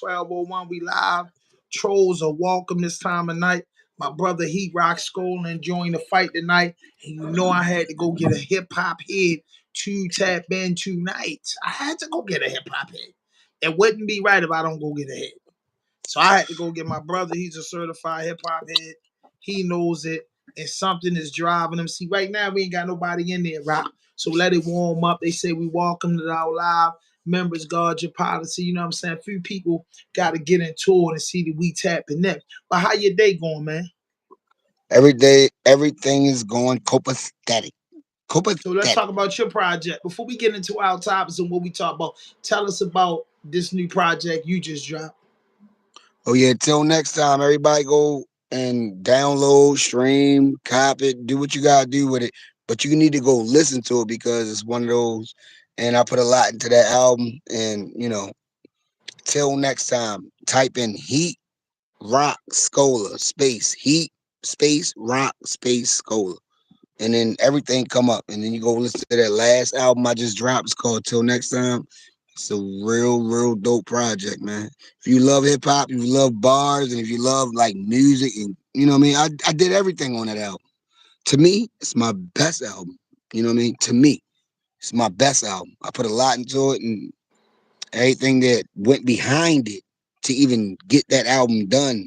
12:01. We live. Trolls are welcome this time of night. My brother Heat Rock Skull enjoying the fight tonight. And you know I had to go get a hip hop head to tap in tonight. I had to go get a hip hop head. It wouldn't be right if I don't go get a head. So I had to go get my brother. He's a certified hip hop head. He knows it. And something is driving him. See, right now we ain't got nobody in there, Rock. So let it warm up. They say we welcome to our live members, guard your policy. You know what I'm saying? A few people got to get into it and see that we tapping them. But how your day going, man? Every day, everything is going copacetic. So let's Copacetic. talk about your project. Before we get into our topics and what we talk about, tell us about this new project you just dropped. Oh yeah, till next time, everybody go and download, stream, copy it, do what you gotta do with it. But you need to go listen to it because it's one of those. And I put a lot into that album. And till next time, type in Heat Rock Scholar space Heat space Rock space Scholar, and then everything come up. And then you go listen to that last album I just dropped. It's called Till Next Time. It's a real dope project, man. If you love hip hop, if you love bars, and if you love like music, and you know what I mean, I did everything on that album. To me, it's my best album. You know what I mean? To me, it's my best album. I put a lot into it, and everything that went behind it to even get that album done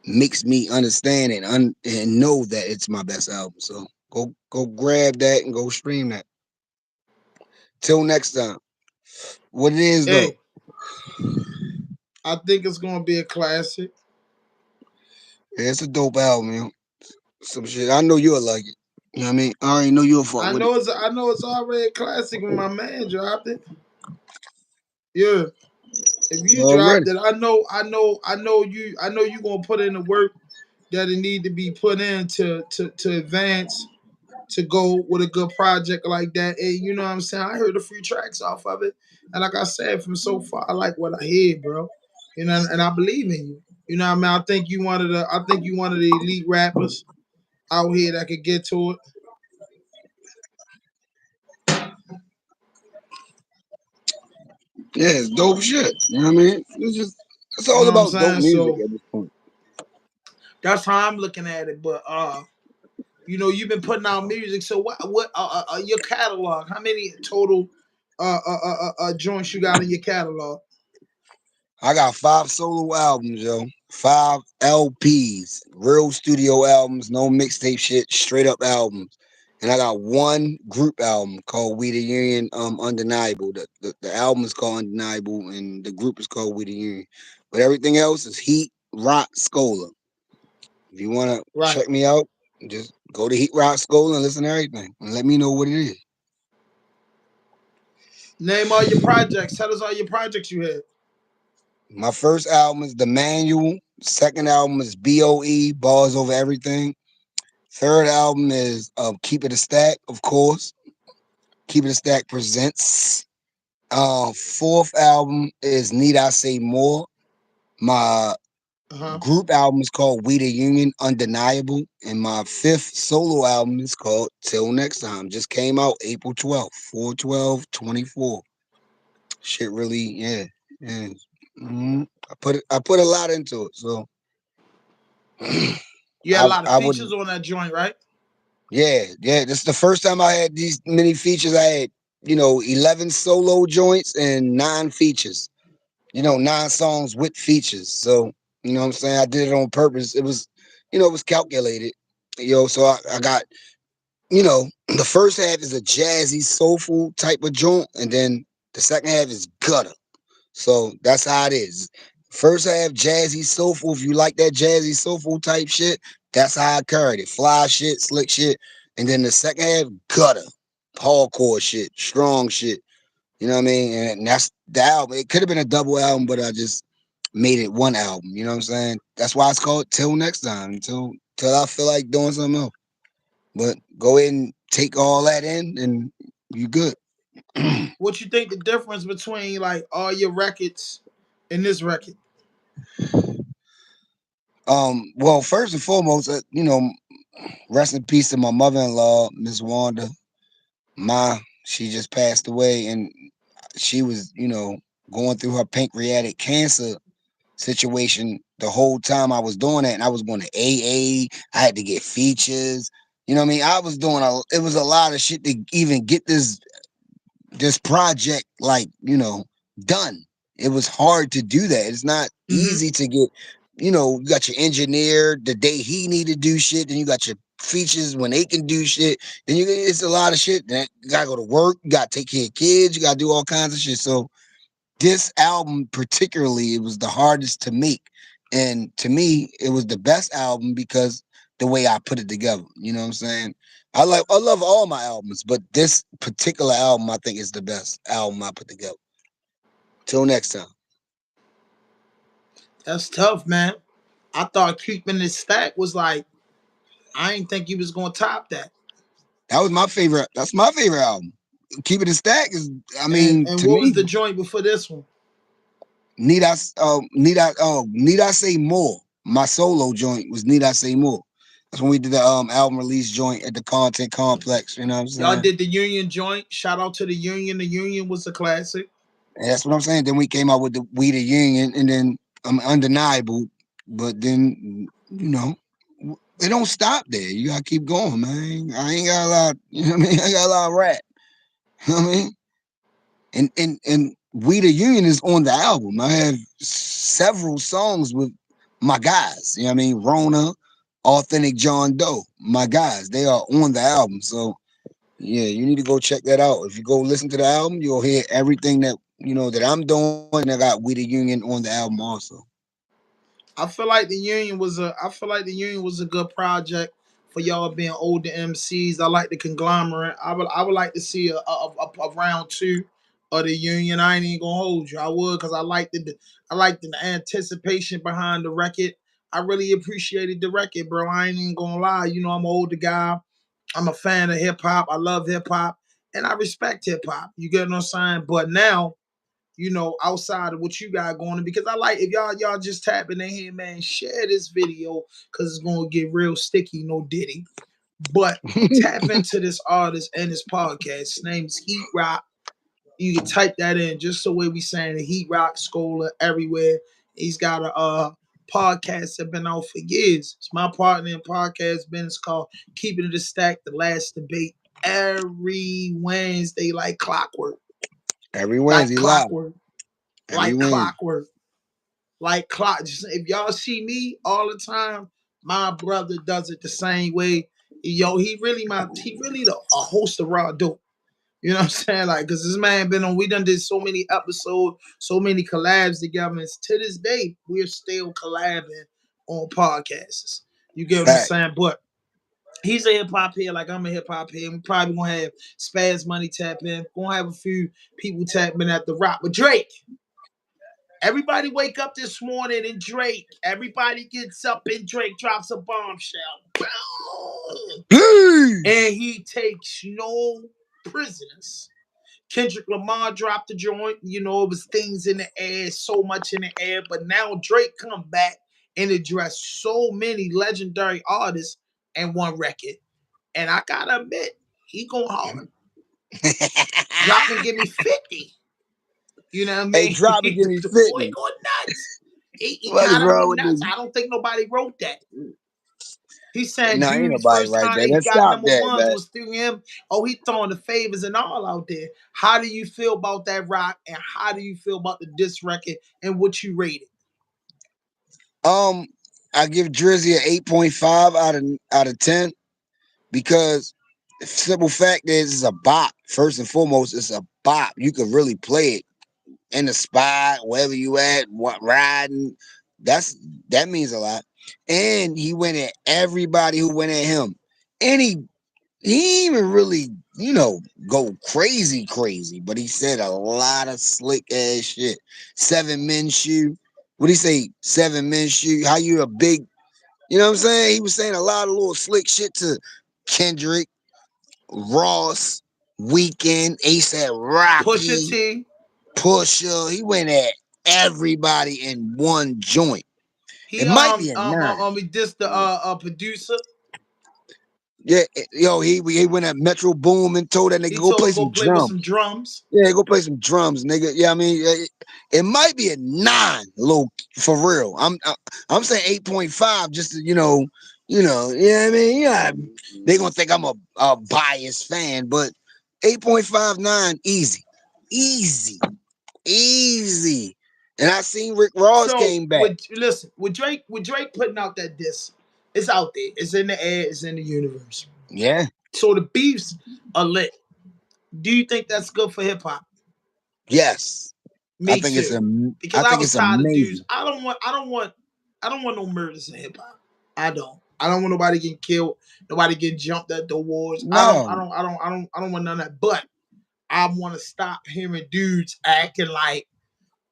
makes me understand and know that it's my best album. So go grab that and go stream that. Till next time. What it is though, Hey, I think it's gonna be a classic. yeah, it's a dope album, some shit. I know you'll like it. You know what I mean? I already know you'll fuck with it. I know it's already a classic when my man dropped it. Yeah. If you Already. dropped it, I know you gonna put in the work that it need to be put in to advance to go with a good project like that. And you know what I'm saying? I heard a few tracks off of it. And like I said, from so far, I like what I hear, bro. You know, and I believe in you. You know what I mean? I think you one of the elite rappers out here that could get to it. Yeah, it's dope shit. You know what I mean? It's You all know what I'm about dope saying? music So at this point. that's how I'm looking at it. But you know, you've been putting out music. So what your catalog? How many total joints you got in your catalog? I got 5 solo albums, yo. 5 LPs, real studio albums, no mixtape shit, straight up albums. And I got one group album called We the Union, Undeniable. The album is called Undeniable, and the group is called We the Union. But everything else is Heat Rock Scholar. If you wanna Right. check me out, just go to Heat Rock Scholar and listen to everything, and let me know what it is. Name all your projects. Tell us all your projects you had. My first album is The Manual. Second album is BOE, Balls Over Everything. Third album is Keep It a Stack, of course. Keep It a Stack presents. Fourth album is Need I Say More. My Uh-huh. group album is called We the Union, Undeniable. And my fifth solo album is called Till Next Time. Just came out April 12th, 4/12/24. Shit really, yeah. Yeah. I put a lot into it, so You had a lot of I would. features on that joint, right? Yeah. This is the first time I had these many features. I had 11 solo joints and 9 features. 9 songs with features. So what I'm saying, I did it on purpose. It was calculated. So I got the first half is a jazzy, soulful type of joint, and then the second half is gutter. So that's how it is. First half jazzy, soulful. If you like that jazzy, soulful type shit, that's how I carried it. Fly shit, slick shit. And then the second half, gutter, hardcore shit, strong shit. You know what I mean? And that's the album. It could have been a double album, but I just made it one album. You know what I'm saying? That's why it's called Till Next Time. Till I feel like doing something else. But go ahead and take all that in, and you good. What you think the difference between like all your records and this record? Well, first and foremost, rest in peace to my mother-in-law, Miss Wanda. She just passed away, and she was, going through her pancreatic cancer situation the whole time I was doing that, and I was going to AA. I had to get features. You know what I mean? I was doing it was a lot of shit to even get this project done. It was hard to do that. It's not Mm-hmm. easy to get, you got your engineer the day he need to do shit, then you got your features when they can do shit. Then it's a lot of shit. Then you gotta go to work, you gotta take care of kids, you gotta do all kinds of shit. So this album particularly, it was the hardest to make. And to me, it was the best album because the way I put it together. You know what I'm saying? I love all my albums, but this particular album I think is the best album I put together. Till next time. That's tough, man. I thought keeping this stack was like, I didn't think he was gonna top that. That was my favorite. That's my favorite album. Keep It a Stack is, I And mean, and to what was me, the joint before this one? need I say more? My solo joint was Need I Say More. That's when we did the album release joint at the Content Complex. You know what I'm Y'all saying? did the Union joint. Shout out to the Union. The Union was a classic. And that's what I'm saying. Then we came out with the We the Union, and then Undeniable. But then it don't stop there. You gotta keep going, man. I ain't got a lot. You know what I mean? I got a lot of rap. You know what I mean? And We the Union is on the album. I have several songs with my guys. You know what I mean? Rona, Authentic John Doe, my guys. They are on the album. So yeah, you need to go check that out. If you go listen to the album, you'll hear everything that I'm doing. I got We the Union on the album also. I feel like the Union was a. I feel like the Union was a good project for y'all being older MCs. I like the conglomerate. I would like to see a round two of the Union. I ain't even gonna hold you. I would because I liked the anticipation behind the record. I really appreciated the record, bro. I ain't even gonna lie. You know, I'm an older guy. I'm a fan of hip hop. I love hip hop, and I respect hip hop. You get what I'm saying? But now, outside of what you got going on, because I like if y'all just tapping in here, man, share this video because it's gonna get real sticky, no Diddy. But tap into this artist and this podcast. His name is Heat Rock. You can type that in just the way we saying the Heat Rock Scholar everywhere. He's got a podcast that been out for years. It's my partner in podcast business called Keeping It a Stack, The Last Debate, every Wednesday like clockwork. Every Like Wednesday live. clockwork. Every Like Wednesday. clockwork. Like clock. If y'all see me all the time, my brother does it the same way. Yo, he really a host of raw dope. You know what I'm saying? Like, cause this man been on. We done did so many episodes, so many collabs together. And to this day, we're still collabing on podcasts. You get what I'm Fact. saying? But he's a hip hop head, like I'm a hip hop head. We probably gonna have Spaz Money tap in. Gonna have a few people tap in at the rock. But Drake, everybody wake up this morning and Drake. Everybody gets up and Drake drops a bombshell. Boom! Peace. And he takes no prisoners. Kendrick Lamar dropped the joint. It was things in the air, so much in the air. But now Drake come back and address so many legendary artists in one record. And I gotta admit, he going hard. Drop and give me 50. You know what I Hey, mean? drop and give me The boy 50. going nuts. He What is kind of wrong went with nuts. this? I don't think nobody wrote that. He said No, ain't Judy's nobody first right time there. that he Let's got stop number that, ones man. was through him. Oh, he throwing the favors and all out there. How do you feel about that rock? And how do you feel about the disc record and what you rate it? Um, I give Drizzy an 8.5 out of 10 because the simple fact is it's a bop. First and foremost, it's a bop. You can really play it in the spot, wherever you at, what riding. That's that means a lot. And he went at everybody who went at him. And he even really, go crazy, but he said a lot of slick ass shit. 7 men shoe. What do you say? 7 men shoe. How you a big, what I'm saying? He was saying a lot of little slick shit to Kendrick, Ross, Weekend, ASAP Pusha Rocky, T. Pusha. He went at everybody in one joint. He It might be a 9. he dissed the producer. Yeah, yo, he went at Metro Boom and told that nigga He go told play him go some play with some drums. drums. Yeah, go play some drums, nigga. Yeah, I mean, it might be a 9, low for real. I'm saying 8.5, just to, yeah. I mean, yeah, they gonna think I'm a biased fan, but 8.59, easy, easy, easy. And I seen Rick Ross So came back. with Drake putting out that disc, it's out there. It's in the air. It's in the universe. Yeah, So the beefs are lit. Do you think that's good for hip hop? yes, I Me think it's too. a, Because I I think was it's tired of dudes. amazing. I don't want no murders in hip hop. I don't. I don't want nobody getting killed, nobody getting jumped at the wars. No, I don't want none of that. But I want to stop hearing dudes acting like,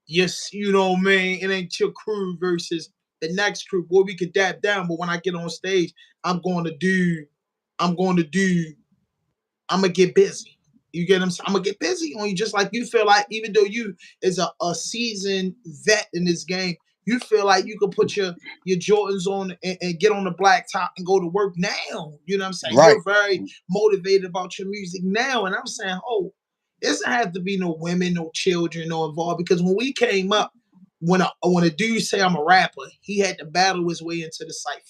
yes, you know what I mean, it ain't your crew versus the next crew. Boy, we could dab down, but when I get on stage, I'm going to do, I'm going to do I'm gonna get busy. You get them? I'm gonna get busy on you, just like you feel like, even though you is a seasoned vet in this game, you feel like you could put your Jordans on and get on the blacktop and go to work now. You know what I'm saying? right. You're very motivated about your music now, and I'm saying, oh, it doesn't have to be no women, no children, no involved. Because when we came up, when a dude say I'm a rapper, he had to battle his way into the cipher.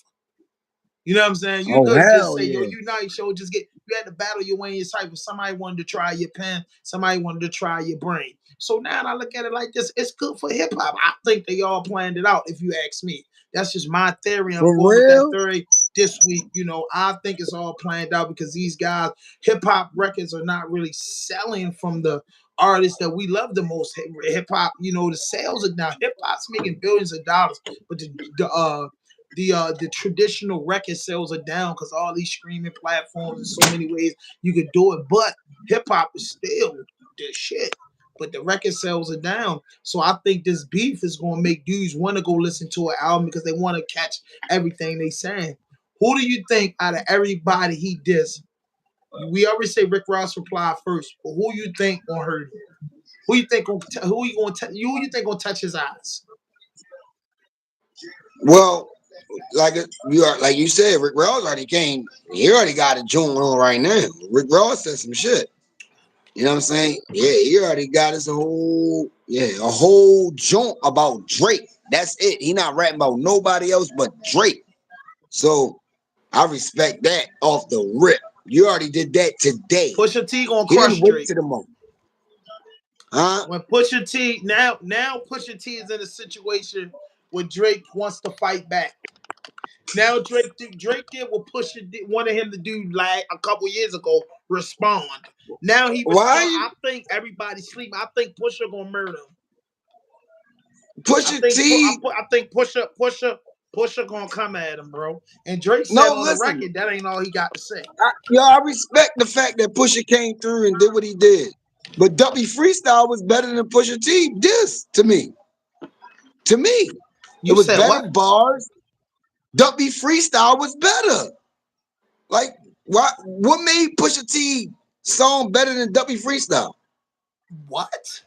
You know what I'm saying? You Oh could just hell say, yo, yeah. you nice, yo, just get, you had to battle your way in your cipher. Somebody wanted to try your pen, somebody wanted to try your brain. So now I look at it like this, it's good for hip hop. I think they all planned it out, if you ask me. That's just my theory. I'm For going with that real? theory this week. I think it's all planned out because these guys, hip hop records are not really selling from the artists that we love the most. Hip hop, the sales are now, hip hop's making billions of dollars, but the traditional record sales are down because all these streaming platforms and so many ways you could do it. But hip hop is still the shit. But the record sales are down. So I think this beef is gonna make dudes want to go listen to an album because they want to catch everything they saying. Who do you think out of everybody he dissed? We already say Rick Ross replied first, but who you think gonna hurt him? Who you think gonna touch his eyes? Well, like you said, Rick Ross already came. He already got a joint on right now. Rick Ross said some shit. You know what I'm saying? Yeah, he already got his a whole joint about Drake. That's it. He not rapping about nobody else but Drake. So I respect that off the rip. You already did that today. Pusha T gonna He didn't crush wait Drake. to the moment. Huh? When Pusha T now Pusha T is in a situation where Drake wants to fight back. Now Drake did what wanted him to do like a couple years ago. Respond. Now he Why respond. you I think everybody's sleeping. I think Pusha gonna murder him. I Pusha think T? I think Pusha gonna come at him, bro. And Drake said No, on the listen. record that ain't all he got to say. I respect the fact that Pusha came through and did what he did. But Duppy Freestyle was better than Pusha T. This to me. To me. It You was said better what? bars. Duppy Freestyle was better. Like, what made Pusha T song better than Duppy Freestyle? What?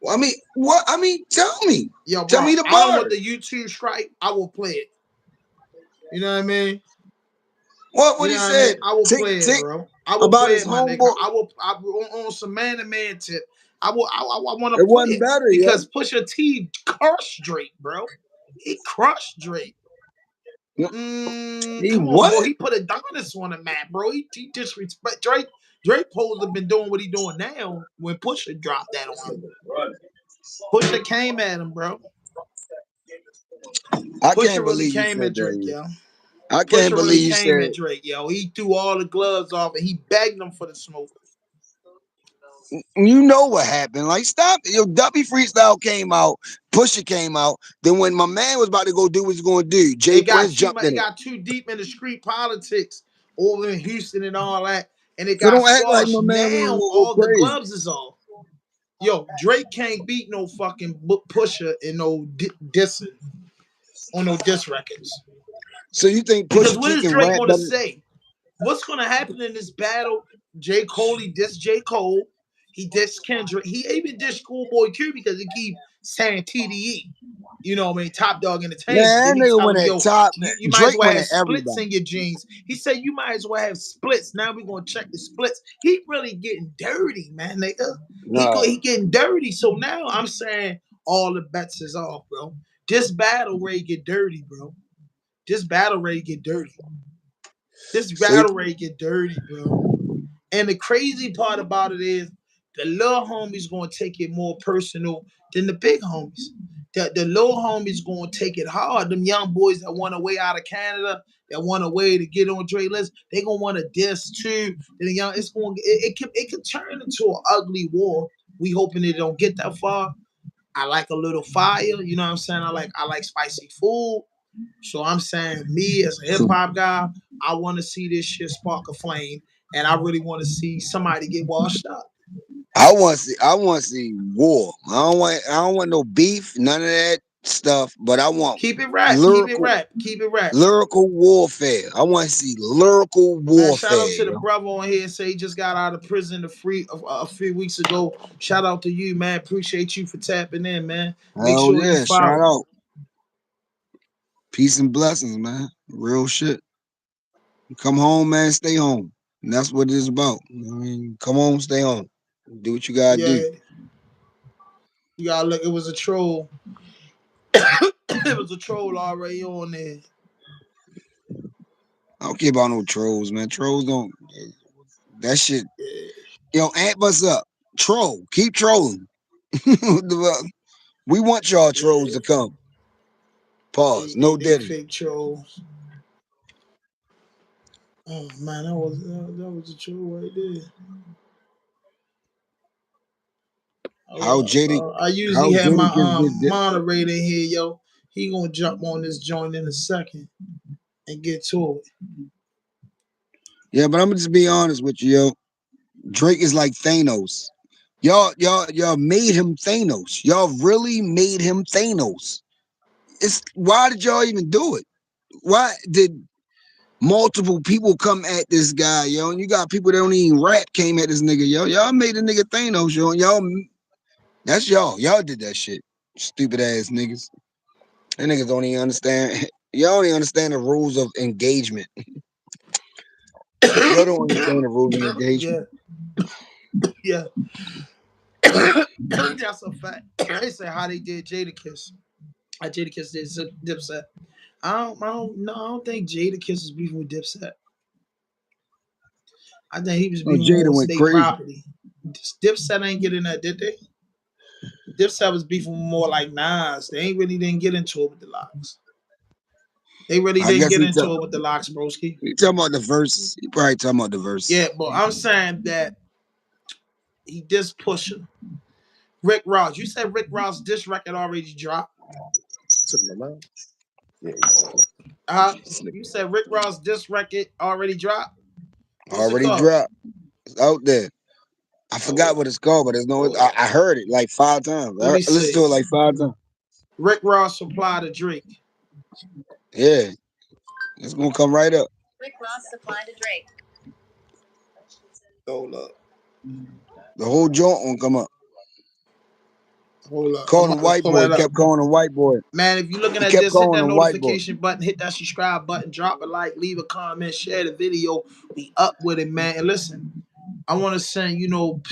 I mean, what? I mean, tell me. Yo, Tell bro, me the I don't want bars. the YouTube strike. I will play it. You know what I mean? What You he know what I mean? said? I will Tick play it, tick bro. I will about play his it, my nigga. homeboy. On some man to man tip. I want to It play wasn't it better, yeah. because Pusha T crushed Drake, bro. He crushed Drake. No, he Come on, what? boy. He put Adonis on the map, bro. He disrespect Drake. Drake supposed to have been doing what he doing now when Pusha dropped that on him. Pusha came at him, bro. I Pusha can't really believe you came said at Drake, that. yo. I can't Pusha really believe you came said. at Drake, yo. He threw all the gloves off and he begged him for the smoke. You know what happened? Like, stop. Yo, Duppy Freestyle came out. Pusha came out. Then when my man was about to go do what he's going to do, Jay Prince jumped It in it. got too deep in the street politics over in Houston and all that, and it So got don't act like my squashed. man wasn't Now gonna go all the crazy. gloves is off. Yo, Drake can't beat no fucking Pusher in no dissing on no diss records. So you think Because Pusha what T is can Drake rap going to better? say? What's going to happen in this battle? J. Cole, he dissed J. Cole. He dissed Kendrick. He even dissed Schoolboy Q because he keep saying TDE. You know what I mean? Top Dog Entertainment. Man, Then that he nigga tell went him, at yo, top. you might as Drake well went have at splits everybody. in your jeans. He said you might as well have splits. Now we're gonna check the splits. He really getting dirty, man, nigga. No, He getting dirty. So now I'm saying all the bets is off, bro. This battle ready get dirty, bro. This battle ready get dirty. This so battle ready get dirty, bro. And the crazy part about it is the little homies gonna take it more personal than the big homies. The little homies gonna take it hard. Them young boys that want a way out of Canada, that want a way to get on Dre list, they gonna want to diss too. The young, it could turn into an ugly war. We hoping it don't get that far. I like a little fire, you know what I'm saying? I like spicy food. So I'm saying, me as a hip hop guy, I want to see this shit spark a flame, and I really want to see somebody get washed up. I want to see war. I don't want no beef, none of that stuff. But I want Keep it rap, keep it lyrical, rap, keep it rap. lyrical warfare. I want to see lyrical Man, shout out warfare, to the yo. brother on here. Say he just got out of prison a few weeks ago. Shout out to you, man. Appreciate you for tapping in, man. Make Hell sure you yeah! Shout follow. out, peace and blessings, man. Real shit. Come home, man. Stay home. And that's what it is about. I mean, come home, stay home. Do what you gotta do. Yeah, you gotta look. It was a troll. It was a troll already on there. I don't care about no trolls, man. Trolls don't. That shit. Yeah, Yo, amp us up. Troll. Keep trolling. We want y'all trolls to yeah. come. Pause. No They Diddy. fake trolls. Oh man, that was a troll right there. Hold How up, Jada bro. I usually how have my Jadakiss did Dipset. moderator here, yo. He gonna jump on this joint in a second and get to it. Yeah, but I'm gonna just be honest with you, yo. Drake is like Thanos. Y'all made him Thanos. Y'all really made him Thanos. It's why did y'all even do it? Why did multiple people come at this guy, yo? And you got people that don't even rap came at this nigga, yo. Y'all made a nigga Thanos, yo. And y'all, that's y'all. Y'all did that shit. Stupid ass niggas. And niggas don't even understand. Y'all don't even understand the rules of engagement. Y'all don't understand the rules of engagement. Yeah, yeah. That's a fact. They say how they did Jadakiss. How Jadakiss did Dipset. I don't think Jadakiss was beefing with Dipset. I think he was Oh, beefing more Jada with went state crazy. property. Dipset ain't getting that, did they? Dipset was beefing more like Nas. They ain't really didn't get into it with the locks. They really I didn't guess get into it with the locks, broski. he talking about the verses. He probably talking about the verses. Yeah, but I'm saying that he dissed Pusha. Rick Ross. You said Rick Ross diss record already dropped. Took my mind. Yeah, You said Rick Ross diss record already dropped. What's it already called? dropped. It's out there. I Hold forgot up. what it's called, but there's no. Hold up. I heard it like 5 times. Let me I listened to see. it like 5 times. Rick Ross supply to Drake. Yeah, it's gonna come right up. Rick Ross supply to Drake. Hold up. The whole joint won't come up. Hold up. I'm Calling him about to white pull boy. that up. Kept calling him white boy. Man, if you're looking He at kept this, hit calling that him white boy. notification button, hit that subscribe button, drop a like, leave a comment, share the video. We up with it, man. And listen, I want to send,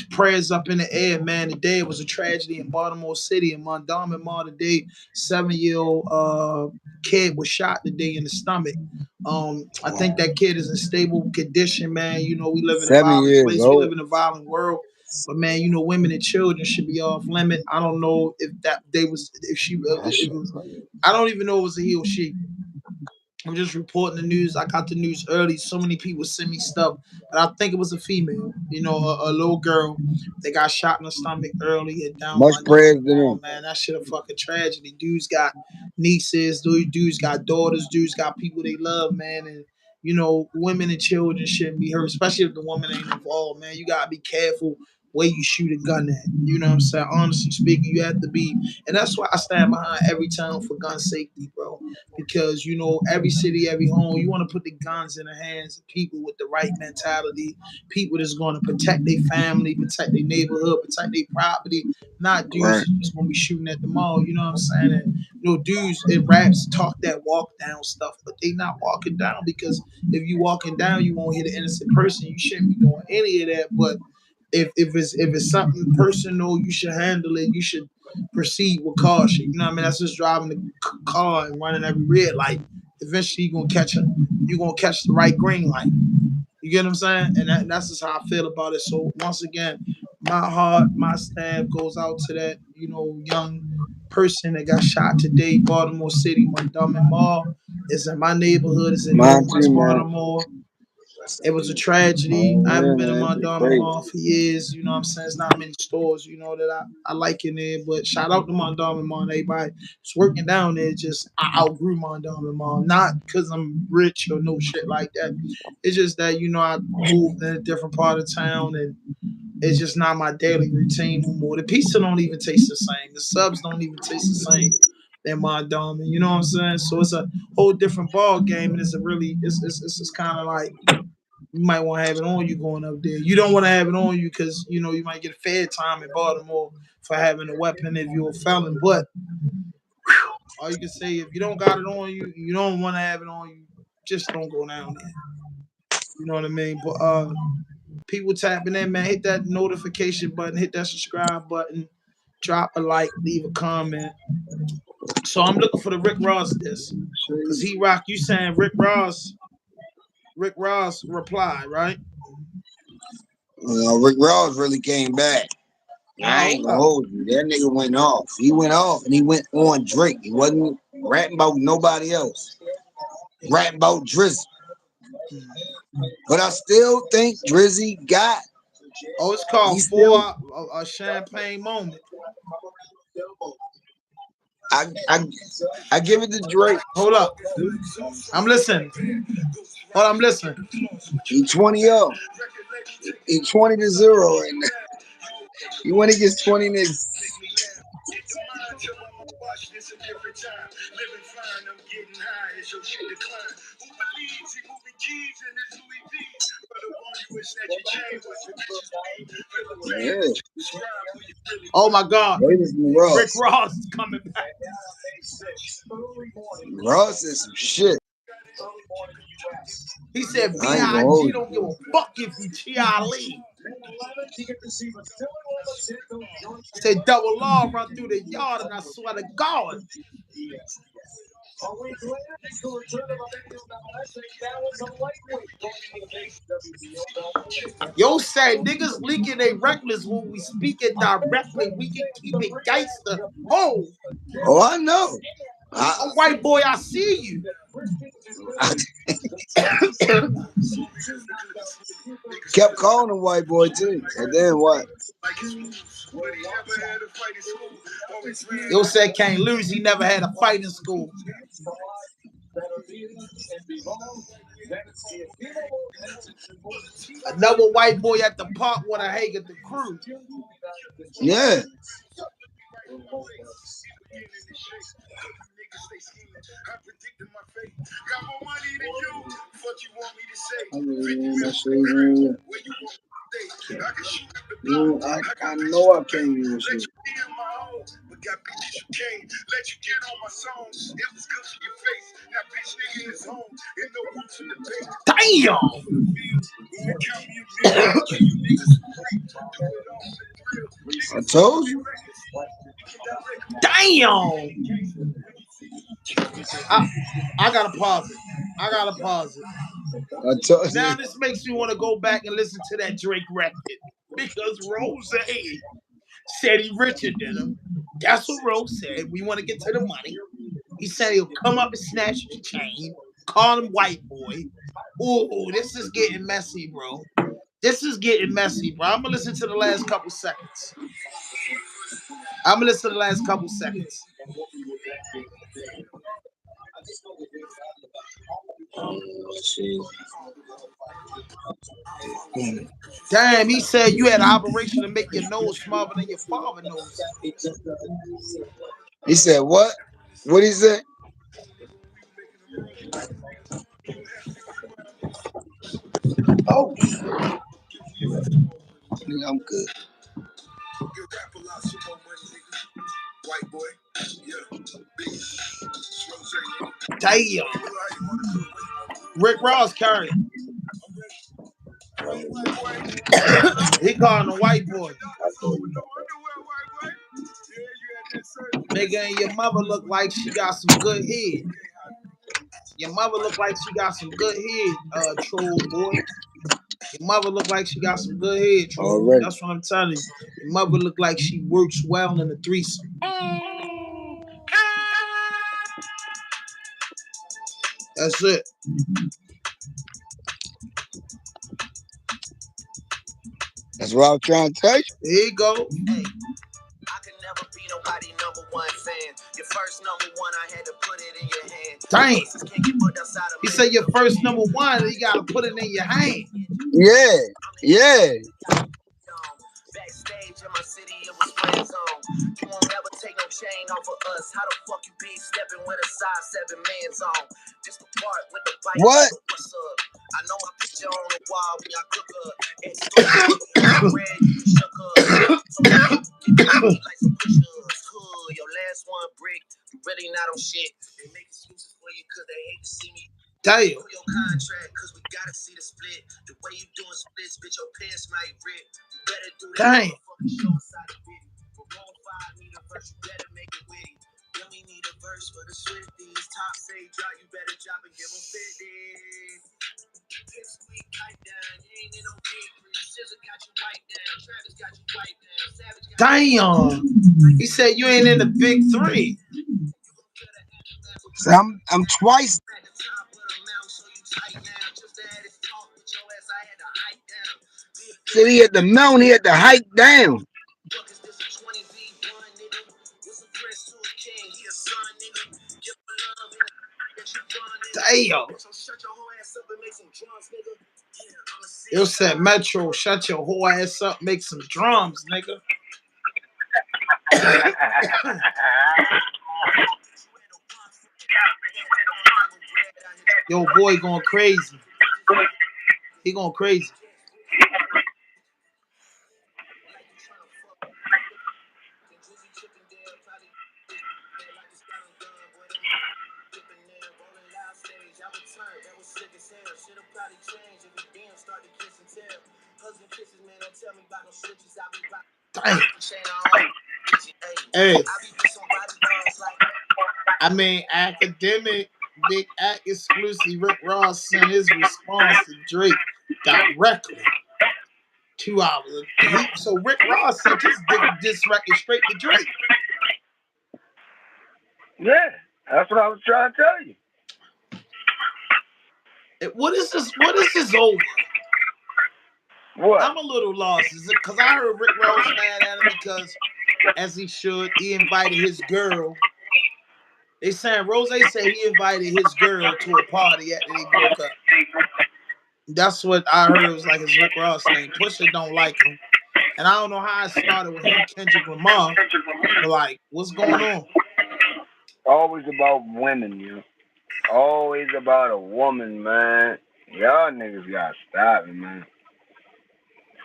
prayers up in the air, man. Today it was a tragedy in Baltimore City in Mondawmin Mall today. 7-year-old kid was shot today in the stomach. I think that kid is in stable condition, man. We live in a Seven violent years place. We live old. in a violent world. But man, women and children should be off limit. I don't know if it was. I don't even know if it was a he or she. I'm just reporting the news. I got the news early. So many people send me stuff, but I think it was a female. A little girl. They got shot in the stomach early and down Much prayers Mondawmin to Mall. them. Man, that shit a fucking tragedy. Dudes got nieces. Dudes got daughters. Dudes got people they love, man. And women and children shouldn't be hurt, especially if the woman ain't involved. Man, you gotta be careful where you shoot a gun at. You know what I'm saying? Honestly speaking, you have to be, and that's why I stand behind every town for gun safety, bro. Because every city, every home, you want to put the guns in the hands of people with the right mentality, people that's going to protect their family, protect their neighborhood, protect their property, not dudes Right. who's going to be shooting at the mall. You know what I'm saying? And dudes in raps talk that walk down stuff, but they not walking down because if you walking down, you won't hit an innocent person. You shouldn't be doing any of that. But if it's something personal, you should handle it. You should proceed with caution. You know what I mean? That's just driving the car and running every red light. Eventually, you're gonna catch the right green light. You get what I'm saying? And that's just how I feel about it. So once again, my heart, my stab goes out to that young person that got shot today, Baltimore City, Montgomery Mall. It's in my neighborhood. It's in Mine Northwest too, man. Baltimore. It was a tragedy. Oh I haven't yeah, been in man. It's Mondawmin crazy. Mall for years. You know what I'm saying? It's not many stores, that I like in there. But shout out to Mondawmin Mall and everybody. It's working down there. Just I outgrew Mondawmin Mall. Not because I'm rich or no shit like that. It's just that, I moved in a different part of town and it's just not my daily routine no more. The pizza don't even taste the same. The subs don't even taste the same than Mondawmin. You know what I'm saying? So it's a whole different ball game and it's kind of like you might want to have it on you going up there. You don't want to have it on you because you might get a fair time in Baltimore for having a weapon if you're a felon. But all you can say, if you don't got it on you, you don't want to have it on you, just don't go down there. You know what I mean? But people tapping in, man, hit that notification button, hit that subscribe button, drop a like, leave a comment. So I'm looking for the Rick Ross disc. Cause he rock, you saying Rick Ross reply, right? Rick Ross really came back. I Nah, ain't hold gonna up. hold you. That nigga went off. He went off and he went on Drake. He wasn't rapping about nobody else. Rapping about Drizzy. But I still think Drizzy got. Oh, it's called He still. For a Champagne Moment. I I give it to Drake. Hold up. I'm listening. Hold on, I'm listening. He 20 up. He 20-0 right now. He when he gets 20 niggas. Yeah. Oh my God. Latest from Rick Ross. Ross is coming back. Ross is some shit. He said I ain't gonna B.I.G. hold don't give you. a fuck if you Chi. Said double law run through the yard and I swear to God. Yo said niggas leaking they reckless when we speak it directly. We can keep it gangster. Oh, Oh, I know. I, a white boy, I see you. I kept calling him white boy too. And then what? Yo said can't lose. He never had a fight in school. Another white boy at the park want to hang at the crew. Yeah. I mean, my shit is I know I can't even shit. Damn. I told you. Damn. I, I gotta pause it. I gotta pause it. I told Now you. this makes me want to go back and listen to that Drake record because Rose said he richer than him. That's what Rose said. We want to get to the money. He said he'll come up and snatch the chain, call him white boy. Ooh, this is getting messy, bro. This is getting messy, bro. I'm gonna listen to the last couple seconds. I'm gonna listen to the last couple seconds. Shit. Damn, he said you had an operation to make your nose smaller than your father nose. He said what? What he said? Oh, Yeah, I'm good. damn. Rick Ross carrying. He calling a white boy. Nigga, and your mother look like she got some good head. Your mother look like she got some good head, troll boy. Your mother look like she got some good head, troll. Already. That's what I'm telling you. Your mother look like she works well in a threesome. That's it. That's what I was trying to tell you. There you go. Hey, I could never be nobody #1 fan. Your first #1, I had to put it in your hand. Damn. He said your first #1, you gotta put it in your hand. Yeah, yeah. Backstage in my city, it was friend zone. You won't ever take no chain off of us. How the fuck you be stepping with a size 7 man's on? Just the part with the bike. What? What's up? I know my picture on the wall when I cook up. Exclusive red, you shook up. So get like some push-ups. Cool, your last one brick. You really not on shit. They make excuses for you because they hate to see me. Damn. Your contract, cause we gotta see the split. The way you doing splits, bitch, your pants might rip. You better do that. Damn. Show inside the video. For roll 5, need a verse, you better make it witty. Then we need a verse for the Swifties. Top say drop, you better drop and give them 50. Pipsqueak pipe down, you ain't in no big three. Scissor got you white down, Travis got you white down, Savage got damn. He said you ain't in the big three. So I'm twice. Said he had the mountain, he had to hike down. Damn. Yo said Metro, shut your whole ass up, make some drums, nigga. Yo, boy going crazy. He going crazy. Damn. Hey. I mean, academic, Big Act exclusive. Rick Ross sent his response to Drake directly. 2 hours. So Rick Ross sent his diss record straight to Drake. Yeah, that's what I was trying to tell you. What is this? What is this over? What? I'm a little lost. Is it because I heard Rick Ross mad at him because, as he should, he invited his girl. They saying Rose said he invited his girl to a party after they broke up. That's what I heard. It was like his Rick Ross thing. Pusha don't like him, and I don't know how it started with him, Kendrick Lamar. But like, what's going on? Always about women, you know. Always about a woman, man. Y'all niggas gotta stop it, man.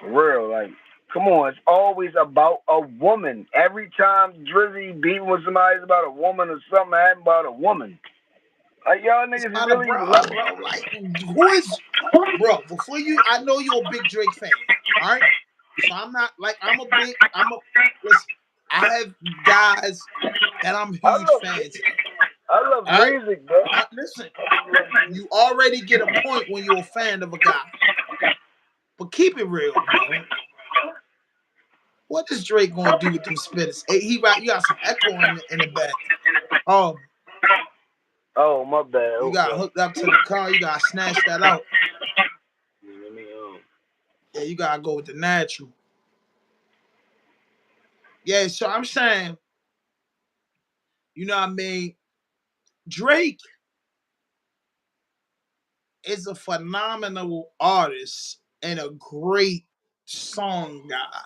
For real, like, come on, it's always about a woman. Every time Drizzy beating with somebody, it's about a woman or something happened about a woman. Like, y'all It's niggas not a really bro, love bro. Like, who is, bro? Before you, I know you're a big Drake fan. All right, so I'm not like listen. I have guys that I'm huge fans of. I love All right, music, bro. listen. You already get a point when you're a fan of a guy, but keep it real, bro. What is Drake gonna do with them spitters? Hey, you got some echo in the back. Oh, Oh, my bad. you got hooked up to the car. You gotta snatch that out. Let me, Yeah, you gotta go with the natural. Yeah, so I'm saying, you know what I mean? Drake is a phenomenal artist and a great song guy,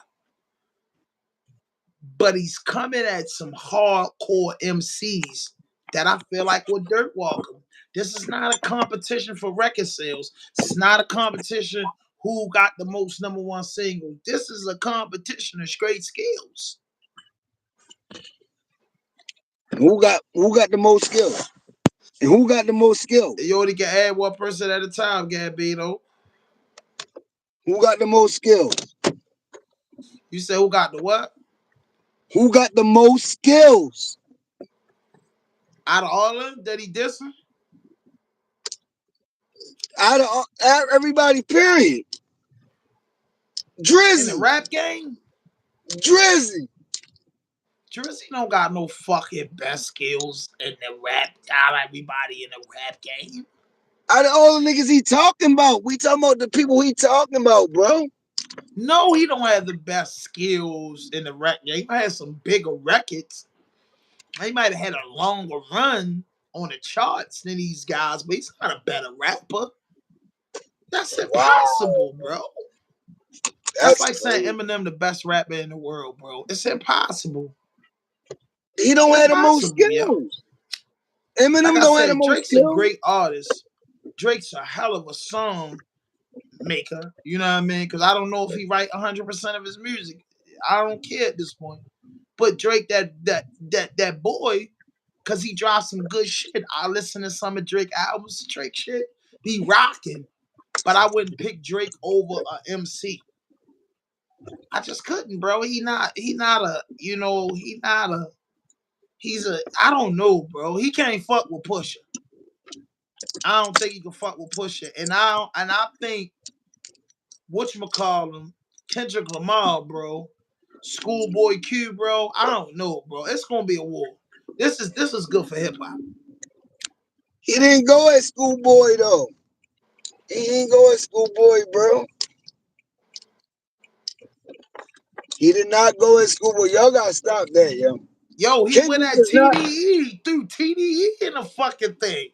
but he's coming at some hardcore MCs that I feel like will dirt walk him. This is not a competition for record sales. This is not a competition who got the most number one single. This is a competition of straight skills. Who got the most skills? And who got the most skills? You only can add one person at a time, Gambino. Who got the most skills? You said who got the what? Who got the most skills? Out of all of them that he dissing? Out of everybody, period. In the Drizzy. rap game? Drizzy. Drizzy don't got no fucking best skills in the rap. Out of everybody in the rap game. Out of all the niggas he talking about, we talking about the people he talking about, bro. No, he don't have the best skills in the rap game. He might have some bigger records. He might have had a longer run on the charts than these guys, but he's not a better rapper. That's impossible, bro. That's like saying Eminem the best rapper in the world, bro. It's impossible. He don't have the most skills. Yo. Eminem like don't I have the said, most Drake's skills. a great artist. Drake's a hell of a song maker. You know what I mean? Because I don't know if he write 100% of his music. I don't care at this point. But Drake, that boy, because he dropped some good shit. I listen to some of Drake albums. Drake shit be rocking. But I wouldn't pick Drake over a MC. I just couldn't, bro. He's a, I don't know, bro. He can't fuck with Pusha. I don't think he can fuck with Pusha. And I think whatchamacallem, Kendrick Lamar, bro. Schoolboy Q, bro. I don't know, bro. It's gonna be a war. This is good for hip hop. He didn't go at Schoolboy though. He didn't go at Schoolboy, bro. He did not go at Schoolboy. Y'all gotta stop that, yo. Yo, he Kendrick went at is not. TDE through TDE in the fucking thing.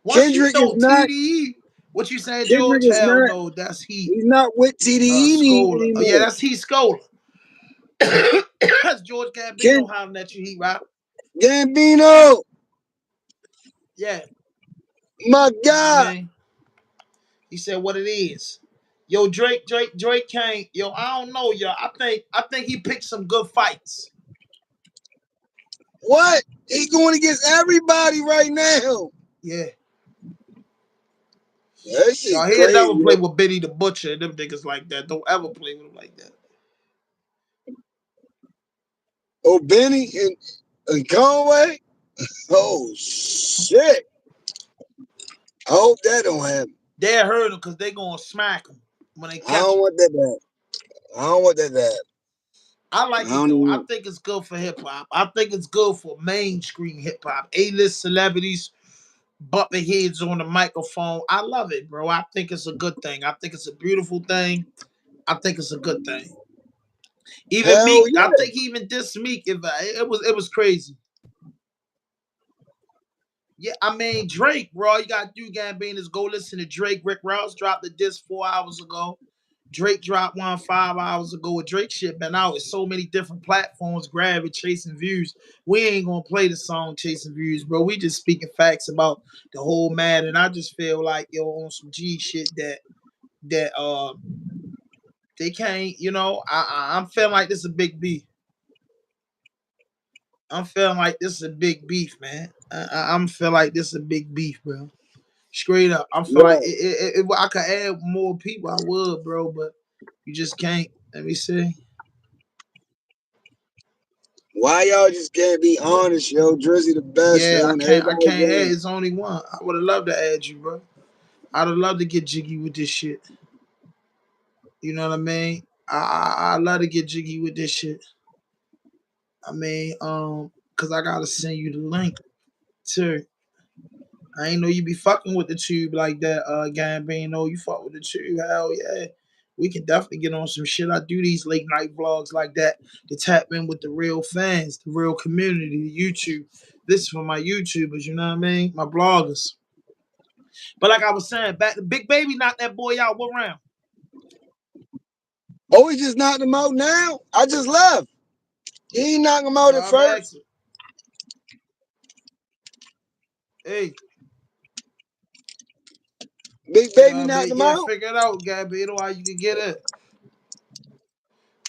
Once you Kendrick is throw not. TDE, what you saying, Kendrick George? is Hell not. no, that's he. He's not with TDE Scholar. Oh yeah, anymore. that's he Scholar. That's George Gambino hollering at you, he rock. Gambino, Yeah. my You know what I God. mean? He said what it is. Yo, Drake can't. Yo, I don't know, yo. I think he picked some good fights. What? He going against everybody right now. Yeah. That shit Yo, he'll crazy. never play with Benny the Butcher and them niggas like that. Don't ever play with him like that. Oh, Benny and Conway? Oh, shit. I hope that don't happen. They'll hurt him because they going to smack him when they I catch don't him. want that bad. I don't want that bad. I like it though. I think it's good for hip hop. I think it's good for mainstream hip hop. A-list celebrities bumping heads on the microphone. I love it, bro. I think it's a good thing. I think it's a beautiful thing. I think it's a good thing. Even Hell Meek, yeah. I think even this Meek, it was crazy. Yeah, I mean Drake, bro. All you gotta do, Gambino, is go listen to Drake. Rick Ross dropped the disc 4 hours ago. Drake dropped one 5 hours ago. With Drake shit been out. It's so many different platforms. Grab it, chasing views. We ain't gonna play the song chasing views, bro. We just speaking facts about the whole matter. And I just feel like yo on some G shit that they can't. I'm feeling like this is a big beef. I'm feeling like this is a big beef, man. I'm feeling like this is a big beef, bro. Straight up, I'm feeling like Right. if I could add more people, I would, bro. But you just can't. Let me see. Why y'all just can't be honest, yo? Drizzy the best, Yeah, yo, I and can't. I everybody can't add. knows. It's only one. I would have loved to add you, bro. I'd have loved to get jiggy with this shit. You know what I mean? I love to get jiggy with this shit. I mean, cause I gotta send you the link too. I ain't know you be fucking with the tube like that, Gambino. You fuck with the tube, hell yeah. We can definitely get on some shit. I do these late night vlogs like that to tap in with the real fans, the real community, the YouTube. This is for my YouTubers, you know what I mean? My bloggers. But like I was saying, back the Big Baby knocked that boy out. What round? Oh, he just knocked him out now? I just left. He ain't knocked him out No, at I'm first. asking. Hey, Big you know Baby what I knocked mean? him Yeah, out. figure it out, Gabby. You know how you can get it.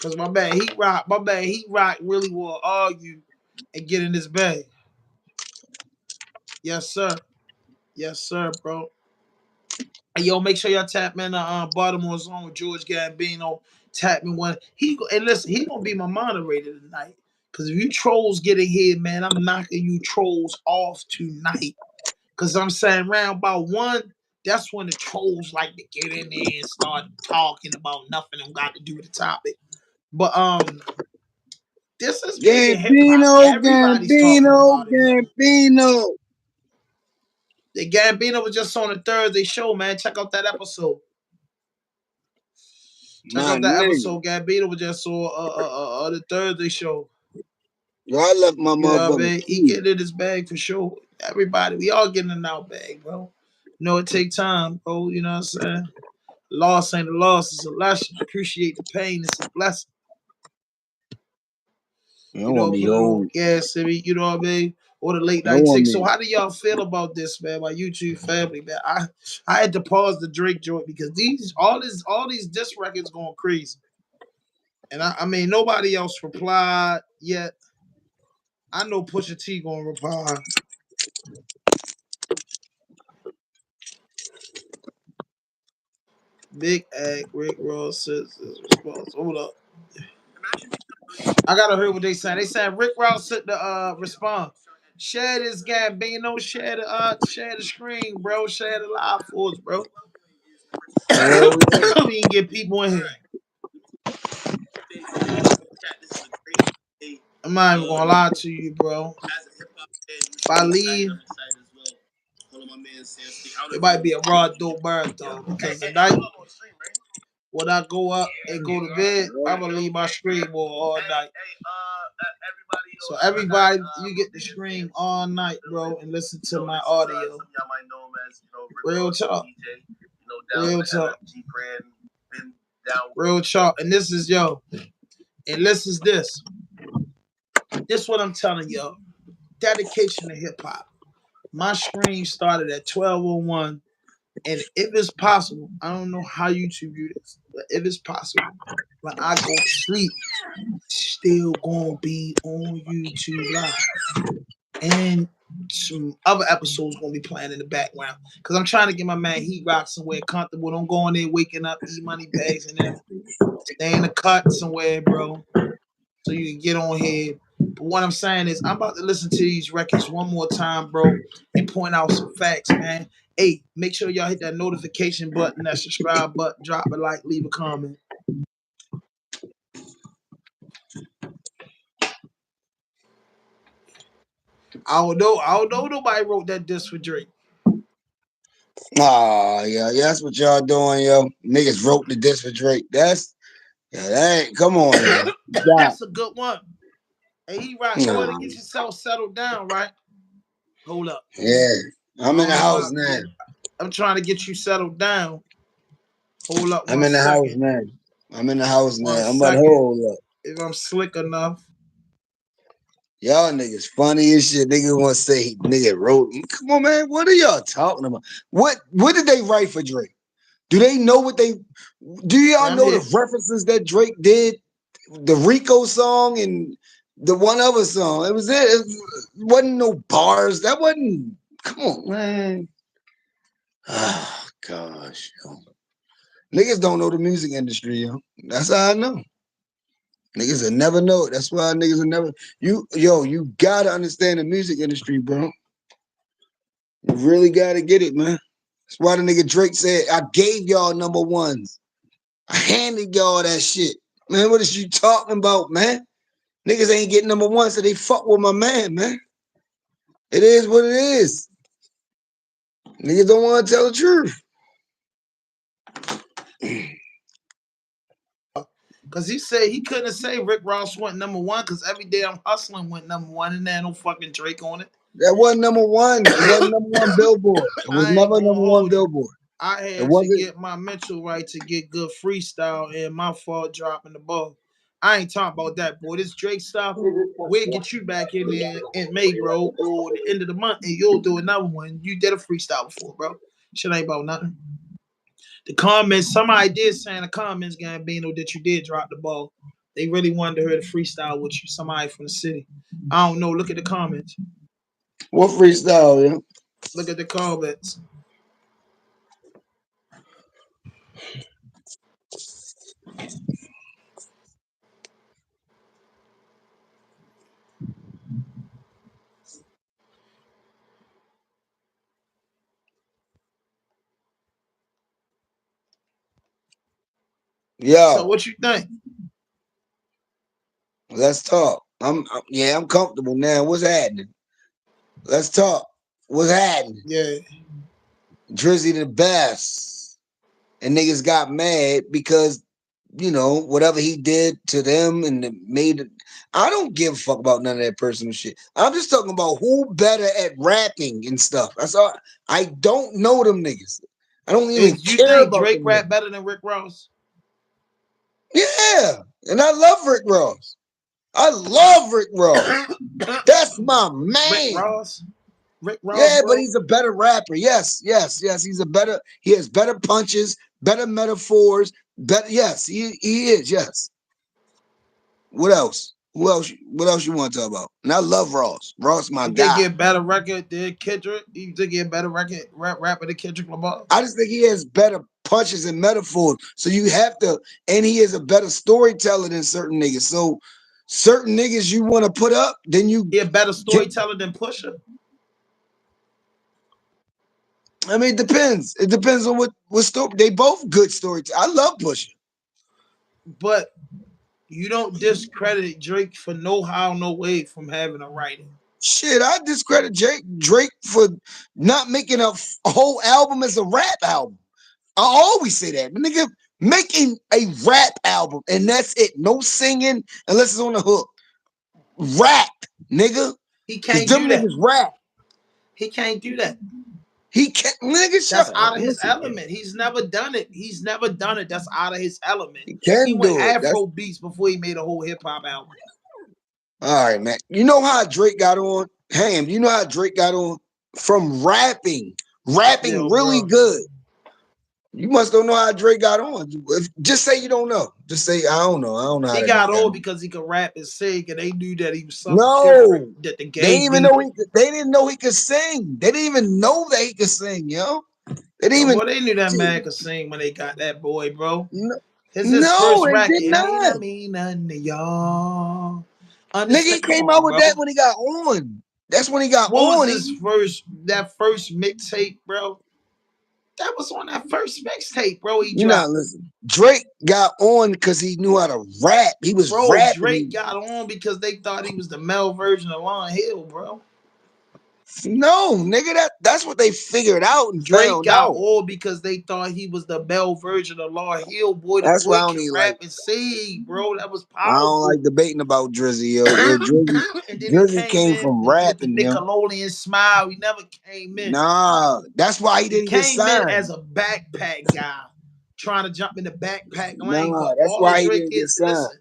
Cause my bad Heat Rock really will argue and get in this bag. Yes, sir. Yes, sir, bro. And yo, make sure y'all tap in the Baltimore song with George Gambino. Tap me one. And listen, he gonna be my moderator tonight. Cause if you trolls get in here, man, I'm knocking you trolls off tonight. Cause I'm saying round about one, that's when the trolls like to get in there and start talking about nothing and got to do with the topic. But this is big in hip hop. Gambino, Everybody's talking Gambino, about it, man. Gambino. The Gambino was just on the Thursday show, man. Check out that episode. Check My out that nigga. episode. Gambino was just on the Thursday show. Yo, I left my You know what I motherfucking mean? He key. getting in his bag for sure. Everybody, we all getting in our bag, bro. You know, it take time, bro. You know what I'm saying? Loss ain't a loss, it's a lesson. Appreciate the pain, it's a blessing. I You want know, me put a little old. gas in me, you know what I mean? Or the late I night want take. So me. how do y'all feel about this, man? My YouTube family, man. I had to pause the Drake joint because all these disc records going crazy. And I mean nobody else replied yet. I know Pusha T gonna reply. Big Act, Rick Ross says his response. Hold up. I gotta hear what they saying. They saying Rick Ross said the response. Share this Gambino, share the screen, bro. Share the live for us, bro. Hell yeah. We can get people in here. I'm not even gonna lie to you, bro. If I leave, it might be a raw dope marathon because tonight when I go up and go to bed, I'm gonna leave my screen on all night. So everybody, you get to stream all night, bro, and listen to my audio. Real talk. Real talk. Real talk. And this is yo. And this is this. This what I'm telling y'all. Dedication to hip hop. My stream started at 12:01. And if it's possible, I don't know how YouTube do this, but if it's possible, when I go to sleep, still gonna be on YouTube Live. And some other episodes gonna be playing in the background. Cause I'm trying to get my man Heat Rock somewhere comfortable. Don't go in there waking up, eat money bags, and then stay in the cut somewhere, bro. So you can get on here. But what I'm saying is I'm about to listen to these records one more time, bro, and point out some facts, man. Hey, make sure y'all hit that notification button, that subscribe button, drop a like, leave a comment. I don't know nobody wrote that disc for Drake. Yeah, that's what y'all doing, yo. Niggas wrote the diss for Drake. That ain't, come on, yo. Stop. That's a good one. Hey, he rock. Go ahead Nah. and get yourself settled down, right? Hold up. Yeah. I'm I in the don't know house why. now. I'm trying to get you settled down. Hold up I'm one in the house second. now. I'm in the house One now. I'm about to second. hold up. If I'm slick enough. Y'all niggas funny as shit. Nigga want to say nigga wrote. Come on, man. What are y'all talking about? What did they write for Drake? Do they know what they? Do y'all I'm know here. the references that Drake did? The Rico song and the one other song. It was it. It wasn't no bars. That wasn't. Come on, man. Oh gosh, yo. Niggas don't know the music industry, yo. That's how I know. Niggas will never know it. That's why niggas will never. You gotta understand the music industry, bro. You really gotta get it, man. That's why the nigga Drake said, I gave y'all number ones. I handed y'all that shit. Man, what is you talking about, man? Niggas ain't getting number one, so they fuck with my man. It is what it is. Niggas don't want to tell the truth. Cause he said he couldn't say Rick Ross went number one because every day I'm hustling went number one and there ain't no fucking Drake on it. That wasn't number one. It wasn't number one Billboard. It was I ain't never gonna number one hold you. Billboard. I It had to wasn't. get my mental right to get good freestyle, and my fault dropping the ball. I ain't talking about that, boy. This Drake stuff, we'll get you back in there in May, bro, or the end of the month, and you'll do another one. You did a freestyle before, bro. Shit ain't about nothing. The comments, somebody did say in the comments, Gambino, that you did drop the ball. They really wanted to hear the freestyle with you, somebody from the city. I don't know. Look at the comments. What freestyle, yeah? Look at the comments. So Yo, what you think? let's talk. I'm comfortable now. What's happening? Let's talk. What's happening? Yeah. Drizzy the best. And niggas got mad because, whatever he did to them and made it. I don't give a fuck about none of that personal shit. I'm just talking about who better at rapping and stuff. That's all. I don't know them niggas. I don't even Is you care think about Drake them rap niggas. better than Rick Ross? Yeah. And I love Rick Ross. I love Rick Ross. That's my Rick man. Ross? Rick Ross, Yeah, but bro. he's a better rapper. Yes. He has better punches, better metaphors. Better, yes, he is. Yes. What else? Who else? What else you want to talk about? And I love Ross. Ross, my You think guy. he a better record than Kendrick? You think he a better record rapper than Kendrick Lamar? I just think he has better punches and metaphors. So you have to, and he is a better storyteller than certain niggas. So certain niggas you want to put up, then you He a better get. storyteller than Pusha? I mean, it depends. It depends on what story. They both good stories. I love Pusha. But you don't discredit Drake for no how, no way from having a writing. Shit, I discredit Drake for not making a whole album as a rap album. I always say that. The nigga making a rap album and that's it. No singing unless it's on the hook. Rap, nigga. He Cause can't them do that. niggas rap. He can't do that. He can't, nigga, That's shut up. out of his Listen, element. He's never done it. He's never done it. That's out of his element. he He can went do it. That's Afro beats before he made a whole hip hop album. all right, man. You know how Drake got on? Ham, you know how Drake got on? From rapping. Rapping Yo, really bro. good. You must don't know how Drake got on. Just say you don't know. Just say I don't know. I don't know how He that got nigga got old on. because he could rap and sing, and they knew that he was something different. No, That the they didn't game even know needed. they didn't know he could sing. They didn't even know that he could sing, yo. They didn't even Boy, they knew that man could sing when they got that boy, bro. no, His no, first they record. did It may not. not mean nothing to y'all. Nigga, he Understand? Come came out on, with that bro. when he got on. That's when he got What was on. his first? That first mixtape, bro. That was on that first mixtape, bro. He You know, dropped. listen. Drake got on because he knew how to rap. He was Bro, Drake rapping. got on because they thought he was the male version of Lauryn Hill, bro. No, nigga, that's what they figured out and Drake found got out. on because they thought he was the male version of Lauryn Hill. Boy, the That's why boy I don't can even like. rap and sing, bro. That was I don't like powerful. debating about Drizzy, yo. Yo, Drizzy, And then he Drizzy came came in from with the rapping, yo. Nickelodeon smile. He never came in. Nah, that's why he He didn't get came in signed. as a backpack guy, trying to jump in the backpack lane. Nah, But that's all of why he Drake didn't get is, signed. listen,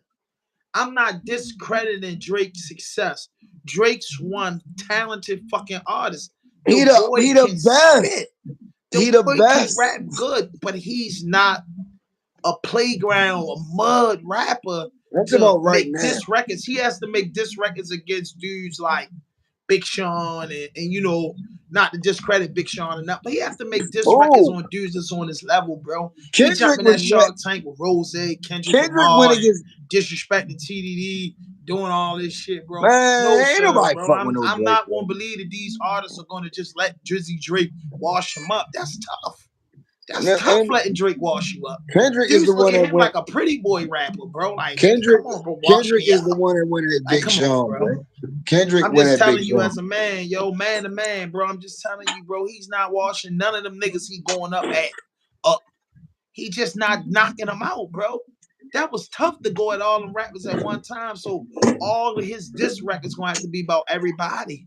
I'm not discrediting Drake's success. Drake's one talented fucking artist. The boy He the can best. spit. The He the boy can best. rap good, but he's not a playground or mud rapper That's to about right make now. diss records. He has to make diss records against dudes like Big Sean and not to discredit Big Sean enough, but he have to make diss records Oh, on dudes that's on his level, bro. He Kendrick jumping was that Shark Tank with Rose, Kendrick Kendrick went Lamar, and against disrespecting TDD, doing all this shit, bro. No, man. Ain't sir, nobody bro. fuck with I'm no I'm Drake, not gonna bro. believe that these artists are gonna just let Drizzy Drake wash him up. That's tough. That's tough And letting Drake wash you up. Kendrick is the Dudes look one at that him went. like a pretty boy rapper, bro. Like, nigga, Kendrick come on, bro, wash Kendrick me is the up. one that went at Like, Big come on, Sean, bro. bro. Kendrick I'm went just at Big telling you Sean. as a man, yo, man to man, bro. I'm just telling you, bro. He's not washing none of them niggas he going up at up. He just not knocking them out, bro. That was tough to go at all them rappers at one time. So all of his diss records gonna have to be about everybody.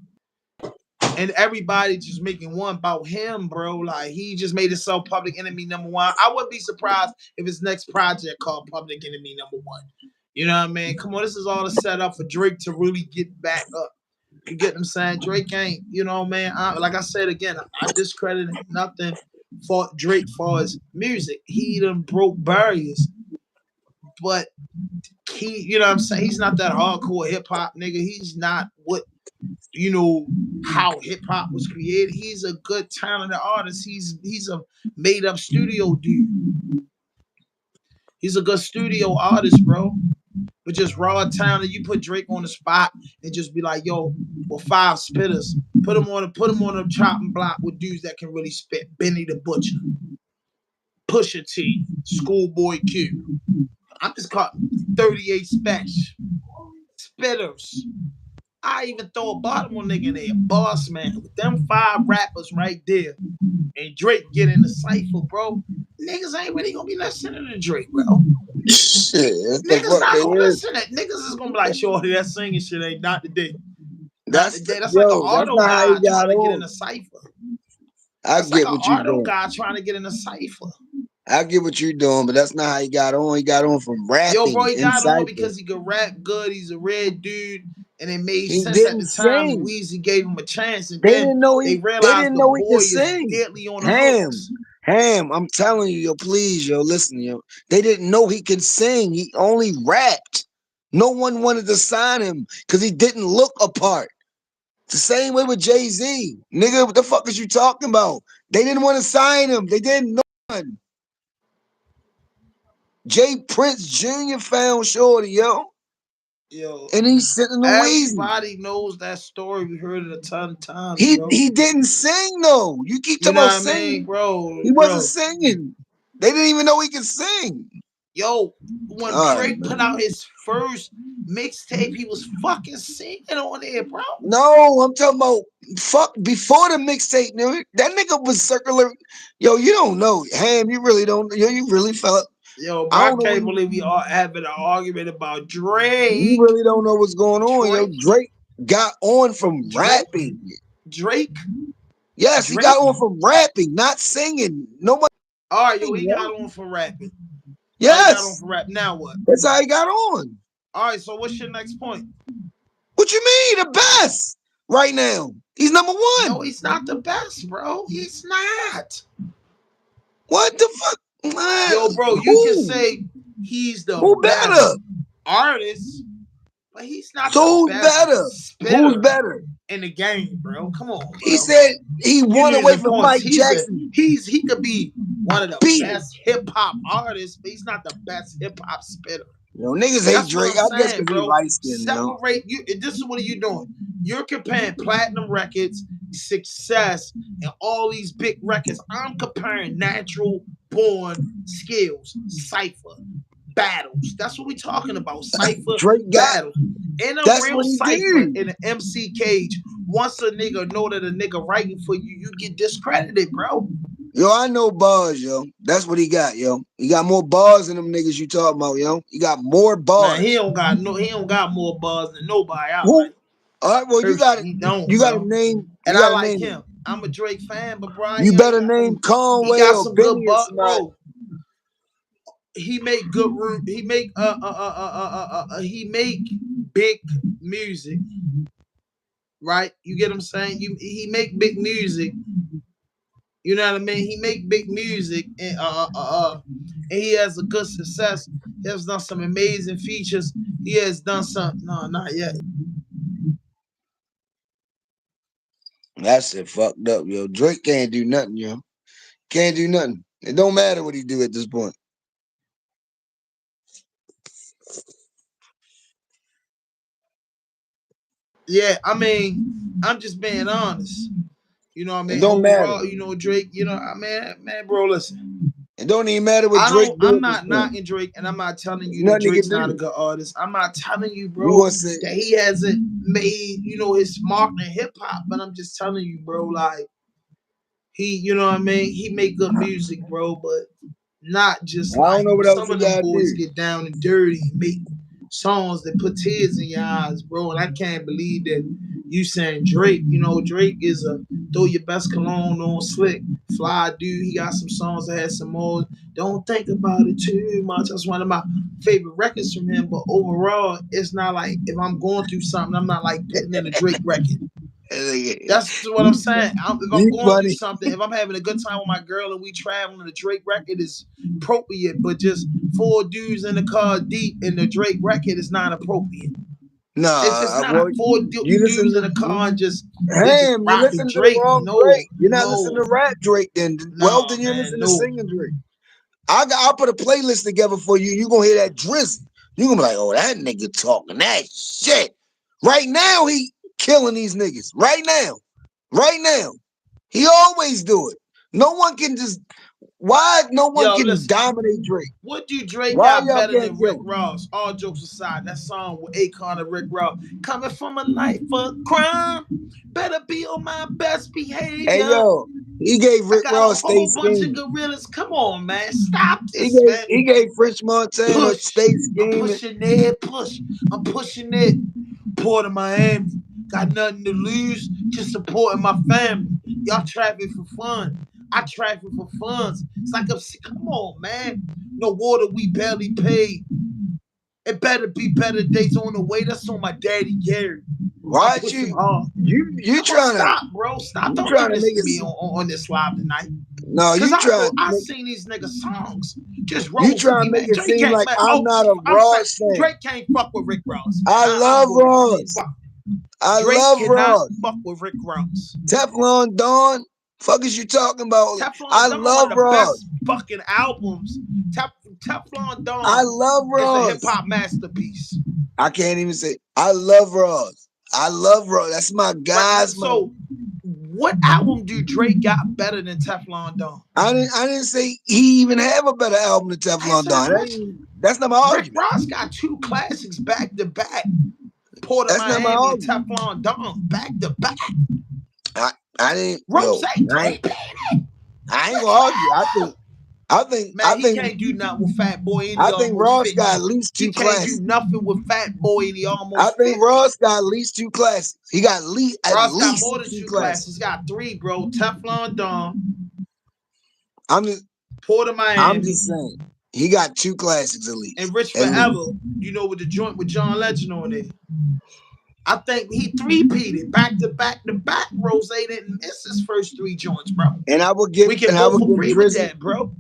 and everybody just making one about him, bro. Like he just made himself Public Enemy #1. I wouldn't be surprised if his next project called Public Enemy #1. You know what I mean? Come on, this is all the setup for Drake to really get back up. You get what I'm saying? Drake ain't, you know, man. Like I said again, I discredit nothing for Drake for his music. He done broke barriers, but he, you know what I'm saying? He's not that hardcore hip hop nigga. He's not what, you know, how hip hop was created. He's a good talented artist. He's a made up studio dude. He's a good studio artist, bro. But just raw talent, you put Drake on the spot and just be like, yo, well, 5 spitters, put him on the chopping block with dudes that can really spit. Benny the Butcher, Pusha T, Schoolboy Q. I'm just calling 38 Special spitters. I even throw a Baltimore nigga in there, Boss Man, with them 5 rappers right there, and Drake get in the cipher, bro. Niggas ain't really gonna be listening to Drake, bro. Shit, that's the Niggas fuck not they gonna is. listen to that. Niggas is gonna be like, shorty, that singing shit ain't not today. Not That's today. That's like an yo. That's auto not how guy he got trying to get in on. a cipher. I That's like get an what you auto doing. guy trying to get in a cipher. I get what you're doing, but that's not how he got on. He got on from Yo, bro, rapping he in got on cipher. because he could rap good. He's a red dude, and it made He sense at didn't the time. And sing. Weezy gave him a chance, and They then didn't know they he. They realized didn't the know he boy could is sing. deadly on the Ham, hooks. Ham. I'm telling you, yo, please, yo, listen, yo. They didn't know he could sing. He only rapped. No one wanted to sign him because he didn't look a part. It's the same way with Jay-Z. Nigga, what the fuck is you talking about? They didn't want to sign him. They didn't know him. Jay Prince Jr. found Shorty, yo. Yo, And he's sitting the Weezy. everybody knows that story. We heard it a ton of times, He bro. he didn't sing though. You keep You talking know about what I mean, singing. bro? He wasn't Bro, singing. They didn't even know he could sing. yo, when All right, Drake put man. out his first mixtape, he was fucking singing on there, bro. No, I'm talking about fuck before the mixtape, nigga. That nigga was circular. Yo, you don't know. Ham, you really don't. Yo, you really felt. Yo, bro, I I don't know. can't believe we all having an argument about You Drake. really don't know what's going on, yo. Drake, Drake got on from Drake, rapping. Drake, Yes, he got Drake. on from rapping, not singing. Nobody. All right, yo, Sing, he yo. got on for rapping. All right, he got on Yes, for rap. Now what? that's how he got on. All right, so what's your next point? What you mean the best right now? He's number No, one. he's not the best, bro. He's not. What the fuck? Man, Yo, bro, you can who? say he's the Who best better? artist, but he's not So the who's best better? Who's spitter better? in the game, bro. Come on, He bro. said he You won away losing from points. Mike Jackson. He could be one of the Beat. best hip hop artists, but he's not the best hip hop spitter. You know, niggas hate That's what Drake. I'm I guess saying, because he bro. light skinned, you know. Separate you. This is what are you doing? You're comparing platinum records, success, and all these big records. I'm comparing natural born skills, cipher, battles. That's what we're talking about. Cipher Drake got. battles. In a That's real what he cipher did. in an MC cage, once a nigga know that a nigga writing for you, you get discredited, bro. Yo, I know bars, yo. That's what he got, yo. He got more bars than them niggas you talking about, yo. He got more Man, bars. he don't got more buzz than nobody I Who? like. All right, well, you got Personally, it. he You, don't, you got to bro. name. And You I got to like name him. it. I'm a Drake fan, but bro, You he ain't better got name them. He Conway got or some good Benny or butt, somebody. bro. He make good root. He make big music, right? You get what I'm saying? He make big music. You know what I mean? He make big music, and he has a good success. He has done some amazing features. He has done some. No, not yet. That shit fucked up, yo. Drake can't do nothing, yo. Can't do nothing. It don't matter what he do at this point. Yeah, I mean, I'm just being honest. You know what I It mean? don't matter. Overall, you know, Drake, you know, I mean, man, bro, listen. It don't even matter what Drake do I'm at this not point. knocking Drake, and I'm not telling you that Nothing he can Drake's not a do. good artist. I'm not telling you, You bro, gonna say, that he hasn't made, you know, his mark in hip hop, but I'm just telling you, bro, like, you know what I mean? He make good music, bro, but not just I don't like know what else some he of them gotta boys do. get down and dirty and make songs that put tears in your eyes, bro. And I can't believe that You saying Drake, Drake is a throw your best cologne on slick, fly dude. He got some songs that had some more. Don't think about it too much. That's one of my favorite records from him. But overall, it's not like if I'm going through something, I'm not like putting in a Drake record. That's what I'm saying. If I'm You going through funny. something, if I'm having a good time with my girl and we traveling, the Drake record is appropriate. But just four dudes in the car deep in the Drake record is not appropriate. It's Nah, not four you listen dudes in to the car and they just Ham. You rocking listen to the Drake. wrong No, Drake. You're not no, listening to rap Drake. Then, well, no, then you man, listen to no. singing Drake. I'll put a playlist together for you. You gonna hear that Drizzy. You gonna be like, oh, that nigga talking that shit. Right now, he killing these niggas. Right now. He always do it. No one can just. Why no one Yo, can listen. dominate Drake? What do Drake Why got y'all better can't than Rick kill him? Ross? All jokes aside, that song with Akon and Rick Ross, coming from a life of crime, better be on my best Hey behavior. yo, he gave I Rick got a Ross Stay whole bunch of Scheming. gorillas. Come on, man, stop He this, gave man. he gave French Montana Push. Stay I'm Scheming. pushing it. Push. I'm pushing it. Port of Miami. Got nothing to lose. Just supporting my family. Y'all trapping for fun. I trapping for funds. It's like come on, man. No water, we barely paid. It better be better days on the way. That's on my daddy Gary. I'm Watch pushing you. hard. You Come on, trying to stop, bro. Stop. you Don't trying do to this make to it me on this live tonight. no, Cause you trying I seen these niggas songs just you roll for trying me, to make man. it Drake seem can't, like man. I'm Oh, not a I'm saying Ross fan. Drake can't fuck with Rick Ross. I I'm love going to say Ross. fuck. I Drake love cannot Ross. fuck with Rick Ross. Teflon Don. Fuck is you talking about? I Teflon Don, one love of the Ross. best fucking albums. Teflon I Don love is a hip Ross. hop masterpiece. I can't even say I love Ross. I love Ross. That's my But guys, man. so, what album do Drake got better than Teflon Don? I didn't say he even have a better album than Answer Teflon that Don. question. That's not my Rick argument. Ross got two classics back to back. Port of That's not my Miami and argument. Teflon Don back to back. I didn't Rose, I ain't, I ain't gonna What's argue. Man, he can't do nothing with Fat Boy and he I think almost Ross 50. got at least He two can't do classics. nothing with Fat Boy and he I almost think 50. Ross got at least two classics. He got at Ross got least more than two two classics. classes. He's got three, bro. Teflon Don, I'm just Port of Miami, saying he got two classics at least. and Rich At Forever. least. With the joint with John Legend on it. I think he three-peated back to back to back. Rose didn't miss his first three joints, bro. And We can both agree with Drizzy. that, bro.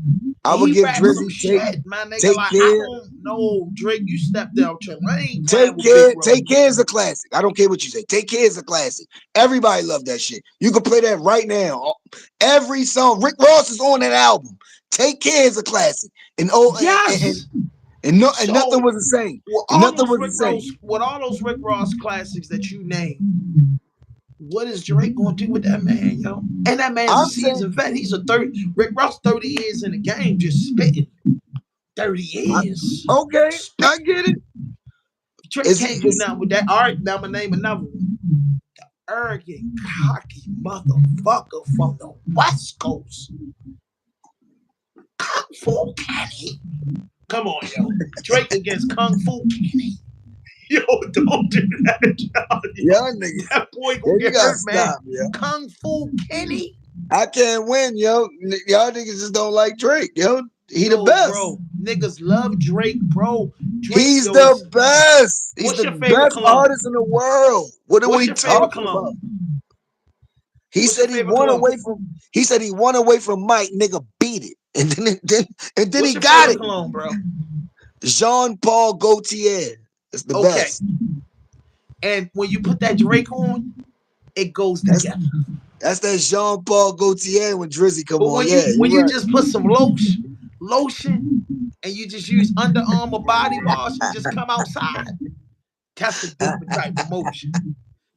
I And would he give rapped some Drizzy shit, my nigga. take Like, I care. don't know, Drake, you stepped out your lane playing with Big Bro. Take Care is a classic. I don't care what you say. Take Care is a classic. Everybody love that shit. You can play that right now. Every song. Rick Ross is on that album. Take Care is a classic. And Yes. and nothing was the same. With And all nothing those was the same. Rick Ross classics that you named, what is Drake gonna do with that man, yo? And that man's a I'm saying, seasoned vet. He's Rick Ross, 30 years in the game, just spitting. 30 years. okay, Spit. I get it. Drake can't do nothing with that. All right, now I'm gonna name another one. The arrogant, cocky motherfucker from the West Coast. Kung Fu Kenny. Come on, yo. Drake against Kung Fu Kenny. Yo, don't do that, y'all. Y'all niggas. That boy gonna get hurt, man. Yo. Kung Fu Kenny. I can't win, yo. Y'all niggas just don't like Drake, yo. He the best. Bro. Niggas love Drake, bro. He's the best. He's the best artist in the world. What are we talking about? He said he won away from. He said he won away from Mike. Nigga, beat it, and then he got it. Cologne, bro? Jean Paul Gaultier. It's the best. And when you put that Drake on, it goes together. That's that Jean Paul Gaultier when Drizzy come on. When you just put some lotion, and you just use Under Armour body wash and just come outside, that's a different type of motion.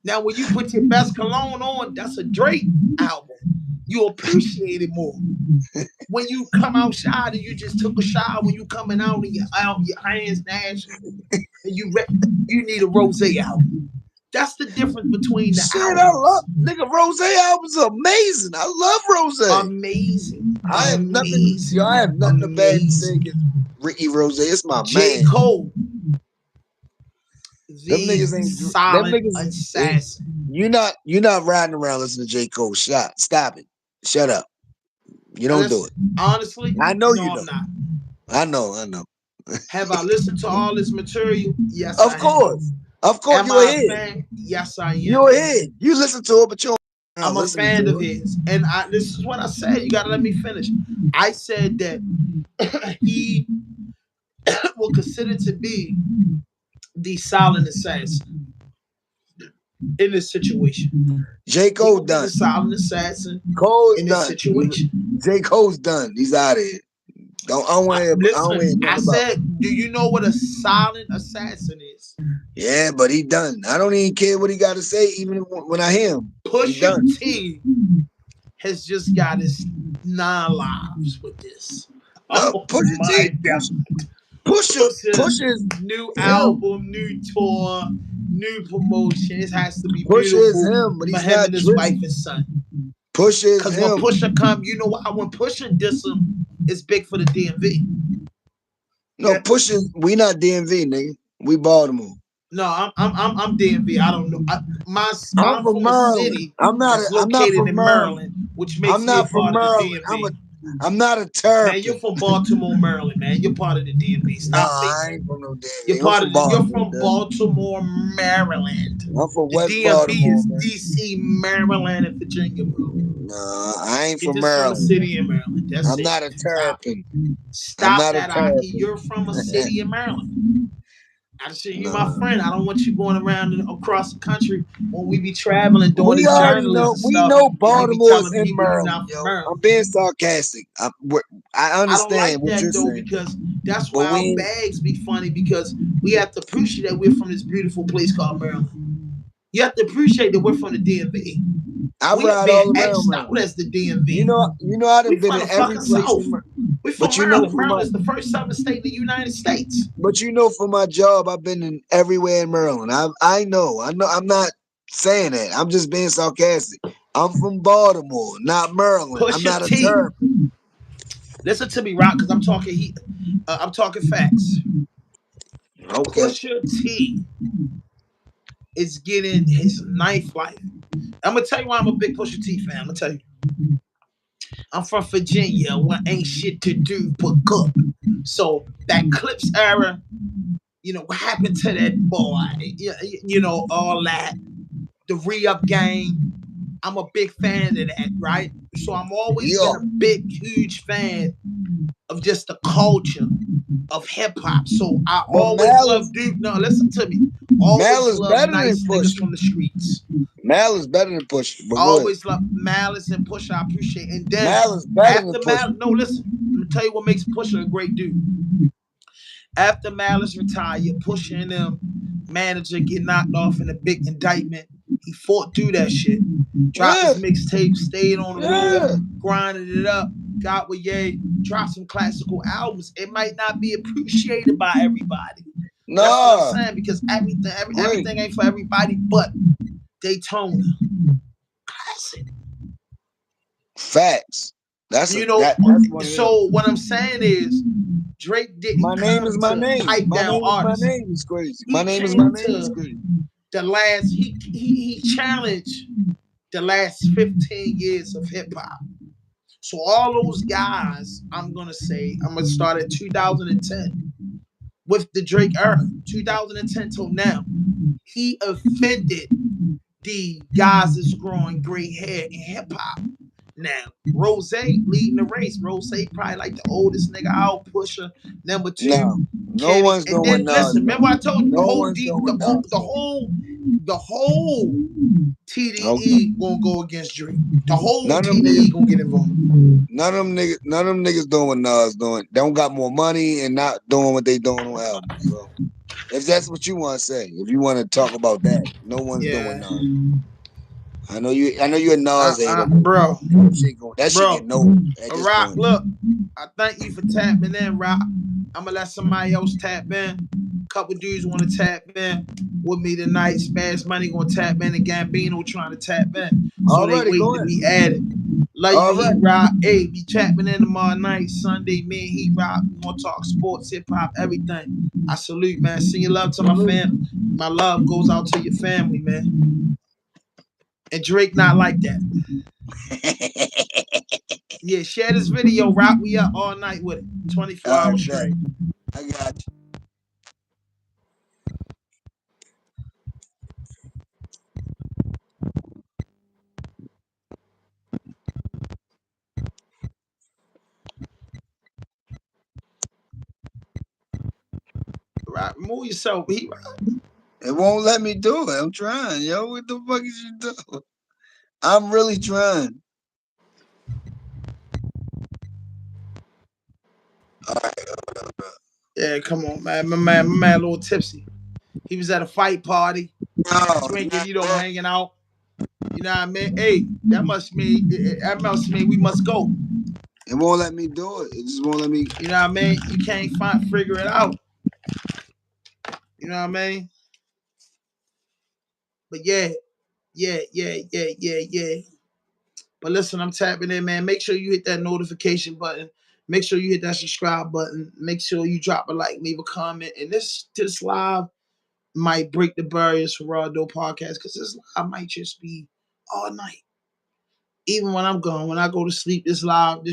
Now, when you put your best cologne on, that's a Drake album. You appreciate it more. When you come outside and you just took a shower, when you coming out and your hands nasty, and you need a Rose album. That's the difference between the albums. I love nigga Rose albums are amazing. I love Rose. Amazing. I have nothing bad to say against Ricky Rose. It's my J. man. Cole. Them the niggas ain't. Them silent niggas ain't. assassin. You're not riding around listening to J. Cole. Stop it. Shut up. You don't do Listen, it. honestly, I know no, you I'm don't. not. I know. I know. Have I listened to all his material? Yes, Of I have. course. Of course. Am You a I a head. fan? Yes, I You am. a head. You listen to it, but you don't I'm a listening fan of to it. his, and this is what I said. You got to let me finish. I said that he will consider to be the silent assassin in this situation. J. He Cole will be the done. silent assassin Cole's in this done. situation. J. Cole's done. He's out of here. I don't want to hear. I don't want to Listen, hear I nothing about. said, do you know what a silent assassin is? Yeah, but he done. I don't even care what he got to say, even when I hear him. He Pusha done. T has just got his 9 lives with this. No, Oh Pusha my T, God. Pusha Pusha, is new him. album, new tour, new promotion. It has to be Pusha is beautiful him, but for he's him not and his wife Drizzy. and son. Pusha is Cause when him. Pusha come, you know why? When Pusha diss him, it's big for the DMV. No, Yeah. Pusha. We not DMV, nigga. We Baltimore. No, I'm DMV. I don't know. I'm I'm from from a Maryland. city that's I'm not located from in Maryland. Maryland, which I'm makes me a not from part of the Maryland. DMV. I'm not a Man, you're terrapin. from Baltimore, Maryland, man. You're part of the DMV. Nah, Stop faking. I ain't from no DMV. I'm from You're Baltimore, from man. Baltimore, Maryland. I'm from The West DMV Baltimore, is man. DC, Maryland, and Virginia, bro. Nah, I ain't You're from just from a Maryland. city in Maryland. That's I'm it. not a Stop it. terrapin. I'm Stop not a that, Aki. terrapin. You're from a city in Maryland. I said, you my Nah. friend. I don't want you going around and across the country when we be traveling doing We this already know. journalism We stuff, know and you be Baltimore's telling in people you're Maryland, not from yo. Maryland. I'm being sarcastic. I I don't understand like what that you're though saying, because that's but why our we. bags be funny because we have to appreciate that we're from this beautiful place called Maryland. You have to appreciate that we're from the DMV. I We have ride been all around X'd out Maryland. as the DMV. I We done been from in the every fucking place South. in. We But from you know, Maryland. Maryland is the first southern state in the United States. for my job, I've been in everywhere in Maryland. I know. I'm not saying that. I'm just being sarcastic. I'm from Baltimore, not Maryland. I'm Pusha not a T. terrapin. Listen to me, Rock, because I'm talking facts. Okay. Pusha T is getting his ninth life. I'm gonna tell you why I'm a big Pusha T fan. I'm gonna tell you. I'm from Virginia where ain't shit to do but cook. So that Clips era, what happened to that boy? All that. The re-up game. I'm a big fan of that, right? So I'm always been a Yo, big, huge fan of just the culture of hip hop. So I but always love dude. No, listen to me. Mal Always is love better than nice niggas Pusha. from the streets. Mal is better than Pusha. But go ahead. Always love Malice and Pusha. I appreciate. And then Mal is better than after Pusha. Malice, no, listen. Let me tell you what makes Pusha a great dude. After Malice retired, Pusha and them manager get knocked off in a big indictment. He fought through that shit. Dropped Yeah, his mixtape, stayed on the road, yeah. grinded it up, got with Ye, dropped some classical albums. It might not be appreciated by everybody. That's what I'm Nah, saying because great. everything ain't for everybody but Daytona. Classic. Facts. That's You know, that's one of them. so what I'm saying is Drake My didn't name come is my to name. pipe My down name is my artists. name is crazy. My He name is my came name is to crazy. the last he challenged the last 15 years of hip hop. So all those guys, I'm gonna start at 2010 with the Drake era, 2010 till now. He offended the guys that's growing gray hair in hip hop. Now, Rose leading the race. Rose probably like the oldest nigga out, Pusher. Number two, No, no Kenny. one's And doing then Nas, listen, bro. remember I told you No one's doing Nas. the whole Okay. TDE gonna go against Drake. The whole None of them TDE niggas, gonna get involved. none of them niggas doing what Nas doing. They don't got more money and not doing what they doing on albums. So if that's what you want to say, if you want to talk about that, no one's doing Yeah. Nas. I know you're a Nas hater, but Bro, that shit get bro. no at this Rock, point. look, I thank you for tapping in, Rock. I'm gonna let somebody else tap in. Couple dudes want to tap in with me tonight. Spaz Money gonna tap in, and Gambino trying to tap in. So they Alrighty, waiting go to ahead. be added. Love you, All right. Heat Rock. Hey, be tapping in tomorrow night, Sunday, man. Heat Rock. We gonna talk sports, hip hop, everything. I salute, man. Send your love to my family. My love goes out to your family, man. And Drake not like that. Yeah, share this video, Rock. We up all night with it. 24 All hours right, bet. straight. I got you. Rock, remove yourself, Heat Rock. It won't let me do it. I'm trying, yo. What the fuck is you doing? I'm really trying. All right. Yeah, come on, man. My man, a little tipsy. He was at a fight party, No, drinking, hanging out. You know what I mean? Hey, that must mean we must go. it won't let me do it. It just won't let me. You know what I mean? You can't figure it out. You know what I mean? But yeah. But listen, I'm tapping in, man. Make sure you hit that notification button. Make sure you hit that subscribe button. Make sure you drop a like, leave a comment. And this live might break the barriers for Raw Dope Podcast because this live might just be all night. Even when I'm gone, when I go to sleep, this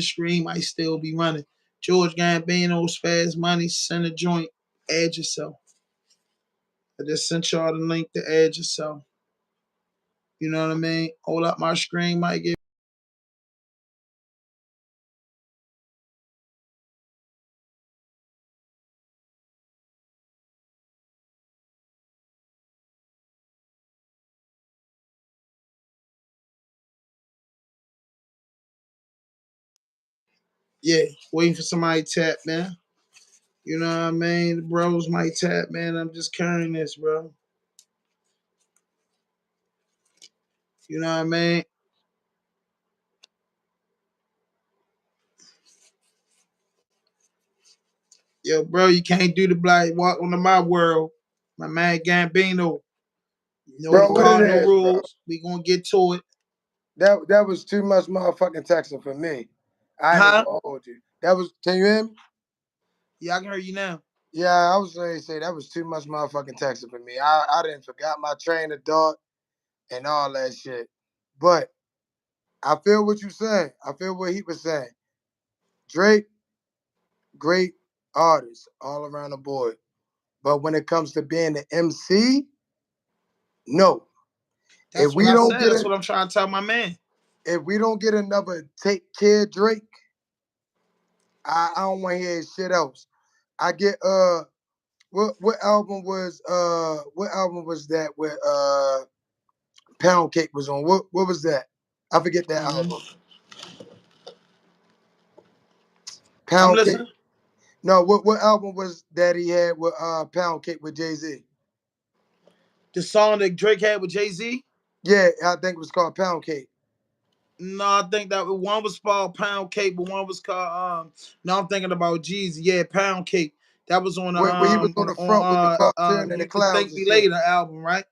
stream might still be running. George Gambino, Spaz Money, send a joint, add yourself. I just sent y'all the link to add yourself. You know what I mean? Hold up my screen, might get. Yeah, waiting for somebody to tap, man. You know what I mean? The bros might tap, man. I'm just carrying this, bro. You know what I mean? Yo, bro, you can't do the black walk onto my world. My man Gambino. You know the Bro, what it cardinal is, bro? rules. We gonna get to it. That was too much motherfucking texting for me. I ain't even Huh? gonna hold you. That was. Can you hear me? Yeah, I can hear you now. Yeah, I was ready to say that was too much motherfucking texting for me. I didn't forgot my train of thought and all that shit. But I feel what you're saying. I feel what he was saying. Drake, great artist all around the board. But when it comes to being the MC, no. If That's what we I don't said. get That's it, what I'm trying to tell my man. if we don't get another Take Care Drake, I don't want to hear shit else. I get what album was that where Pound Cake was on? What was that? I forget that Mm-hmm. album. I'm Pound Cake. listening. No, what album was that he had with Pound Cake with Jay-Z? The song that Drake had with Jay-Z. Yeah, I think it was called Pound Cake. No, I think that one was called Pound Cake, but one was called no, I'm thinking about Jeezy. Yeah, Pound Cake. That was on the Where he was on the front with the cartoon and the You Could clowns Thank and Me shit. Later album, right?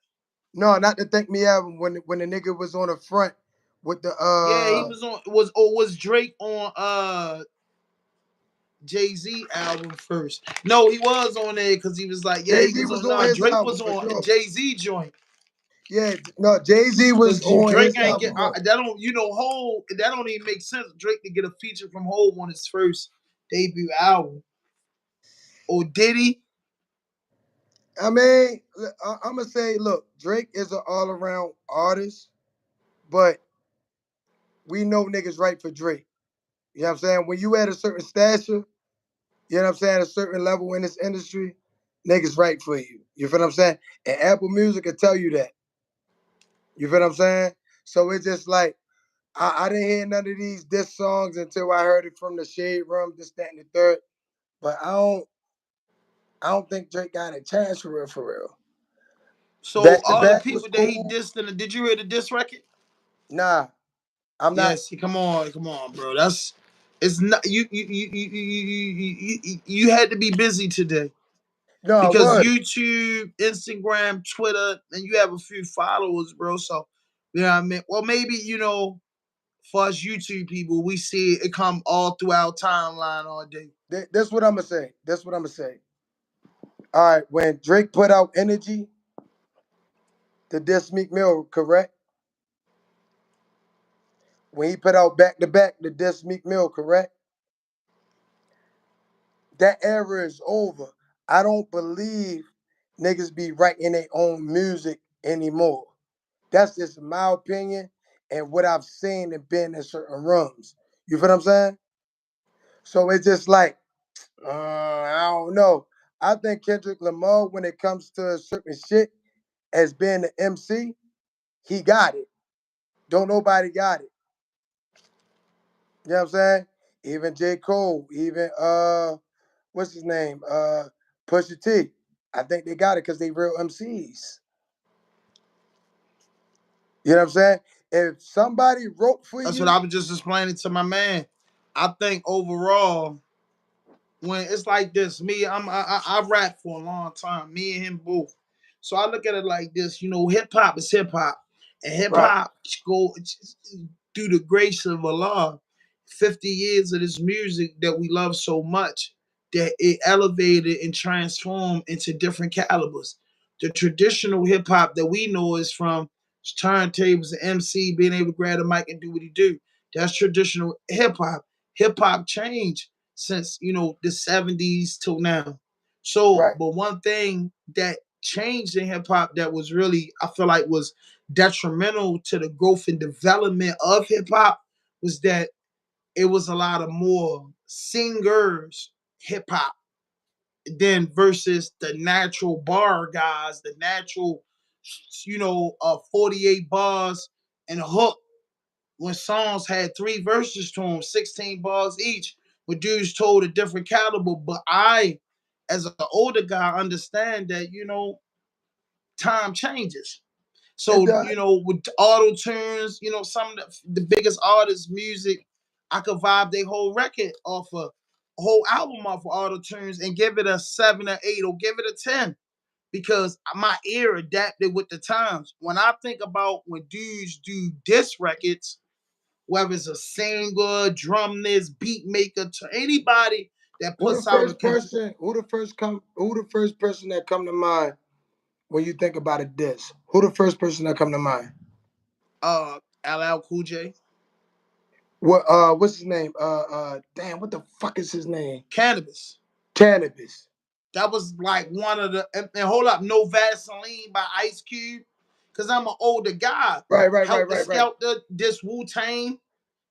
No, not the Thank Me album when the nigga was on the front with the Yeah, he was Drake on Jay-Z album first. No, he was on there because he was like, yeah, he Jay-Z was was on. on Nah, his Drake album was for on sure. Jay-Z joint. Yeah, no, Jay-Z was Because on Drake his ain't get album. that don't Hov, that don't even make sense. Drake to get a feature from Hov on his first debut album. Or did he? I mean, I'm gonna say, look, Drake is an all-around artist, but we know niggas right for Drake. You know what I'm saying? When you at a certain stature, you know what I'm saying, a certain level in this industry, niggas right for you. You feel what I'm saying? And Apple Music will tell you that. You feel what I'm saying? So it's just like I didn't hear none of these diss songs until I heard it from the Shade Room, this, that, and the third. But I don't think Drake got a chance for real, for real. So Back to all the back was people that he cool. dissed did you hear the diss record? Nah, I'm not. Yes, come on, bro. That's it's not you had to be busy today No, I because was. YouTube, Instagram, Twitter, and you have a few followers, bro. So you know what I mean. Well, maybe for us YouTube people, we see it come all through our timeline all day. That's what I'm gonna say. That's what I'm gonna say. All right, when Drake put out Energy, the diss Meek Mill, correct? When he put out Back to Back, the diss Meek Mill, correct? That era is over. I don't believe niggas be writing their own music anymore. That's just my opinion and what I've seen and been in certain rooms. You feel what I'm saying? So it's just like, I don't know. I think Kendrick Lamar, when it comes to certain shit, as being the MC, he got it. Don't nobody got it. You know what I'm saying? Even J. Cole, even what's his name? Pusha T. I think they got it because they real MCs. You know what I'm saying? If somebody wrote for That's you, what I was just explaining to my man. I think overall, when it's like this, I rap for a long time, me and him both. So I look at it like this, hip hop is hip hop, and hip right, hop go through the grace of Allah, 50 years of this music that we love so much that it elevated and transformed into different calibers. The traditional hip hop that we know is from turntables and MC being able to grab the mic and do what he do. That's traditional hip hop. Hip hop changed since the 70s till now. So, right. but one thing that changed in hip hop that was really, I feel like, was detrimental to the growth and development of hip hop was that it was a lot of more singers hip hop than versus the natural bar guys, the natural 48 bars and a hook when songs had 3 verses to them, 16 bars each, where dudes told a different caliber. But I, as an older guy, understand that, time changes. It So, does. with auto tunes, some of the biggest artists' music, I could vibe their whole record off a whole album off of auto tunes and give it a 7 or 8 or give it a 10 because my ear adapted with the times. When I think about when dudes do diss records, whether it's a singer, drumnist, beat maker, to anybody that Who the puts out a first person? Who the first person that come to mind when you think about a diss? Who the first person that come to mind? LL Cool J, What's his name? Damn, what the fuck is his name? Cannabis. Cannabis. That was like one of the and hold up, No Vaseline by Ice Cube. Cause I'm an older guy. Right, right, right, Helter right, right. Skelter, this Wu-Tang.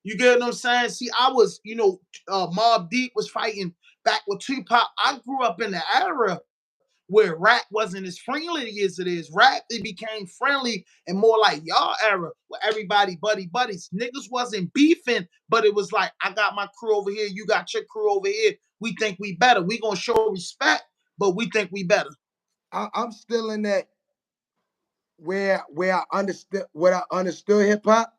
You get what I'm saying? See, I was, Mobb Deep was fighting back with Tupac. I grew up in the era where rap wasn't as friendly as it is. Rap, it became friendly and more like y'all era where everybody buddies. Niggas wasn't beefing, but it was like, I got my crew over here, you got your crew over here. We think we better. We gonna show respect, but we think we better. I'm still in that where I understood hip hop.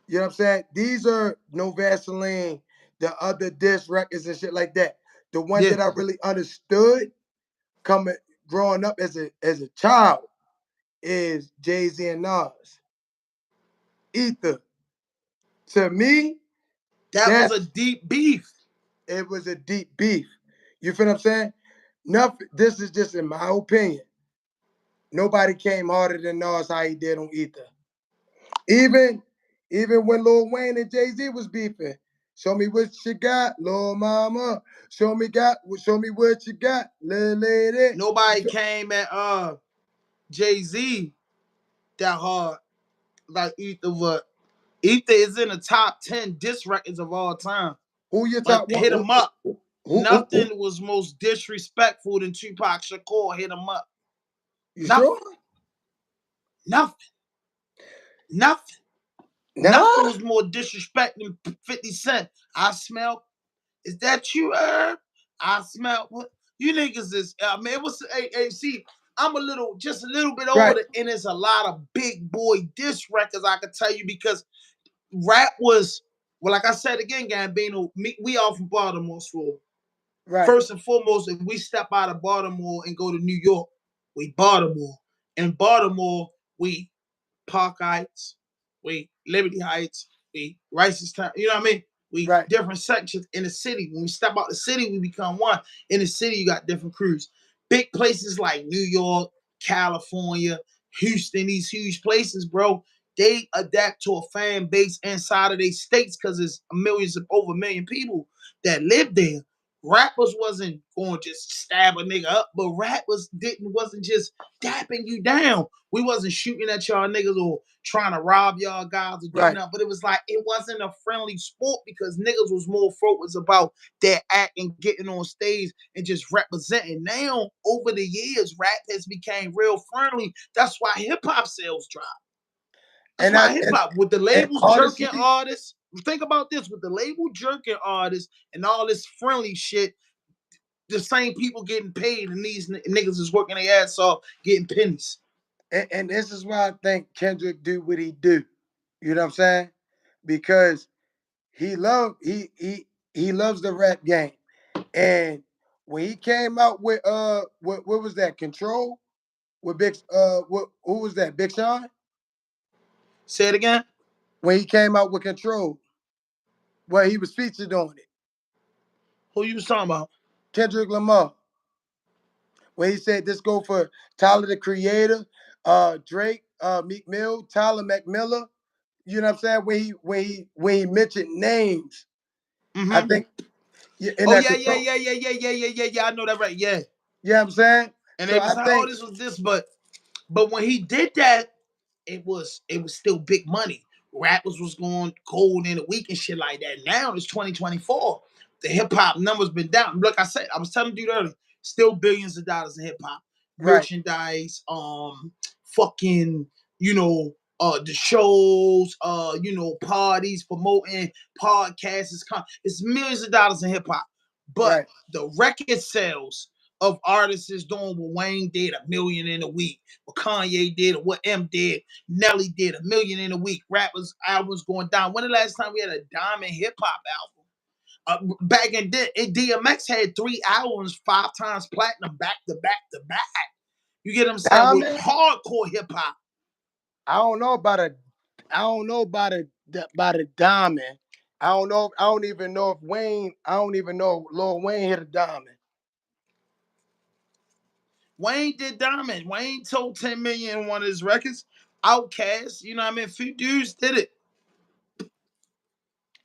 You know what I'm saying? These are No Vaseline, the other diss records and shit like that. The one Yeah, that I really understood coming growing up as a child is Jay-Z and Nas. Ether. To me, that was a that's deep beef. it was a deep beef. You feel what I'm saying? Nothing. This is just in my opinion. Nobody came harder than Nas how he did on Ether. Even even when Lil Wayne and Jay-Z was beefing. Show me what you got, Lil Mama. Show me what you got, little lady. Nobody came at Jay-Z that hard like Ether would. Ether is in the top 10 disc records of all time. Who your But top one? hit him up. Who? Nothing was most disrespectful than Tupac Shakur. Hit him up. You Nothing. sure? Nothing. Nothing. Nothing Nah. was more disrespect than 50 Cent. I smell. Is that you, Herb? I smell. What? You niggas is. I mean, it was. Hey, see, I'm just a little bit Right. older, and there's a lot of big boy diss records I can tell you because rap was. Well, like I said again, Gambino, we all from Baltimore, so Right. first and foremost, if we step out of Baltimore and go to New York, we Baltimore. In Baltimore, we Park Heights, we Liberty Heights, We Rice's town. You know what I mean? We Right. different sections in the city. When we step out the city, we become one. In the city, you got different crews. Big places like New York, California, Houston, these huge places, bro. They adapt to a fan base inside of their states because there's millions of over a million people that live there. Rappers wasn't going to just stab a nigga up, but rappers wasn't just dapping you down. We wasn't shooting at y'all niggas or trying to rob y'all guys or do Right. nothing. But it was like it wasn't a friendly sport because niggas was more focused about their act and getting on stage and just representing. Now, over the years, rap has became real friendly. That's why hip hop sales drop. That's And why that hip hop with the and labels jerking honestly, artists. Think about this with the label jerking artists and all this friendly shit. The same people getting paid, and these niggas is working their ass off getting pennies. and this is why I think Kendrick do what he do. You know what I'm saying? Because he loves the rap game. And when he came out with what was that? Control with Big who was that? Big Sean? Say it again. When he came out with Control, well, he was featured on it. Who you was talking about? Kendrick Lamar. When he said this go for Tyler the Creator, Drake, Meek Mill, Tyler McMillan. You know what I'm saying? When he mentioned names, I Mm-hmm. think in Oh that yeah, yeah, Control. yeah, yeah, yeah, yeah, yeah, yeah, yeah. I know that right. Yeah. You know what I'm saying? And So they I was like, oh, think this was this, but when he did that, it was still big money. Rappers was going gold in a week and shit like that. Now it's 2024. The hip hop numbers been down. Like I said, I was telling you earlier, still billions of dollars in hip hop. right, Merchandise, fucking, the shows, parties, promoting podcasts. It's millions of dollars in hip hop. But right. the record sales of artists is doing what Wayne did, 1 million in a week, what Kanye did, or what M did, Nelly did, 1 million in a week. Rappers albums going down. When the last time we had a diamond hip hop album? Back in then, DMX had 3 albums, 5 times platinum, back to back to back. You get what I'm saying? With Diamond, hardcore hip hop. I don't know about a, I don't know about a diamond. I don't know. I don't even know if Wayne. I don't even know if Lil Wayne hit a diamond. Wayne did diamond. Wayne sold 10 million in one of his records. Outkast, you know what I mean? A few dudes did it.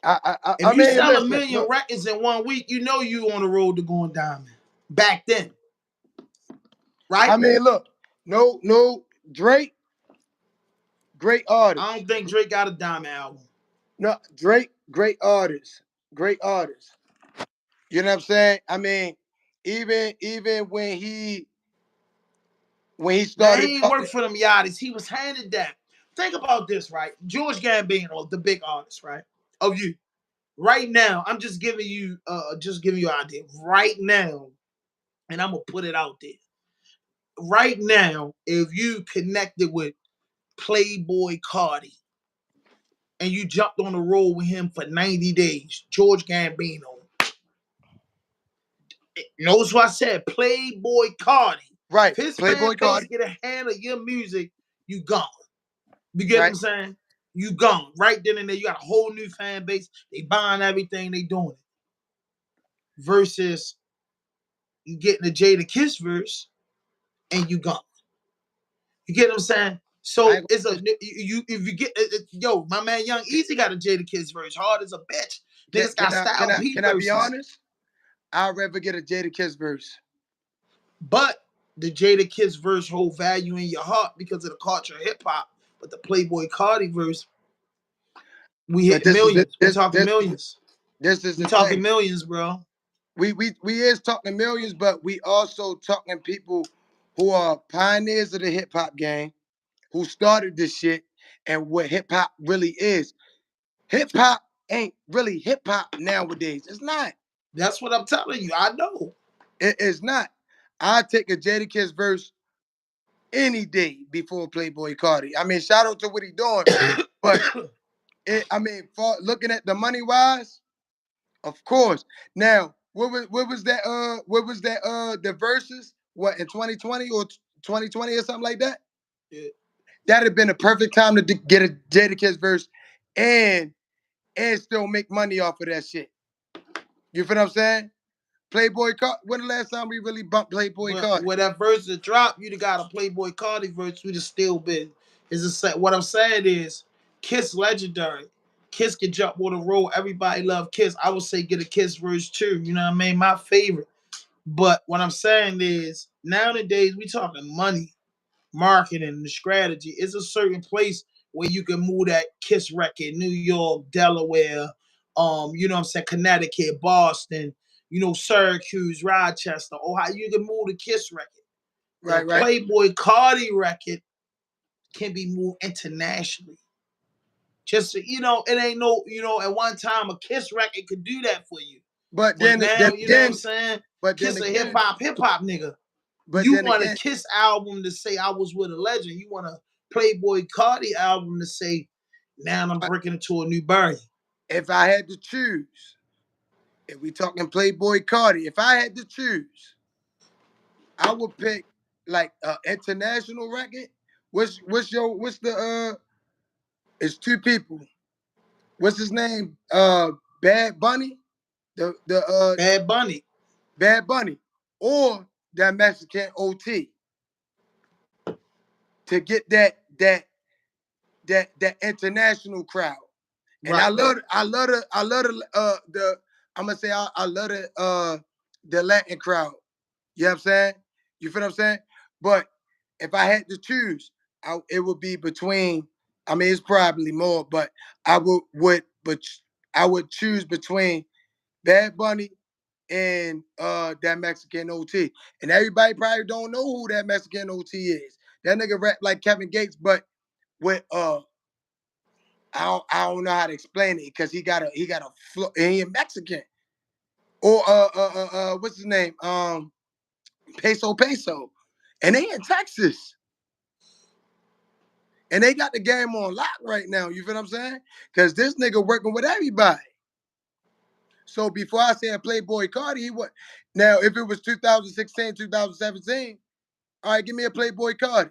I If you mean, sell a listen. million Look, records in 1 week, you know you on the road to going diamond. Back then, I right? mean, look. No, Drake, great I artist. don't think Drake got a diamond album. No, Drake, great artist. Great artist. You know what I'm saying? I mean, even when he Man, started he ain't talking, work for them yachties. He was handed that. Think about this, right? George Gambino, the big artist, right? Of you. Right now, I'm just giving you an idea. Right now, and I'm gonna put it out there. Right now, if you connected with Playboy Cardi and you jumped on the road with him for 90 days, George Gambino. Notice what I said, Playboy Cardi. right? If his Playboy fan base Cardi, get a hand of your music, you gone. You get what right? I'm saying? You gone. Right then and there, you got a whole new fan base. They buying everything, they doing it. Versus you getting the Jada Kiss verse and you gone. You get what I'm saying? I So ain't it's a gonna, you if you get yo, my man Young Easy got a Jada Kiss verse, hard as a bitch. can, Niggas can got I can Style I P can I be verses. honest? I'd rather get a Jada Kiss verse. But the Jada Kiss verse hold value in your heart because of the culture of hip hop. But the Playboy Cardi verse, we But hit millions. We talking millions. this is We the talking thing. millions, bro. We is talking millions, but we also talking people who are pioneers of the hip hop game, who started this shit, and what hip hop really is. Hip hop ain't really hip hop nowadays. It's not. That's what I'm telling you. I know. It is not. I take a Jada Kiss verse any day before Playboy Cardi. I mean, shout out to what he doing, but I mean, for looking at the money wise, of course. Now, what was that the verses? What in 2020 or 2020 or something like that? Yeah. That'd have been the perfect time to get a Jadakiss verse and and still make money off of that shit. You feel what I'm saying? Playboy Cardi. When the last time we really bumped Playboy But Cardi? when that verse to drop, you'd have got a Playboy Cardi verse. We'd have still been. What I'm saying is, Kiss legendary. Kiss can jump on the road. Everybody love Kiss. I would say get a Kiss verse too. You know what I mean? My favorite. But what I'm saying is, nowadays we talking money, marketing, and strategy. It's a certain place where you can move that Kiss record, New York, Delaware, you know what I'm saying, Connecticut, Boston, you know, Syracuse, Rochester, Ohio. You can move the Kiss record. The Right, right. Playboy Cardi record can be moved internationally. Just you know, it ain't no, you know, at one time a Kiss record could do that for you. But But now, then you know what I'm again, saying? but then Kiss a again, hip hop nigga. but You then want a again, Kiss album to say I was with a legend. You want a Playboy Cardi album to say now I'm but breaking into a new barrier. if I had to choose, if we talking Playboy Cardi, if I had to choose, I would pick like an international record. What's the it's two people. What's his name? Bad Bunny? The Bad Bunny. Bad Bunny. Or that Mexican OT to get that international crowd. And Right. I love the I'm gonna say I love the Latin crowd. You know what I'm saying? You feel what I'm saying? But if I had to choose, it would be between. I mean, it's probably more, but but I would choose between Bad Bunny and that Mexican OT. And everybody probably don't know who that Mexican OT is. That nigga rap like Kevin Gates, but with I don't know how to explain it because he a Mexican. Or what's his name? Peso. And they in Texas. And they got the game on lock right now. You feel what I'm saying? Because this nigga working with everybody. So before I say Playboy Cardi, he what? Now, if it was 2016, 2017, all right, give me a Playboy Cardi.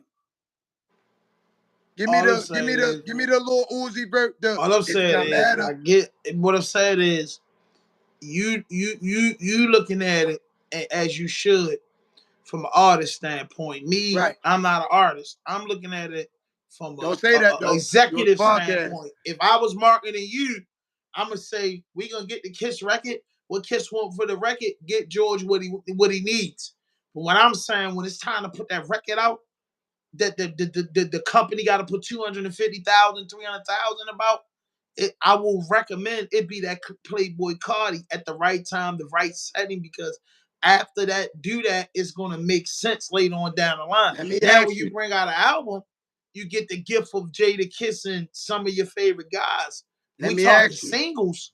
All I'm saying is, Give me the little Uzi vert. all I'm It saying don't is, matter. I get what I'm saying is, you looking at it as you should from an artist standpoint. Me, Right. I'm not an artist. I'm looking at it from Don't say that a though. Your executive podcast. standpoint. If I was marketing you, I'm gonna say we gonna get the Kiss record. What Kiss want for the record? Get George what he needs. But what I'm saying, when it's time to put that record out, that the company got to put 250,000, 300,000 about it. I will recommend it be that Playboy Cardi at the right time, the right setting, because after that, do that, it's gonna make sense later on down the line. Let me Now, when ask you you. bring out an album, you get the gift of Jada kissing some of your favorite guys. Let We me talking ask you. singles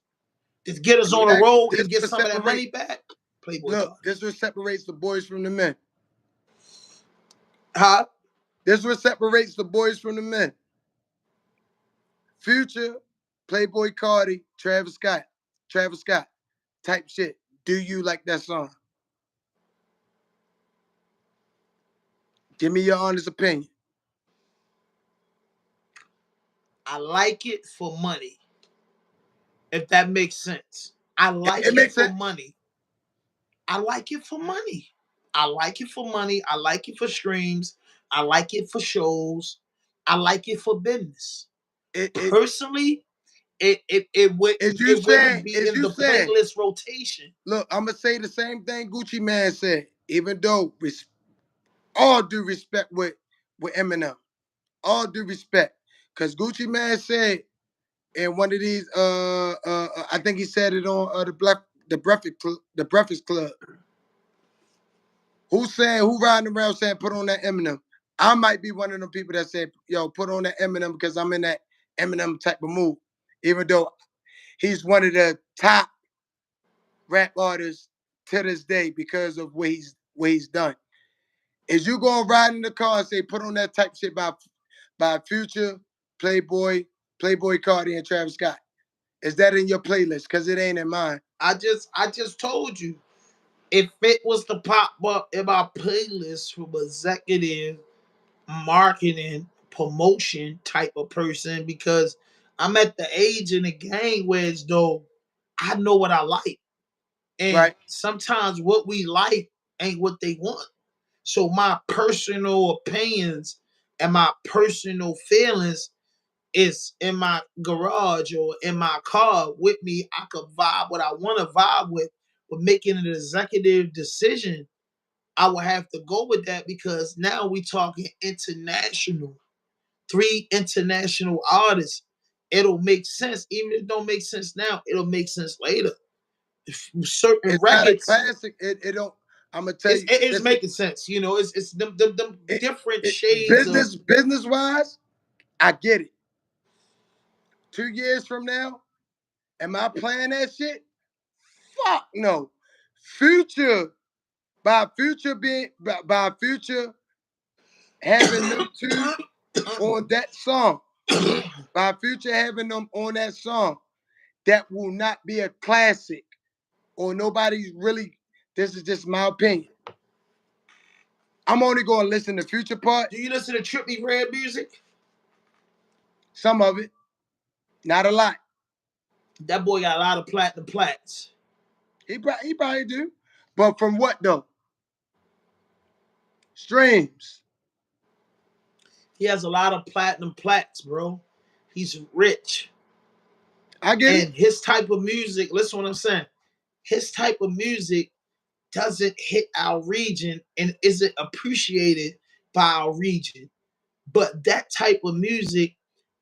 to get Let us me on the ask you. road This and get what some of that separate. money back. Playboy Look, Cardi, this what separates the boys from the men. huh? This what separates the boys from the men. Future, Playboy Cardi, Travis Scott, type shit. Do you like that song? Give me your honest opinion. I like it for money. If that makes sense. I It like it makes for sense. money. I like it for money. I like it for money. I like it for streams. I like it for shows. I like it for business. It Personally, it wouldn't be is in you the saying, playlist rotation. look, I'm gonna say the same thing Gucci Man said, even though all due respect with Eminem. All due respect. Cause Gucci Man said in one of these I think he said it on the Breakfast Club. Who riding around saying put on that Eminem? I might be one of them people that said, yo, put on that Eminem because I'm in that Eminem type of mood. Even though he's one of the top rap artists to this day because of what he's done. Is you gonna ride in the car and say put on that type shit by Future, Playboy, Playboy Cardi, and Travis Scott? Is that in your playlist? Cause it ain't in mine. I just told you. If it was to pop up in my playlist from executive marketing promotion type of person, because I'm at the age in the game where it's though I know what I like. And Right. sometimes what we like ain't what they want. So my personal opinions and my personal feelings is in my garage or in my car with me. I could vibe what I want to vibe with, but making an executive decision, I would have to go with that because now we talking international, 3 international artists. It'll make sense. Even if it don't make sense now, it'll make sense later. If certain It's not a records, classic. It don't. I'm gonna tell you. it's Listen, making sense. You know, it's them it, different shades of. business wise, I get it. 2 years from now, am I playing that shit? Fuck no. Future Future by Future having them two on that song, by Future having them on that song, that will not be a classic, or nobody's really. This is just my opinion. I'm only going to listen to Future part, Do you listen to Trippie Redd music? some of it, not a lot. That boy got a lot of platinum plats. He probably do, but from what though? Streams. He has a lot of platinum plats, bro. He's rich. I get it. And his type of music, listen what I'm saying. His type of music doesn't hit our region and isn't appreciated by our region. But that type of music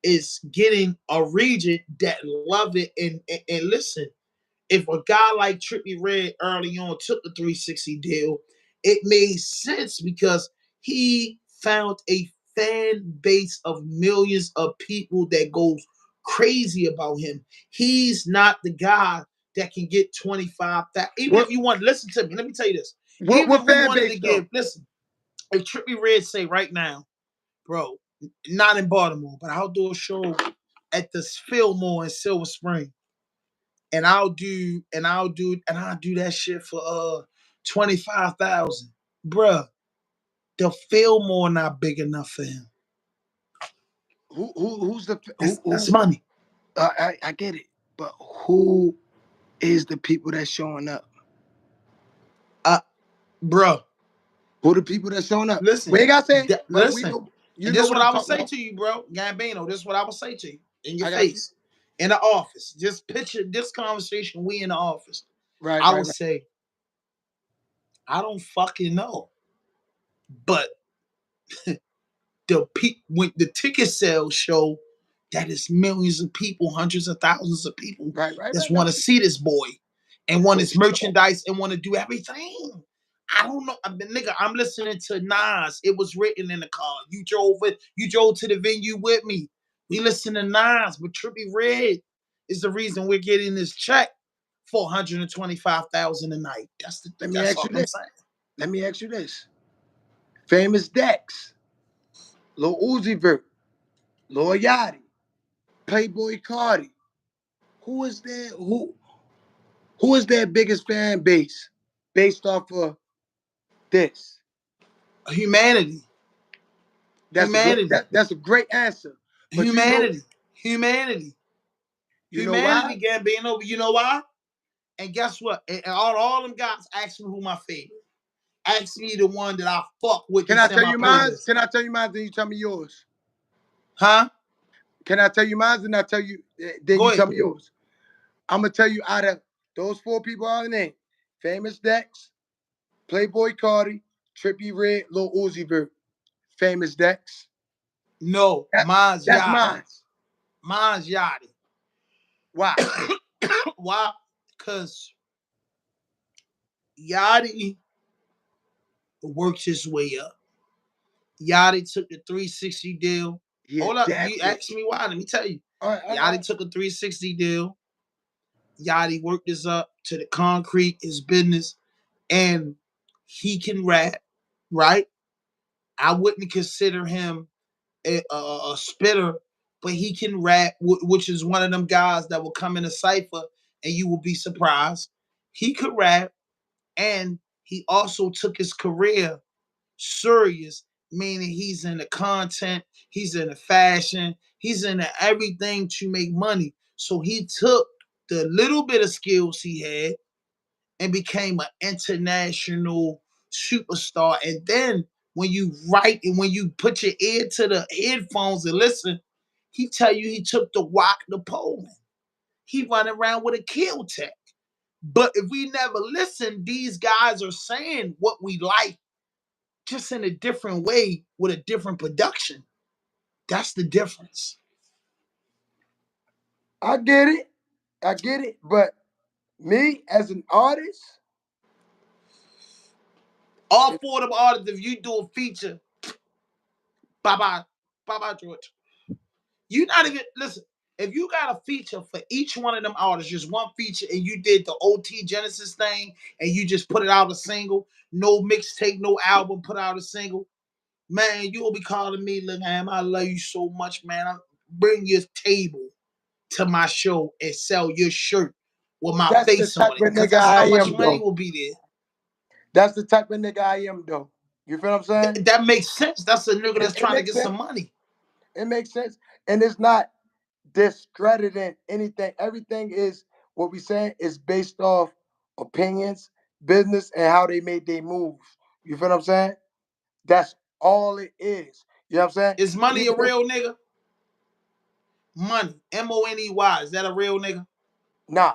is getting a region that love it and listen. If a guy like Trippie Redd early on took the 360 deal, it made sense because he found a fan base of millions of people that goes crazy about him. He's not the guy that can get 25,000. Even if What you want, listen to me, let me tell you this. what Even if what we fan wanted base to though? give, listen, if Trippie Redd say right now, bro, not in Baltimore, but I'll do a show at the Fillmore in Silver Spring and I'll do that shit for 25,000. Bruh, the Fillmore not big enough for him. Who's the That's who? money. I get it, but who is the people that's showing up? Uh bruh, Who the people that's showing up? We listen, ain't gotta say, but we listen. know. You And know this is what what I'm I would talking say about. to you, bro. Gambino, this is what I would say to you in your I got you. face. In the office. Just picture this conversation, we in the office. Right, I right, would right. say, I don't fucking know. But when the ticket sales show that is millions of people, hundreds of thousands of people Right, right, that right. want to Got you. see this boy and want For his sure. merchandise and want to do everything. I don't know. I mean, nigga, I'm listening to Nas. It was written in the car. You drove to the venue with me. We listen to Nas, but Trippie Redd is the reason we're getting this check for 125,000 a night. Let me That's ask all you I'm this. saying. Let me ask you this. Famous Dex, Lil Uzi Vert, Lil Yachty, Playboy Cardi. Who is their who is their biggest fan base based off of this? Humanity, humanity, That's a great answer. But humanity, humanity. you know why? Humanity, Gambino. You know why? And guess what? And all them guys ask me who my favorite. Ask me the one that I fuck with Can that's I in tell my you mine? playlist. Can I tell you mine? Then you tell me yours. Huh? Can I tell you mine? Then I tell you. Then Go you tell ahead. me yours. I'm gonna tell you out of those four people are the name: Famous Dex, Playboy Cardi, Trippie Redd, Lil Uzi Vert. Famous Dex. No, That, mine's that's Yachty. mine. Mine's Yachty. Why? Why? Because Yachty worked his way up. Yachty took the 360 deal. He Hold up. You adapted. asked me why. Let me tell you. All right, all right, all Yachty right. took a 360 deal. Yachty worked his up to the concrete, his business, and he can rap, right? I wouldn't consider him a spitter, but he can rap, which is one of them guys that will come in a cipher and you will be surprised. He could rap, and he also took his career serious, meaning he's in the content, he's in the fashion, He's into everything to make money. So he took the little bit of skills he had and became an international superstar. And then when you write and when you put your ear to the headphones and listen, he tell you he took the walk to Poland. He running around with a kill tech. But if we never listen, these guys are saying what we like, just in a different way with a different production. That's the difference. I get it. I get it. But me as an artist, All four of them artists, if you do a feature, bye bye, bye bye, George. You not even listen. If you got a feature for each one of them artists, just one feature, and you did the OT Genesis thing, and you just put it out a single, no mixtape, no album, put out a single, man, you'll be calling me, look, man, I love you so much, man. I bring your table to my show and sell your shirt with my that's the face type on of it, because nigga that's I how much am, money though. will be there. That's the type of nigga I am, though. You feel what I'm saying? That makes sense. That's a nigga that's It trying to makes get some sense. money. It makes sense. And it's not discrediting anything. Everything is what we saying is based off opinions, business, and how they made their moves. You feel what I'm saying? That's all it is. You know what I'm saying? Is money a Even if real nigga? Money, Money. Is that a real nigga? nah,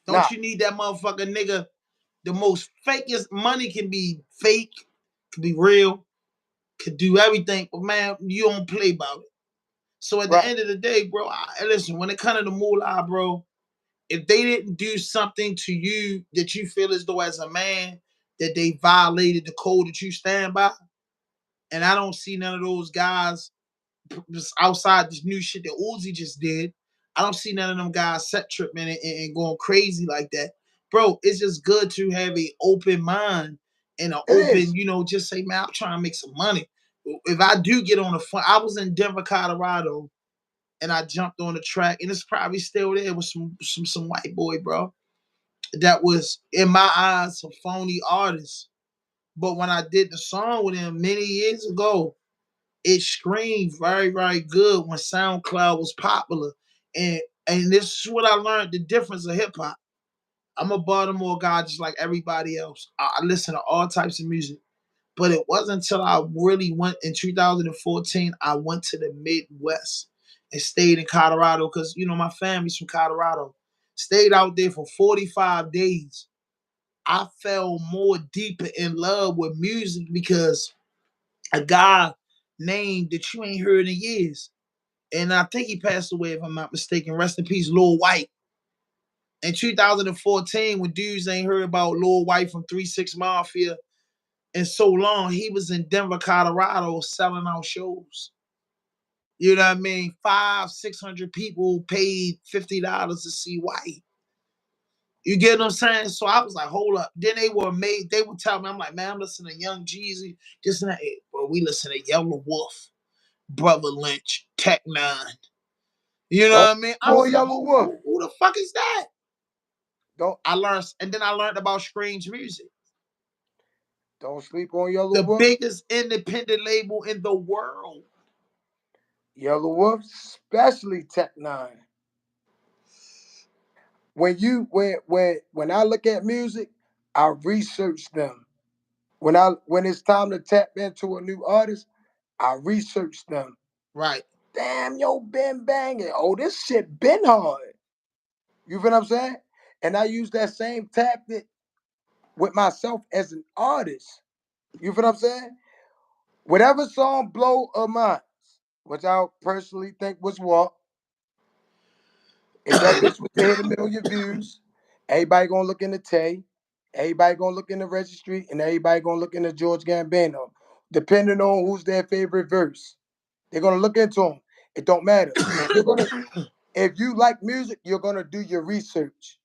Don't nah, you need that motherfucker nigga? The most fakest money can be fake, can be real, can do everything, but man, you don't play about it. So at the right. end of the day, bro, listen, when it comes to the moolah, bro, if they didn't do something to you that you feel as though as a man that they violated the code that you stand by, and I don't see none of those guys just outside this new shit that Uzi just did. I don't see none of them guys set tripping and going crazy like that. Bro, it's just good to have a open mind and an It open, is. just say, man, I'm trying to make some money. If I do get on the front, I was in Denver, Colorado, and I jumped on the track, and it's probably still there with some white boy, bro. That was in my eyes a phony artist. But when I did the song with him many years ago, it screamed very, very good when SoundCloud was popular. And and this is what I learned the difference of hip hop. I'm a Baltimore guy just like everybody else. I listen to all types of music. But it wasn't until I really went in 2014, I went to the Midwest and stayed in Colorado because, my family's from Colorado. Stayed out there for 45 days. I fell more deeper in love with music because a guy named that you ain't heard in years. And I think he passed away, if I'm not mistaken. Rest in peace, Lil White. In 2014, when dudes ain't heard about Lil White from 3 6 Mafia in so long, he was in Denver, Colorado, selling out shows. You know what I mean? 500, 600 people paid $50 to see White. You get what I'm saying? So I was like, hold up. Then they would tell me, I'm like, man, I'm listening to Young Jeezy. Just in that, bro, we listen to Yellow Wolf, Brother Lynch, Tech Nine. You know Don't what I mean? I go was like, Yellow Wolf. who the fuck is that? Don't I learned about Strange Music, don't sleep on Yellow the Wolf. biggest independent label in the world. Yellow Wolf, especially Tech Nine. When I look at music, I research them. When it's time to tap into a new artist, I research them. Right. Damn, yo, been banging. Oh, this shit been hard. You feel what I'm saying? And I use that same tactic with myself as an artist. You feel what I'm saying? Whatever song blow of mine, which I personally think was what, if that bitch was to hit 1 million views, everybody gonna look in the Tay, everybody gonna look in the registry, and everybody gonna look in the George Gambino, depending on who's their favorite verse. They're gonna look into them. It don't matter. If you like music, you're gonna do your research.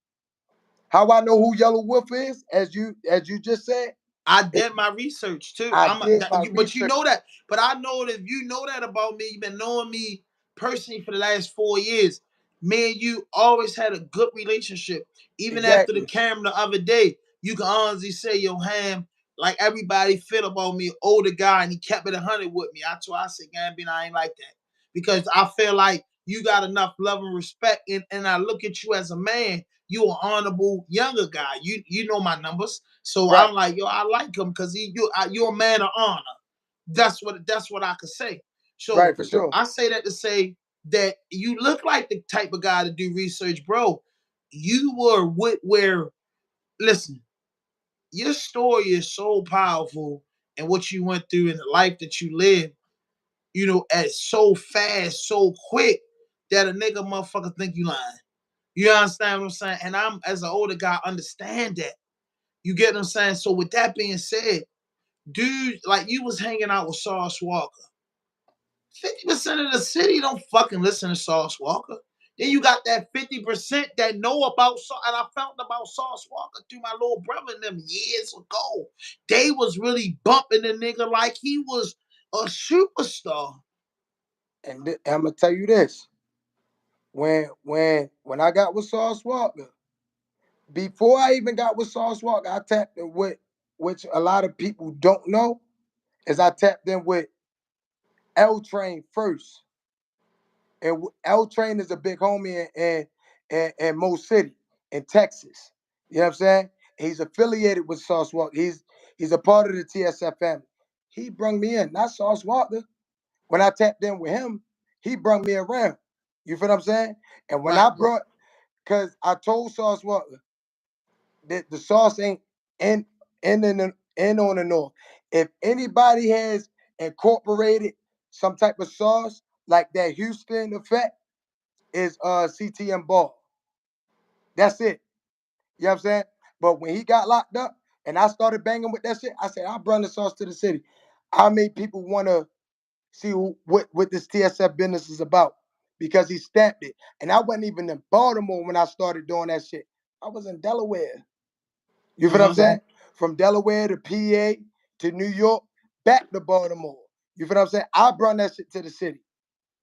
How I know who Yellow Wolf is, as you just said, I it, did my research too. I did my But you research. know that. But I know that if you know that about me, you've been knowing me personally for the last 4 years. Me and you always had a good relationship. Even after the Exactly. camera the other day, you can honestly say, yo, Ham, like everybody feel about me, older guy, and he kept it 100 with me. I said, Gambino, I ain't like that. Because I feel like you got enough love and respect, and I look at you as a man, you an honorable younger guy. You know my numbers. So Right. I'm like, yo, I like him because you're a man of honor. That's what I could say. Right, So for sure. I say that to say that you look like the type of guy to do research, bro. You were where listen, your story is so powerful and what you went through in the life that you lived, at so fast, so quick that a nigga motherfucker think you lying. You understand what I'm saying? And I'm, as an older guy, understand that. You get what I'm saying? So with that being said, dude, like you was hanging out with Sauce Walker. 50% of the city don't fucking listen to Sauce Walker. Then you got that 50% that know about Sauce, and I found about Sauce Walker through my little brother and them years ago. They was really bumping the nigga like he was a superstar. And I'm gonna tell you this: when I got with Sauce Walker, before I even got with Sauce Walker, I tapped in with, which a lot of people don't know, is I tapped in with L Train first. And L Train is a big homie in Mo City in Texas. You know what I'm saying? He's affiliated with Sauce Walker. He's a part of the TSF family. He brung me in, not Sauce Walker. When I tapped in with him, he brung me around. You feel what I'm saying? And when Right, I brought, cause I told Sauce Walker that the sauce ain't in in on the north. If anybody has incorporated some type of sauce like that Houston effect, is CTM Ball. That's it. You know what I'm saying? But when he got locked up and I started banging with that shit, I said, I'll bring the sauce to the city. I made people want to see what this TSF business is about because he stamped it. And I wasn't even in Baltimore when I started doing that shit. I was in Delaware. You feel what I'm saying? From Delaware to PA to New York, back to Baltimore. You feel what I'm saying? I brought that shit to the city.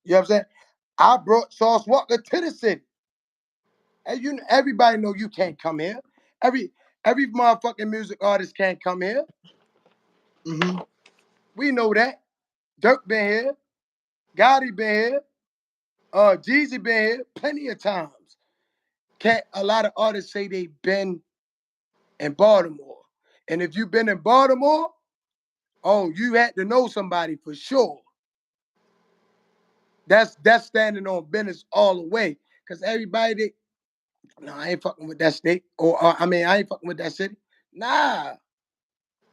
You know what I'm saying? I brought Sauce Walker to the city. And everybody know you can't come here. Every motherfucking music artist can't come here. Mm-hmm. We know that. Dirk been here. Gotti been here. Jeezy been here plenty of times. Can't a lot of artists say they been in Baltimore. And if you've been in Baltimore, oh, you had to know somebody for sure. That's standing on business all the way. Cause everybody no, I ain't fucking with that state. Or I mean, I ain't fucking with that city. Nah,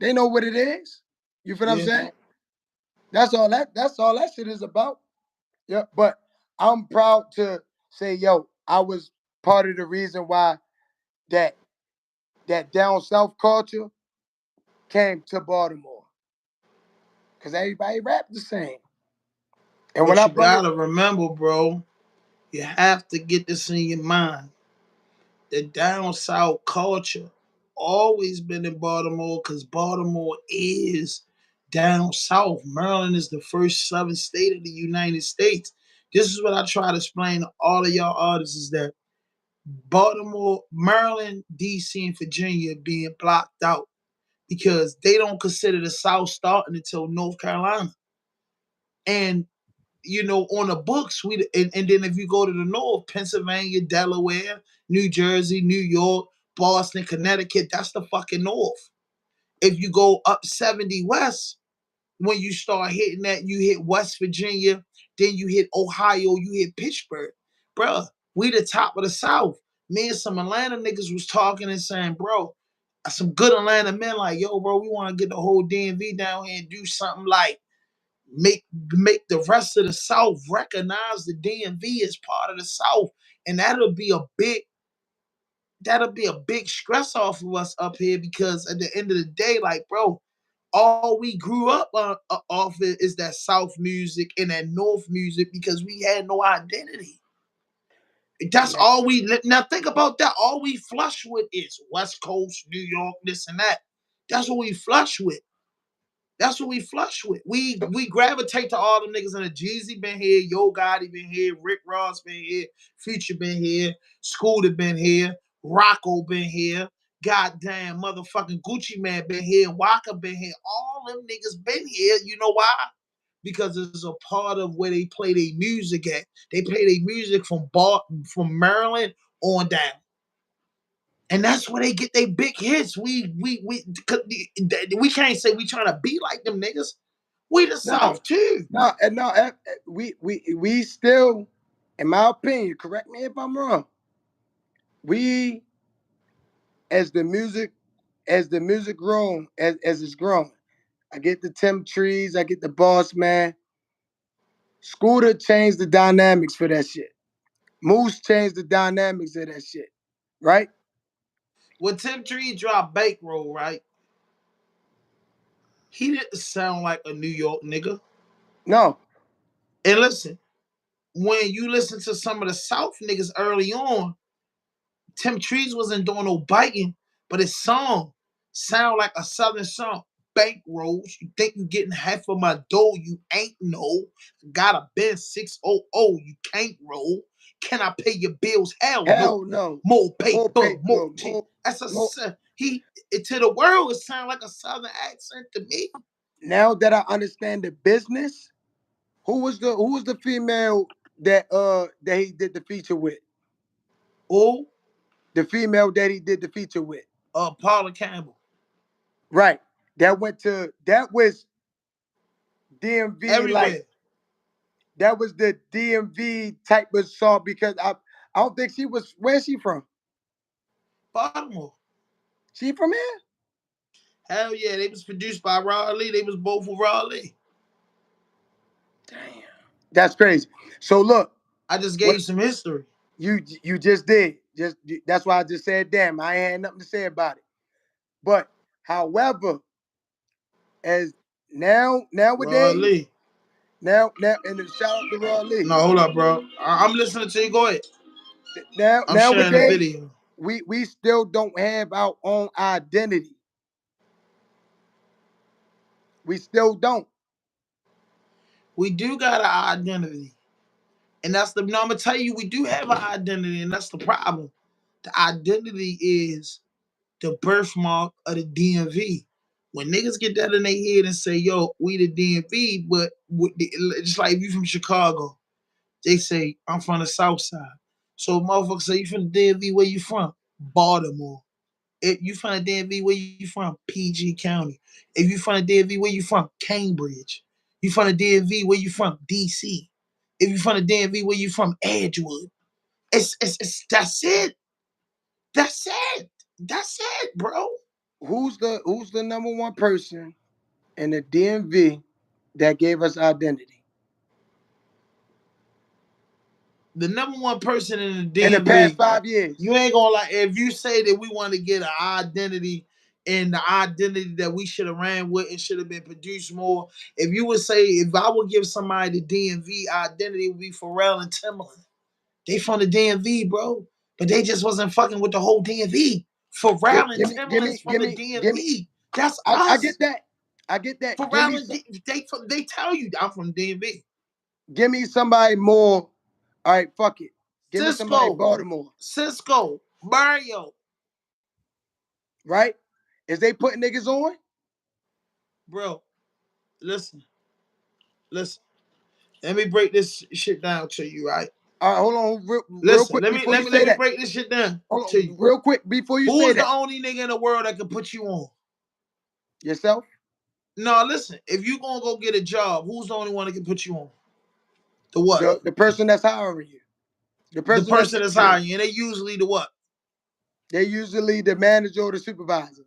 they know what it is. You feel what I'm Yeah. saying? That's all that shit is about. Yeah, but I'm proud to say, yo, I was part of the reason why that that down south culture came to Baltimore. Cause everybody rap the same. And when But I you bring it, gotta remember, bro, you have to get this in your mind. The down south culture always been in Baltimore because Baltimore is down south. Maryland is the first southern state of the United States. This is what I try to explain to all of y'all artists is that Baltimore, Maryland, DC, and Virginia being blocked out because they don't consider the South starting until North Carolina. And on the books, and then if you go to the north, Pennsylvania, Delaware, New Jersey, New York, Boston, Connecticut, that's the fucking north. If you go up 70 west, when you start hitting that, you hit West Virginia, then you hit Ohio, you hit Pittsburgh. Bruh, we the top of the South. Me and some Atlanta niggas was talking and saying, bro, some good Atlanta men like, yo, bro, we want to get the whole DMV down here and do something like make the rest of the South recognize the DMV as part of the South, and that'll be a big stress off of us up here because at the end of the day, like bro, all we grew up off it is that South music and that North music because we had no identity. That's man, all we now think about that. All we flush with is West Coast, New York, this and that. That's what we flush with. That's what we flush with. We gravitate to all them niggas in the Jeezy been here, Yo Gotti been here, Rick Ross been here, Future been here, Scooter been here, Rocco been here. Goddamn motherfucking Gucci Man been here, Waka been here, all them niggas been here. You know why? Because it's a part of where they play their music at. They play their music from Maryland on down. And that's where they get their big hits. We can't say we trying to be like them niggas. We the No, South too. we still, in my opinion, correct me if I'm wrong. We, as the music grown, as it's grown. I get the Tim Trees, I get the Boss Man. Scooter changed the dynamics for that shit. Moose changed the dynamics of that shit. Right? When Tim Tree dropped Bankroll, right? He didn't sound like a New York nigga. No. And listen, when you listen to some of the South niggas early on, Tim Trees wasn't doing no biting, but his song sound like a Southern song. Bankrolls, you think you getting half of my dough, you ain't no. Got a Ben 600, you can't roll. Can I pay your bills? Hell no. Hell no. More More paper, more paper, tea. That's more. he to the world. It sound like a Southern accent to me. Now that I understand the business, who was the female that he did the feature with? Oh, The female that he did the feature with. Paula Campbell. Right. That was DMV, like Everywhere. that was the DMV type of song because I don't think she was, where's she from? Baltimore. She from here? Hell yeah, they was produced by Raleigh. They was both with Raleigh. Damn. That's crazy. So look, I just gave what you some history. you just did. That's why I just said damn. I ain't had nothing to say about it. But however, as nowadays, Raleigh. now and shout out to Raw Lee. No, hold up, bro. I'm listening to you. Go ahead. I'm sharing the Nowadays, video. we still don't have our own identity. We still don't. We do got an identity. And that's the no, I'm gonna tell you, we do have an identity, and that's the problem. The identity is the birthmark of the DMV. When niggas get that in their head and say, yo, we the DMV, but just like if you from Chicago, they say, I'm from the South Side. So motherfuckers say, you from the DMV, where you from? Baltimore. If you from the DMV, where you from? PG County. If you from the DMV, where you from? Cambridge. You from the DMV, where you from? DC. If you from the DMV, where you from? Edgewood. It's that's it. That's it. That's it, bro. Who's the number one person in the DMV that gave us identity The number one person in the in the past DMV, 5 years? you ain't gonna like if you say that we want to get an identity and the identity that we should have ran with and should have been produced more. If you would say if I would give somebody the DMV identity, it would be Pharrell and Timbaland. They from the DMV, bro. But they just wasn't fucking with the whole DMV. Pharrell and Timbaland's from the Give me. DMV. That's I get us. that. I get that. Pharrell and they tell you I'm from DMV. Give me somebody more. All right, fuck it. Give me somebody Cisco, Baltimore. Cisco, Mario. Right? Is they putting niggas on? Bro, listen, listen. Let me break this shit down to you, right? All right, hold on, real Listen, quick let me before let you me let say me that. break this shit down Hold to on, you. real quick before you say Who's the that. only nigga in the world that can put you on? Yourself? No, listen. If you gonna go get a job, who's the only one that can put you on? The what? The person that's hiring you. The The person that's person that's sending you. hiring you, and they usually the what? They're usually the manager or the supervisor.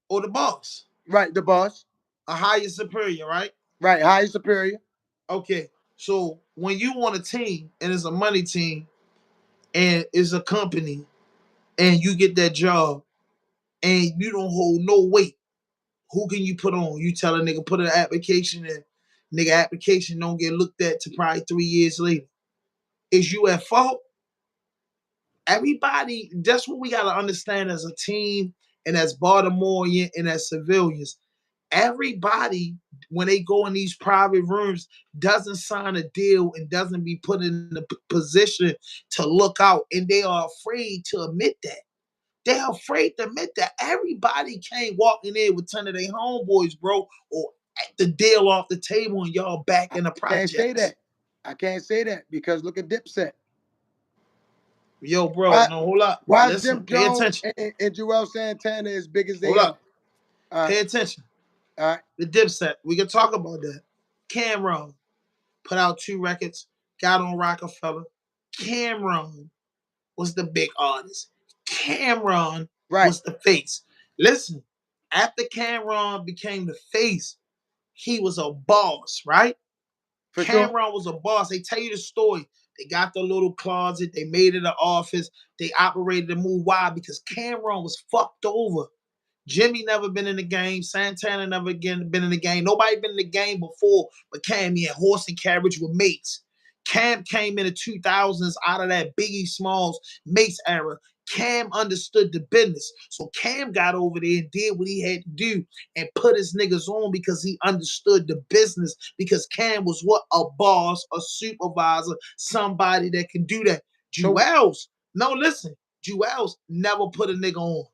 Or the boss. Right, the boss. A higher superior, right? Right, higher superior. Okay. So when you want a team and it's a money team and it's a company and you get that job and you don't hold no weight, who can you put on? You tell a nigga put an application in, nigga application don't get looked at to probably 3 years later. Is you at fault? Everybody, that's what we gotta understand as a team and as Baltimorean and as civilians. Everybody, when they go in these private rooms, doesn't sign a deal and doesn't be put in the position to look out, and they are afraid to admit that. They're afraid to admit that everybody came walking in with 10 of their homeboys, bro, or the deal off the table and y'all back I in the can't say projects. that. I can't say that because look at Dipset. Yo, bro, Why no, hold up. why is Listen, Jim pay Jones attention. and Joel Santana as big as they Hold are? up. All right, Pay attention. all right, The Dipset. We can talk about that. Cameron put out 2 records, got on Rockefeller. Cameron was the big artist. Cameron right, was the face. Listen, after Cameron became the face, he was a boss, right? for sure. Cameron was a boss. They tell you the story. They got the little closet. They made it an office. They operated the move. Why? Because Cameron was fucked over. Jimmy never been in the game. Santana never again been in the game. Nobody been in the game before, but Cam, he had horse and carriage with mates. Cam came in the 2000s out of that Biggie Smalls mates era. Cam understood the business. So Cam got over there and did what he had to do and put his niggas on because he understood the business. Because Cam was what? A boss, a supervisor, somebody that can do that. So Jewels, no, listen, Jewels never put a nigga on.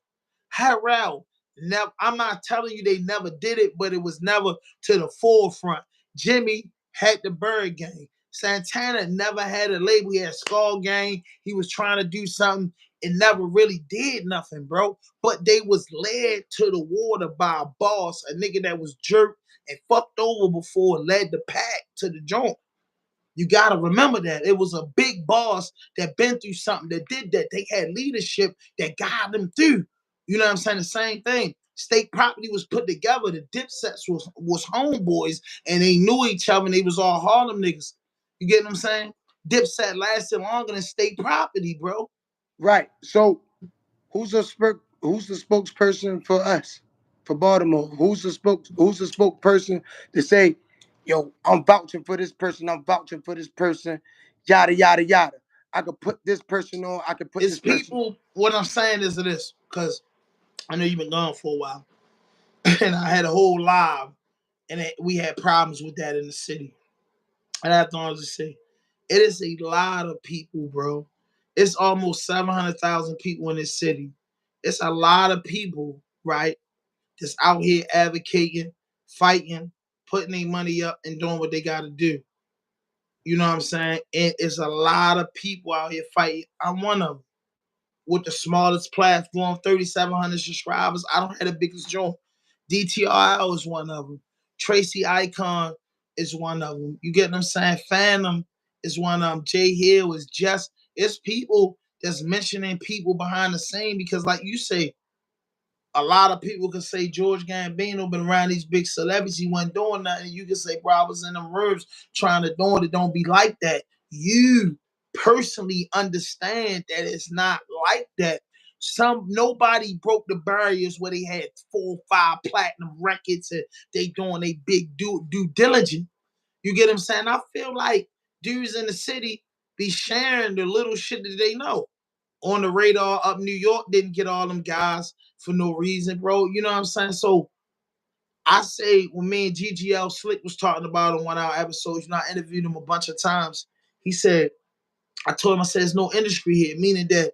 Harrell, never. I'm not telling you they never did it, but it was never to the forefront. Jimmy had the Bird Gang. Santana never had a label. He had Skull Gang. He was trying to do something. It never really did nothing, bro. But they was led to the water by a boss, a nigga that was jerked and fucked over before led the pack to the joint. You gotta remember that it was a big boss that been through something that did that. They had leadership that guided them through. You know what I'm saying? The same thing. State property was put together. The Dipsets was homeboys and they knew each other and they was all Harlem niggas. You get what I'm saying? Dipset lasted longer than state property, bro. right. So who's the spokesperson for us? For Baltimore? Who's the spokesperson to say, yo, I'm vouching for this person, I'm vouching for this person, yada yada yada. I could put this person on, I could put It's this person. people. What I'm saying is this, because I know you've been gone for a while, and I had a whole live, and we had problems with that in the city. And I have to honestly say, it is a lot of people, bro. It's almost 700,000 people in this city. It's a lot of people, right, that's out here advocating, fighting, putting their money up and doing what they got to do. You know what I'm saying? And it's a lot of people out here fighting. I'm one of them with the smallest platform, 3,700 subscribers. I don't have the biggest joint. DTRL is one of them. Tracy Icon is one of them. You get what I'm saying? Phantom is one of them. Jay Hill is just, it's people that's mentioning people behind the scene because, like you say, a lot of people can say George Gambino been around these big celebrities. He wasn't doing nothing. You can say, bro, I was in them rooms trying to do it. It don't be like that. You personally understand that it's not like that. Nobody broke the barriers where they had 4 or 5 platinum records and they doing a big due diligence. You get what I'm saying? I feel like dudes in the city be sharing the little shit that they know on the radar up New York didn't get all them guys for no reason, bro. You know what I'm saying? So I say when me and GGL Slick was talking about on one of our episodes, you know, I interviewed him a bunch of times. He said, I told him, I said, there's no industry here, meaning that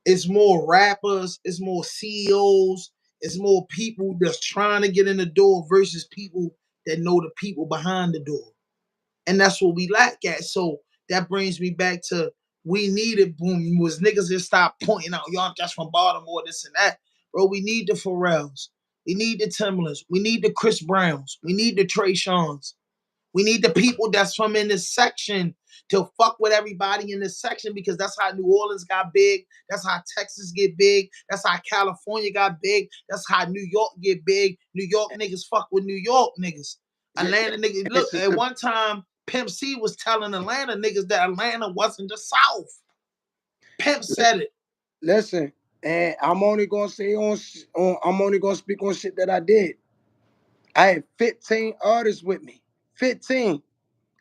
it's more rappers, it's more CEOs, it's more people that's trying to get in the door versus people that know the people behind the door. And that's what we lack at. So that brings me back to we needed boom was niggas just stop pointing out y'all just from Baltimore, this and that. Bro, we need the Pharrells. We need the Timberlands. We need the Chris Browns. We need the Trey Sean's. We need the people that's from in this section to fuck with everybody in this section because that's how New Orleans got big. That's how Texas get big. That's how California got big. That's how New York get big. New York niggas fuck with New York niggas. Yeah, Atlanta niggas. Look, it's just at the one time, Pimp C was telling Atlanta niggas that Atlanta wasn't the South. Pimp said it. listen, and I'm only gonna say on I'm only gonna speak on shit that I did. I had 15 artists with me. 15.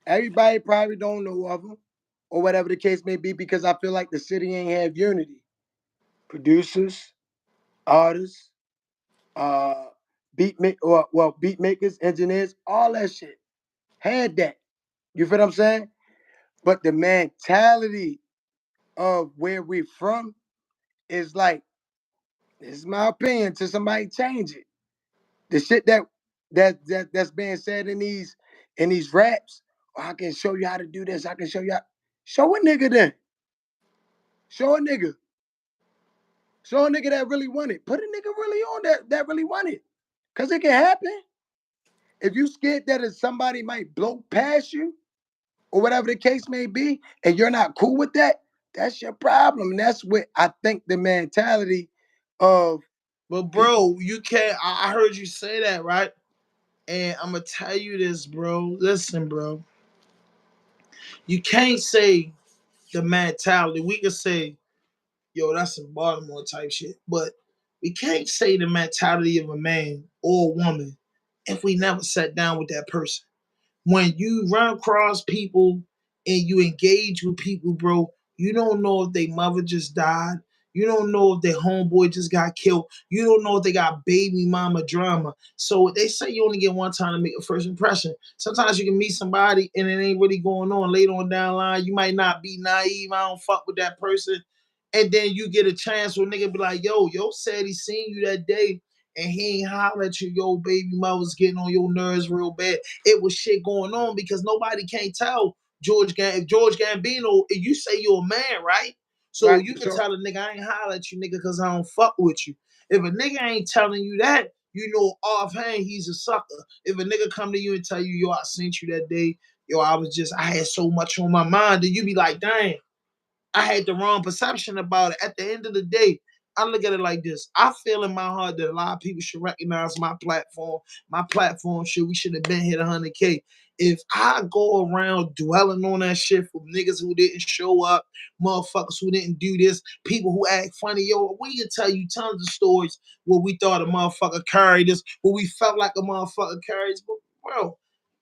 Everybody probably don't know of them, or whatever the case may be, because I feel like the city ain't have unity. Producers, artists, uh, beat makers, engineers, all that shit had that. You feel what I'm saying? But the mentality of where we from is like This is my opinion. Till somebody change it. The shit that's being said in these raps. Oh, I can show you how to do this. I can show you. Show a nigga then. Show a nigga. Show a nigga that really want it. Put a nigga really on that really want it. Cause it can happen. If you scared that if somebody might blow past you or whatever the case may be, and you're not cool with that, that's your problem. And that's what I think the mentality of But people. bro, you can't. I heard you say that, right? And I'm gonna tell you this, bro. Listen, bro. You can't say the mentality. We can say, yo, that's some Baltimore type shit. But we can't say the mentality of a man or a woman if we never sat down with that person. When you run across people and you engage with people, bro, you don't know if their mother just died. You don't know if their homeboy just got killed. You don't know if they got baby mama drama. So they say you only get one time to make a first impression. Sometimes you can meet somebody and it ain't really going on. Later on down the line, you might not be naive. I don't fuck with that person. And then you get a chance where nigga be like, yo said he seen you that day and he ain't holler at you, yo, baby mother's getting on your nerves real bad. It was shit going on because nobody can't tell if George Gambino, if you say you're a man, right? So Right. you can So tell a nigga I ain't holler at you, nigga, because I don't fuck with you. If a nigga ain't telling you that, you know offhand he's a sucker. If a nigga come to you and tell you, yo, I sent you that day, yo, I had so much on my mind, then you be like, dang, I had the wrong perception about it. At the end of the day, I look at it like this. I feel in my heart that a lot of people should recognize my platform. My platform we should have been hit 100K. If I go around dwelling on that shit from niggas who didn't show up, motherfuckers who didn't do this, people who act funny, yo, we can tell you tons of stories where we thought a motherfucker carried us, where we felt like a motherfucker carried us. But bro,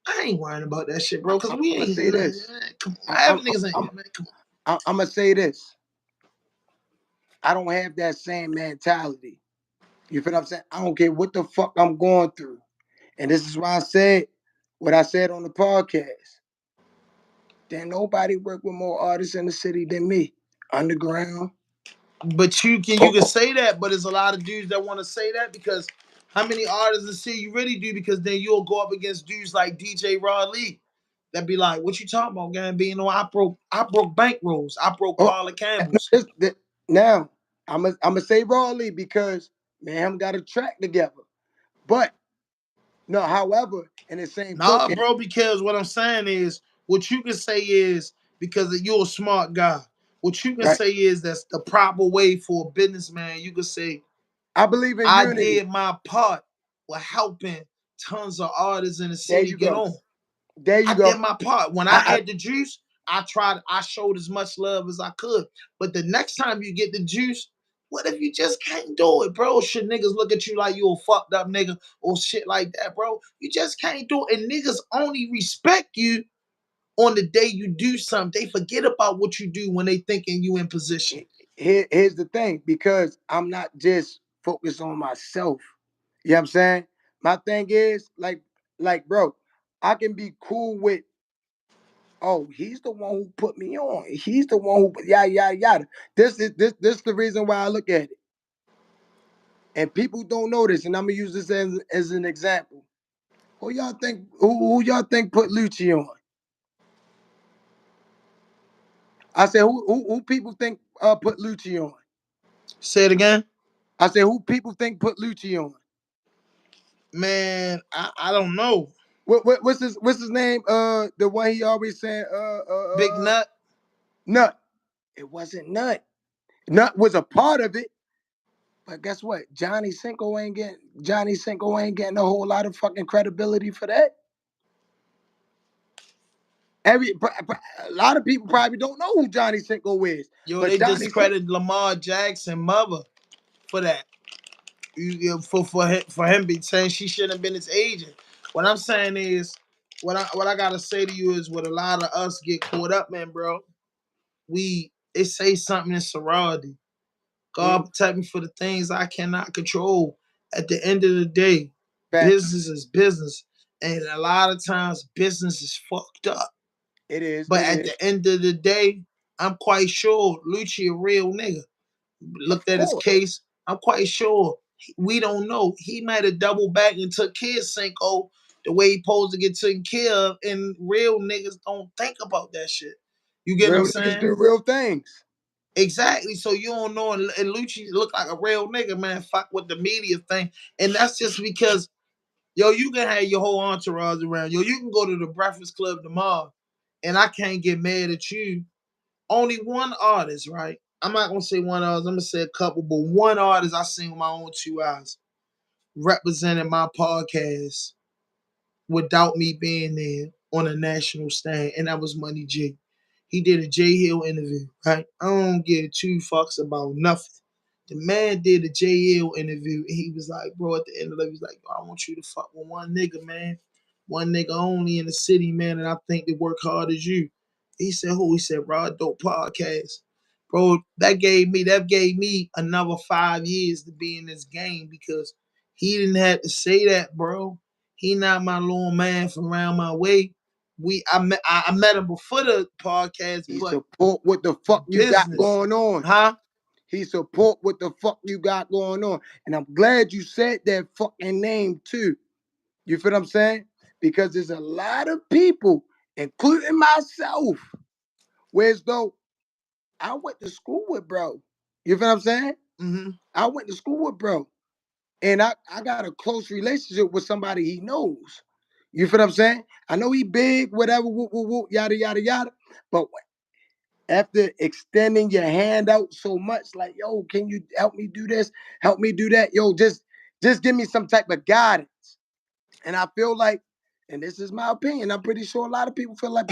I ain't worrying about that shit, bro, because we I'm gonna ain't, say this. come on, I, half I'm niggas ain't I'm here, man. Come on. I'm gonna say this. I don't have that same mentality. You feel what I'm saying? I don't care what the fuck I'm going through. And this is why I said what I said on the podcast. Then nobody work with more artists in the city than me. Underground. But you can Oh, say that, but there's a lot of dudes that want to say that because how many artists in the city you really do? Because then you'll go up against dudes like DJ Raw Lee that be like, "What you talking about, gang? Being no, I broke bankrolls, I broke oh, Carla no, Campbell's." now I'm gonna say Rawly because man, him got a track together. But no, however, in the same Nah, token, bro, because what I'm saying is, what you can say is because you're a smart guy. What you can right? say is that's the proper way for a businessman. You can say I believe in I unity. did my part with helping tons of artists in the There city you get go. on. There you I did go. my part. When I I had the juice, I showed as much love as I could. But the next time you get the juice, what if you just can't do it, bro? Should niggas look at you like you a fucked up nigga or shit like that, bro? You just can't do it. And niggas only respect you on the day you do something. They forget about what you do when they thinking you in position. here's the thing, because I'm not just focused on myself. You know what I'm saying? My thing is like bro, I can be cool with, oh, he's the one who put me on. He's the one who yada yada yada. This is the reason why I look at it. And people don't know this, and I'm gonna use this as an example. Who y'all think put Lucci on? I said who people think put Lucci on? Say it again. I said who people think put Lucci on? Man, I don't know. What's his name? The one he always saying Big Nut. Nut. It wasn't Nut. Nut was a part of it, but guess what? Johnny Cinco ain't getting a whole lot of fucking credibility for that. A lot of people probably don't know who Johnny Cinco is, Yo, but they Johnny Cinco. discredited Lamar Jackson mother for that. For him be saying she shouldn't have been his agent. What I'm saying is, what I gotta say to you is what a lot of us get caught up in, bro. It say something in sorority. God Mm, protect me for the things I cannot control. At the end of the day, facts. business is business, and a lot of times business is fucked up. It is. But It at is. the end of the day, I'm quite sure Lucci a real nigga. Of Looked at his course. case. I'm quite sure we don't know. He might have doubled back and took his Cinco the way he supposed to get taken care of, and real niggas don't think about that shit. You get what I'm Real niggas saying? do real things. Exactly. So you don't know, and Lucci look like a real nigga, man. Fuck with the media thing, and that's just because, yo, you can have your whole entourage around. Yo, you can go to the Breakfast Club tomorrow, and I can't get mad at you. Only one artist, right? I'm not gonna say one artist. I'm gonna say a couple, but one artist I seen with my own two eyes representing my podcast without me being there on a national stand, and that was Money J. He did a J Hill interview, right? I don't give two fucks about nothing. The man did a J Hill interview, and he was like, bro, at the end of it, he was like, I want you to fuck with one nigga, man. One nigga only in the city, man, and I think they work hard as you. He said, who? He said, Raw Dope Podcast. Bro, that gave me another 5 years to be in this game because he didn't have to say that, bro. He not my little man from around my way. I met him before the podcast, He but support what the fuck you got business, going on. huh? He support what the fuck you got going on. And I'm glad you said that fucking name too. You feel what I'm saying? Because there's a lot of people, including myself, whereas though I went to school with bro. You feel what I'm saying? Mm-hmm. I went to school with bro. And I got a close relationship with somebody he knows. You feel what I'm saying? I know he big, whatever, whoop, whoop, whoop, yada, yada, yada. But after extending your hand out so much, like, yo, can you help me do this? Help me do that? Yo, just give me some type of guidance. And I feel like, and this is my opinion, I'm pretty sure a lot of people feel like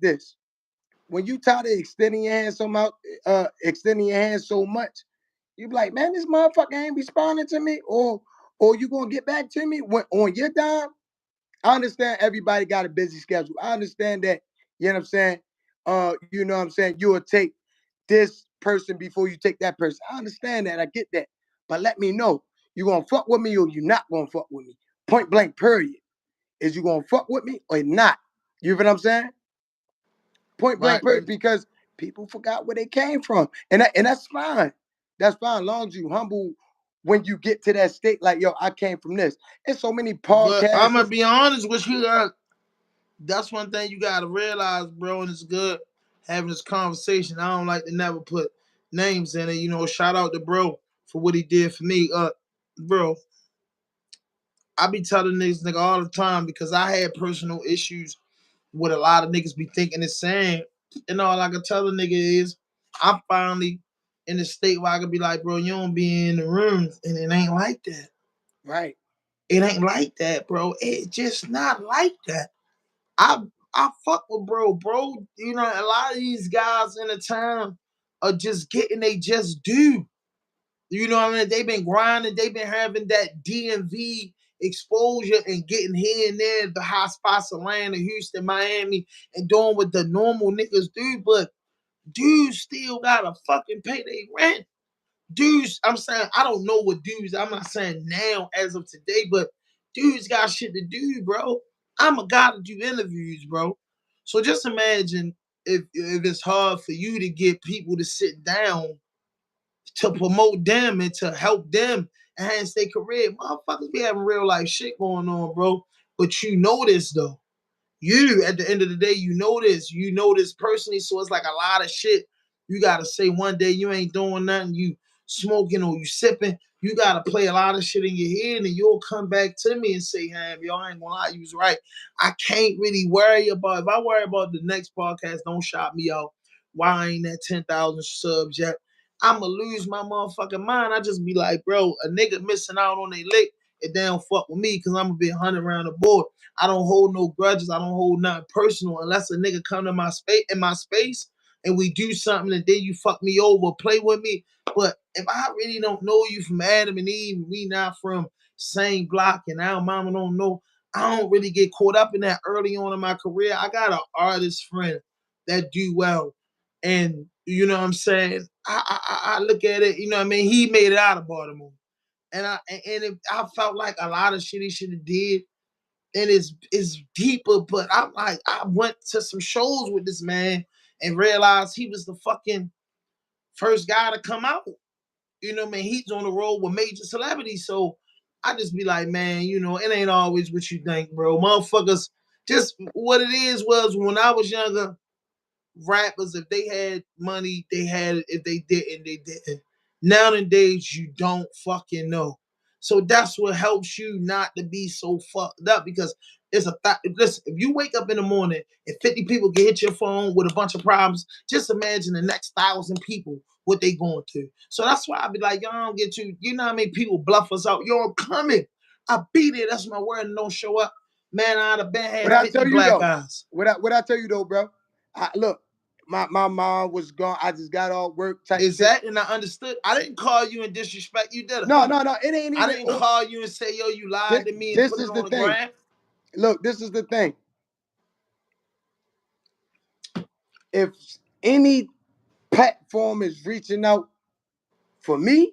this. When you tired of extending your hand so much, you be like, man, this motherfucker ain't responding to me, or you gonna get back to me when on your dime. I understand everybody got a busy schedule. I understand that, you know what I'm saying? You know what I'm saying? You will take this person before you take that person. I understand that. I get that. But let me know. You gonna fuck with me or you not gonna fuck with me? Point blank, period. Is you gonna fuck with me or not? You feel what I'm saying? Point blank, Right. period. Because people forgot where they came from. And that's fine. That's fine. As long as you humble when you get to that state, like, yo, I came from this. There's so many But I'm gonna podcasts. be honest with you, that's one thing you gotta realize, bro, and it's good having this conversation. I don't like to never put names in it. You know, shout out to bro for what he did for me. Bro, I be telling this nigga all the time because I had personal issues with a lot of niggas be thinking and saying. And all I can tell a nigga is I'm finally in a state where I can be like, bro, you don't be in the rooms, and it ain't like that. Right. It ain't like that, bro. It just not like that. I I fuck with bro. You know, a lot of these guys in the town are just getting they just do. You know what I mean? They've been grinding, they've been having that DMV exposure and getting here and there, the hot spots, Atlanta, Houston, Miami, and doing what the normal niggas do, but dudes still gotta fucking pay their rent. Dudes, I'm saying, I don't know what dudes, I'm not saying now as of today, but dudes got shit to do, bro. I'm a guy to do interviews, bro. So just imagine if it's hard for you to get people to sit down to promote them and to help them enhance their career. Motherfuckers be having real life shit going on, bro. But you know this though. You at the end of the day, you know this personally. So it's like a lot of shit you gotta say one day you ain't doing nothing, you smoking or you sipping. You gotta play a lot of shit in your head, and you'll come back to me and say, "Hey, yo, I ain't gonna lie, you was right." I can't really worry about if I worry about the next podcast. Don't shout me out. Why I ain't at 10,000 subs yet? I'ma lose my motherfucking mind. I just be like, bro, a nigga missing out on a lick, it don't fuck with me because I'm gonna be 100 around the board. I don't hold no grudges. I don't hold nothing personal unless a nigga come to my space and we do something and then you fuck me over, play with me. But if I really don't know you from Adam and Eve, we not from same block, and our mama don't know, I don't really get caught up in that early on in my career. I got an artist friend that do well, and you know what I'm saying. I look at it, you know what I mean. He made it out of Baltimore, and I felt like a lot of shit he should have did, and it's deeper. But I'm like, I went to some shows with this man and realized he was the fucking first guy to come out. You know what I mean? He's on the road with major celebrities. So I just be like, man, it ain't always what you think, bro. Motherfuckers, just what it is was when I was younger, rappers, if they had money, they had it. If they didn't, they didn't. Nowadays, you don't fucking know. So that's what helps you not to be so fucked up because it's a thought. Listen, if you wake up in the morning and 50 people can hit your phone with a bunch of problems, just imagine the next 1,000 people what they going through. So that's why I be like, y'all don't get you. You know how many people bluff us out? Yo, I'm coming. I be there. That's my word. And don't show up. Man, I'd have been What had I 50 tell you black though, eyes. what I tell you though, bro. Look, my mom was gone. I just got all work type shit. Exactly, and I understood. I didn't call you and disrespect you, did I? No. It ain't I even. didn't call you and say, yo, you lied to me and This put it is the on the thing. ground. Look, this is the thing. If any platform is reaching out for me,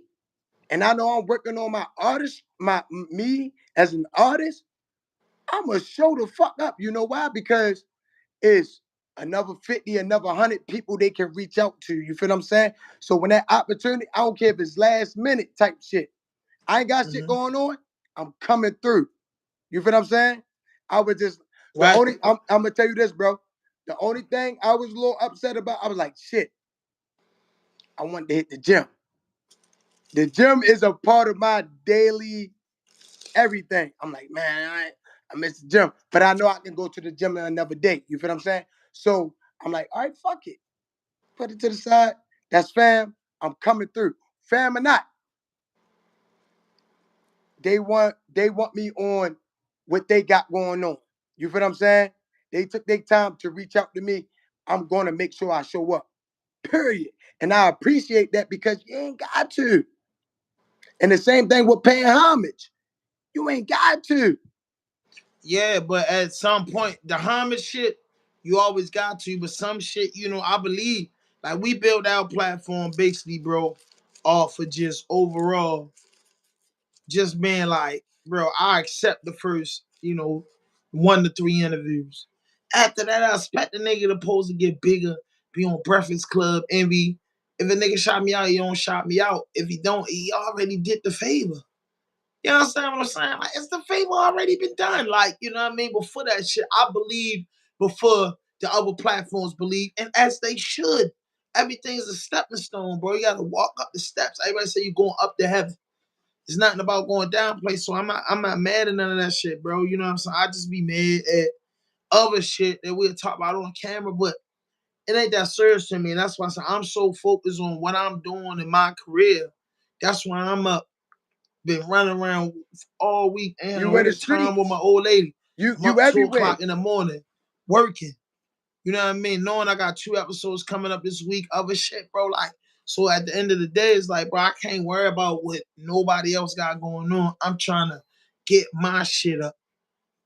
and I know I'm working on my artist, me as an artist, I'ma show the fuck up. You know why? Because it's another 50, another 100 people they can reach out to. You feel what I'm saying? So when that opportunity, I don't care if it's last minute type shit. I ain't got shit going on. I'm coming through. You feel what I'm saying? I was just Right. I'm gonna tell you this, bro. The only thing I was a little upset about, I was like, shit, I wanted to hit the gym. The gym is a part of my daily everything. I'm like, man, I miss the gym, but I know I can go to the gym another day. You feel what I'm saying? So I'm like, all right, fuck it. Put it to the side. That's fam. I'm coming through. Fam or not, they want me on what they got going on. You feel what I'm saying? They took their time to reach out to me. I'm gonna make sure I show up. Period. And I appreciate that because you ain't got to. And the same thing with paying homage. You ain't got to. Yeah, but at some point, the homage shit, you always got to. But some shit, I believe, like we built our platform basically, bro, off of just overall, just being like, bro, I accept the first, 1 to 3 interviews. After that, I expect the nigga to pose to get bigger, be on Breakfast Club, Envy. If a nigga shot me out, he don't shot me out. If he don't, he already did the favor. You understand what I'm saying? Like, it's the favor already been done. Like, you know what I mean? Before that shit, I believe before the other platforms believe, and as they should. Everything's a stepping stone, bro. You gotta walk up the steps. Everybody say you're going up to heaven. It's nothing about going down place. So I'm not mad at none of that shit, bro. You know what I'm saying? I just be mad at other shit that we'll talk about on camera, but it ain't that serious to me. And that's why I say I'm so focused on what I'm doing in my career. That's why I'm up. Been running around all week and You in the no time with my streets. old lady. I'm You up two everywhere. o'clock in the morning working. You know what I mean? Knowing I got 2 episodes coming up this week, other shit, bro. Like, so at the end of the day, it's like, bro, I can't worry about what nobody else got going on. I'm trying to get my shit up.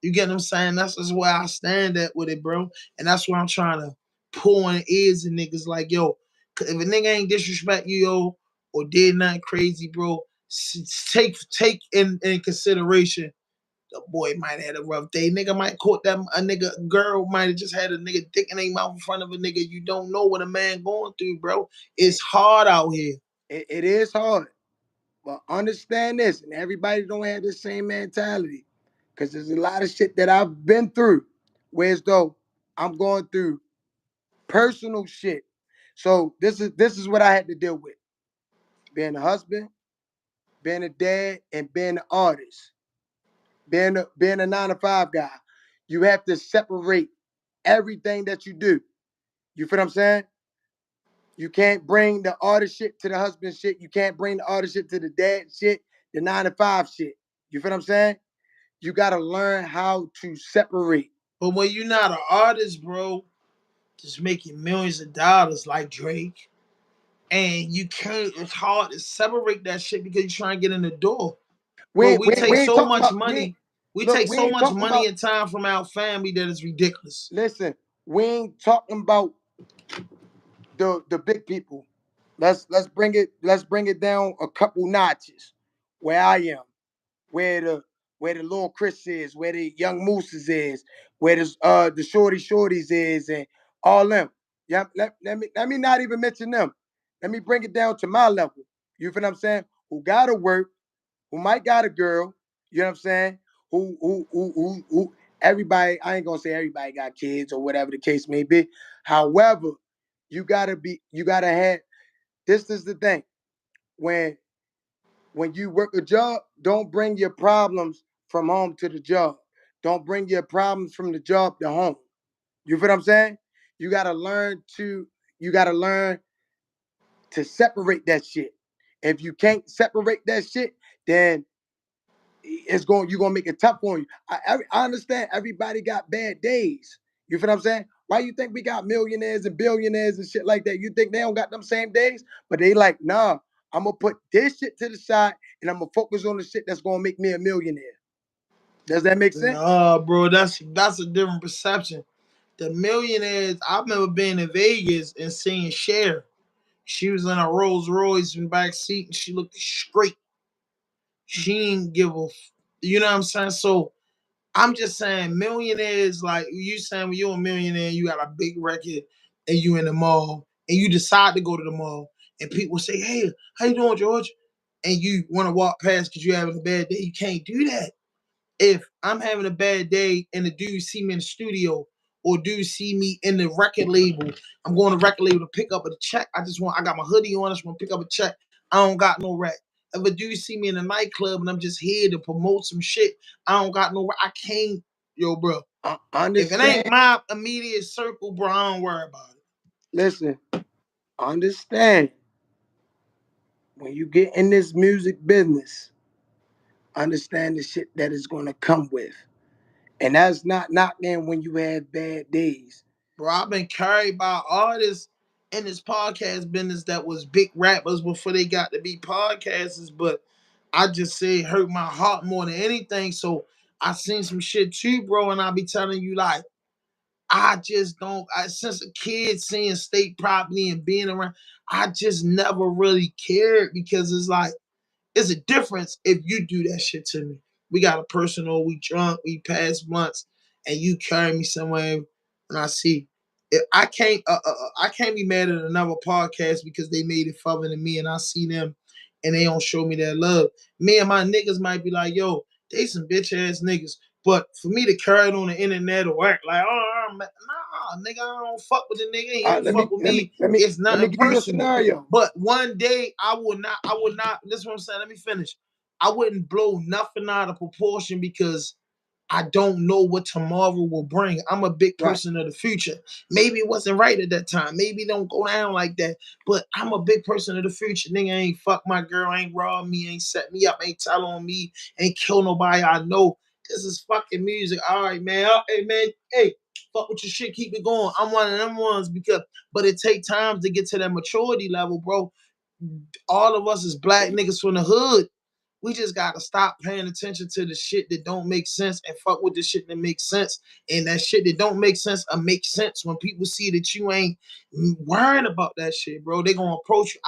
You get what I'm saying? That's just where I stand at with it, bro. And that's where I'm trying to pull in ears and niggas like, yo, if a nigga ain't disrespect you, yo, or did nothing crazy, bro, take in consideration the boy might have had a rough day. Nigga might caught that a nigga girl might have just had a nigga dick in their mouth in front of a nigga. You don't know what a man going through, bro. It's hard out here. It is hard. But understand this, and everybody don't have the same mentality. Because there's a lot of shit that I've been through. Whereas though I'm going through personal shit. So this is what I had to deal with. Being a husband, being a dad, and being an artist. Being a 9 to 5 guy. You have to separate everything that you do. You feel what I'm saying? You can't bring the artist shit to the husband shit. You can't bring the artist shit to the dad shit, the 9 to 5 shit. You feel what I'm saying? You got to learn how to separate. But when you're not an artist, bro, just making millions of dollars like Drake, and you can't, it's hard to separate that shit because you're trying to get in the door. Bro, we take We ain't so talking much about money. We look. take We so ain't much talking money about. and time from our family that is ridiculous. Listen, we ain't talking about the big people. Let's bring it down a couple notches. Where I am, where the little Chris is, where the young Mooses is, where the shorty shorties is, and all them. Yeah, let me not even mention them. Let me bring it down to my level. You feel what I'm saying? Who gotta work, who might got a girl, you know what I'm saying? Who everybody, I ain't gonna say everybody got kids or whatever the case may be. However, you gotta have, this is the thing. When when you work a job, don't bring your problems from home to the job. Don't bring your problems from the job to home. You feel what I'm saying? You gotta learn to you gotta learn to separate that shit. If you can't separate that shit, then you're gonna make it tough on you. I understand everybody got bad days. You feel what I'm saying? Why you think we got millionaires and billionaires and shit like that? You think they don't got them same days? But they like, nah, I'm gonna put this shit to the side and I'm gonna focus on the shit that's gonna make me a millionaire. Does that make sense? Nah, bro, that's a different perception. The millionaires, I remember being in Vegas and seeing Cher. She was in a Rolls Royce in the back seat and she looked straight. She didn't give a, you know what I'm saying? So I'm just saying, millionaires, like you saying, when you're a millionaire, you got a big record and you in the mall and you decide to go to the mall and people say, hey, how you doing, George? And you want to walk past because you're having a bad day. You can't do that. If I'm having a bad day and the dude see me in the studio or dude see me in the record label, I'm going to record label to pick up a check. I got my hoodie on. I just want to pick up a check. I don't got no rec. If a dude see me in a nightclub and I'm just here to promote some shit, I don't got no rec. I can't, yo, bro. I If it ain't understand. my immediate circle, bro, I don't worry about it. Listen, understand when you get in this music business, understand the shit that is gonna come with. And that's not knocking when you have bad days. Bro, I've been carried by artists in this podcast business that was big rappers before they got to be podcasters, but I just say it hurt my heart more than anything. So I seen some shit too, bro, and I be telling you like I just don't. Since a kid seeing state property and being around, I just never really cared because it's like it's a difference if you do that shit to me. We got a personal, we drunk, we pass months, and you carry me somewhere, and I see. I can't be mad at another podcast because they made it fun to me, and I see them, and they don't show me that love. Me and my niggas might be like, yo, they some bitch ass niggas, but for me to carry it on the internet or act like, oh, nah, nigga, I don't fuck with the nigga, he don't Let fuck me with let me me. let me It's let me nothing give you a personal. scenario. But one day I would not, this is what I'm saying. Let me finish. I wouldn't blow nothing out of proportion because I don't know what tomorrow will bring. I'm a big Right. person of the future. Maybe it wasn't right at that time. Maybe it don't go down like that. But I'm a big person of the future. Nigga ain't fuck my girl, ain't robbed me, ain't set me up, ain't tell on me, ain't kill nobody I know. This is fucking music. All right, man. Hey, man. Hey, fuck with your shit. Keep it going. I'm one of them ones because, but it take time to get to that maturity level, bro. All of us is black niggas from the hood. We just gotta stop paying attention to the shit that don't make sense and fuck with the shit that makes sense. And that shit that don't make sense makes sense when people see that you ain't worrying about that shit, bro. They gonna approach you.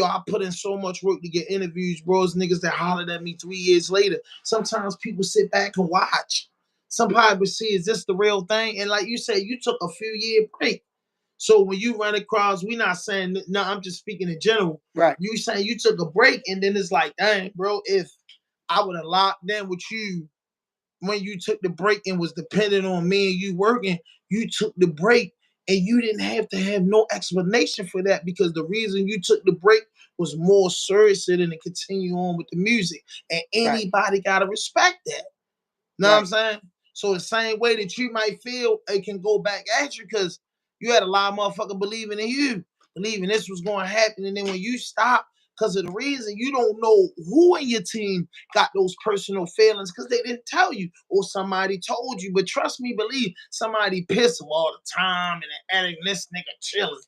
I put in so much work to get interviews, bro. It's niggas that hollered at me 3 years later. Sometimes people sit back and watch. Some people see, is this the real thing? And like you said, you took a few year break. So when you run across, we not saying no, I'm just speaking in general. Right. You saying you took a break and then it's like, dang, bro, if I would have locked in with you when you took the break and was dependent on me and you working, you took the break and you didn't have to have no explanation for that because the reason you took the break was more serious than to continue on with the music. And Right. anybody gotta respect that. Know what I'm Right. saying? So the same way that you might feel it can go back at you because you had a lot of motherfuckers believing in you, believing this was going to happen. And then when you stop because of the reason, you don't know who in your team got those personal feelings because they didn't tell you or somebody told you. But trust me, believe somebody piss all the time and adding this nigga chilling.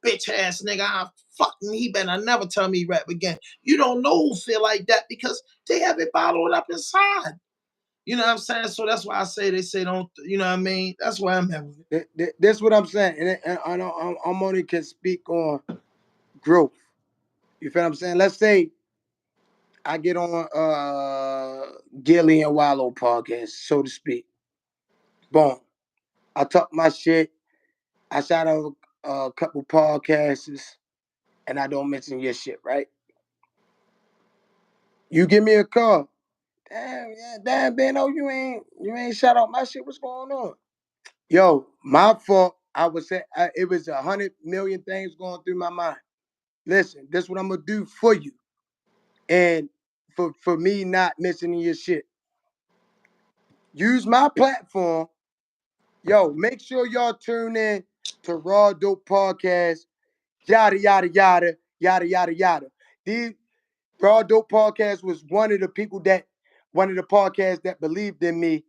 Bitch ass nigga, I fucking he better never tell me rap again. You don't know who feel like that because they have it bottled up inside. You know what I'm saying? So that's why I say they say don't. You know what I mean? That's why I'm at with it. That's what I'm saying, and I'm only can speak on growth. You feel what I'm saying? Let's say I get on Gilly and Wallow podcast, so to speak. Boom. I talk my shit. I shout out a couple podcasts, and I don't mention your shit, right? You give me a call. Damn, yeah, damn, Beno, you ain't shout out my shit. What's going on? Yo, my fault. I was say it was 100 million things going through my mind. Listen, this is what I'm gonna do for you, and for me not mentioning your shit. Use my platform. Yo, make sure y'all tune in to Raw Dope Podcast. Yada yada yada yada yada yada. These Raw Dope Podcast was one of the podcasts that believed in me.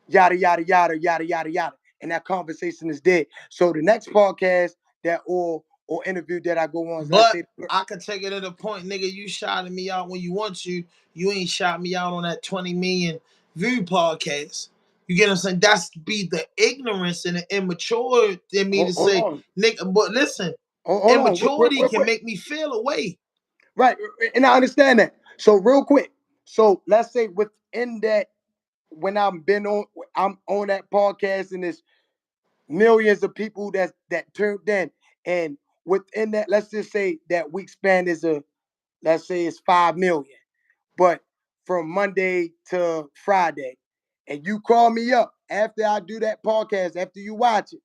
Yada yada yada yada yada yada. And that conversation is dead. So the next podcast that or interview that I go on, let's But say, I could take it to the point, nigga. You shouting me out when you want to. You ain't shout me out on that 20 million view podcast. You get what I'm saying? That's be the ignorance and the immature in me to hold say, on, nigga. But listen, hold on, immaturity real can quick. make me feel away. Right, and I understand that. So real quick, so let's say within that, when I'm on that podcast, and there's millions of people that tuned in, and within that, let's just say that week span is let's say it's 5 million. But from Monday to Friday, and you call me up after I do that podcast, after you watch it,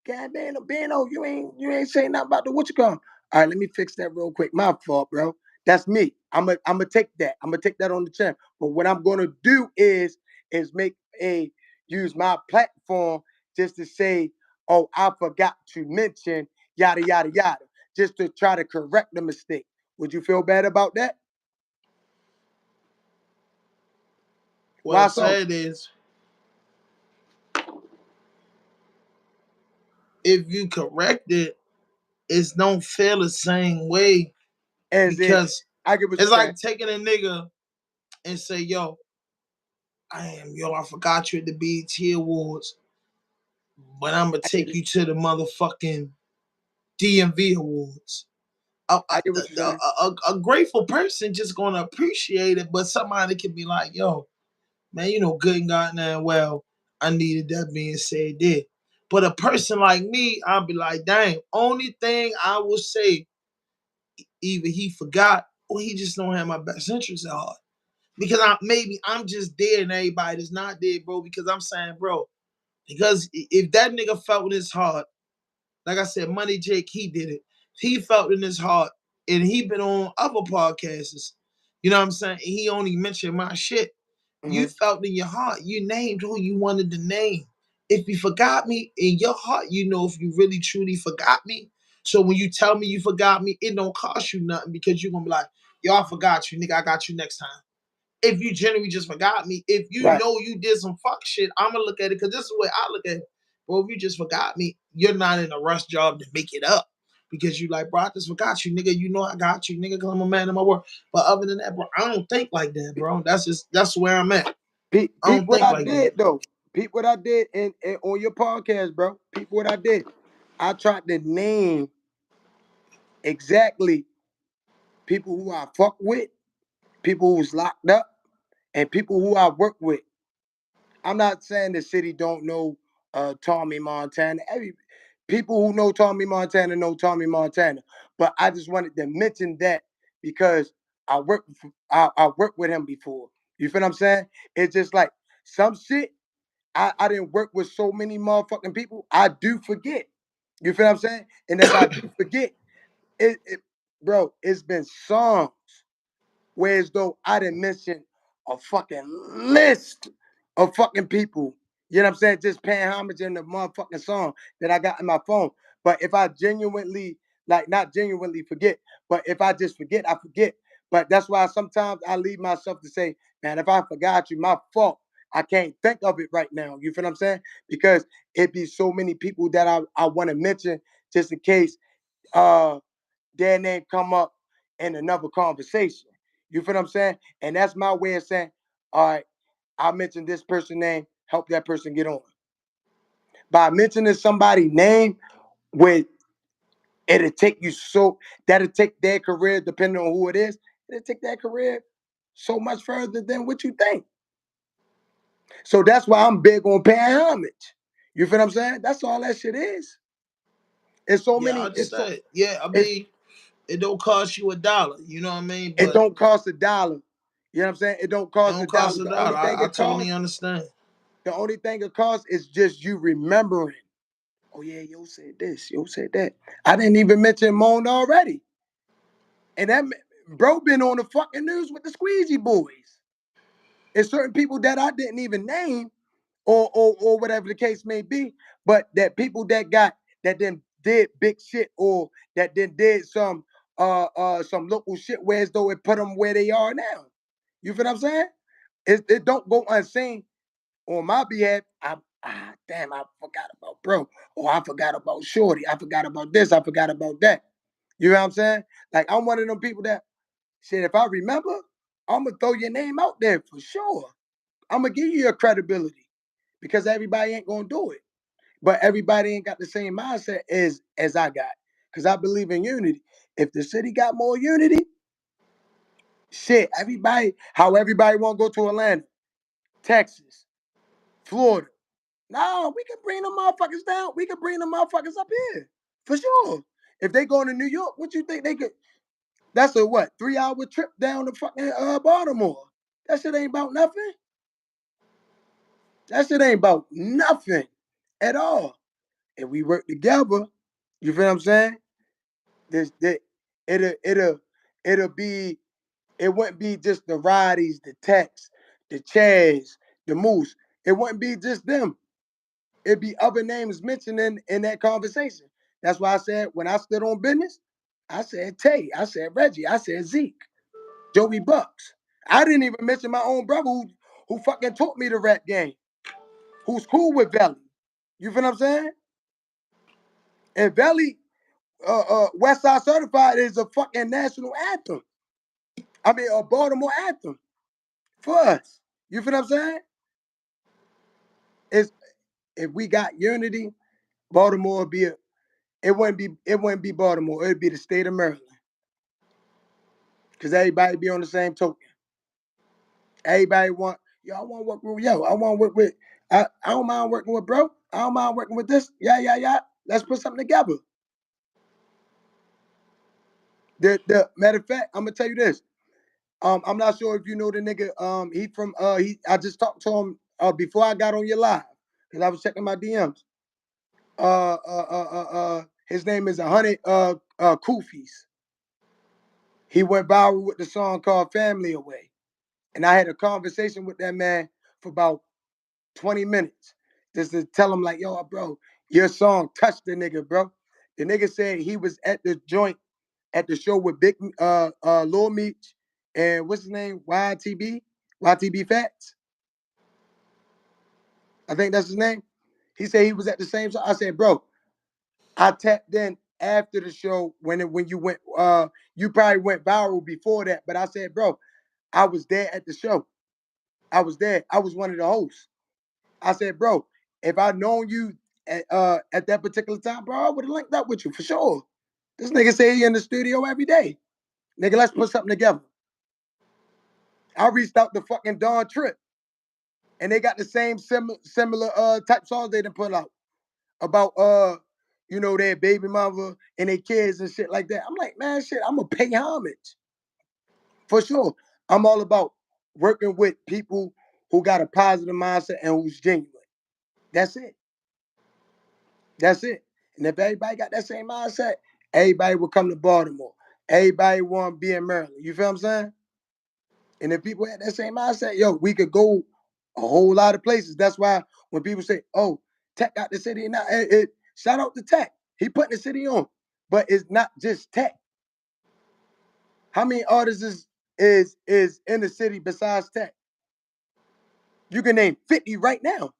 God damn, Beno, you ain't saying nothing about the what you come. All right, let me fix that real quick. My fault, bro. That's me. I'm gonna take that. I'm gonna take that on the chin. But what I'm gonna do is make a use my platform just to say, oh, I forgot to mention yada yada yada, just to try to correct the mistake. Would you feel bad about that? What Why I'm so? saying is, if you correct it, it's don't feel the same way As it, because I get what it's you're saying. like taking a nigga and say, yo, I forgot you at the BET Awards, but I'm gonna I get take it. you to the motherfucking DMV Awards. I get what you're saying. A grateful person just gonna appreciate it, but somebody can be like, yo, man, you know, good and goddamn well, I needed that being said there. But a person like me, I'll be like, dang, only thing I will say, either he forgot or he just don't have my best interest at heart. Because I'm just there and everybody that's not there, bro. Because I'm saying, bro, because if that nigga felt in his heart, like I said, Money Jake, he did it. He felt in his heart, and he been on other podcasts. You know what I'm saying? And he only mentioned my shit. You Mm-hmm. felt in your heart. You named who you wanted to name. If you forgot me in your heart, you know if you really truly forgot me. So when you tell me you forgot me, it don't cost you nothing because you're gonna be like, yo, I forgot you, nigga. I got you next time. If you genuinely just forgot me, if you Right. know you did some fuck shit, I'm gonna look at it because this is the way I look at it. Bro, if you just forgot me, you're not in a rush job to make it up because you like, bro, I just forgot you, nigga. You know I got you, nigga, because I'm a man of my word. But other than that, bro, I don't think like that, bro. That's where I'm at. Peep, I peep don't what think I like that. did though. Peep what I did and on your podcast, bro. Peep what I did. I tried to name exactly people who I fuck with, people who's locked up, and people who I work with. I'm not saying the city don't know Tommy Montana. Every people who know Tommy Montana. But I just wanted to mention that because I worked with him before. You feel what I'm saying? It's just like some shit. I didn't work with so many motherfucking people. I do forget. You feel what I'm saying? And if I do forget, it bro, it's been songs whereas though I didn't mention a fucking list of fucking people. You know what I'm saying? Just paying homage in the motherfucking song that I got in my phone. But if I genuinely, like not genuinely forget, but if I just forget, I forget. But that's why sometimes I leave myself to say, man, if I forgot you, my fault. I can't think of it right now. You feel what I'm saying? Because it be so many people that I want to mention just in case uh their name come up in another conversation. You feel what I'm saying? And that's my way of saying, all right, I mentioned this person name, help that person get on. By mentioning somebody's name, with it'll take you so that'll take their career, depending on who it is, it'll take their career so much further than what you think. So that's why I'm big on paying homage. You feel what I'm saying? That's all that shit is. It's so Yeah, I many, understand. Yeah, I it's mean, it don't cost you a dollar. You know what I mean? it But don't cost a dollar. You know what I'm saying? It don't It cost a don't cost dollar. a The dollar. only thing I it totally costs, understand. is just you remembering. Oh yeah, yo said this, yo said that. I didn't even mention Moan already. And that bro been on the fucking news with the Squeezy Boys. And certain people that I didn't even name, or whatever the case may be, but that people that then did big shit, or that then did some local shit where as though it put them where they are now. You feel what I'm saying? It don't go unseen on my behalf. Damn, I forgot about bro. Or I forgot about Shorty. I forgot about this. I forgot about that. You know what I'm saying? Like I'm one of them people that shit, if I remember, I'm gonna throw your name out there for sure. I'm gonna give you your credibility because everybody ain't gonna do it. But everybody ain't got the same mindset as I got. Cause I believe in unity. If the city got more unity, shit, how everybody wanna go to Atlanta, Texas, Florida. No, we can bring them motherfuckers down. We can bring them motherfuckers up here. For sure. If they going to New York, what you think they could? That's a what? 3 hour trip down to fucking Baltimore. That shit ain't about nothing. That shit ain't about nothing at all. If we work together, you feel what I'm saying? This it'll it'll be it wouldn't be just the Roddies, the Tex, the Chaz, the Moose. It wouldn't be just them. It'd be other names mentioned in that conversation. That's why I said when I stood on business, I said Tay, I said Reggie, I said Zeke, Joey Bucks. I didn't even mention my own brother who fucking taught me the rap game, who's cool with Valley. You feel what I'm saying? And Valley, West Side Certified is a fucking national anthem. I mean, a Baltimore anthem for us. You feel what I'm saying? It's if we got unity, Baltimore would be it wouldn't be Baltimore. It'd be the state of Maryland. Cause everybody be on the same token. Everybody want yo. I want to work with yo. I want to work with. I don't mind working with bro. I don't mind working with this. Yeah, yeah, yeah. Let's put something together. The matter of fact, I'm gonna tell you this. I'm not sure if you know the nigga. He from he. I just talked to him before I got on your live because I was checking my DMs. His name is 100 Kufis. He went viral with the song called "Family Away," and I had a conversation with that man for about 20 minutes just to tell him like, yo, bro, your song touched the nigga, bro. The nigga said he was at the joint at the show with Big Lil Meech and what's his name? YTB Fats. I think that's his name. He said he was at the same show. I said, bro, I tapped in after the show when you went you probably went viral before that. But I said, bro, I was there at the show. I was there. I was one of the hosts. I said, bro, if I'd known you at that particular time, bro, I would have linked up with you for sure. This nigga say he in the studio every day. Nigga, let's put something together. I reached out to fucking Don Trip, and they got the same similar type songs they done put out about their baby mother and their kids and shit like that. I'm like, man, shit, I'm gonna pay homage for sure. I'm all about working with people who got a positive mindset and who's genuine. That's it. That's it. And if everybody got that same mindset, everybody will come to Baltimore. Everybody want to be in Maryland. You feel what I'm saying? And if people had that same mindset, yo, we could go a whole lot of places. That's why when people say, "Oh, Tech got the city," now shout out to Tech. He putting the city on, but it's not just Tech. How many artists is in the city besides Tech? You can name 50 right now.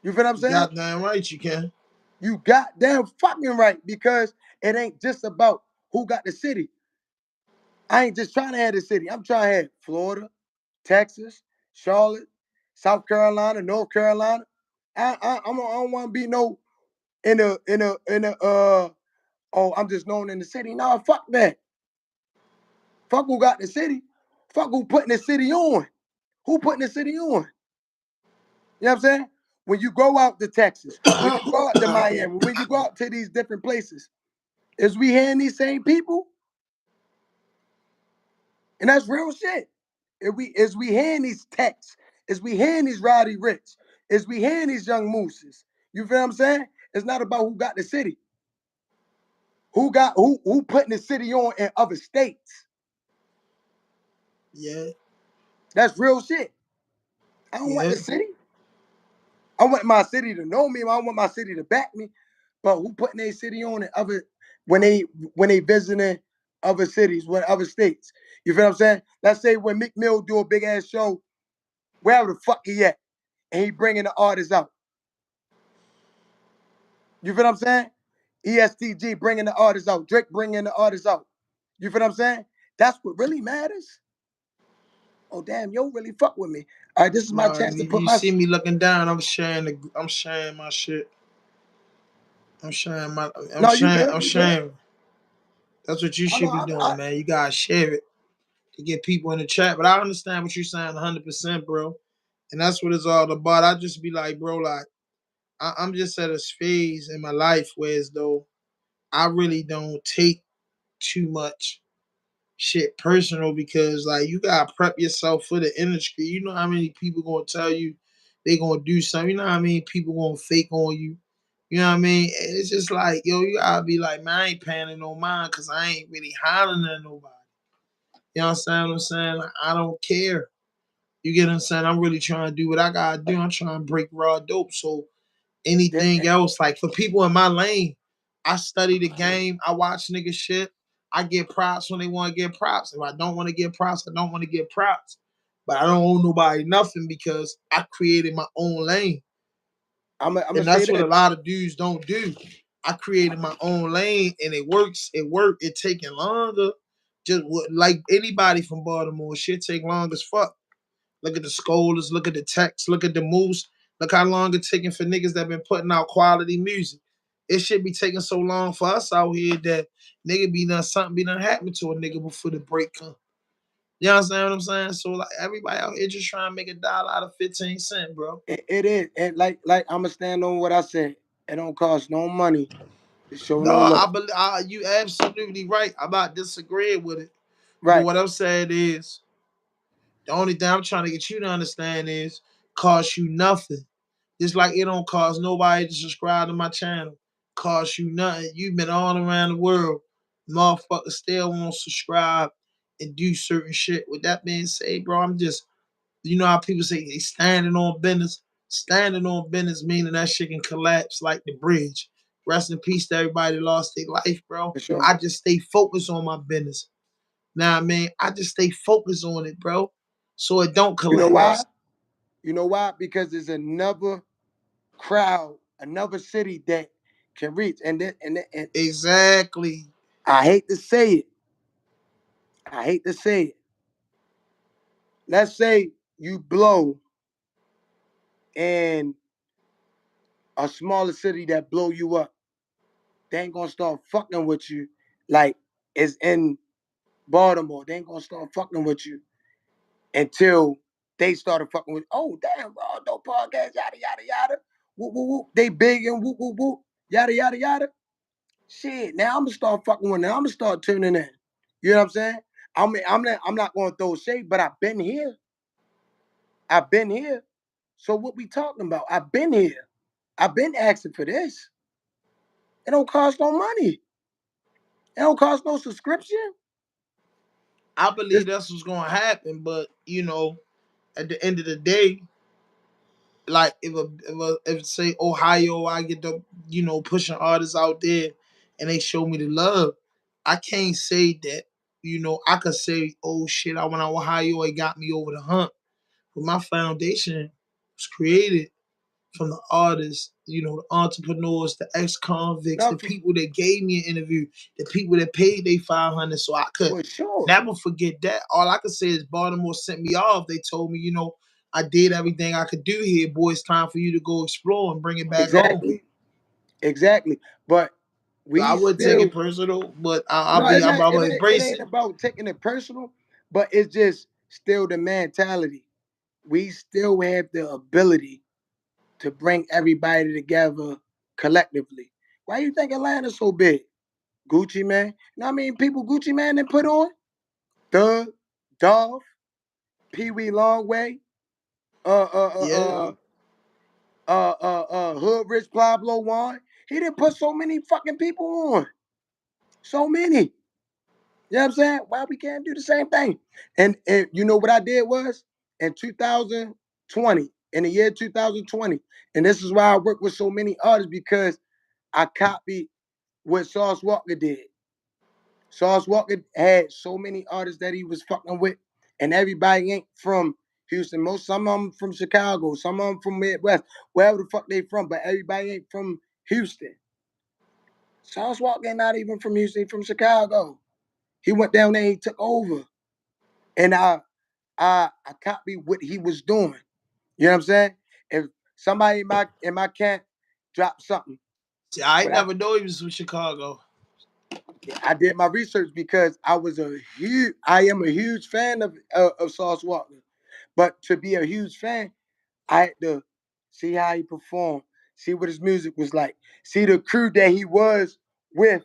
You feel what I'm You saying? goddamn right you can. You goddamn fucking right because it ain't just about who got the city. I ain't just trying to have the city. I'm trying to have Florida, Texas, Charlotte, South Carolina, North Carolina. I don't want to be no in a oh, I'm just known in the city. No, fuck that. Fuck who got the city. Fuck who putting the city on. Who putting the city on? You know what I'm saying? When you go out to Texas, when you go out to Miami, when you go out to these different places, is we hearing these same people? And that's real shit. As we hearing these texts, as we hearing these Roddy Rich, as we hearing these young mooses, you feel what I'm saying? It's not about who got the city. Who putting the city on in other states. Yeah. That's real shit. I don't want Yeah. the city. I want my city to know me. I want my city to back me. But who putting their city on in other when they visiting other cities, with other states? You feel what I'm saying? Let's say when Meek Mill do a big ass show, wherever the fuck he at, and he bringing the artists out. You feel what I'm saying? ESTG bringing the artists out. Drake bringing the artists out. You feel what I'm saying? That's what really matters. Oh damn, yo really fuck with me. All right, this is my No, chance to put you my. see me looking down. I'm sharing my shit. I'm sharing my. I'm No, you sharing. good. I'm You good. sharing. That's what you I know. should be doing, man. You gotta share it to get people in the chat. But I understand what you're saying 100%, bro. And that's what it's all about. I just be like, bro, like I'm just at a phase in my life where as though I really don't take too much shit personal because like you gotta prep yourself for the industry. You know how many people gonna tell you they gonna do something. You know how many people gonna fake on you. You know what I mean? It's just like, yo, you gotta be like, man, I ain't paying no mind because I ain't really hollering at nobody. You know what I'm saying? Like, I don't care. You get what I'm saying? I'm really trying to do what I gotta do. I'm trying to break raw dope. So Then anything else, like for people in my lane, I study the game. I watch nigga shit. I get props when they want to get props. If I don't want to get props, I don't want to get props. But I don't owe nobody nothing because I created my own lane. I'm gonna And say that's what a this. lot of dudes don't do. I created my own lane and it works. It worked. It taking longer. Just like anybody from Baltimore, shit take long as fuck. Look at the scholars, look at the text, look at the moves. Look how long it's taking for niggas that been putting out quality music. It should be taking so long for us out here that nigga be done something be done happen to a nigga before the break come. You understand what I'm saying? So like everybody out here just trying to make $1 out of 15 cents, bro. It is, and like I'm gonna stand on what I said. It don't cost no money to show No, no I love. believe you absolutely right. I'm not disagreeing with it. But Right. what I'm saying is the only thing I'm trying to get you to understand is cost you nothing. Just like it don't cost nobody to subscribe to my channel. Cost you nothing. You've been all around the world. Motherfuckers still won't subscribe and do certain shit. With that being said, bro, I'm just, you know how people say they standing on business? Standing on business meaning that shit can collapse like the bridge. Rest in peace to everybody that lost their life, bro. For sure. I just stay focused on my business. Now, I mean, I just stay focused on it, bro. So it don't You know why? collapse. You know why? Because there's another crowd, another city that can reach. And Exactly. I hate to say it. I hate to say it. Let's say you blow in a smaller city that blow you up. They ain't gonna start fucking with you like it's in Baltimore. They ain't gonna start fucking with you until they started fucking with. Oh damn, Raw Dope Podcast, yada yada yada. Whoop whoop whoop. They big and whoop whoop whoop. Yada yada yada. Shit. Now I'm gonna start fucking with them. I'm gonna start tuning in. You know what I'm saying? I'm not gonna throw shade, but I've been here. I've been here. So what we talking about? I've been here. I've been asking for this. It don't cost no money. It don't cost no subscription. I It's believe that's what's gonna happen, but you know, at the end of the day, like if say Ohio, I get the pushing artists out there, and they show me the love, I can't say that. I could say, oh shit, I went out Ohio, it got me over the hump. But my foundation was created from the artists, the entrepreneurs, the ex-convicts, the not people that gave me an interview, the people that paid they 500, so I could for sure. never forget that. All I could say is Baltimore sent me off. They told me, I did everything I could do here. Boy, it's time for you to go explore and bring it back home. Exactly. Exactly. But So I we would take it still personal, but no, I'm gonna it embrace ain't it. about taking it personal, but it's just still the mentality. We still have the ability to bring everybody together collectively. Why you think Atlanta's so big? Gucci man. You know what I mean? People Gucci man they put on? Thug, Dolph, Pee Wee Longway, Yeah. Hood Rich Pablo Juan. He didn't put so many fucking people on. So many. You know what I'm saying? Why we can't do the same thing? And you know what I did was in 2020, in the year 2020, and this is why I work with so many artists because I copied what Sauce Walker did. Sauce Walker had so many artists that he was fucking with, and everybody ain't from Houston. Some of them from Chicago, some of them from Midwest, wherever the fuck they from, but everybody ain't from Houston. Sauce Walker ain't not even from Houston, he from Chicago. He went down there, he took over. And I copied what he was doing. You know what I'm saying? If somebody in my camp dropped something, See, I ain't but never know he was from Chicago. I did my research because I am a huge fan of Sauce Walker. But to be a huge fan, I had to see how he performed, see what his music was like, see the crew that he was with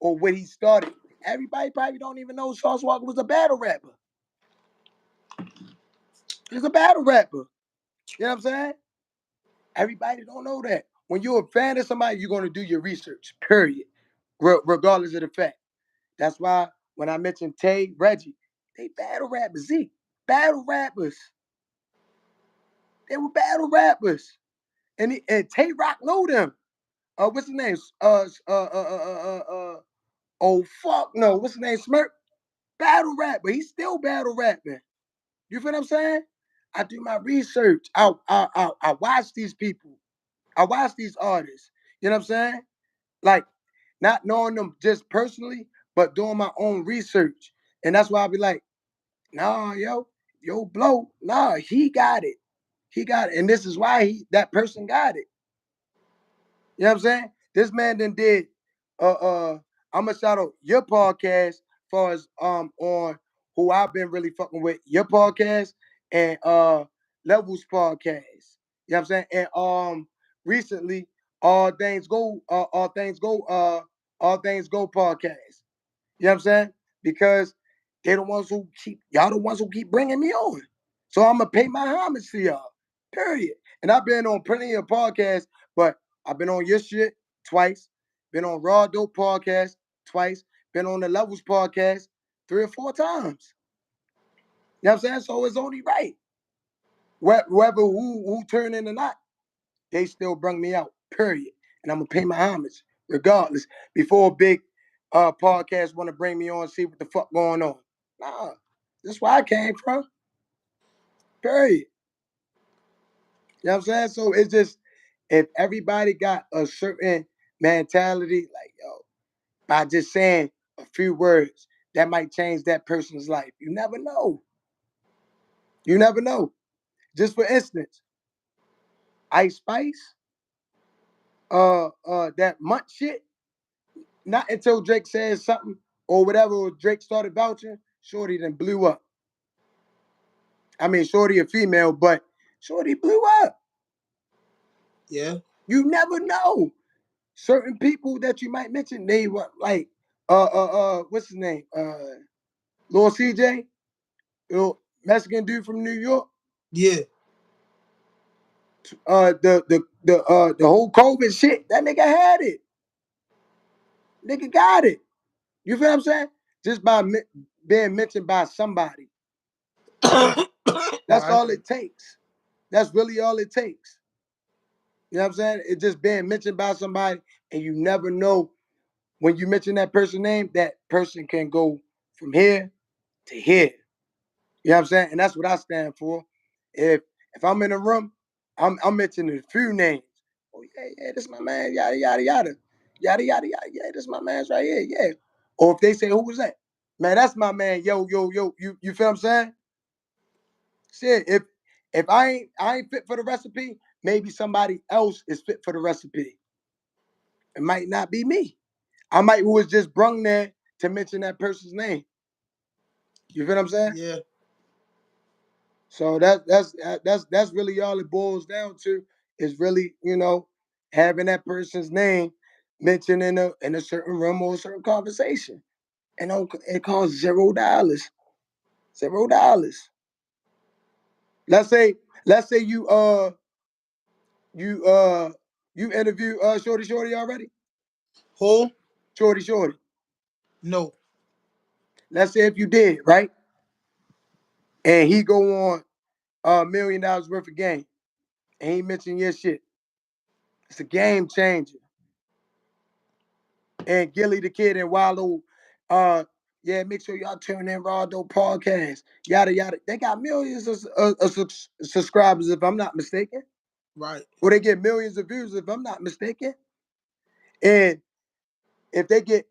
or what he started. Everybody probably don't even know Sauce Walker was a battle rapper. He's a battle rapper. You know what I'm saying? Everybody don't know that. When you're a fan of somebody, you're going to do your research, period, regardless of the fact. That's why when I mentioned Tay, Reggie, they battle rappers, Z. Battle rappers. They were battle rappers. And Tay Rock know them. What's his name? Oh, fuck no. What's his name? Smirk? Battle rapper. He's still battle rapping. You feel what I'm saying? I do my research. I watch these people. I watch these artists. You know what I'm saying? Like, not knowing them just personally, but doing my own research. And that's why I be like, nah, yo, blow, nah, he got it. He got it. And this is why that person got it. You know what I'm saying? This man then did I'm gonna shout out your podcast as far as on who I've been really fucking with, your podcast and Levels podcast. You know what I'm saying? And recently all things go podcast. You know what I'm saying? Because they're the ones who y'all the ones who keep bringing me on. So I'm gonna pay my homage to y'all. Period. And I've been on plenty of podcasts, but I've been on your shit twice, been on Raw Dope Podcast twice, been on the Levels Podcast 3 or 4 times. You know what I'm saying? So it's only right. Whether who turn in or not, they still bring me out. Period. And I'm gonna pay my homage regardless. Before big podcasts want to bring me on, see what the fuck going on. Nah, that's where I came from. Period. You know what I'm saying? So it's just if everybody got a certain mentality, like yo, by just saying a few words, that might change that person's life. You never know. You never know. Just for instance, Ice Spice, that Mutt shit. Not until Drake said something or whatever, or Drake started vouching, Shorty then blew up. I mean, Shorty a female, but Shorty blew up. Yeah. You never know. Certain people that you might mention, they were like, what's his name? Lil CJ, little Mexican dude from New York. Yeah. The whole COVID shit, that nigga had it. Nigga got it. You feel what I'm saying? Just by being mentioned by somebody. That's Right. all it takes. That's really all it takes. You know what I'm saying? It's just being mentioned by somebody, and you never know when you mention that person's name, that person can go from here to here. You know what I'm saying? And that's what I stand for. If if I'm in a room, I'm mentioning a few names. Oh yeah, this is my man, yada yada yada. Yada yada yada. Yeah, this is my man's right here. Yeah. Or if they say, who was that? Man, that's my man. Yo, yo, yo. You feel what I'm saying? Shit, if I ain't fit for the recipe, maybe somebody else is fit for the recipe. It might not be me. I might was just brung there to mention that person's name. You feel what I'm saying? Yeah. So that's really all it boils down to is really, having that person's name mentioned in a certain room or a certain conversation. And it costs $0. $0. Let's say, let's say you you interview Shorty already. Who? Shorty. No. Let's say if you did, right? And he go on $1 million worth of game, and he mentioned your shit. It's a game changer. And Gilly the Kid and Wallow, yeah, make sure y'all tune in RAWDOPE Podcast. Yada yada. They got millions of subscribers, if I'm not mistaken. Right. Or they get millions of views, if I'm not mistaken. And if they get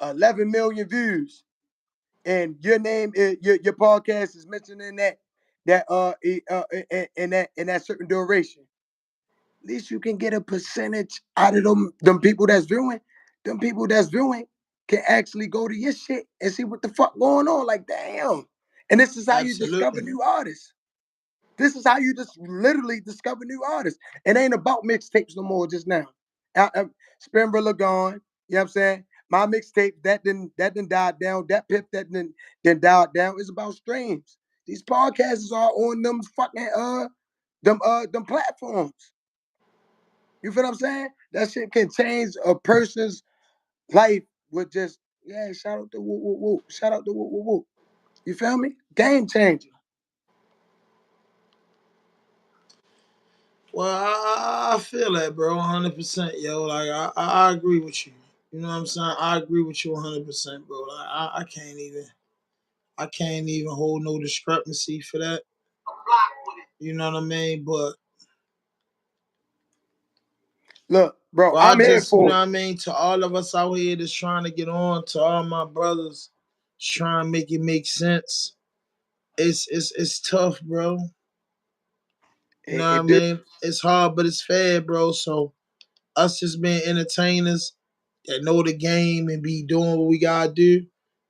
11 million views, and your name is, your podcast is mentioned in that certain duration, at least you can get a percentage out of them people that's viewing. Them people that's viewing can actually go to your shit and see what the fuck going on. Like, damn. And this is how you discover Absolutely. new artists. This is how you just literally discover new artists. It ain't about mixtapes no more just now. Spinrilla gone. You know what I'm saying? My mixtape that didn't die down. That pip that didn't die down. It's about streams. These podcasts are on them fucking them platforms. You feel what I'm saying? That shit can change a person's life with just, yeah, shout out to woo woo woo. Shout out to woo woo woo. You feel me? Game changer. Well, I feel that, bro, 100%, yo. Like, I agree with you. You know what I'm saying? I agree with you 100%, bro. Like, I can't even hold no discrepancy for that. You know what I mean? But Look, bro, well, I I'm here just, you know for what it. I mean? To all of us out here that's trying to get on, to all my brothers trying to make it make sense. It's tough, bro. You know what I It do. mean? It's hard, but it's fair, bro. So us just being entertainers that know the game and be doing what we gotta do,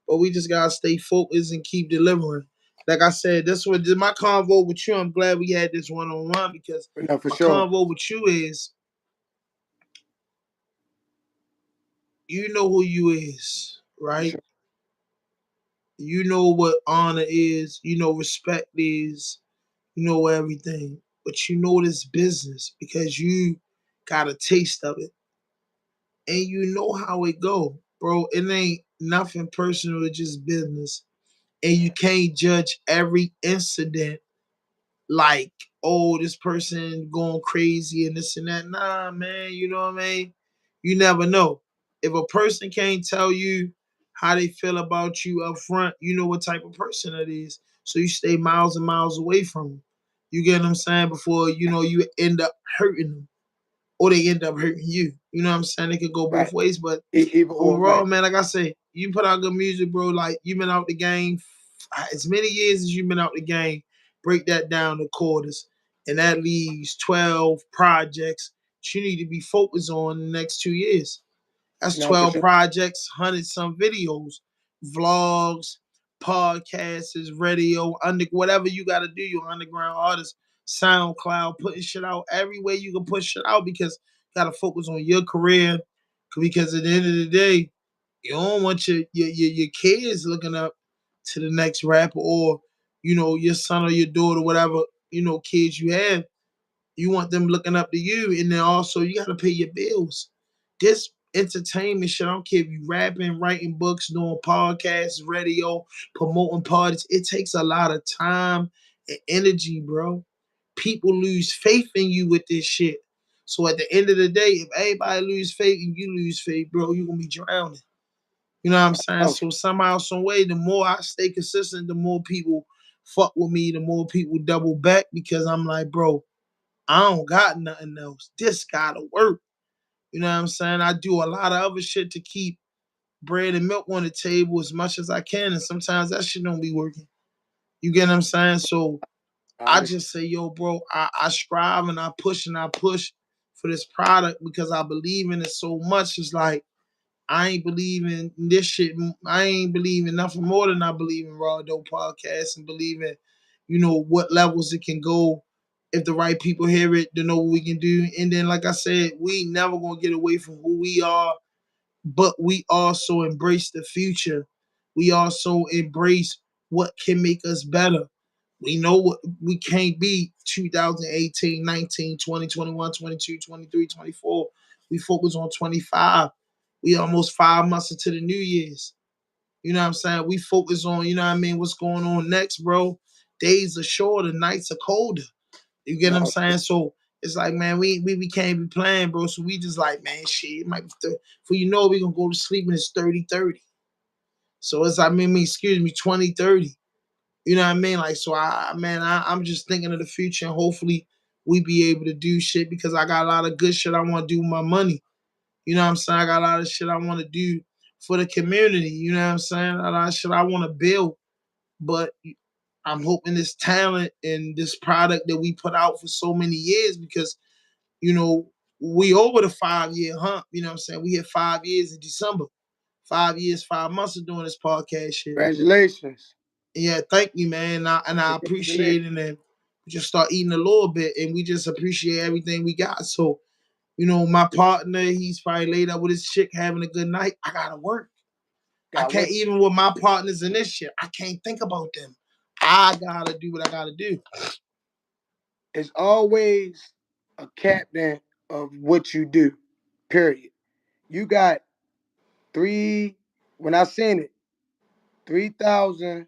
but we just gotta stay focused and keep delivering. Like I said, this was my convo with you. I'm glad we had this one on one because No, for my sure. convo with you is you know who you is, For right? sure. You know what honor is, you know respect is, you know everything. But you know this business because you got a taste of it. And you know how it go, bro. It ain't nothing personal, it's just business. And you can't judge every incident like, oh, this person going crazy and this and that. Nah, man, you know what I mean? You never know. If a person can't tell you how they feel about you up front, you know what type of person it is. So you stay miles and miles away from them. You get what I'm saying? Before you know you end up hurting them or they end up hurting you. You know what I'm saying? It could go both Right. ways, but Either or, overall, right. man, like I say, you put out good music, bro. Like you've been out the game as many years as you've been out the game. Break that down to quarters, and that leaves 12 projects that you need to be focused on in the next 2 years. That's No, for 12 sure. projects, 100 some videos, vlogs, podcasts, radio, under whatever you got to do. You're underground artist, SoundCloud, putting shit out every way you can put shit out because you got to focus on your career. Because at the end of the day, you don't want your kids looking up to the next rapper or your son or your daughter, whatever kids you have. You want them looking up to you, and then also you got to pay your bills. This entertainment shit, I don't care if you rapping, writing books, doing podcasts, radio, promoting parties. It takes a lot of time and energy, bro. People lose faith in you with this shit. So at the end of the day, if everybody lose faith and you lose faith, bro, you're gonna be drowning. You know what I'm saying? Oh, So somehow, some way, the more I stay consistent, the more people fuck with me, the more people double back because I'm like, bro, I don't got nothing else. This gotta work. You know what I'm saying? I do a lot of other shit to keep bread and milk on the table as much as I can, and sometimes that shit don't be working. You get what I'm saying? So I I understand. just say, yo, bro, I strive and I push for this product because I believe in it so much. It's like I ain't believing this shit. I ain't believing nothing more than I believe in Raw Dope Podcast and believing, what levels it can go if the right people hear it to know what we can do. And then, like I said, we never gonna get away from who we are, but we also embrace the future. We also embrace what can make us better. We know what we can't be 2018, 19, 20, 21, 22, 23, 24. We focus on 25. We almost 5 months into the New Year's. You know what I'm saying? We focus on, you know what I mean, what's going on next, bro. Days are shorter, nights are colder. You get what I'm No, saying? So it's like, man, we can't be playing, bro. So we just like, man, shit, it might be for you know, we gonna go to sleep and it's 30-30. So it's I mean, excuse me, 20-30. You know what I mean? Like, so I'm just thinking of the future and hopefully we be able to do shit because I got a lot of good shit I want to do with my money. You know what I'm saying? I got a lot of shit I want to do for the community. You know what I'm saying? A lot of shit I want to build. But I'm hoping this talent and this product that we put out for so many years because, you know, we over the 5 year hump. You know what I'm saying? We hit 5 years in December. 5 years, 5 months of doing this podcast shit. congratulations. Yeah, thank you, man. And I appreciate it. And we just start eating a little bit and we just appreciate everything we got. So, you know, my partner, he's probably laid up with his chick having a good night. I gotta work. I Got can't work. even with my partners in this shit. I can't think about them. I gotta do what I gotta do. It's always a captain of what you do. Period. You got three. When I seen it, 3,000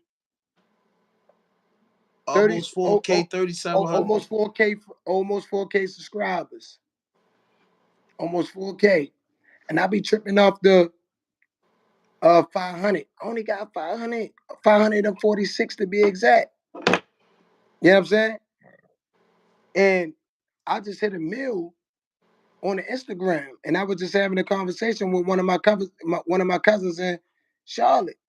30 Almost 4K, 3,700. almost 4K, almost 4K subscribers, almost 4K, and I be tripping off the 500. I only got 500, 546 to be exact. You know what I'm saying? And I just hit a mill on the Instagram, and I was just having a conversation with one of my cousins in Charlotte.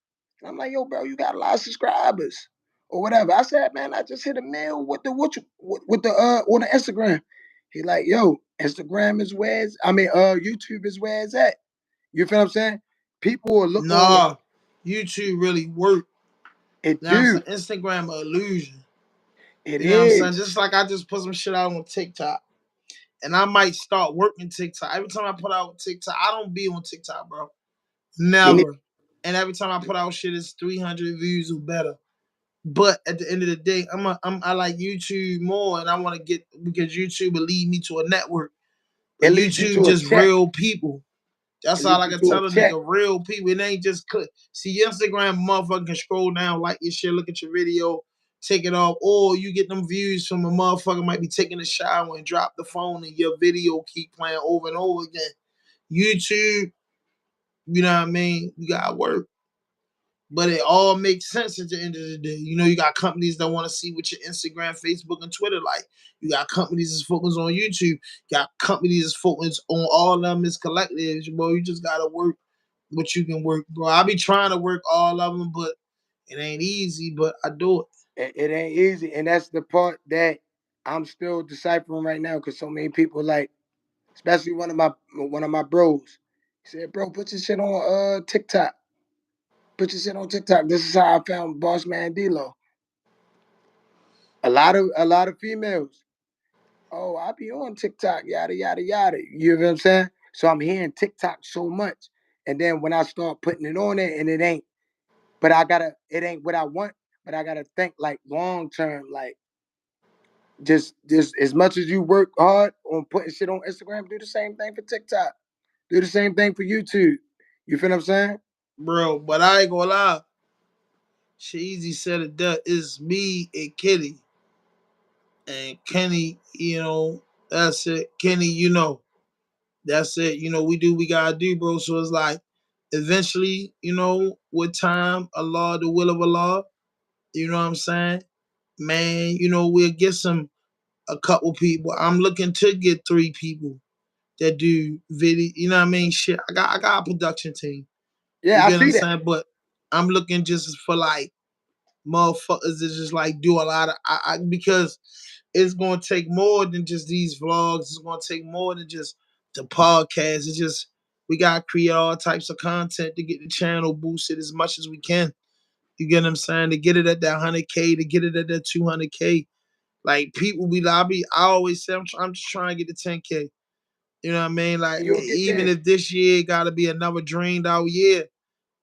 And I'm like, yo, bro, you got a lot of subscribers or whatever. I said, man, I just hit a mill with the with the on the Instagram. He like, yo, Instagram is where it's, I mean, YouTube is where it's at. You feel what I'm saying? People will look on the Nah, YouTube really work. it You know what I'm do. saying? Instagram an illusion. It You know what I'm saying? Just is. like I just put some shit out on TikTok. And I might start working TikTok. Every time I put out TikTok, I don't be on TikTok, bro. You need Never. And every time I put out shit, it's 300 views or better. But at the end of the day, I like YouTube more, and I want to get because YouTube will lead me to a network. But it leads you YouTube to a just check. real people. That's It all leads I you can to a tell a check. nigga. Real people. It ain't just click. See, Instagram motherfucker can scroll down, like your shit, look at your video, take it off, or you get them views from a motherfucker might be taking a shower and drop the phone, and your video keep playing over and over again. YouTube, you know what I mean? You gotta work. But it all makes sense at the end of the day. You know, you got companies that want to see what your Instagram, Facebook, and Twitter like. You got companies that's focused on YouTube. You got companies that's focused on all of them as collectives. Bro, you just gotta work what you can work, bro. I be trying to work all of them, but it ain't easy. But I do it. It ain't easy, and that's the part that I'm still deciphering right now because so many people like, especially one of my bros. He said, "Bro, put your shit on TikTok. Put your shit on TikTok." This is how I found Boss Man D'Lo. A lot of females. Oh, I be on TikTok, yada yada yada. You know what I'm saying? So I'm hearing TikTok so much, and then when I start putting it on there, and it ain't. But it ain't what I want. But I gotta think like long term, like just as much as you work hard on putting shit on Instagram, do the same thing for TikTok. Do the same thing for YouTube. You feel what I'm saying? Bro, but I ain't gonna lie. She easy said it done. It's me and Kitty. And Kenny, you know, that's it. Kenny, you know, that's it. You know, we do we gotta do, bro. So it's like eventually, you know, with time, Allah, the will of Allah, you know what I'm saying? Man, you know, we'll get a couple people. I'm looking to get 3 people that do video, you know what I mean? Shit. I got a production team. You Yeah, I get what I'm see that. saying? But I'm looking just for like motherfuckers that just like do a lot of because it's gonna take more than just these vlogs. It's gonna take more than just the podcast. It's just we gotta create all types of content to get the channel boosted as much as we can. You get what I'm saying? To get it at that 100K, to get it at that 200K. Like people be like, I always say I'm just trying to get to 10K. You know what I mean? Like You'll get even there. if this year gotta be another dreamed out year,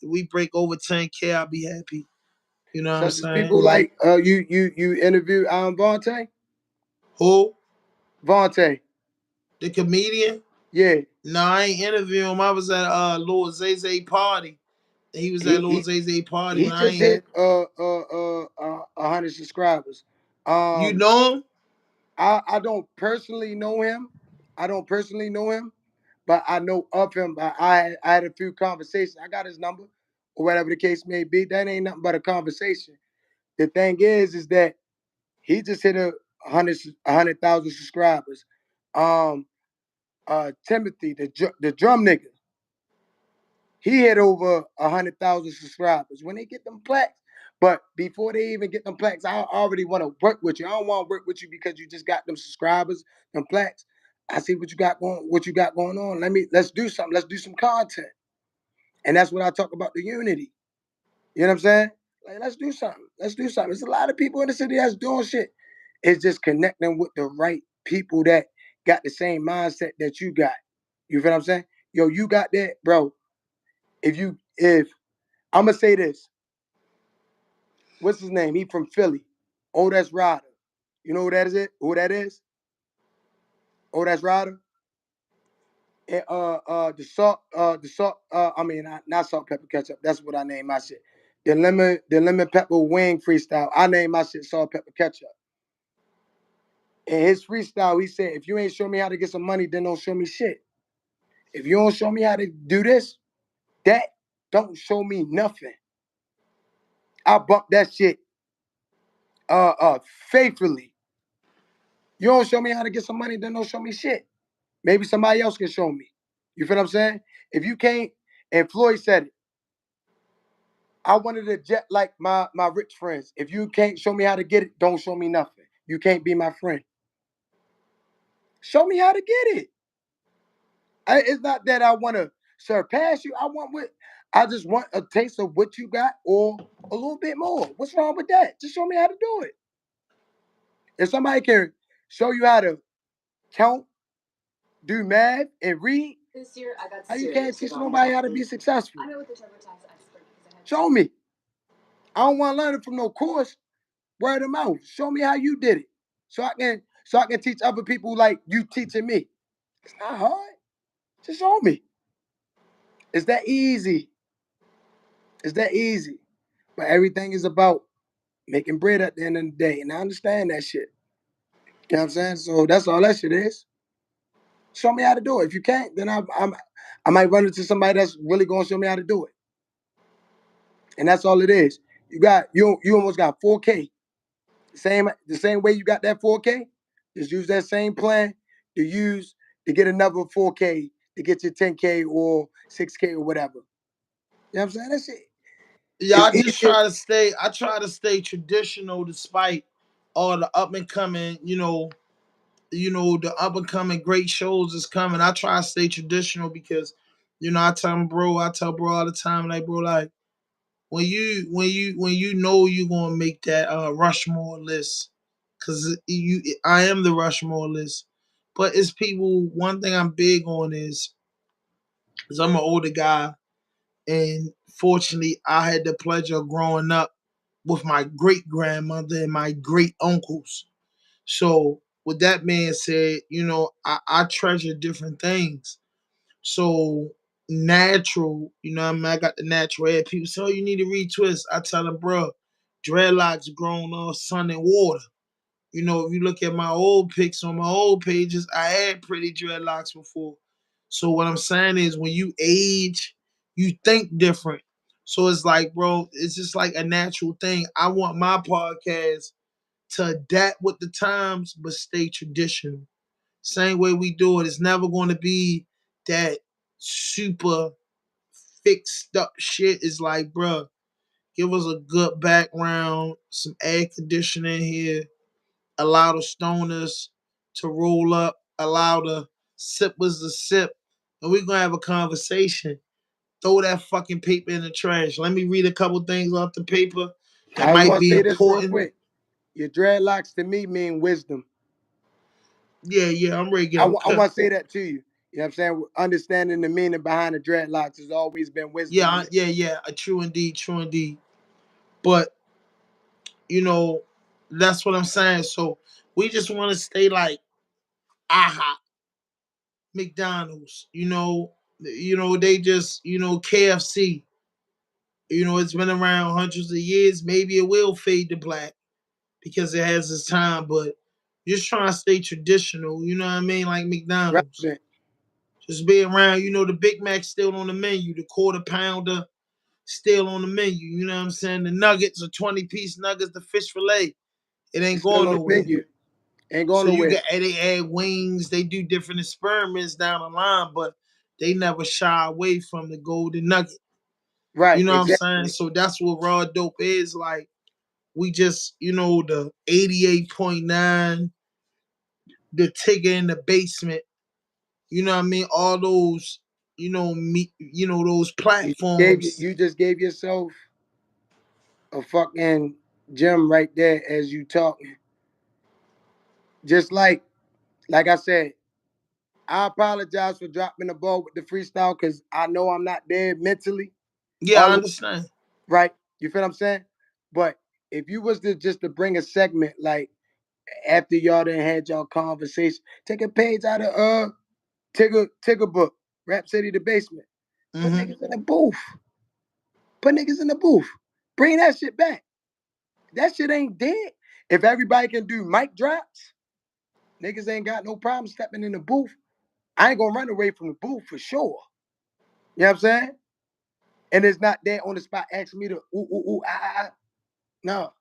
if we break over 10K, I'll be happy. You know what I'm Such as saying? people like you interviewed Vontae? Who? Vontae. The comedian? Yeah. No, I ain't interviewing him. I was at Lil Zay party. He was at He Lil he Zay party, he but I just ain't. hit 100 subscribers. You Um know him? I don't personally know him. I don't personally know him, but I know of him. I had a few conversations. I got his number, or whatever the case may be. That ain't nothing but a conversation. The thing is that he just hit a hundred thousand subscribers. Um, Timothy, the drum nigga, he hit over 100,000 subscribers. When they get them plaques, but before they even get them plaques, I already want to work with you. I don't want to work with you because you just got them subscribers, them plaques. I see what you got going on. Let's do something. Let's do some content. And that's what I talk about, the unity. You know what I'm saying? Like, let's do something. Let's do something. There's a lot of people in the city that's doing shit. It's just connecting with the right people that got the same mindset that you got. You feel what I'm saying? Yo, you got that, bro. If I'm gonna say this, what's his name? He from Philly. Oh, that's Ryder. You know who that is? Who that is? Oh, that's Ryder. And the salt. I mean, not salt, pepper, ketchup. That's what I name my shit. The lemon pepper wing freestyle. I name my shit salt, pepper, ketchup. In his freestyle, he said, "If you ain't show me how to get some money, then don't show me shit. If you don't show me how to do this, that don't show me nothing." I bump that shit faithfully. You don't show me how to get some money, then don't show me shit. Maybe somebody else can show me. You feel what I'm saying? If you can't, and Floyd said it, I wanted to jet like my rich friends. If you can't show me how to get it, don't show me nothing. You can't be my friend. Show me how to get it. It's not that I want to surpass you. I just want a taste of what you got or a little bit more. What's wrong with that? Just show me how to do it. If somebody can show you how to count, do math, and read, how you can't teach nobody how to be successful? Show me. I don't want to learn it from no course. Word of mouth. Show me how you did it. So I can teach other people like you teaching me. It's not hard. Just show me. It's that easy. It's that easy. But everything is about making bread at the end of the day. And I understand that shit. You know what I'm saying? So that's all that shit is. Show me how to do it. If you can't, then I might run into somebody that's really gonna show me how to do it. And that's all it is. You almost got 4K. The same way you got that 4K, just use that same plan to get another 4K to get your 10K or 6K or whatever. You know what I'm saying? That's it. Yeah, It's I just easier. try to stay. I try to stay traditional despite all the up and coming. The up and coming great shows is coming. I try to stay traditional because, I tell bro all the time, like bro, like when you know you're gonna make that Rushmore list, cause I am the Rushmore list. But it's people. One thing I'm big on is I'm an older guy, and fortunately, I had the pleasure of growing up with my great grandmother and my great uncles. So, with that being said, I treasure different things. So, natural, I mean, I got the natural hair. People say, oh, you need to retwist. I tell them, bro, dreadlocks grown off sun and water. If you look at my old pics on my old pages, I had pretty dreadlocks before. So what I'm saying is when you age, you think different. So it's like, bro, it's just like a natural thing. I want my podcast to adapt with the times, but stay traditional. Same way we do it. It's never going to be that super fixed up shit. It's like, bro, give us a good background, some air conditioning here, allow the stoners to roll up, allow the sippers to sip, and we're gonna have a conversation. Throw that fucking paper in the trash. Let me read a couple things off the paper that I just might want to be say this real important. quick. Your dreadlocks to me mean wisdom. Yeah, yeah, I'm ready to get I, them wa- I cut. want to say that to you. You know what I'm saying? Understanding the meaning behind the dreadlocks has always been wisdom Yeah, to me. yeah, yeah. True indeed, true indeed. But You know, that's what I'm saying. So we just want to stay like AHA, McDonald's. They just KFC. It's been around hundreds of years. Maybe it will fade to black because it has its time, but just trying to stay traditional. You know what I mean? Like McDonald's. Relevant. Just be around. The Big Mac's still on the menu. The quarter pounder still on the menu. You know what I'm saying? The nuggets, the 20-piece nuggets, the fish fillet. It ain't It's still going on the nowhere. menu. Ain't going So you nowhere. got they add wings. They do different experiments down the line, but they never shy away from the golden nugget. Right, You know what I'm saying? exactly. So that's what raw dope is. Like we just, the 88.9, the Tigger in the basement. You know what I mean? All those, those platforms. You just gave yourself a fucking gem right there as you talking. Just like I said, I apologize for dropping the ball with the freestyle because I know I'm not there mentally Yeah, all I the way, understand. right? You feel what I'm saying? But if you was to just to bring a segment like after y'all done had y'all conversation, take a page out of Tigger book, Rap City the Basement. Put Mm-hmm. niggas in the booth. Put niggas in the booth. Bring that shit back. That shit ain't dead. If everybody can do mic drops, niggas ain't got no problem stepping in the booth. I ain't gonna run away from the booth for sure. You know what I'm saying? And it's not there on the spot asking me to ah. No.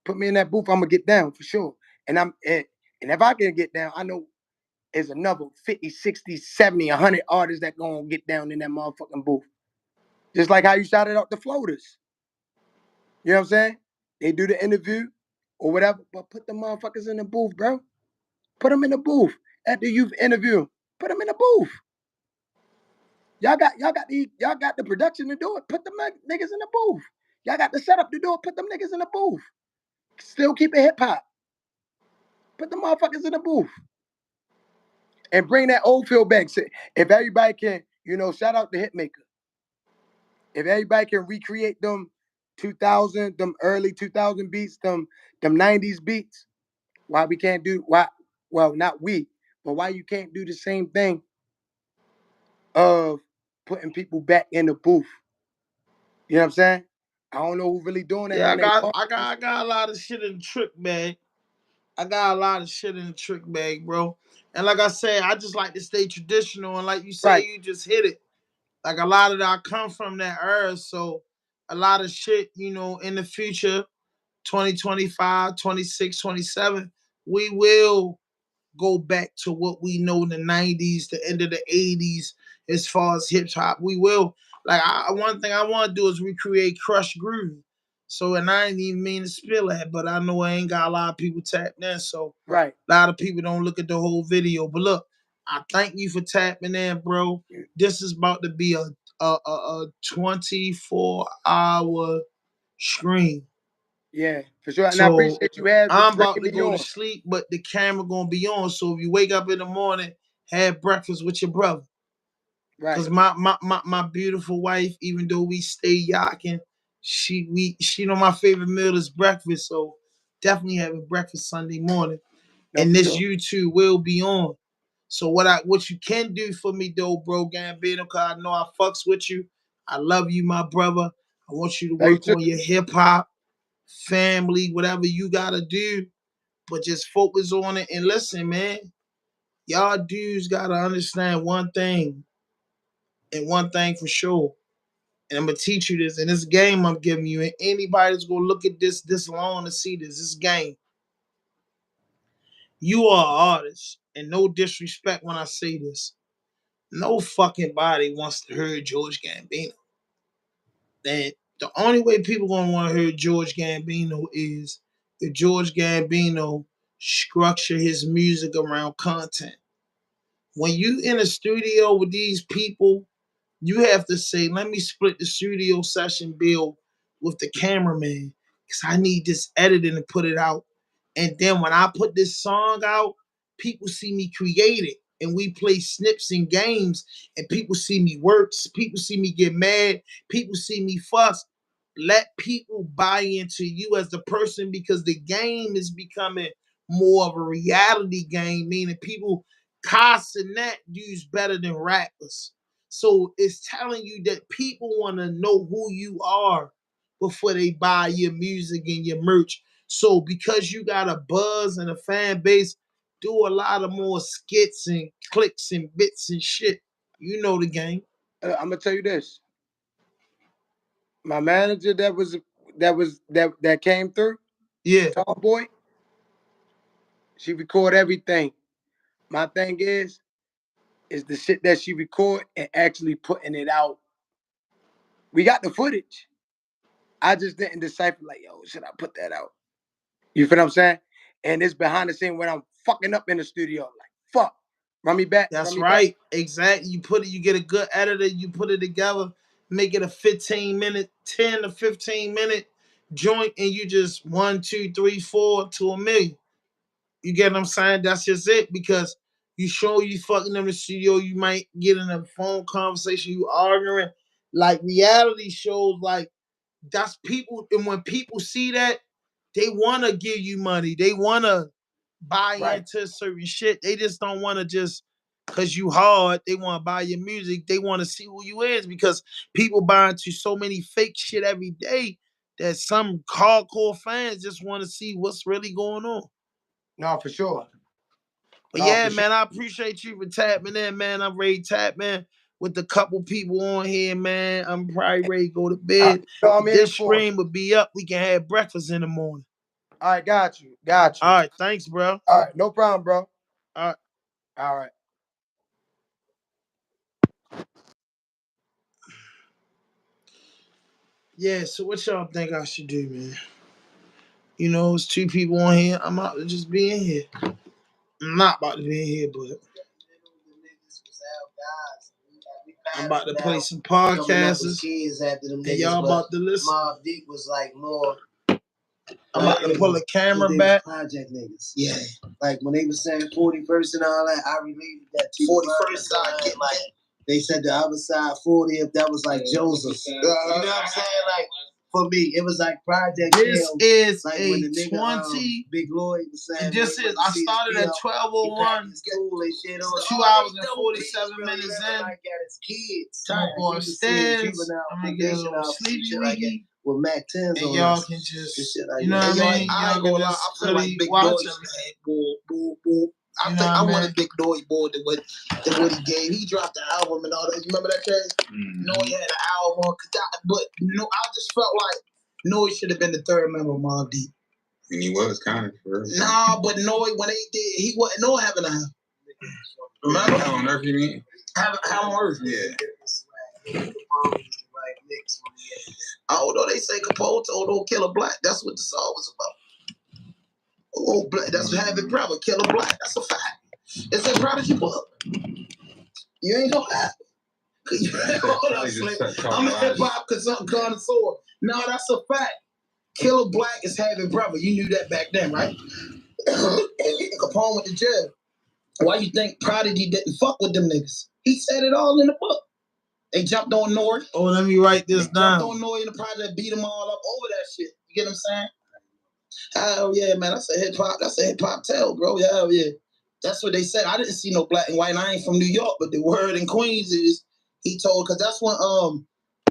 Put me in that booth, I'm gonna get down for sure. And if I can get down, I know there's another 50, 60, 70, 100 artists that gonna get down in that motherfucking booth. Just like how you shouted out the floaters. You know what I'm saying? They do the interview or whatever, but put the motherfuckers in the booth, bro. Put them in the booth. After you've interviewed, put them in the booth. Y'all got the production to do it. Put them niggas in the booth. Y'all got the setup to do it. Put them niggas in the booth. Still keep it hip hop. Put the motherfuckers in the booth and bring that old feel back. If everybody can, shout out the Hitmaker. If everybody can recreate them 2000, them early 2000 beats, them 90s beats, why we can't do why? Well, not we, but why you can't do the same thing of putting people back in the booth? You know what I'm saying? I don't know who really doing that Yeah, on their I got a lot of shit in the trick bag. I got a lot of shit in the trick bag, bro. And like I said, I just like to stay traditional. And like you say, Right. you just hit it. Like a lot of that, I come from that era. So a lot of shit, in the future, 2025, 26, 27, we will go back to what we know in the 90s, the end of the 80s, as far as hip hop. We will. Like, one thing I want to do is recreate Crush Groove. So, and I ain't even mean to spill that, but I know I ain't got a lot of people tapped in. So, Right. a lot of people don't look at the whole video. But look, I thank you for tapping in, bro. This is about to be a 24-hour stream. Yeah, for sure. And I So appreciate you having I'm bringing about to me go to on. sleep, but the camera gonna be on. So if you wake up in the morning, have breakfast with your brother. Right. Cause my beautiful wife, even though we stay yacking, she my favorite meal is breakfast. So definitely having breakfast Sunday morning. No, And for this sure. YouTube will be on. So what you can do for me though, bro, Gambino, cause I know I fucks with you. I love you, my brother. I want you to Love you work too. on your hip hop, family, whatever you gotta do, but just focus on it and listen, man. Y'all dudes gotta understand one thing, and one thing for sure. And I'm gonna teach you this. And this game I'm giving you, and anybody that's gonna look at this long to see this game. You are an artist, and no disrespect when I say this. No fucking body wants to hear George Gambino. And the only way people gonna want to hear George Gambino is if George Gambino structure his music around content. When you in a studio with these people, you have to say, let me split the studio session bill with the cameraman because I need this editing to put it out. And then when I put this song out, people see me create it. And we play snips and games, and people see me works. People see me get mad. People see me fuss. let people buy into you as the person, because the game is becoming more of a reality game, meaning people casting that dude's better than rappers. So it's telling you that people want to know who you are before they buy your music and your merch. So because you got a buzz and a fan base, do a lot of more skits and clicks and bits and shit. You know the game. I'm gonna tell you this. My manager that came through, Yeah, Tall Boy, she record everything. My thing is the shit that she record and actually putting it out. We got the footage. I just didn't decipher like, yo, should I put that out? You feel what I'm saying? And it's behind the scene when I'm fucking up in the studio. Like, fuck. Run me back. that's Run me back. right. Exactly. You get a good editor, you put it together, make it a 15-minute, 10 to 15-minute joint, and you just 1, 2, 3, 4 to a million. You get what I'm saying? That's just it. Because you show you fucking in the studio, you might get in a phone conversation, you arguing. Like reality shows, like that's people, and when people see that, they wanna give you money. They wanna buy Right. into certain shit. They just don't wanna just cause you hard, they wanna buy your music. They wanna see who you is, because people buy into so many fake shit every day that some hardcore fans just wanna see what's really going on. No, for sure. But No, yeah, for sure. man, I appreciate you for tapping in, man. I'm ready to tap, man, with a couple people on here, man. I'm probably ready to go to bed. I'm here This for it. stream will be up. We can have breakfast in the morning. All right, got you. Got you. All right, thanks, bro. All right, no problem, bro. All right. All right. Yeah, so what y'all think I should do, man? You know, it's two people on here. I'm out to just be in here. I'm not about to be in here, but I'm about to play some podcasts. And y'all about to listen. Mobb Deep was like more. I'm about to pull the camera back. Project niggas. Yeah. Like when they were saying 41st and all that, I related that to 41st side. Like they said the other side 40, if that was like Joseph. You know what I'm saying? Like for me, it was like Project. This is like a when the nigga, 20. Big Lloyd was saying. This is, I started at 12:01. 2 hours and 47 minutes in. Like at his kids. Time for stairs. I'm gonna get a little sleepy weedy. With Mac 10s and on y'all us. can just, Like you know what I mean? I Y'all can just I feel really like Big watch Dory everything. Boo. I think I want a Big Dory more than what he gave. He dropped the album and all that. You remember that track? No, he had an album. But no, I just felt like Noy should have been the third member of Mobb Deep. And he was kind of for real. Nah, but Noy, when they did, he wasn't Noy having an album. Remember? How on Earth you mean? How on Earth? Yeah. Although they say Capote told Killer Black, that's what the song was about. Oh, Black, that's what having brother, Killer Black. That's a fact. It's a Prodigy book. You ain't gonna have it. I'm a hip hop connoisseur. No, that's a fact. Killer Black is having brother. You knew that back then, right? Capone went to jail. Why you think Prodigy didn't fuck with them niggas? He said it all in the book. They jumped on Nori. Oh, let me write this down. Jumped on Nori in the project, beat them all up over that shit. You get what I'm saying? Hell yeah, man. That's a hip hop tale, bro. Hell yeah. That's what they said. I didn't see no black and white, and I ain't from New York, but the word in Queens is he told, because that's when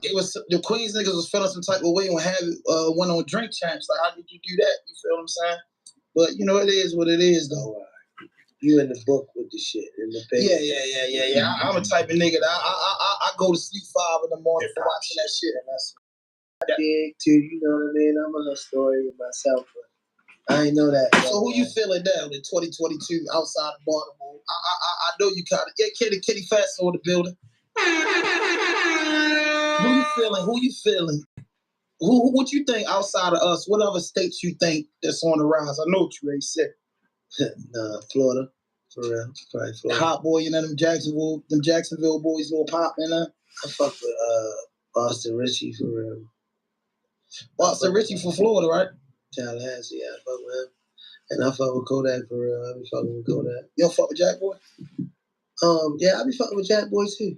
it was the Queens niggas was feeling some type of way when Harry went on Drink Champs. Like, how did you do that? You feel what I'm saying? But you know, it is what it is, though. You in the book with the shit in the paper. Yeah. I'm a type of nigga that I go to sleep 5 in the morning for watching that shit, and that's big too. You know what I mean? I'm a story myself, but I ain't know that. So who you feeling now in 2022 outside of Baltimore? I know you kind of Kitty Fast on the building. Who you feeling? Who what you think outside of us? What other states you think that's on the rise? I know what you already said. Nah, Florida. For real. Probably Florida. Hot Boy, you know, them Jacksonville boys, Lil Pop, you know? I fuck with Boston Richie for real. Boston Richie from Florida, right? Tallahassee, yeah, I fuck with him. And I fuck with Kodak for real. I be fucking with Kodak. You don't fuck with Jack Boy? Yeah, I be fucking with Jack Boy too.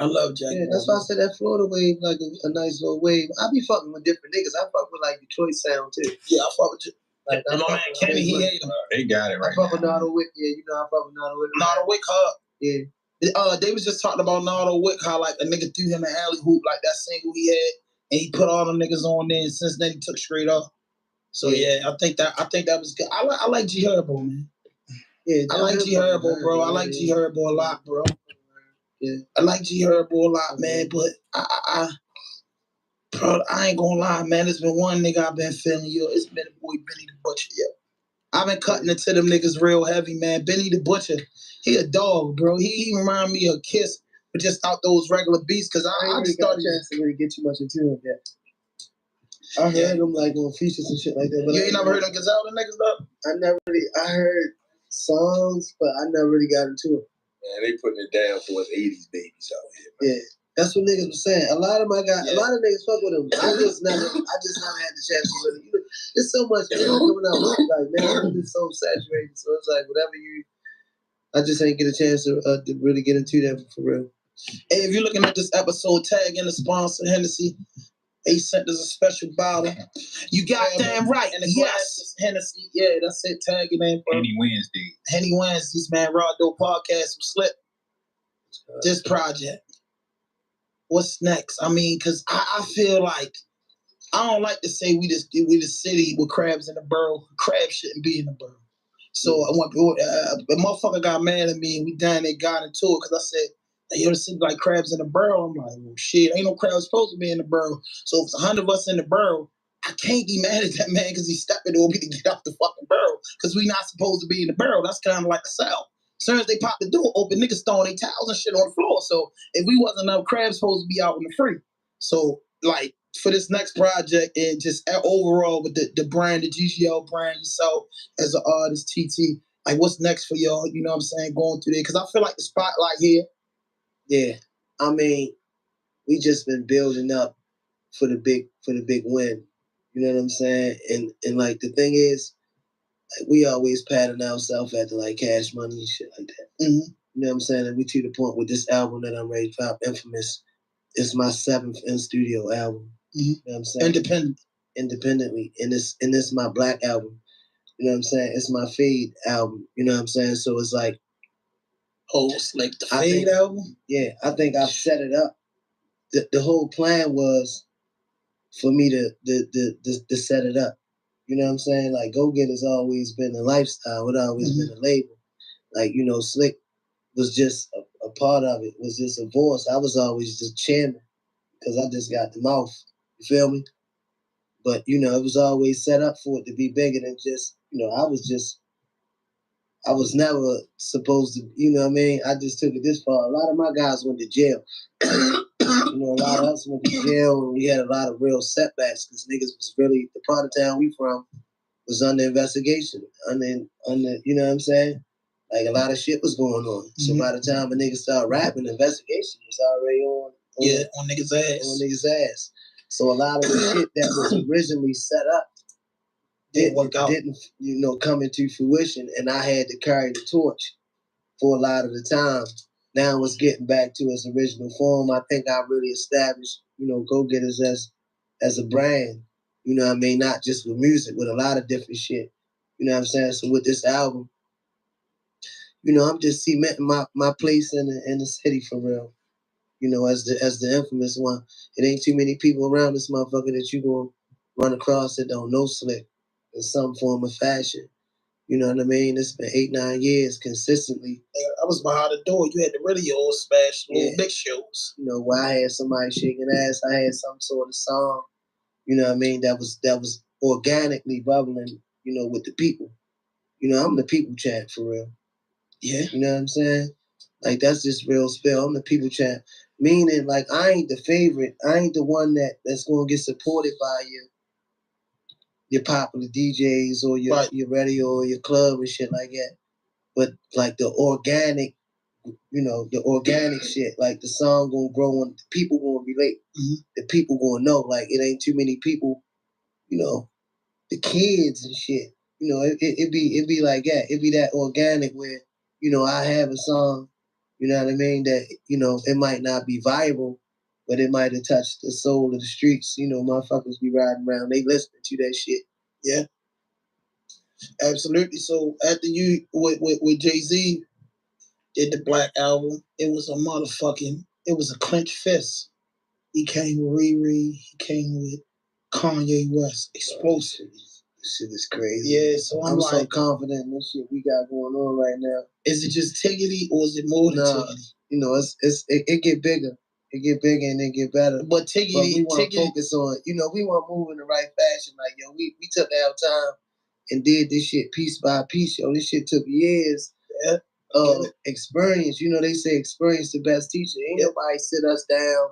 I love Jack. Yeah, that's why I said that Florida wave, like a nice little wave. I be fucking with different niggas. I fuck with like Detroit sound too. Yeah, I fuck with you. Like my man Kenny, he hate him. They got it right I fuck with now. Nardo Wick. Yeah, you know I fuck with Nardo Wick. Nardo Wick, huh? Yeah. They was just talking about Nardo Wick, how like a nigga threw him an alley hoop, like that single he had, and he put all them niggas on there, and since then he took straight up. So yeah, I think that was good. I like G Herbo, man. Yeah, I like G Herbo, bro. I like G Herbo a lot, bro. Yeah, I like G Herbo a lot, man. But bro, I ain't gonna lie, man. It's been one nigga I've been feeling, yo. It's been the boy Benny the Butcher, yo. I've been cutting into them niggas real heavy, man. Benny the Butcher, he a dog, bro. He remind me of Kiss, but just out those regular beats. Cause I just started got a chance to really get too much into him yet. I heard him like on features and shit like that. But you ain't never heard him Gazelle niggas though? I heard songs, but I never really got into it. Man, they putting it down for us 80s babies out here, man. Yeah. That's what niggas was saying. A lot of niggas fuck with him. I just never had the chance to really. There's so much music coming out. Like, man, it's so saturated. So it's like whatever I just ain't get a chance to really get into that for real. Hey, if you're looking at this episode, tag in the sponsor, Hennessy. 8 cents is a special bottle. You goddamn right. And the glass is Hennessy. Yeah, that's it. Tag your name, bro. Henny Wednesdays, man. Raw Dope Podcast with Slip. This project. What's next? I mean, because I feel like I don't like to say we the city with crabs in the burrow. Crabs shouldn't be in the burrow. So I want a motherfucker got mad at me and we down there got into it because I said, hey, yo, it seems like crabs in the burrow. I'm like, well, shit, ain't no crabs supposed to be in the burrow. So if it's 100 of us in the burrow, I can't be mad at that man because he's stepping over me to get off the fucking burrow because we not supposed to be in the burrow. That's kind of like the South. As soon as they pop the door open, niggas throwing their towels and shit on the floor. So if we wasn't enough, crabs supposed to be out in the free. So like for this next project and just overall with the brand, the GGL brand, yourself as an artist, TT, like what's next for y'all? You know what I'm saying? Going through there because I feel like the spotlight here. Yeah, I mean, we just been building up for the big win. You know what I'm saying? And like the thing is, like we always patting ourselves after like Cash Money and shit like that. Mm-hmm. You know what I'm saying? And we to the point with this album that I'm ready to drop, Infamous. It's my 7th in studio album. Mm-hmm. You know what I'm saying? Independently. And it's my Black album. You know what I'm saying? It's my Fade album. You know what I'm saying? So it's like, it's like the Fade album? Yeah, I think I've set it up. The whole plan was for me to set it up. You know what I'm saying? Like, Go Get has always been a lifestyle. It always been a label. Like, you know, Slick was just a part of it. Was just a voice. I was always the chairman because I just got the mouth. You feel me? But, you know, it was always set up for it to be bigger than just, you know, I was never supposed to, you know what I mean? I just took it this far. A lot of my guys went to jail. You know, a lot of us went to jail and we had a lot of real setbacks because niggas was really, the part of town we from was under investigation. Under you know what I'm saying? Like a lot of shit was going on. So by the time a nigga started rapping, the investigation was already on niggas' ass. On niggas' ass. So a lot of the shit that was originally set up didn't you know, come into fruition, and I had to carry the torch for a lot of the time. Now it's getting back to its original form. I think I really established, you know, Go Getters as a brand. You know what I mean? Not just with music, with a lot of different shit. You know what I'm saying? So with this album, you know, I'm just cementing my place in the city for real. You know, as the infamous one. It ain't too many people around this motherfucker that you gonna run across that don't know Slick in some form of fashion. You know what I mean? It's been 8-9 years consistently. I was behind the door. You had the radio smash, little big shows. You know, where I had somebody shaking ass, I had some sort of song. You know what I mean? That was organically bubbling. You know, with the people. You know, I'm the people champ for real. Yeah. You know what I'm saying? Like that's just real spell. I'm the people champ. Meaning, like I ain't the favorite. I ain't the one that's gonna get supported by your popular DJs or your radio or your club and shit like that. But like the organic, you know, the organic shit, like the song gonna grow and the people gonna relate. The people gonna know. Like it ain't too many people, you know, the kids and shit. You know, it be like that. It be that organic where, you know, I have a song You know what I mean? That, it might not be viable, but it might have touched the soul of the streets. Motherfuckers be riding around, they listening to that shit. Yeah. Absolutely. So after you with Jay-Z did the Black album, it was a clenched fist. He came with Riri, he came with Kanye West, explosive. This shit is crazy. Yeah, so I'm so confident in this shit we got going on right now. Is it just Tiggity or is it more than Tiggity? It get bigger. It get bigger and it get better. But Tiggity, we want to focus on, we want to move in the right fashion. Like, we took our time and did this shit piece by piece, yo. This shit took years of experience. They say experience the best teacher. Ain't nobody sit us down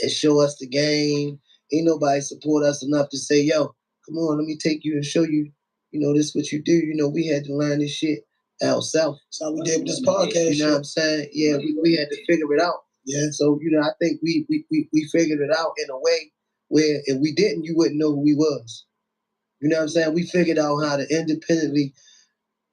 and show us the game. Ain't nobody support us enough to say, yo, come on, let me take you and show you, this what you do. We had to learn this shit ourselves. That's how we did with this podcast. You know what I'm saying? Yeah, we had to figure it out. Yeah. So, I think we figured it out in a way where if we didn't, you wouldn't know who we was. You know what I'm saying? We figured out how to independently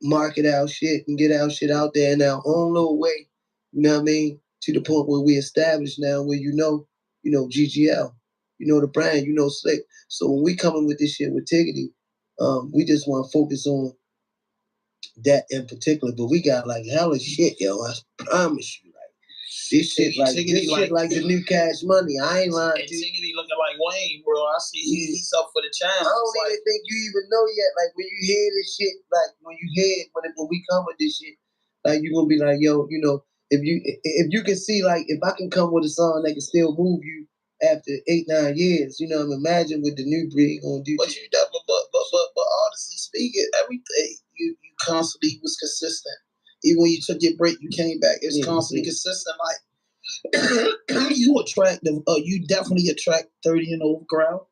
market our shit and get our shit out there in our own little way. You know what I mean? To the point where we established now where GGL, the brand, Slick. So when we coming with this shit with Tiggity, we just want to focus on that in particular. But we got like hella shit, yo. I promise you. This shit like the new Cash Money. I ain't lying. And Tiggity looking like Wayne, bro. I see he's up for the challenge. I don't even think you even know yet. Like when you hear this shit, like when we come with this shit, like you gonna be like, yo, if you can see, like, if I can come with a song that can still move you after 8-9 years, imagine what the new breed gonna do. But but honestly speaking, everything you constantly was consistent. Even when you took your break, you came back. It's constantly consistent. Like you definitely attract 30 and over crowd.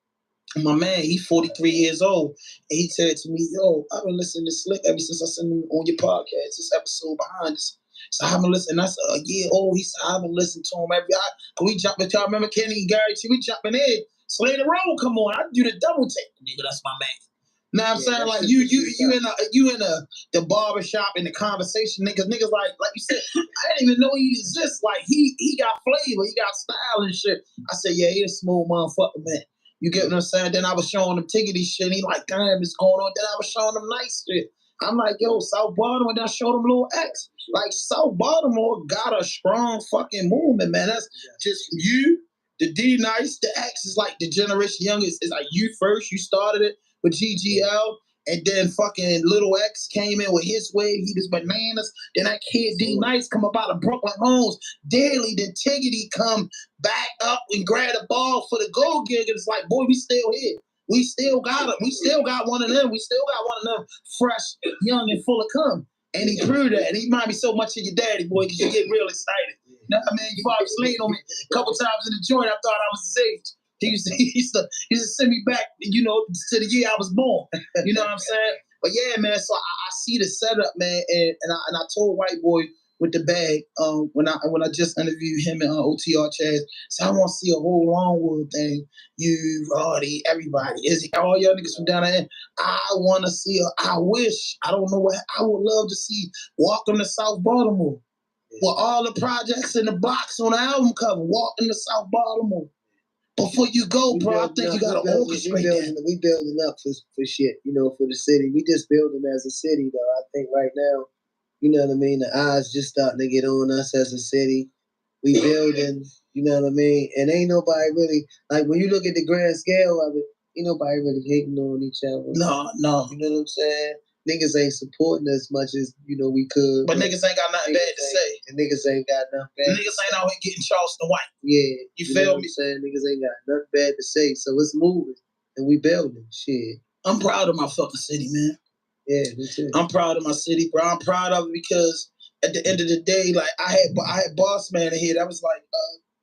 My man, he's 43 years old, and he said to me, "Yo, I've been listening to Slick ever since I seen him on your podcast. This episode behind us." So I've been listening. I said, "A year old." He said, "I've been listening to him every. We jumping. Y'all remember Kenny and Gary? We jumping in. Slay the road. Come on, I do the double take, nigga. That's my man." Know what I'm saying? Like you in the barbershop in the conversation, niggas like you said, I didn't even know he exists. Like he got flavor, he got style and shit. I said, yeah, he a smooth motherfucker, man. You get what I'm saying? Then I was showing him Tiggity shit, and he like, damn, it's going on. Then I was showing him nice shit. I'm like, yo, South Baltimore, and then I showed him Lil X. Like, South Baltimore got a strong fucking movement, man. That's just you, the D Nice, the X is like the generation youngest. It's like you first, you started it with GGL, and then fucking Little X came in with his wave. He was bananas. Then that kid D Nice come up out of Brooklyn Homes daily. Then Tiggity come back up and grab the ball for the goal gig. And it's like, boy, we still here. We still got it. We still got one of them. We still got one of them fresh, young, and full of cum. And he proved that. And he remind me so much of your daddy, boy, because you get real excited. You know what I mean? You probably slayed on me a couple times in the joint. I thought I was his age. He used to send me back, to the year I was born. You know what I'm saying? But yeah, man. So I see the setup, man, and I told White Boy with the bag when I just interviewed him and OTR Chaz. So I want to see a whole Longwood thing. You, Roddy, everybody, Izzy, all y'all niggas from down there. I want to see. I wish. I don't know what I would love to see. Welcome to South Baltimore. With all the projects and the blocks on the album cover. Welcome to South Baltimore. Before you go, bro, I think you got to orchestrate that. We building up for shit, for the city. We just building as a city, though. I think right now, you know what I mean? The eyes just starting to get on us as a city. We building, you know what I mean? And ain't nobody really, like when you look at the grand scale of it, ain't nobody really hating on each other. No. You know what I'm saying? Niggas ain't supporting as much as, we could. But niggas ain't got nothing bad to say. And niggas ain't got nothing bad Niggas ain't out here getting Charleston White. Yeah. You feel me? What I'm saying? Niggas ain't got nothing bad to say. So it's moving. And we building. Shit. I'm proud of my fucking city, man. Yeah, me too. I'm proud of my city, bro. I'm proud of it because at the end of the day, like I had Boss Man in here. That was like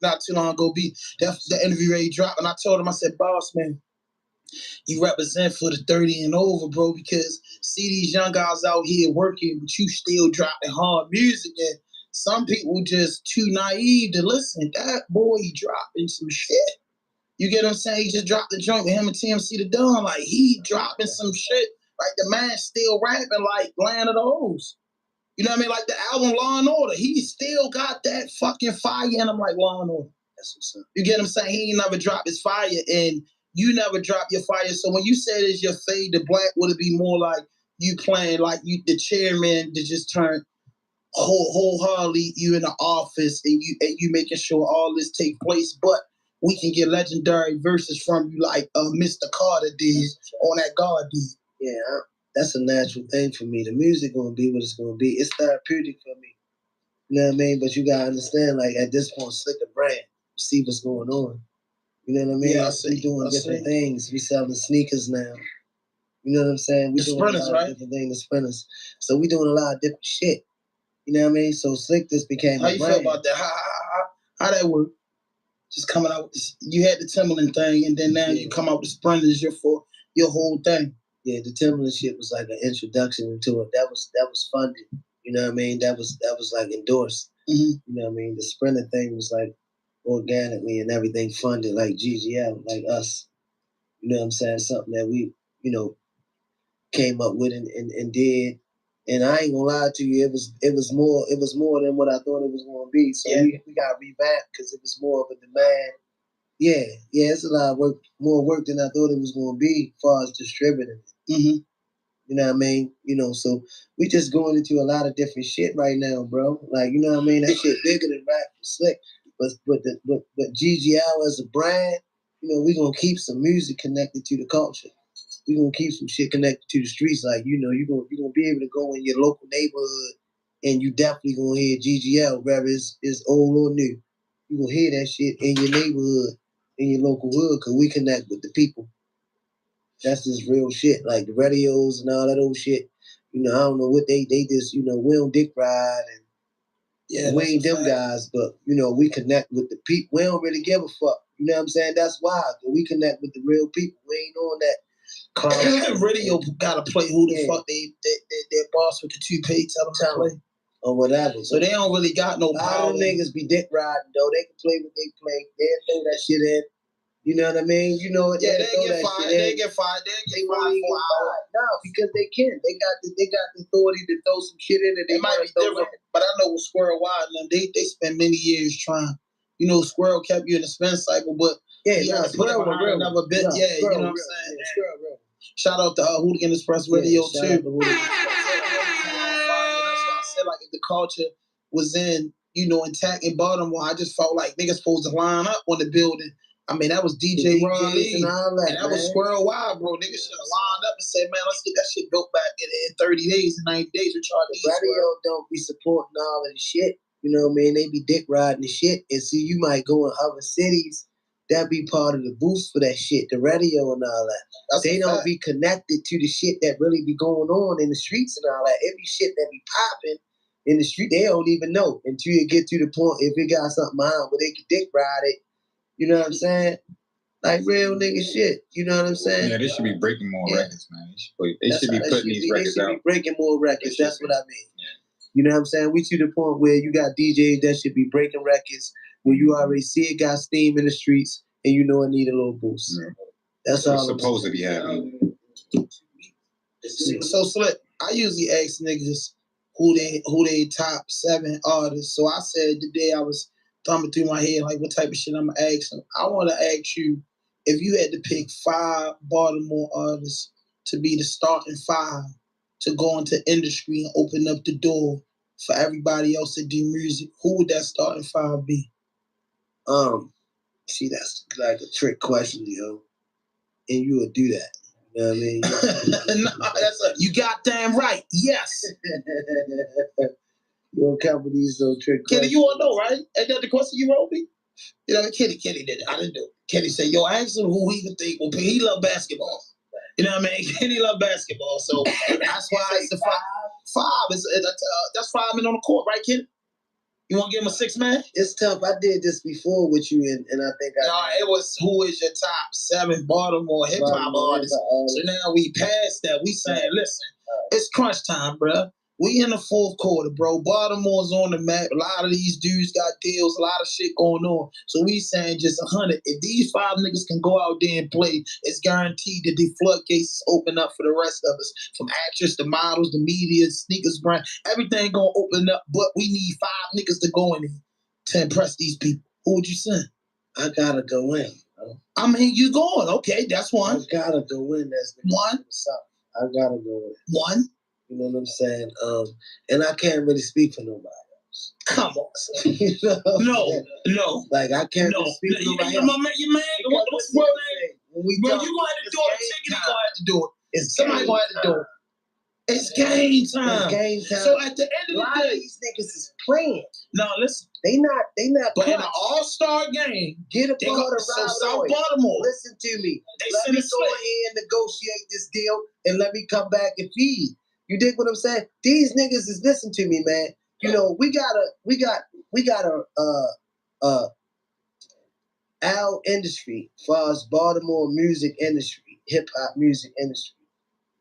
not too long ago. That's the interview already dropped, and I told him, I said, Boss Man, you represent for the 30 and over, bro, because see these young guys out here working, but you still dropping hard music, and some people just too naive to listen. That boy, he dropping some shit. You get what I'm saying? He just dropped the joint with him and TMC the Don. Like, he dropping some shit. Like, the man still rapping like Land of the O's. You know what I mean? Like the album Law and Order, he still got that fucking fire, and I'm like, Law and Order. That's what's up. You get what I'm saying? He ain't never dropped his fire, and you never drop your fire. So when you said it's your fade to black, would it be more like you playing like you the chairman to just turn wholeheartedly you in the office and you making sure all this take place, but we can get legendary verses from you like Mr. Carter did on that God did. Yeah, that's a natural thing for me. The music gonna be what it's gonna be. It's therapeutic for me. You know what I mean? But you gotta understand, like at this point, Slick a brand. You see what's going on. You know what I mean? Yeah, I see. We doing different things. We selling sneakers now. You know what I'm saying? We The doing sprinters, a lot right? of different things, the sprinters. So we doing a lot of different shit. You know what I mean? So Slick just became How a you brand. feel about that? How that work? Just coming out with this, you had the Timberland thing, and then now you come out with the sprinters for your whole thing. Yeah, the Timberland shit was like an introduction into it. That was funded. You know what I mean? That was like endorsed. Mm-hmm. You know what I mean? The sprinter thing was like organically and everything funded, like GGL, like us. You know what I'm saying? Something that we, came up with and did. And I ain't gonna lie to you, it was more than what I thought it was gonna be. So we got revamped because it was more of a demand. Yeah, it's a lot of work, more work than I thought it was gonna be as far as distributing it. Mm-hmm. You know what I mean? So we just going into a lot of different shit right now, bro. Like, you know what I mean? That shit bigger than rap and Slick. But GGL as a brand, we gonna keep some music connected to the culture. We gonna keep some shit connected to the streets. Like, you're gonna be able to go in your local neighborhood and you definitely gonna hear GGL, whether it's old or new. You gonna hear that shit in your neighborhood, in your local hood, cause we connect with the people. That's just real shit. Like the radios and all that old shit. I don't know what they just, we don't dick ride and we ain't them guys, but we connect with the people. We don't really give a fuck. You know what I'm saying? That's why. We connect with the real people. We ain't on that radio gotta play who the fuck their boss with the toupee tell them to play. Or whatever. So they don't really got no power. A lot of niggas be dick riding though. They can play what they play. They'll throw that shit in. You know what I mean? Yeah, they get fired. They get fired. They for an hour. No, because they can. They got the authority to throw some shit in. It might be different, but I know with Squirrel Wild and them, they spent many years trying. Squirrel kept you in the spin cycle, but Squirrel was real. Another bit. You know what I'm saying? Squirrel real. Shout out to Hooligan Express Radio too. That's why I said, like, if the culture was intact in Baltimore, I just felt like niggas supposed to line up on the building. I mean, that was DJ Ron Lee, and that was Squirrel Wild, bro. Niggas should have lined up and said, man, let's get that shit built back in 30 days, in 90 days. The radio don't be supporting all of the shit. You know what I mean? They be dick riding the shit. And see, you might go in other cities, that be part of the boost for that shit, the radio and all that. They don't be connected to the shit that really be going on in the streets and all that. Every shit that be popping in the street, they don't even know until you get to the point if it got something behind where they can dick ride it. You know what I'm saying? Like real nigga shit. You know what I'm saying? Yeah, they should be breaking more records, man. They should be putting these records out. They should be breaking more records. That's what I mean. Yeah. You know what I'm saying? We to the point where you got DJs that should be breaking records where you already see it got steam in the streets and you know it need a little boost. Yeah. That's all. It's supposed to be happening. So Slick, I usually ask niggas who they top 7 artists. So I said today I was thumbing through my head like what type of shit I'm gonna ask them. I want to ask you if you had to pick 5 Baltimore artists to be the starting 5 to go into industry and open up the door for everybody else to do music, who would that starting 5 be? See, that's like a trick question, yo. And you would do that. You know what I mean? No, you goddamn right. Yes. You don't come with these little trick questions. Kenny, you all know, right? Ain't that the question you wrote me? Kenny did it. I didn't do it. Kenny said, yo, ask him who he would think will pick. He love basketball. You know what I mean? Kenny love basketball. So that's why it's the 5. That's 5 men on the court, right, Kenny? You want to give him a 6 man? It's tough. I did this before with you, and I think it was who is your top 7 Baltimore hip-hop artists. So now we passed that. We saying, listen, it's crunch time, bro. We in the fourth quarter, bro. Baltimore's on the map. A lot of these dudes got deals, a lot of shit going on. So we saying just 100. If these 5 niggas can go out there and play, it's guaranteed that the floodgates open up for the rest of us. From actors to models, the media, sneakers brand, everything gonna open up. But we need 5 niggas to go in there to impress these people. Who would you send? I gotta go in. I mean, you going. Okay, that's one. I gotta go in. That's one. I gotta go in. One. You know what I'm saying? And I can't really speak for nobody else. Come on. You know No. Like, I can't really speak for nobody else. Your man, what's the name? Bro, you gonna have to do it. Chicken gonna have to do it. Somebody gonna have to do it. It's game time. It's game time. So at the end of the day, these niggas is playing. No, listen. They not. But in an all-star game, get a part of South Baltimore. Listen to me. Let me go ahead and negotiate this deal, and let me come back and feed. You dig what I'm saying? These niggas is listen to me, man. You know, we got our industry, as far as Baltimore music industry, hip hop music industry,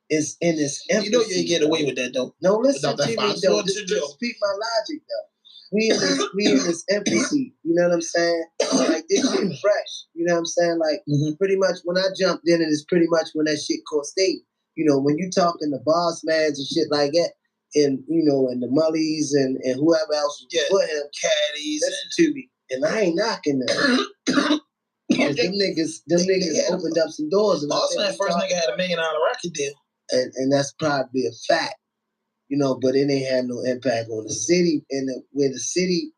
is in its infancy. You know you ain't get away with that though. No, listen to me though. Just speak my logic though. We in this infancy. You know what I'm saying? Like this shit fresh. You know what I'm saying? Like pretty much when I jumped in, it is pretty much when that shit caught steam. You know, when you talking the boss mans and shit like that, and you know, and the Mullies and whoever else was with him, caddies. Listen to me, and I ain't knocking them. them niggas opened up some doors. And also, that first nigga had $1 million record deal, and that's probably a fact. You know, but it ain't had no impact on the city. And where the city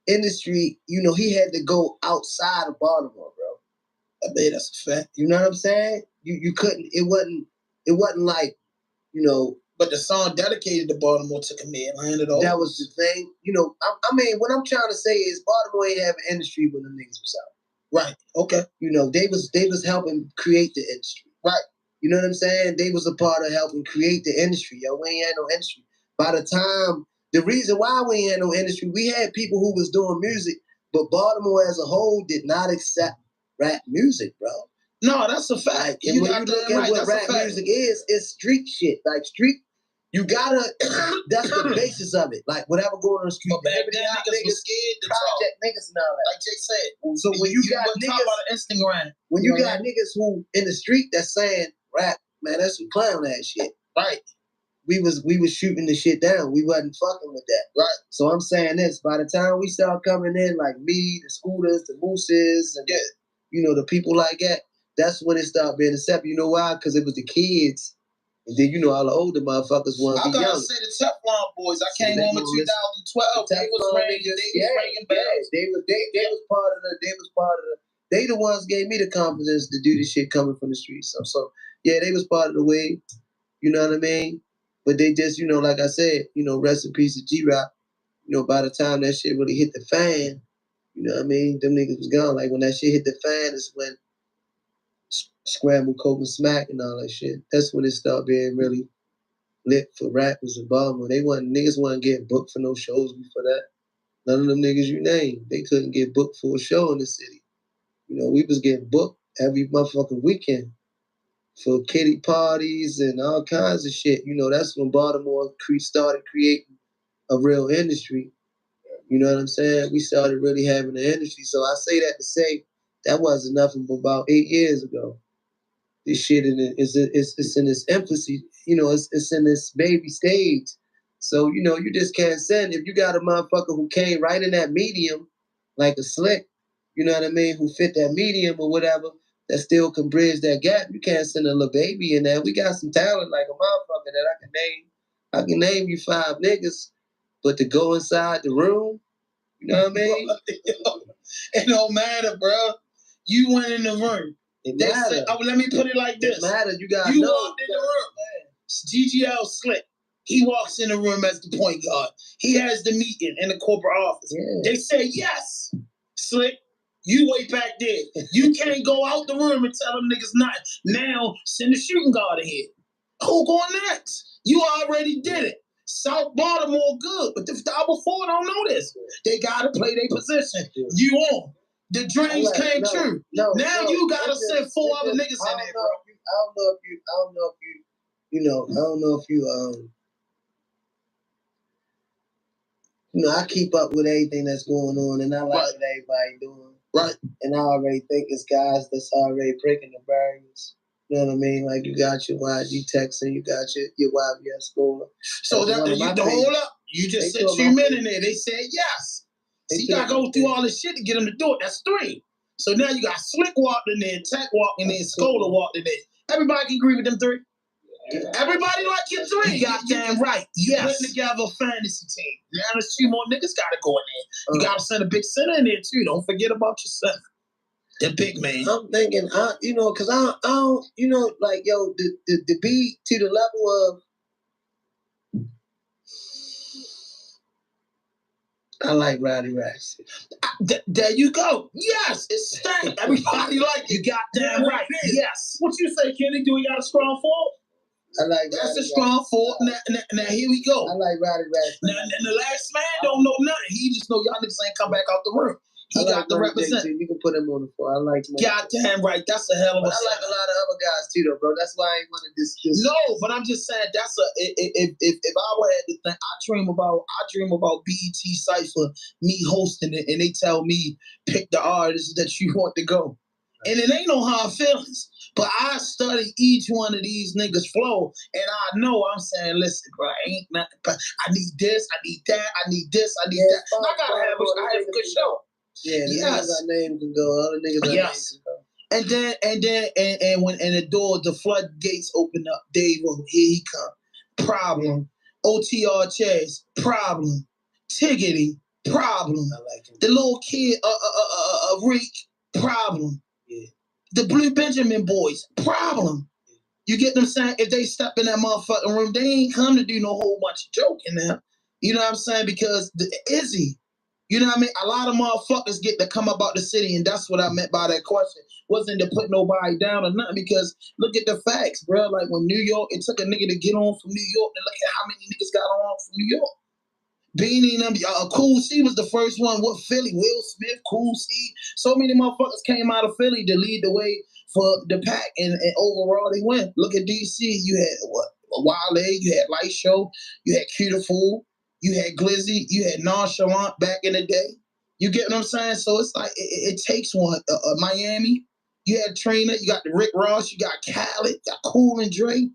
industry, you know, he had to go outside of Baltimore, bro. I mean, that's a fact. You know what I'm saying? You couldn't. It wasn't like, you know. But the song dedicated to Baltimore took a man it all. That was the thing. You know, I mean, what I'm trying to say is Baltimore ain't have an industry when them niggas was out. Right. Okay. You know, they was helping create the industry. Right. You know what I'm saying? They was a part of helping create the industry. Yo, we ain't had no industry. By the time, the reason why we ain't had no industry, we had people who was doing music, but Baltimore as a whole did not accept rap music, bro. No, that's a fact. And when you look at what rap music is, it's street shit. Like street, you gotta, that's the basis of it. Like whatever going on the street. But back then, niggas was scared to project talk. Niggas and all that. Like Jay said. So when you got niggas, talk about Instagram. When you got niggas who in the street that's saying rap, man, that's some clown ass shit. Right. We was shooting the shit down. We wasn't fucking with that. Right. So I'm saying this, by the time we start coming in, like me, the Scooters, the Mooses, and you know, the people like that, that's when it started being accepted. You know why? Because it was the kids. And then, you know, all the older motherfuckers want to be young. I gotta say the Teflon boys. I came home in 2012. They was ringing bells. They was part of the. They the ones gave me the confidence to do the shit coming from the streets. So yeah, they was part of the wave. You know what I mean? But they just, you know, like I said, you know, rest in peace to G-Rock. You know, by the time that shit really hit the fan, you know what I mean? Them niggas was gone. Like when that shit hit the fan, is when Scramble, Coke, and Smack and all that shit. That's when it started being really lit for rappers in Baltimore. Niggas wasn't getting booked for no shows before that. None of them niggas you named, they couldn't get booked for a show in the city. You know, we was getting booked every motherfucking weekend for kiddie parties and all kinds of shit. You know, that's when Baltimore started creating a real industry. You know what I'm saying? We started really having an industry. So I say that to say that wasn't nothing but about 8 years ago. This shit it's in its infancy. You know, it's in this baby stage. So, you know, you just can't send. If you got a motherfucker who came right in that medium, like a Slick, you know what I mean, who fit that medium or whatever, that still can bridge that gap, you can't send a little baby in there. We got some talent like a motherfucker that I can name. I can name you 5 niggas, but to go inside the room, you know what I mean? It don't matter, bro. You went in the room. It matter. Let me put it like this. It matter. You got You walked in the room. GGL Slick. He walks in the room as the point guard. He has the meeting in the corporate office. Yeah. They say, yes, Slick, you way back there. You can't go out the room and tell them niggas not. Now, send the shooting guard in here. Who going next? You already did it. South Baltimore good, but the Double Four don't know this. They got to play their position. Yeah. You on. The dreams came true. Now you got to send 4 other niggas in there, bro. I don't know if you I keep up with everything that's going on, and I like what everybody doing. Right. And I already think it's guys that's already breaking the barriers. You know what I mean? Like, you got your YG texting, you got your YBS score. So that hold up. You just said 2 men in there. They said yes. So you gotta go through all this shit to get them to do it. That's 3. So now you got Slick walked in there, Tech walked in there, Scholar walked in there. Everybody can agree with them 3. Everybody like your 3. You got damn right. Yes. Putting together a fantasy team. Now there's 2 more niggas gotta go in there. You gotta send a big center in there too. Don't forget about your center. The big man. I'm thinking, because I don't, like, yo, the be to the level of, I like Roddy Racks. There you go. Yes, it's stank. Everybody like you. Got damn right. Yes. What you say, Kenny? Do we got a strong four? I like that's Roddy a strong four. Now here we go. I like Roddy Racks. Now the last man don't know nothing. He just know y'all niggas ain't come back out the room. He got to represent. You can put him on the floor. I like him. Goddamn right. That's a hell of a. I like a lot of other guys too, though, bro. That's why I ain't want to discuss. No, but I'm just saying that's a. If I were at the thing, I dream about BET Cypher, me hosting it, and they tell me pick the artist that you want to go, and it ain't no hard feelings. But I study each one of these niggas' flow, and I know I'm saying, listen, bro, ain't nothing. But I need this, I need that, I need this, I need that. And I gotta have a good show. Yeah, the niggas our name can go. All the niggas our name can go. And when the door, the floodgates open up, Dave, here he come. Problem. OTR Chase, problem. Tiggity, problem. I like him. The little kid, Reek, problem. Yeah. The Blue Benjamin boys, problem. Yeah. You get them saying? If they step in that motherfucking room, they ain't come to do no whole bunch of joking now. You know what I'm saying? Because Izzy. You know what I mean? A lot of motherfuckers get to come about the city, and that's what I meant by that question. Wasn't to put nobody down or nothing, because look at the facts, bro. Like when New York, it took a nigga to get on from New York, and look at how many niggas got on from New York. Beanie and them, Cool C was the first one. What Philly? Will Smith, Cool C. So many motherfuckers came out of Philly to lead the way for the pack, and overall they win. Look at DC. You had Wale, you had Light Show, you had Cuter Fool. You had Glizzy, you had Nonchalant back in the day. You get what I'm saying? So it's like, it takes one. Miami, you had Trina, you got the Rick Ross, you got Khaled, you got Cool and Dre.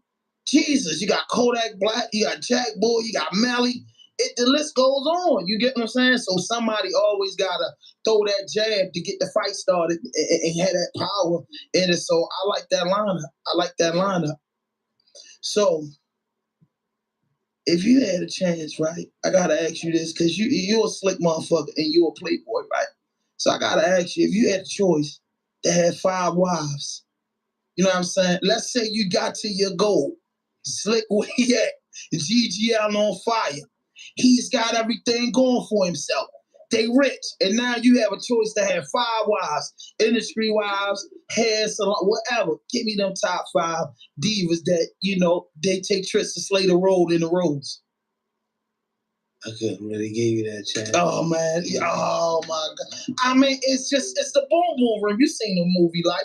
Jesus, you got Kodak Black, you got Jack Bull, you got Melly. The list goes on. You get what I'm saying? So somebody always got to throw that jab to get the fight started and have that power in it. So I like that lineup. So if you had a chance, right, I gotta ask you this, because you're a slick motherfucker and you're a playboy, right? So I gotta ask you, if you had a choice to have 5 wives, you know what I'm saying? Let's say you got to your goal. Slick where he at? GGL on fire. He's got everything going for himself. They rich, and now you have a choice to have 5 wives, industry wives, hair salon, whatever. Give me them top 5 divas that, they take trips to slay the road in the roads. I couldn't really give you that chance. Oh, man. Oh, my God. I mean, it's the boom boom room. You seen the movie Life,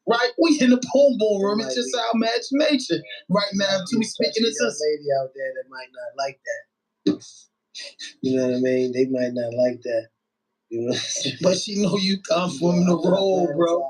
right? We in the boom boom room. It's just our imagination right now. To be speaking to this lady out there that might not like that. You know what I mean? They might not like that. You know? But she know you come from the road, bro.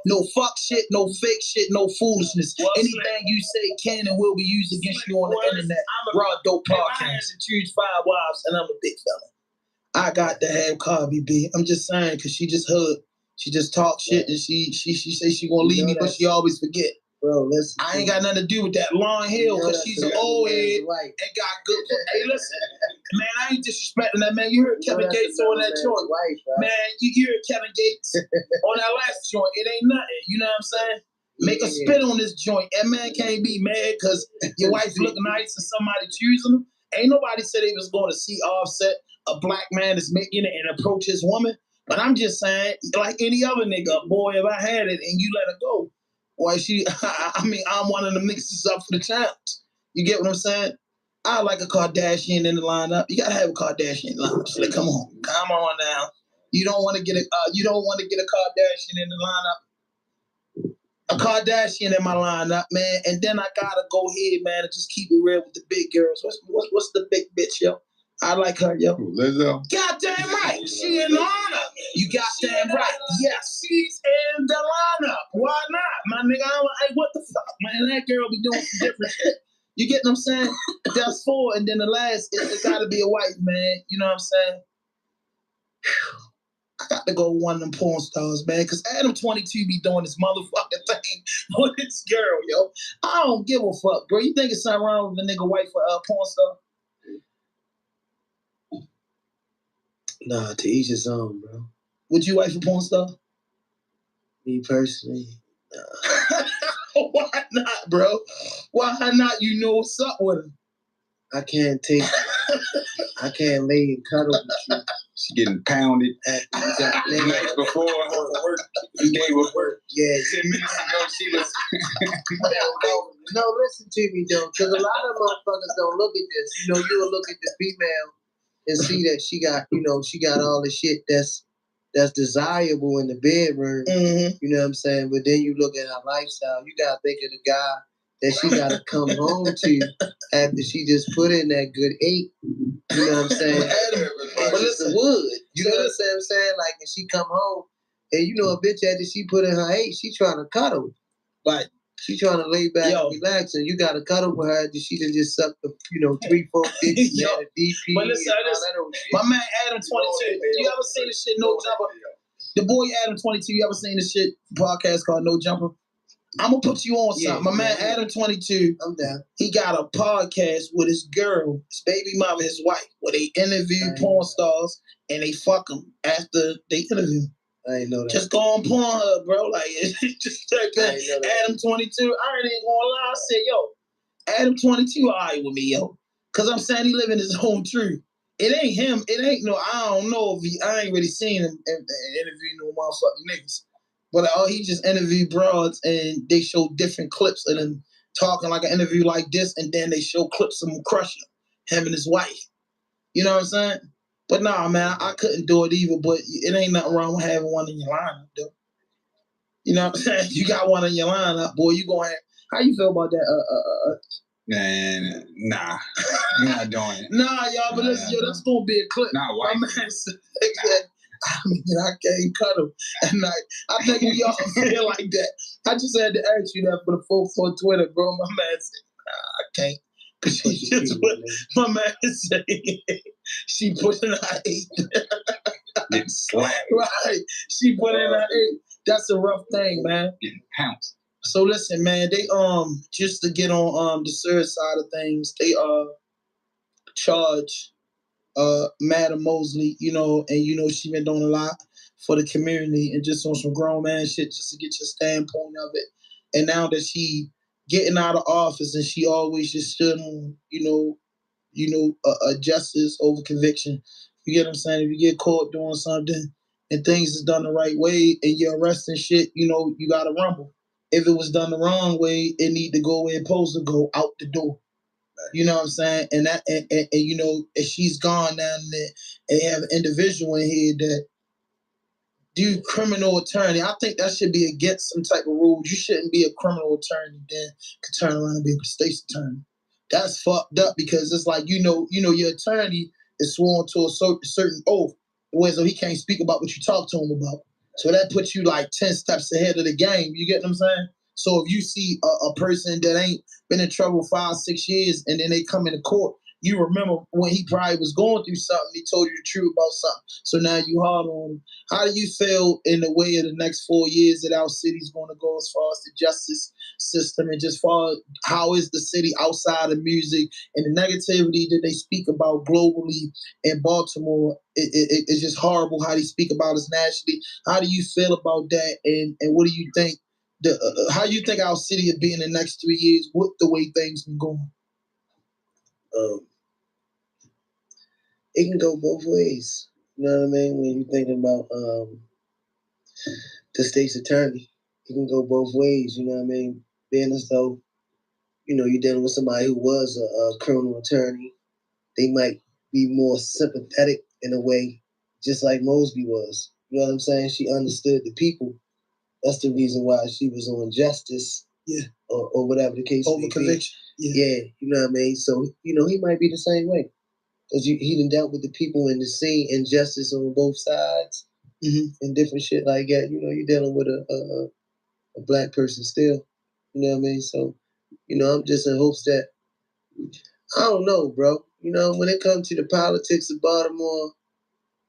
No fuck shit, no fake shit, no foolishness. Anything you say can and will be used against you on the internet. Raw Dope Podcast. I had to choose 5 wives, and I'm a big fella. I got to have Cardi B. I'm just saying, because she just hood. She just talk shit, and she say she gonna leave me, but she always forget. Bro, listen. I ain't got nothing to do with that long hair, because she's an old head and got good. Hey, listen, man, I ain't disrespecting that, man. You heard Kevin Gates on that joint. Man, you heard Kevin Gates on that last joint. It ain't nothing. You know what I'm saying? Make a spit on this joint. That man can't be mad because your wife look nice and somebody choosing him. Ain't nobody said they was going to see Offset, a black man that's making it, and approach his woman. But I'm just saying, like any other nigga, boy, if I had it and you let her go, boy, I'm one of them niggas that's up for the challenge. You get what I'm saying? I like a Kardashian in the lineup. You gotta have a Kardashian in the lineup. So, like, come on now. You don't want to get a Kardashian in the lineup. A Kardashian in my lineup, man. And then I gotta go ahead, man, and just keep it real with the big girls. What's the big bitch, yo? I like her, yo. Lizzo? Goddamn right. She in the lineup. You goddamn right. Yes, she's in the lineup. Why not? My nigga, hey, what the fuck, man? That girl be doing some different shit. You get what I'm saying? That's 4, and then the last, it's gotta be a wife, man. You know what I'm saying? I got to go with one of them porn stars, man, because Adam 22 be doing this motherfucking thing with this girl, yo. I don't give a fuck, bro. You think it's something wrong with a nigga wife for a porn star? Nah, to each his own, bro. Would you wife a porn star? Me personally, nah. Why not, bro? Why not? You know what's up with him. I can't lay and cuddle with you. She getting pounded the night before work. You gave her work. Yeah. 10 minutes ago, she was. No, listen to me though, because a lot of motherfuckers don't look at this. You know, you'll look at the female and see that she got all the shit that's desirable in the bedroom. Mm-hmm. You know what I'm saying? But then you look at her lifestyle. You gotta think of the guy that she gotta come home to after she just put in that good 8. You know what I'm saying? But listen, wood. You know what I'm saying? Like, and she come home, and you know a bitch after she put in her 8, she trying to cuddle. Right. She trying to lay back and relax, and you got to cuddle with her after she done just sucked the 3-4 dicks and had a DP. But listen, my man Adam 22. You ever seen this shit No Jumper? The boy Adam 22. You ever seen this shit podcast called No Jumper? I'm gonna put you on something. My man Adam 22. I'm down. He got a podcast with his girl, his baby mama, his wife, where they interview porn stars and they fuck them after they interview. I ain't know that. Just go on Pornhub, bro. Like, just type in Adam 22. I ain't even gonna lie. I said, yo, Adam 22 all right with me, yo. Because I'm saying he living his own truth. It ain't him. It ain't no, I don't know if I ain't really seen him interview no motherfucking niggas. But he just interviewed broads and they show different clips of them talking like an interview like this, and then they show clips of him crushing him and his wife. You know what I'm saying? But nah, man, I couldn't do it either, but it ain't nothing wrong with having one in your lineup, though. You know what I'm saying? You got one in your lineup, boy, you gonna have, how you feel about that? Man, nah. You're not doing it. Nah, y'all, but listen, yo, that's gonna be a clip. Nah, why? My man said, I mean, I can't cuddle at night. I think we all feel like that. I just had to ask you that for the folks on Twitter, bro. My man said, nah, I can't. Cause she just put, my man said, she put in her 8. Getting slapped. Right. She put in her 8. That's a rough thing, man. Getting pounced. So listen, man, they just to get on the serious side of things, they charge Madam Mosley, you know, and you know she been doing a lot for the community and just on some grown man shit just to get your standpoint of it. And now that she getting out of office and she always just stood on, justice over conviction. You get what I'm saying? If you get caught doing something and things is done the right way and you're arresting shit, you know, you gotta rumble. If it was done the wrong way, it need to go where it's supposed to go, out the door. You know what I'm saying? And that, and you know, if she's gone down there and have an individual in here that do criminal attorney, I think that should be against some type of rules. You shouldn't be a criminal attorney, then could turn around and be a state's attorney. That's fucked up because it's like, you know, your attorney is sworn to a certain oath, so he can't speak about what you talk to him about. So that puts you like 10 steps ahead of the game. You get what I'm saying? So if you see a person that ain't been in trouble 5-6 years and then they come into court, you remember when he probably was going through something, he told you the truth about something. So now you hard on him. How do you feel in the way of the next 4 years that our city's going to go as far as the justice system and just far how is the city outside of music and the negativity that they speak about globally in Baltimore? It's just horrible how they speak about us nationally. How do you feel about that? And what do you think? How you think our city will be in the next 3 years with the way things been going? It can go both ways. You know what I mean? When you're thinking about the state's attorney, it can go both ways. You know what I mean? Being as though, you know, you're dealing with somebody who was a criminal attorney, they might be more sympathetic in a way, just like Mosby was. You know what I'm saying? She understood the people. That's the reason why she was on justice, or whatever the case may be. Over conviction. Yeah, you know what I mean? So, you know, he might be the same way. Because he done dealt with the people in the scene, injustice on both sides, and different shit like that. You know, you're dealing with a black person still. You know what I mean? So, you know, I'm just in hopes that, I don't know, bro. You know, when it comes to the politics of Baltimore,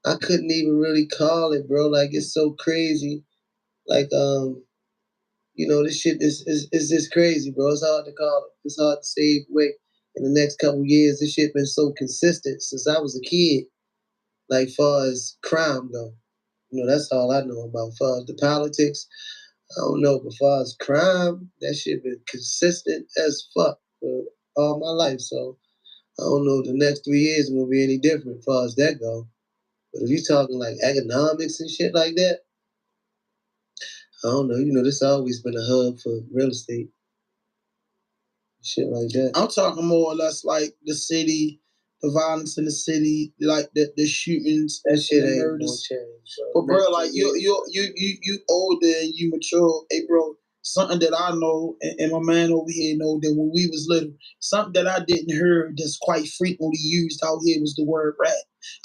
I couldn't even really call it, bro. Like, it's so crazy. Like, you know, this shit is just crazy, bro. It's hard to call it. It's hard to say wait. In the next couple years, this shit been so consistent since I was a kid. Like, far as crime go, you know, that's all I know about. Far as the politics, I don't know. But far as crime, that shit been consistent as fuck for all my life. So I don't know if the next 3 years will be any different as far as that go. But if you talking like economics and shit like that, I don't know. You know, this always been a hub for real estate. Shit like that. I'm talking more or less like the city, the violence in the city, like the shootings, that shit ain't murders. Gonna change, bro. But bro, like you older and you mature. Hey, bro, something that I know, and my man over here know that when we was little, something that I didn't hear that's quite frequently used out here was the word rat.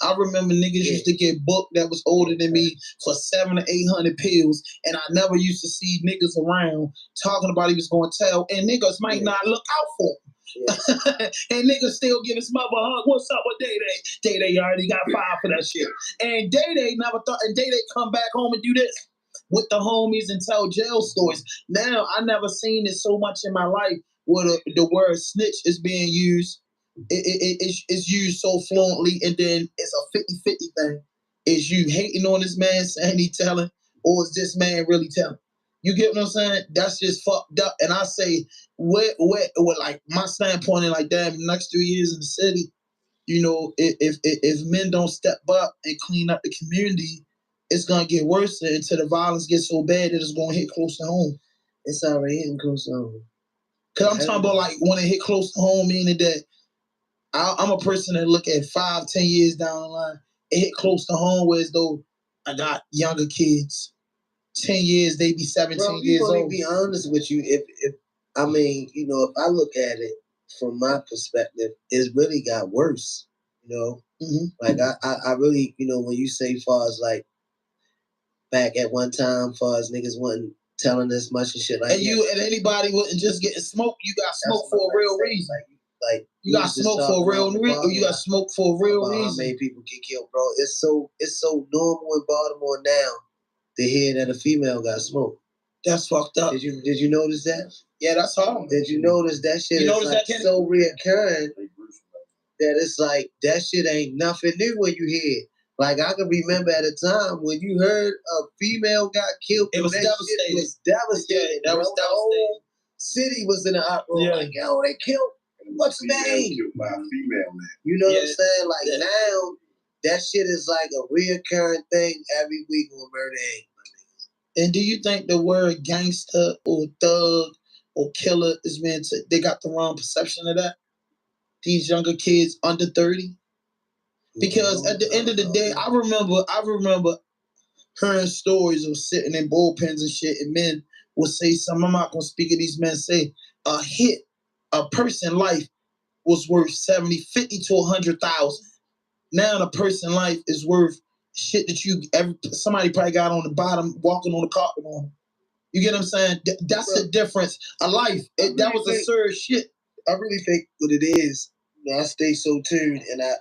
I remember niggas used to get booked that was older than me for 700 or 800 pills, and I never used to see niggas around talking about he was going to tell, and niggas might not look out for him. Yeah. And niggas still give his mother a hug. What's up with Day Day? Day Day already got fired for that shit. And Day Day never thought, and Day Day come back home and do this with the homies and tell jail stories. Now, I never seen it so much in my life where the word snitch is being used. It's used so fluently, and then it's a 50-50 thing. Is you hating on this man saying he telling, or is this man really telling? You get what I'm saying? That's just fucked up. And I say, what like my standpoint, and like, damn, the next 3 years in the city, you know, if men don't step up and clean up the community, it's gonna get worse until the violence gets so bad that it's gonna hit close to home. It's already hitting close to home. Cause I'm talking about like when it hit close to home, meaning that I'm a person that look at 5-10 years down the line. It hit close to home, whereas though I got younger kids. 10 years, they be 17 years old. Let me be honest with you. If I mean, you know, if I look at it from my perspective, it's really got worse. You know, like I really, you know, when you say far as like back at one time, far as niggas wasn't telling us much and shit like and that. And anybody wasn't just getting smoked. You got smoked for a real reason. Like you got smoked for a real reason. Or you got smoked for a real reason. How many people get killed, bro? It's so normal in Baltimore now to hear that a female got smoked. That's fucked up. Did you notice that? Yeah, that's hard. Did you notice that shit is like so reoccurring that it's like that shit ain't nothing new when you hear it. Like I can remember at a time when you heard a female got killed. It was devastating. It was devastating. Yeah, that was devastating. The whole city was in an uproar. Yeah. Like, yo, they killed. What's the name? Killed by a female man. You know what I'm saying? Like now, that shit is like a reoccurring thing every week on Murder Inc. And do you think the word gangster or thug or killer is meant to? They got the wrong perception of that. These younger kids under 30. Because at the end of the day, I remember hearing stories of sitting in bullpens and shit, and men will say something. I'm not gonna speak of these men. Say a person life was worth 70, 50 to 100,000. Now a person life is worth shit that somebody probably got on the bottom walking on the carpet on. You get what I'm saying? That's the difference. A life. That was absurd shit. I really think what it is. You know, I stay so tuned, and I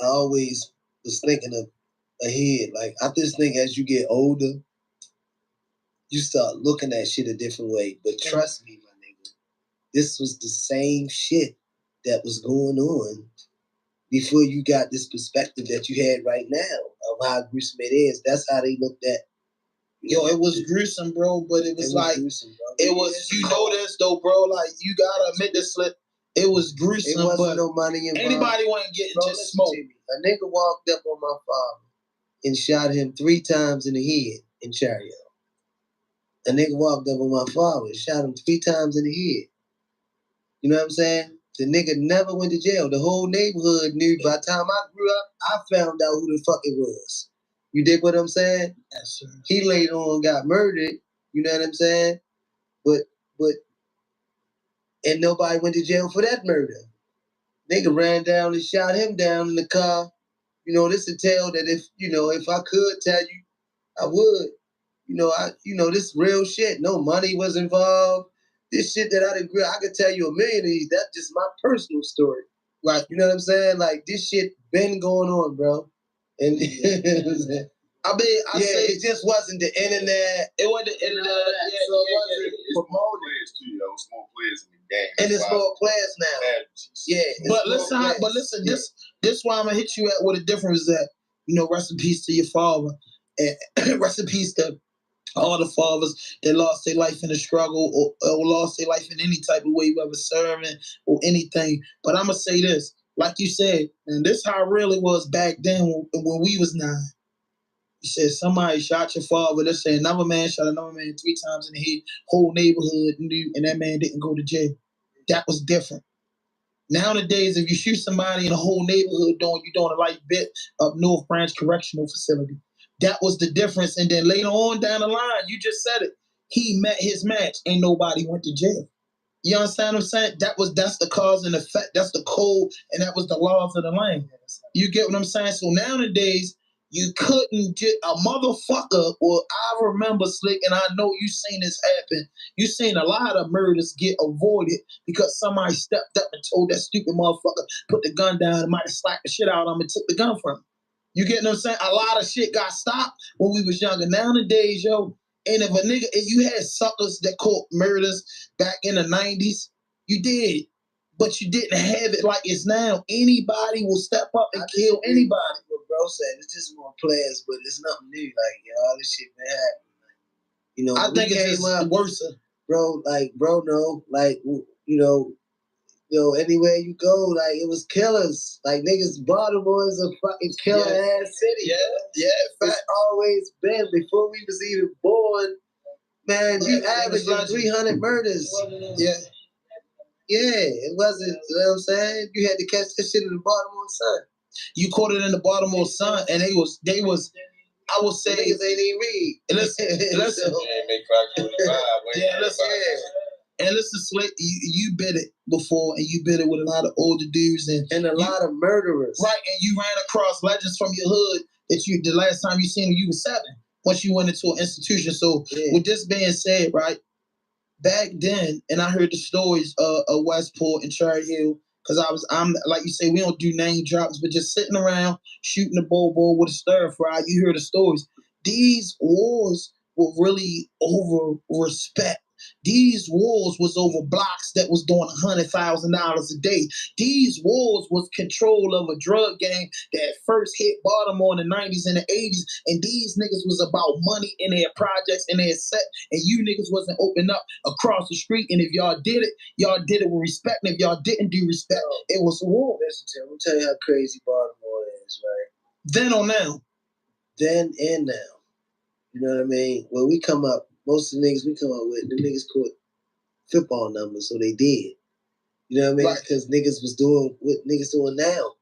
always was thinking of ahead. Like I just think as you get older, you start looking at shit a different way. But trust me, my nigga, this was the same shit that was going on before you got this perspective that you had right now of how gruesome it is. That's how they looked at. Yo, it was gruesome, bro, but it was like, gruesome, it was, you know this though, bro, like, you gotta admit this, it was gruesome, it wasn't no money involved. Anybody wasn't getting just smoke. A nigga walked up on my father and shot him 3 times in the head in Chariot. A nigga walked up on my father and shot him 3 times in the head. You know what I'm saying? The nigga never went to jail. The whole neighborhood knew. By the time I grew up, I found out who the fuck it was. You dig what I'm saying? Yes, sir. He later on got murdered. You know what I'm saying? But and nobody went to jail for that murder. Nigga ran down and shot him down in the car. You know, this would tell that if I could tell you, I would. This real shit. No money was involved. This shit that I didn't I could tell you a million of these. That's just my personal story. Like, you know what I'm saying? Like, this shit been going on, bro. And say it just wasn't the internet. It wasn't the internet. So it wasn't promoted. Players too, small players in the game. And it's more players now. Yeah. But listen, this why I'm gonna hit you at what the difference is that, rest in peace to your father. And rest in peace to all the fathers that lost their life in the struggle or lost their life in any type of way, whether serving or anything. But I'm gonna say this, like you said, and this how it really was back then when we was 9. You said somebody shot your father. Let's say another man shot another man 3 times in the head. Whole neighborhood knew, and that man didn't go to jail. That was different. Nowadays, if you shoot somebody in the whole neighborhood, you doing a light bit of North Branch Correctional Facility. That was the difference. And then later on down the line, you just said it. He met his match. Ain't nobody went to jail. You understand what I'm saying? That's the cause and effect. That's the code, and that was the laws of the land. You get what I'm saying? So nowadays, you couldn't get a motherfucker, or I remember Slick, and I know you seen this happen. You seen a lot of murders get avoided because somebody stepped up and told that stupid motherfucker, put the gun down, and might have slapped the shit out of him and took the gun from him. You get what I'm saying? A lot of shit got stopped when we was younger. Nowadays, and if you had suckers that caught murders back in the 90s, you did. But you didn't have it like it's now. Anybody will step up and kill anybody. What bro said, it's just more players, but it's nothing new. Like, all this shit been happening. I think it's just worse. Bro, anywhere you go, like, it was killers. Like, niggas, Baltimore is a fucking killer ass city. Yeah. It's always been. Before we was even born, man, you averaging 300 murders. Yeah. Yeah, it wasn't, you know what I'm saying? You had to catch that shit in the Baltimore Sun. You caught it in the Baltimore Sun, and they was, I would say, niggas ain't even read. Listen. Make 545. Listen. And listen, Slick, you bid it before, and you bid it with a lot of older dudes and a lot of murderers. Right, and you ran across legends from your hood that the last time you seen them, you was 7. Once you went into an institution. So with this being said, right, back then, and I heard the stories of Westport and Cherry Hill, because I'm like you say, we don't do name drops, but just sitting around shooting the bowl with a stir fry, you hear the stories. These wars were really over respect. These wars was over blocks that was doing $100,000 a day. These wars was control of a drug gang that first hit Baltimore in the 90s and the 80s, and these niggas was about money in their projects and their set, and you niggas wasn't open up across the street, and if y'all did it with respect, and if y'all didn't do respect, it was a war. Listen, I'm tell you how crazy Baltimore is, right? Then or now? Then and now. You know what I mean? When we come up, most of the niggas we come up with, the niggas caught football numbers, so they did. You know what I mean? Because niggas was doing what niggas doing now.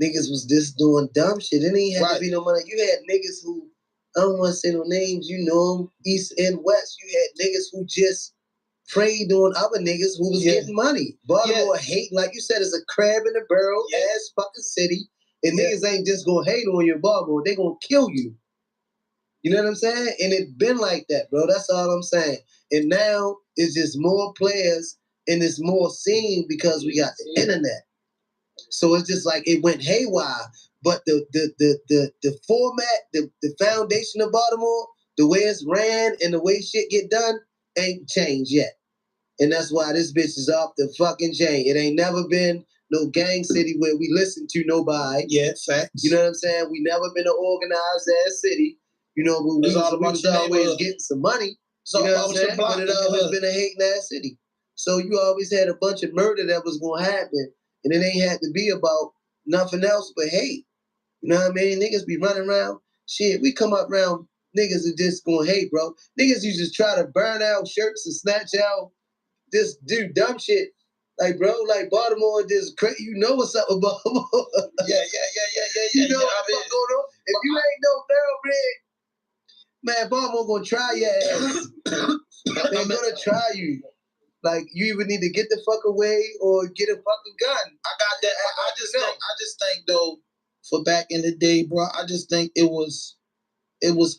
Niggas was just doing dumb shit. It ain't have to be no money. You had niggas who, I don't want to say no names, you know them, East and West. You had niggas who just preyed on other niggas who was getting money. Baltimore hate, like you said, is a crab in a barrel ass fucking city. And niggas ain't just gonna hate on you in Baltimore. They gonna kill you. You know what I'm saying? And it been like that, bro. That's all I'm saying. And now it's just more players and it's more seen because we got the internet. So it's just like it went haywire. But the format, the foundation of Baltimore, the way it's ran and the way shit get done ain't changed yet. And that's why this bitch is off the fucking chain. It ain't never been no gang city where we listen to nobody. Yeah, facts. You know what I'm saying? We never been an organized ass city. You know, we was always getting some money. You know what I'm saying? But it always been a hating ass city. So you always had a bunch of murder that was gonna happen. And it ain't had to be about nothing else but hate. You know what I mean? Niggas be running around. Shit, we come up around niggas that just gonna hate, bro. Niggas you just try to burn out shirts and snatch out, just do dumb shit. Like, bro, like Baltimore just crazy. You know what's up with Baltimore. Yeah. You know what's going on? If you ain't no thoroughbred, man, Baltimore gonna try your ass. They're gonna try you. Like, you either need to get the fuck away or get a fucking gun. I got that. I just think though, for back in the day, bro, I just think it was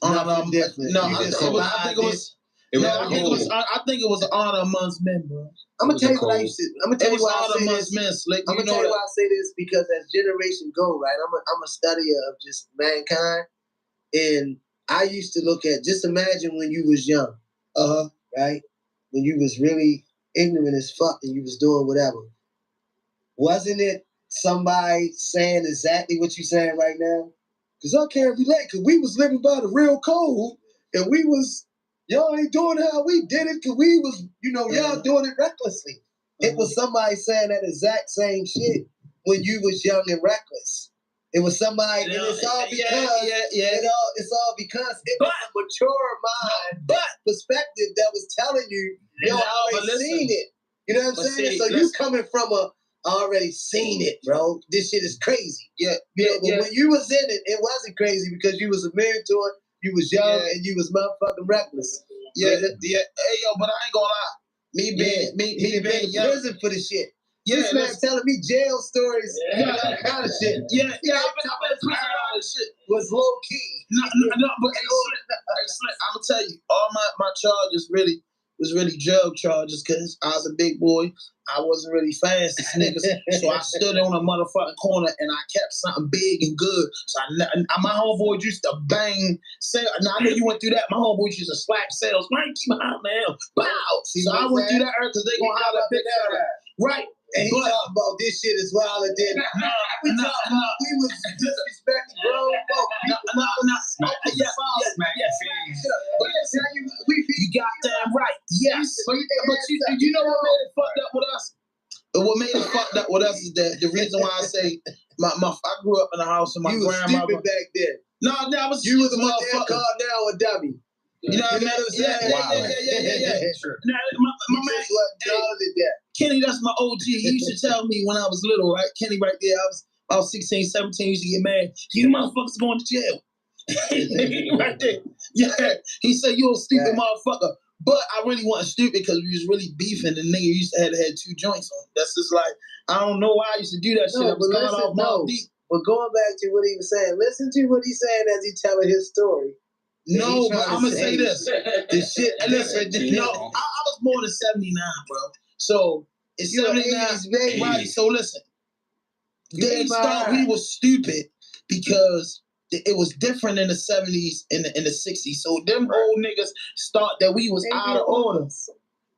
honor. Different. No, I think it was an honor amongst men, bro. I'm gonna tell you what I used to. I'm gonna tell you why I say this. Like, I'm gonna tell you why I say this because as generation go, right, I'm a studier of just mankind, and I used to look at. Just imagine when you was young, right, when you was really ignorant as fuck and you was doing whatever. Wasn't it somebody saying exactly what you saying right now? Because I can't relate, because we was living by the real code, and we was, y'all ain't doing how we did it, because we was, y'all doing it recklessly. It was somebody saying that exact same shit when you was young and reckless. It was somebody, and it's all because, it's all because it was a mature mind, perspective that was telling you, yo, I already seen it. You know what I'm saying? So you coming from I already seen it, bro. This shit is crazy. But when you was in it, it wasn't crazy because you was a mentor, you was young, and you was motherfucking reckless. Hey, yo, but I ain't gonna lie. Me being young. Prison for the shit. This man telling me jail stories and all kind of shit. I've been in prison all this shit. Was low key. No, but I'm gonna tell you, all my charges was really drug charges because I was a big boy. I wasn't really fast as niggas. So I stood on a motherfucking corner and I kept something big and good. So my homeboys used to bang sales. Now I know you went through that. My homeboys used to slap sales. Man, keep my eye man. Bow. So I went through that because they gonna holler big fella. Right. And he talking about this shit as well and then we was disrespecting grown folk. You got damn right. Yes. But you know what made it fucked up with us? What made it fucked up with us is that the reason why I say I grew up in a house with my grandmother. You was stupid back then. No, I was you was a motherfucker called now a dummy. You know what I'm saying? Yeah. Sure. Now, my man, Kenny, that's my OG. He used to tell me when I was little, right? Kenny right there, I was 16, 17, used to get mad. You motherfuckers going to jail. Right there. Yeah. He said, you a stupid motherfucker. But I really wasn't stupid because we was really beefing. The nigga used to have 2 joints on. That's just like, I don't know why I used to do that shit. I was going off my beat. But going back to what he was saying, listen to what he's saying as he's telling his story. No, but I'm gonna say this. This shit. Listen, I was born in '79, bro. So it's 79, right? So listen, they thought we was stupid because it was different in the '70s and the '60s. So them old niggas thought that we was out of order.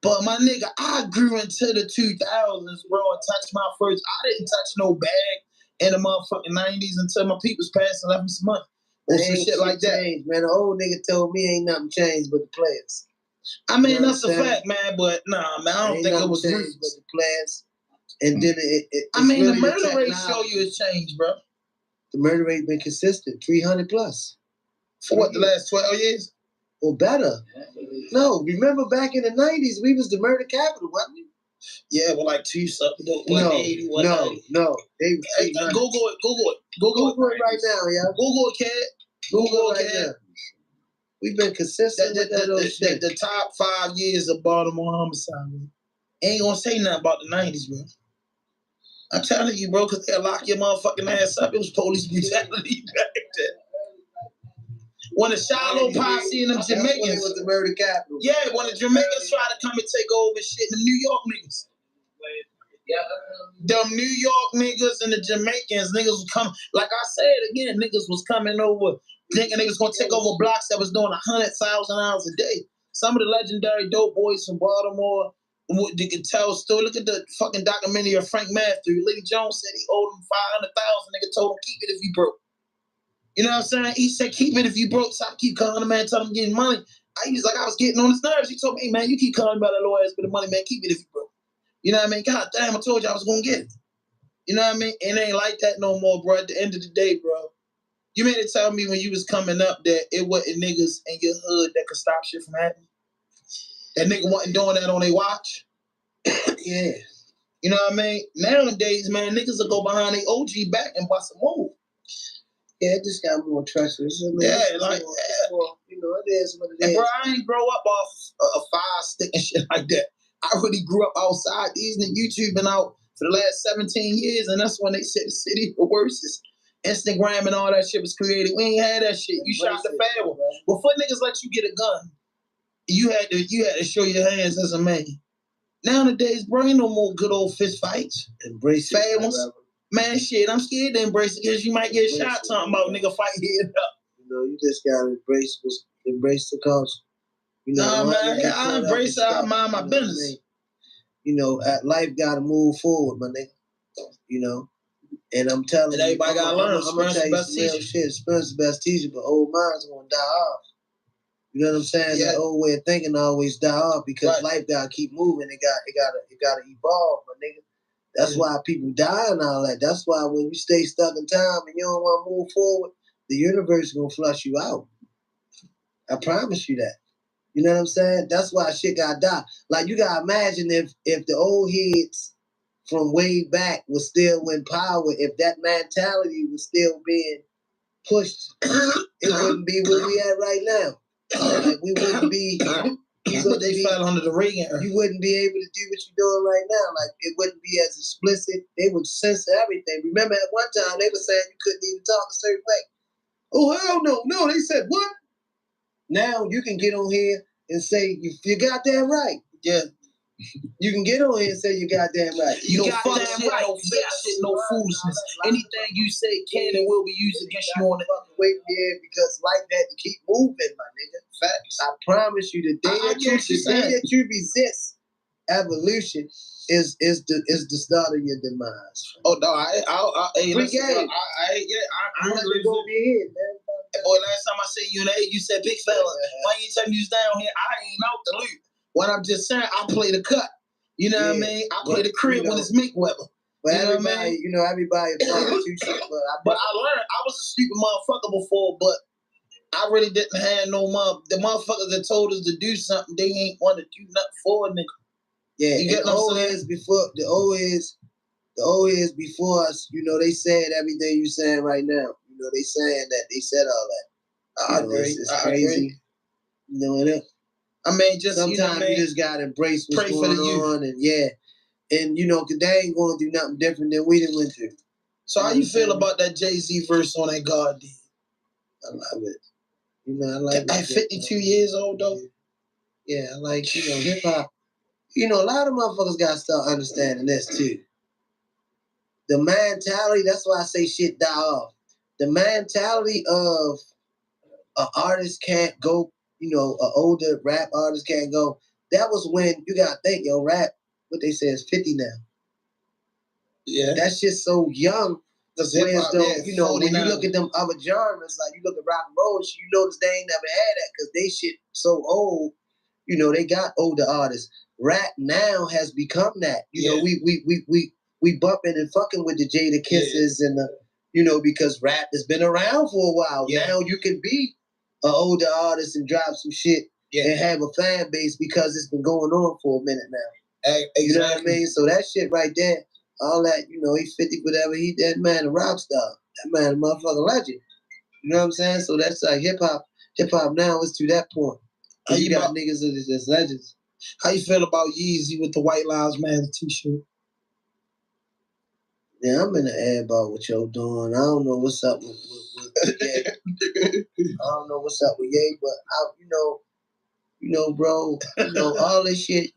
But my nigga, I grew into the 2000s, bro, and touched my first. I didn't touch no bag in the motherfucking '90s until my people's passed and left me some money. Or some shit like that. Changed, man. The old nigga told me ain't nothing changed but the players. I mean, that's a fact, man, but nah, man, I don't think it was changed but the players. And then the murder rate show you it's changed, bro. The murder rate been consistent, 300 plus. For what, the last 12 years? Or better. No, remember back in the 90s, we was the murder capital, wasn't we? Yeah, well, like 2 something. No. They Google it right now, yeah. Google it, kid. Google it right now. We've been consistent with that. The top 5 years of Baltimore homicide, man. Ain't gonna say nothing about the 90s, bro. I'm telling you, bro, because they'll lock your motherfucking ass up. It was police brutality back then. When the Shiloh posse and them Jamaicans was the murder capital. Yeah, when the Jamaicans tried to come and take over shit, the New York niggas. Them New York niggas and the Jamaicans, niggas was coming. Like I said again, niggas was coming over, thinking niggas gonna take over blocks that was doing 100,000 hours a day. Some of the legendary dope boys from Baltimore, you can tell still. Look at the fucking documentary of Frank Matthew. Lady Jones said he owed him 500,000. Nigga told him keep it if you broke. You know what I'm saying? He said keep it if you broke. Stop keep calling the man, tell him getting money. I was getting on his nerves. He told me, hey man, you keep calling about that lawyers for the money, man. Keep it if you broke. You know what I mean? God damn, I told you I was gonna get it. You know what I mean? It ain't like that no more, bro. At the end of the day, bro, you mean to tell me when you was coming up that it wasn't niggas in your hood that could stop shit from happening? That nigga wasn't doing that on their watch? Yeah. You know what I mean? Nowadays, man, niggas will go behind their OG back and bust a move. Yeah, it just got more treacherous. It is what it is. And bro, I ain't grow up off a fire stick and shit like that. I really grew up outside. These niggas YouTube been out for the last 17 years, and that's when they said the city the worst. Instagram and all that shit was created. We ain't had that shit. You shot the fair one. Before niggas let you get a gun, you had to show your hands as a man. Nowadays, bro, ain't no more good old fist fights. Embrace fair it, ones. Man, shit, I'm scared to embrace it because you might get shot talking about nigga fight head up. You know, you just gotta embrace the culture. You know, nah, man, I embrace it. I mind my business. You know, life gotta move forward, my nigga. You know. And I'm telling you, everybody gotta learn. I'm gonna tell you some real shit. Spencer's the best teacher, but old minds gonna die off. You know what I'm saying? Yeah. That old way of thinking always die off because life gotta keep moving. It gotta evolve, my nigga. That's why people die and all that. That's why when you stay stuck in time and you don't want to move forward, the universe is gonna flush you out. I promise you that. You know what I'm saying? That's why shit gotta die. Like you gotta imagine if the old heads from way back was still in power, if that mentality was still being pushed, it wouldn't be where we at right now. Like we wouldn't be. They fell under the Reagan era. You wouldn't be able to do what you're doing right now. Like it wouldn't be as explicit. They would censor everything. Remember at one time they were saying you couldn't even talk a certain way. Oh hell no, no. They said what? Now you can get on here and say you goddamn right. Yeah. You can get on here and say you goddamn right. You got fuck shit, right. No fake shit, no foolishness. Anything you say can and will be used against you on the way, yeah, because life had to keep moving, my nigga. Facts. I promise you, the day that you resist evolution is the start of your demise. Oh no, I listen, bro, I never go be here, man. Boy, last time I seen you in the 8, you said, big fella, why you tell me you was down here? I ain't out the loop. What I'm just saying, I play the cut. You know what I mean? I play the crib when it's Mick Weather. But everybody, everybody too shit. But I learned, I was a stupid motherfucker before, but I really didn't have no the motherfuckers that told us to do something, they ain't want to do nothing for a nigga. Yeah, you get the old heads before us, they said everything you saying right now. They saying that, they said all that. I agree. It's crazy. You know it. I mean, just sometimes you just gotta embrace what's going on, and cause they ain't gonna do nothing different than we done went through. So how you feel about that Jay-Z verse on that God did? I love it. I like it. At 52 years old though. Yeah, I like hip hop. A lot of motherfuckers gotta start understanding this too. The mentality. That's why I say shit die off. The mentality of an artist can't go. An older rap artist can't go. That was when you gotta think, rap, what they say is 50 now. Yeah. That shit's so young. When you look at them other genres, like you look at rock and roll, you notice they ain't never had that because they shit so old. They got older artists. Rap now has become that. We bumping and fucking with the Jada Kisses and the, because rap has been around for a while. Yeah. Now you can be an older artist and drop some shit and have a fan base because it's been going on for a minute now. Exactly. You know what I mean? So that shit right there, all that, he's 50, whatever, that man a rock star. That man a motherfucking legend. You know what I'm saying? So that's like hip hop. Hip hop now is to that point. You got niggas that's legends. How you feel about Yeezy with the White Lives Matter t-shirt? Yeah, I'm in the air about what y'all doing. I don't know what's up with Ye. I don't know what's up with Ye, but bro, all this shit,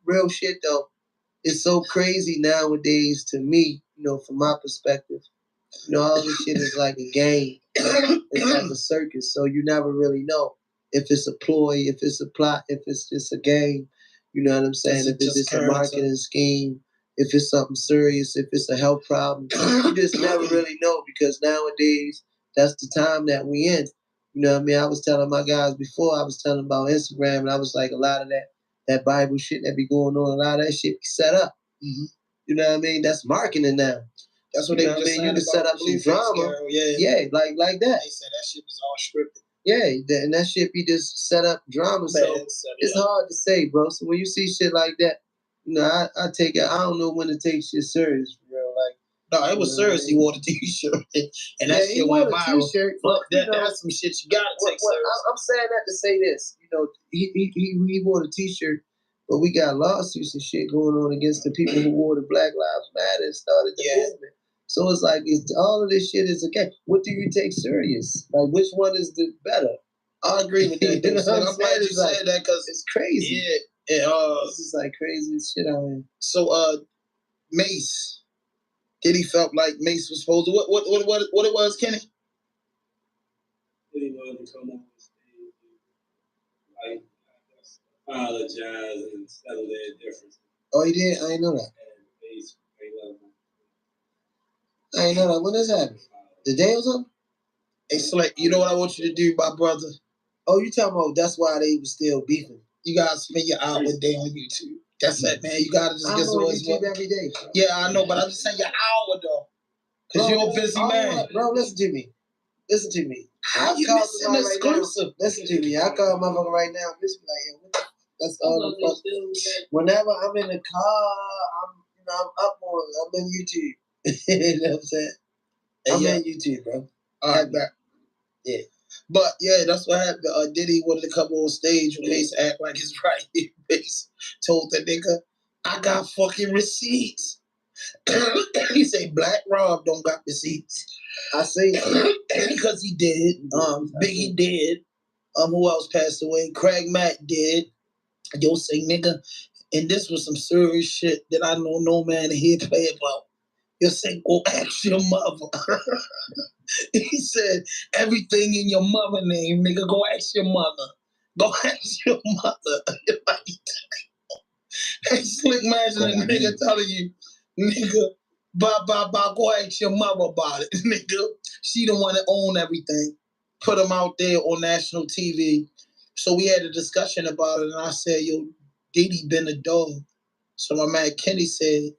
real shit though, it's so crazy nowadays to me, from my perspective. All this shit is like a game. It's like a circus, so you never really know if it's a ploy, if it's a plot, if it's just a game. You know what I'm saying? If it's just a marketing scheme, if it's something serious, if it's a health problem. You just never really know because nowadays, that's the time that we in. You know what I mean? I was telling my guys before, I was telling about Instagram, and I was like, a lot of that Bible shit that be going on, a lot of that shit be set up. Mm-hmm. You know what I mean? That's marketing now. That's what they just saying. You can set up some drama. Yeah, like that. They said that shit was all scripted. Yeah, and that shit be just set up drama. So it's hard to say, bro. So when you see shit like that, I take it. I don't know when to take shit serious, for real. Like, no, it was serious. He wore the t-shirt, and that shit went viral. Fuck that. That's some shit you gotta take serious. I'm saying that to say this. He wore the t-shirt, But we got lawsuits and shit going on against the people who wore the Black Lives Matter and started the movement. So it's like all of this shit is okay. What do you take serious? Like, which one is the better? I agree with that. You know what I'm glad you said that because it's crazy. Yeah, this is like crazy shit out here. So, Mace, Diddy felt like Mace was supposed to what it was, Kenny? Diddy wanted to come on stage and like apologize and settle their differences. Oh, he did? I ain't know that. I ain't know that. When is that? The day or something? Hey, Slick, you know what I want you to do, my brother? Oh, you talking about that's why they was still beefing? You gotta spend your hour a day on YouTube. That's it, man. You gotta just get on YouTube every day. Yeah, I know, but I'm just saying your hour though, because you're a busy man. Bro, listen to me. Listen to me. How you missing exclusive? Right, listen to me. I call motherfucker right now. This be like, what the fuck? That's all the fuck. Whenever I'm in the car, I'm up on. I'm in YouTube. You know what I'm saying? I'm in YouTube, bro. All right, back. Yeah. But yeah, that's what happened. Diddy wanted to come on stage when Mace act like his right here. Mace told the nigga, I got fucking receipts. He say Black Rob don't got receipts. I see. Because he did. Biggie did. Who else passed away? Craig Mack did. Yo say nigga. And this was some serious shit that I know no man here play about. Yo say go ask your mother. He said, everything in your mother name, nigga, go ask your mother. Go ask your mother. Hey, Slick, imagine a nigga telling you, nigga, go ask your mother about it. Nigga, she the one that own everything. Put him out there on national TV. So we had a discussion about it, and I said, yo, Diddy been a dog. So my man Kenny said,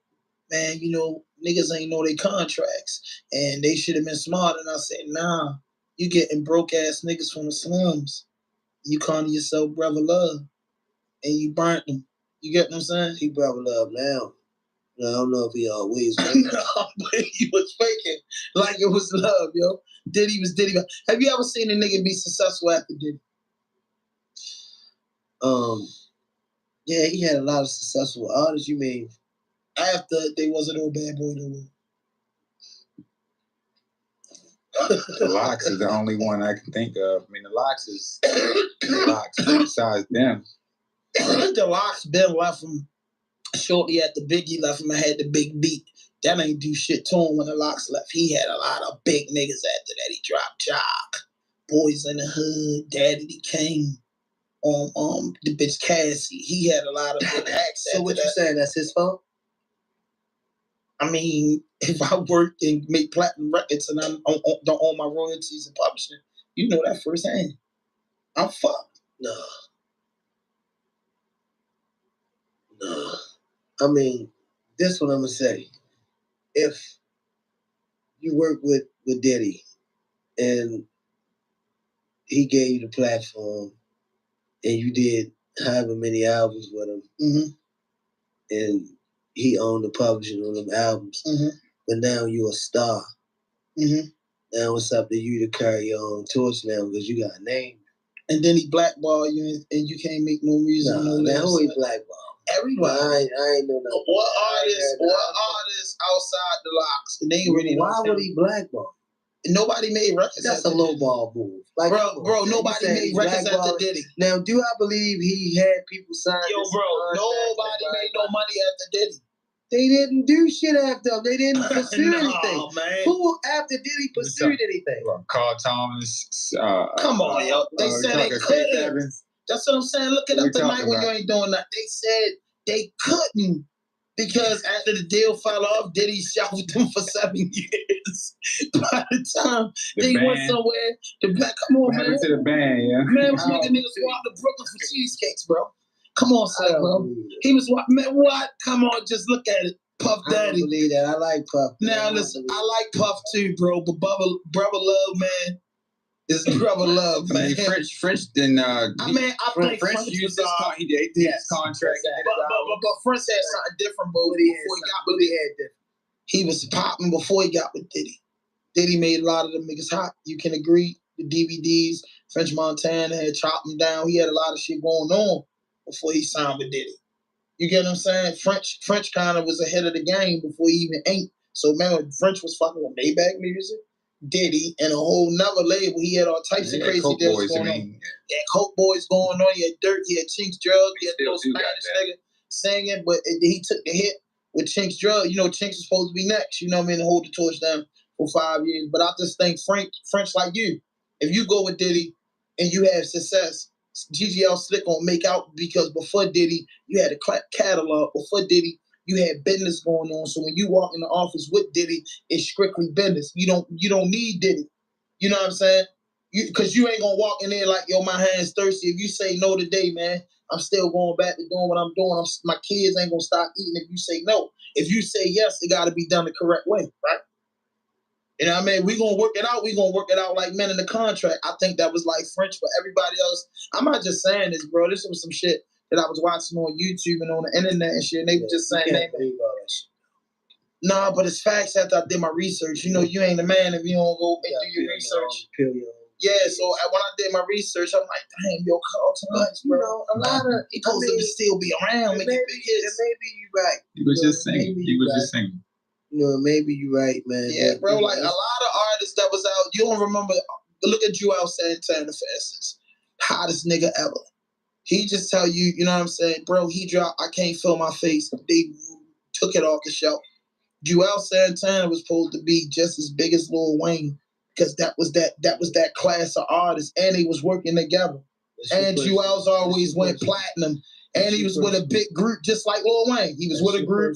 man, you know, niggas ain't know their contracts, and they should have been smart. And I said, nah, you getting broke ass niggas from the slums. You calling yourself Brother Love, and you burnt them. You get what I'm saying? He Brother Love now. No, I don't know if he always was. No, but he was faking like it was love, yo. Diddy was Diddy. Have you ever seen a nigga be successful after Diddy? Yeah, he had a lot of successful artists. You mean after they wasn't all Bad Boy No More? The Locks is the only one I can think of. I mean, the Locks is the Locks. Besides them, the Locks been left him shortly after Biggie left him. I had the big beat. That ain't do shit to him when the Locks left. He had a lot of big niggas after that. He dropped Jock, Boys in the Hood, Daddy Kane, the bitch Cassie. He had a lot of big acts. So what you saying? That's his fault? I mean, if I work and make platinum records and I don't own my royalties and publishing, you know that firsthand. I'm fucked. No. I mean, this what I'm gonna say. If you work with Diddy and he gave you the platform and you did however many albums with him, and he owned the publishing on them albums, but now you're a star. Now it's up to you to carry your own torch now because you got a name. And then he blackballed you and you can't make no music. Nah, now who he blackballed? Everybody. I ain't know nothing. What artists outside the Locks? And they really why would he blackball? Nobody made records. That's a low ball move. Like, bro, nobody made records after Diddy. Now, do I believe he had people sign? Yo, bro, nobody made no money after Diddy. They didn't do shit after him. They didn't pursue anything. Man. Who after Diddy pursued anything? Carl Thomas. Come on, yo. They said they couldn't. That's what I'm saying. Look it up tonight when you ain't doing that. They said they couldn't because after the deal fell off, Diddy shelved them for 7 years. By the time they went somewhere, come on, man. To the band, yeah. Man, was making niggas walk to Brooklyn for cheesecakes, bro. Come on, son, bro. He was what? Man, what? Come on, just look at it. Puff Daddy. I don't believe that. I like Puff. Now listen, I like Puff too, bro. But Brother Love, man, is Brother Love, man. I mean, French didn't. I think French used his he did his contract. But French had something different, before he got with Diddy. He was popping before he got with Diddy. Diddy made a lot of them niggas hot. You can agree. The DVDs, French Montana had chopped him down. He had a lot of shit going on before he signed with Diddy. You get what I'm saying? French kind of was ahead of the game before he even inked. So remember, French was fucking with Maybach Music, Diddy, and a whole nother label. He had all types of crazy deals going on. He had Coke Boys going on. He had Dirt. He had Chinks Drug. He had no Spanish nigga singing, but he took the hit with Chinks Drug. You know, Chinks was supposed to be next. You know what I mean? To hold the torch down for 5 years. But I just think French like you. If you go with Diddy and you have success, GGL Slick gonna make out because before Diddy, you had a catalog. Before Diddy, you had business going on. So when you walk in the office with Diddy, it's strictly business. You don't need Diddy. You know what I'm saying? Because you ain't gonna walk in there like, yo, my hand's thirsty. If you say no today, man, I'm still going back to doing what I'm doing. My kids ain't gonna stop eating if you say no. If you say yes, it gotta be done the correct way, right? You know what I mean? We're going to work it out. We're going to work it out like men in the contract. I think that was like French for everybody else. I'm not just saying this, bro. This was some shit that I was watching on YouTube and on the internet and shit. And they were just saying that. Nah, but it's facts after I did my research. You know, you ain't a man if you don't go and do your research. Yeah, so when I did my research, I'm like, damn, yo, Carl Times, bro. You know, a lot of he supposed to still be around. Maybe you right. He was just singing. You know, maybe you're right, man. Yeah, bro, like a lot of artists that was out, you don't remember, look at Joel Santana, for instance. Hottest nigga ever. He just tell you, you know what I'm saying? Bro, he dropped I Can't Feel My Face. They took it off the shelf. Joel Santana was supposed to be just as big as Lil Wayne because that was that class of artists, and they was working together. And Joel's always went platinum, and he was with a big group just like Lil Wayne. He was with a group.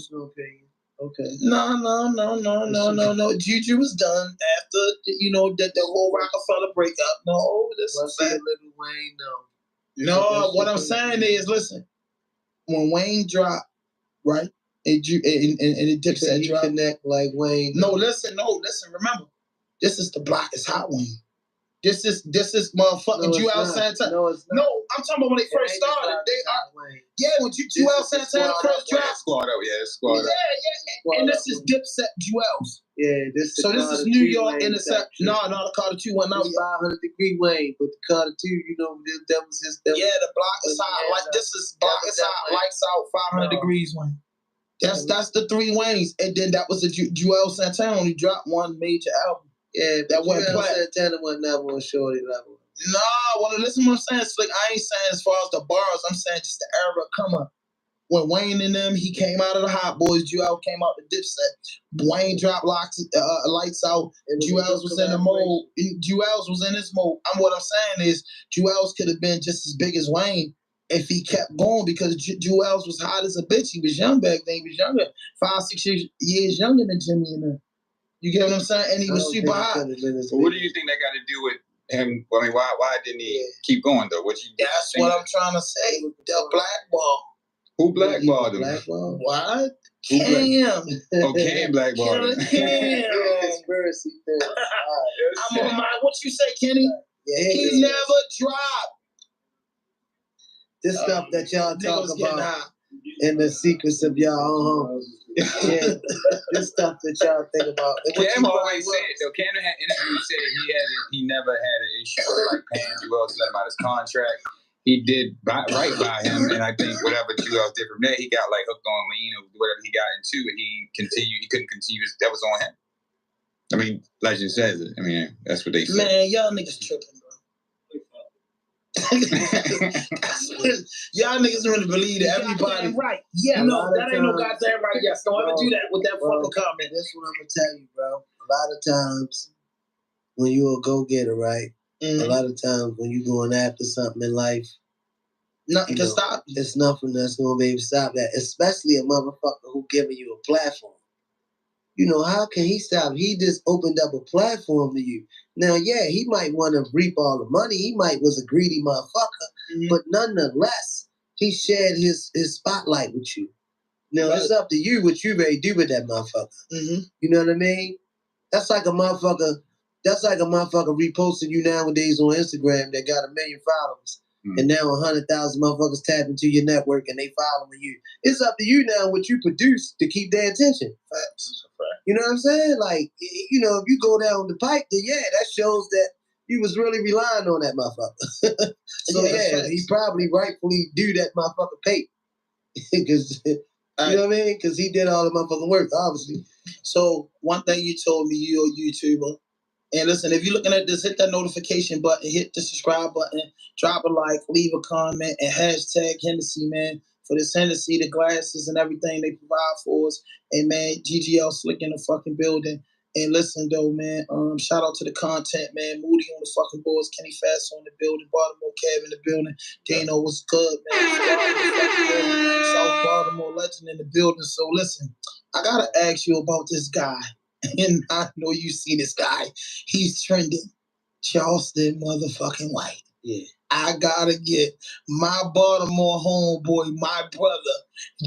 Okay. No. Juju was done after, you know, the whole Rockefeller breakup. No, this is Little Wayne, no. No, what I'm saying is, listen, when Wayne dropped, right, and the Dipset dropped. Connect like Wayne. No, listen, remember, this is the Block is Hot Wayne. This is motherfucking Joel Santana. No, it's not. No, I'm talking about when they first started. When Joel Santana first dropped. Squad up, squad up. Yeah. And this is Dipset Joel's. Yeah, this is New York Intercept. No, the Carter 2 went out. 500 Degree Wayne, but the Carter 2, you know, that was his. The Block is Hot. Like this is Block is Hot. Lights Out. 500 Degrees Wayne. That's the three Waynes, and then that was the Joel Santana when he dropped one major album. Yeah, that went platinum. Santana wasn't that one shorty level. Nah, well, listen to what I'm saying. Slick, I ain't saying as far as the bars. I'm saying just the era come up. When Wayne and them, he came out of the Hot Boys. Joel came out the Dipset. Wayne dropped Lights Out. Joel's was in the mode. Joel's was in his mode. What I'm saying is, Joel's could have been just as big as Wayne if he kept going because Joel's was hot as a bitch. He was young back then. He was younger, 5-6 years younger than Jimmy and them. You get what I'm saying? And he was super hot. What do you think that got to do with him? I mean, why didn't he keep going though? That's what I'm trying to say. The blackball. Who blackballed him? What? Cam. Oh, Cam blackballed him. Cam. Conspiracy theory. I'm on my. What you say, Kenny? Yeah, he never dropped. This stuff that y'all talk about and the secrets of y'all own homes. Yeah, this stuff that y'all think about. Cam always said, though, Cam had interviews said he never had an issue with like paying Joel to let him out his contract. He did right by him, and I think whatever Joel did from there, he got like hooked on lean or whatever he got into, and he couldn't continue. That was on him. I mean, legend says it. I mean, that's what they say. Man, y'all niggas tripping, bro. Y'all niggas really believe that everybody right. Yeah, no, that ain't no goddamn right. Yes, don't ever do that with that fucking comment. That's what I'm gonna tell you, bro. A lot of times when you a go-getter, right? Mm-hmm. A lot of times when you going after something in life, nothing can stop you. There's nothing that's gonna be able to stop that. Especially a motherfucker who giving you a platform. You know, how can he stop? He just opened up a platform to you. Now, yeah, he might want to reap all the money. He might was a greedy motherfucker. But nonetheless, he shared his spotlight with you. Now, it's up to you what you ready to do with that motherfucker. Mm-hmm. You know what I mean? That's like a motherfucker reposting you nowadays on Instagram that got 1 million followers. And now 100,000 motherfuckers tap into your network and they following you. It's up to you now what you produce to keep their attention. You know what I'm saying? Like, you know, if you go down the pipe, then yeah, that shows that you was really relying on that motherfucker. So yeah, he probably rightfully do that motherfucker pay. Because you know what I mean? Because he did all the motherfucking work, obviously. So one thing you told me, you're a YouTuber. And listen, if you're looking at this, hit that notification button, hit the subscribe button, drop a like, leave a comment, and hashtag Hennessy, man. For this Hennessy, the glasses and everything they provide for us. And man, GGL Slick in the fucking building. And listen though, man, shout out to the content, man. Moody on the fucking boards, Kenny Fast on the building, Baltimore Cav in the building. Dano was good, man. South Baltimore legend in the building. So listen, I gotta ask you about this guy. And I know you see this guy. He's trending. Charleston motherfucking White. Yeah. I gotta get my Baltimore homeboy, my brother,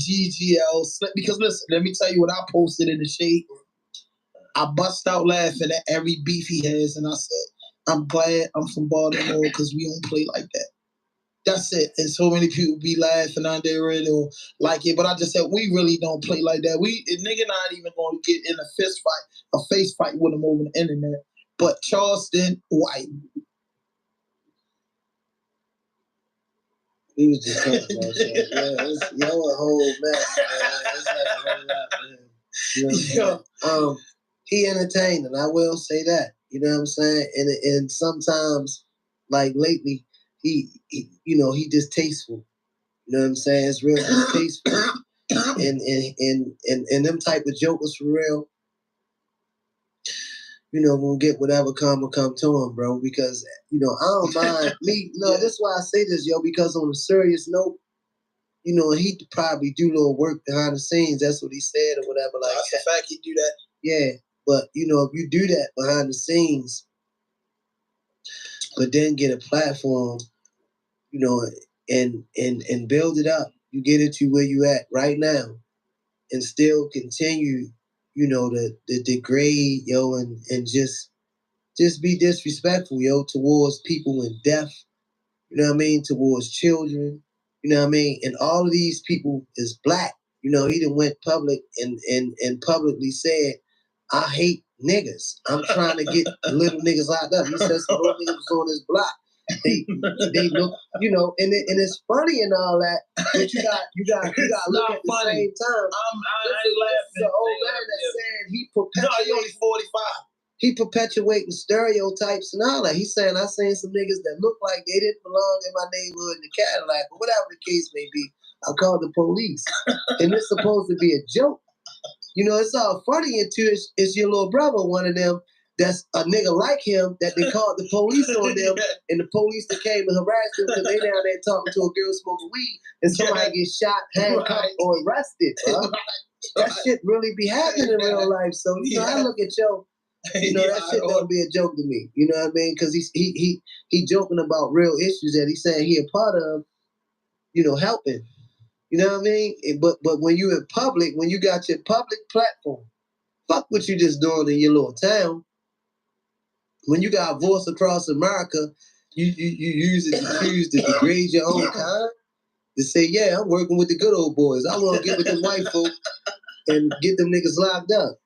GGL Slick. Because listen, let me tell you what I posted in the shade. I bust out laughing at every beef he has, and I said, I'm glad I'm from Baltimore because we don't play like that. That's it. And so many people be laughing out there and or like it, but I just said we really don't play like that. A nigga not even going to get in a face fight with him over the internet. But Charleston White. We was just talking about that. Yeah, y'all a whole mess, man. It's like a whole lot, man. You know what I'm saying? He entertained, and I will say that. You know what I'm saying? And sometimes, like lately, he distasteful. You know what I'm saying? It's real distasteful. and them type of jokers for real, gonna get whatever come to him, bro. Because, I don't mind me. No, that's why I say this, yo, because on a serious note, he probably do little work behind the scenes. That's what he said or whatever. Like that's the fact he do that. Yeah. But, if you do that behind the scenes, but then get a platform, and build it up, you get it to where you at right now and still continue, to degrade, yo, and just be disrespectful, yo, towards people in death, you know what I mean, towards children, you know what I mean? And all of these people is black. He done went public and publicly said, I hate niggas. I'm trying to get little niggas locked up. He says some little niggas was on his block. They look, and it's funny and all that, but you got to look at the same time. I ain't laughing. The old man that said he perpetuates. No, he only 45. He perpetuating stereotypes and all that. He's saying I seen some niggas that look like they didn't belong in my neighborhood in the Cadillac, but whatever the case may be, I called the police, and it's supposed to be a joke. It's all funny until it's your little brother, one of them, that's a nigga like him, that they called the police on them, and the police that came and harassed them because they down there talking to a girl smoking weed, and somebody gets shot, handcuffed, or arrested, bro. That shit really be happening in real life. So, I look at that shit don't be a joke to me. You know what I mean? Because he joking about real issues that he's saying he a part of, helping. You know what I mean? But when you in public, when you got your public platform, fuck what you just doing in your little town. When you got voice across America, you use it to choose to degrade your own kind. To say, yeah, I'm working with the good old boys. I want to get with them white folk and get them niggas locked up.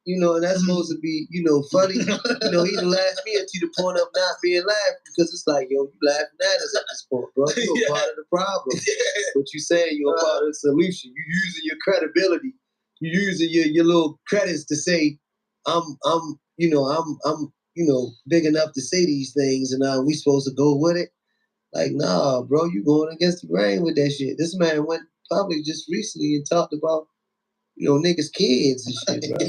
And that's supposed to be, funny. He done laughed me into the point of not being laughed, because it's like, yo, you laughing at us at this point, bro. You're a part of the problem. But you saying you're a part of the solution. You using your credibility. You using your little credits to say, I'm big enough to say these things, and we supposed to go with it. Like, nah, bro, you going against the grain with that shit. This man went public just recently and talked about, niggas' kids and shit, bro.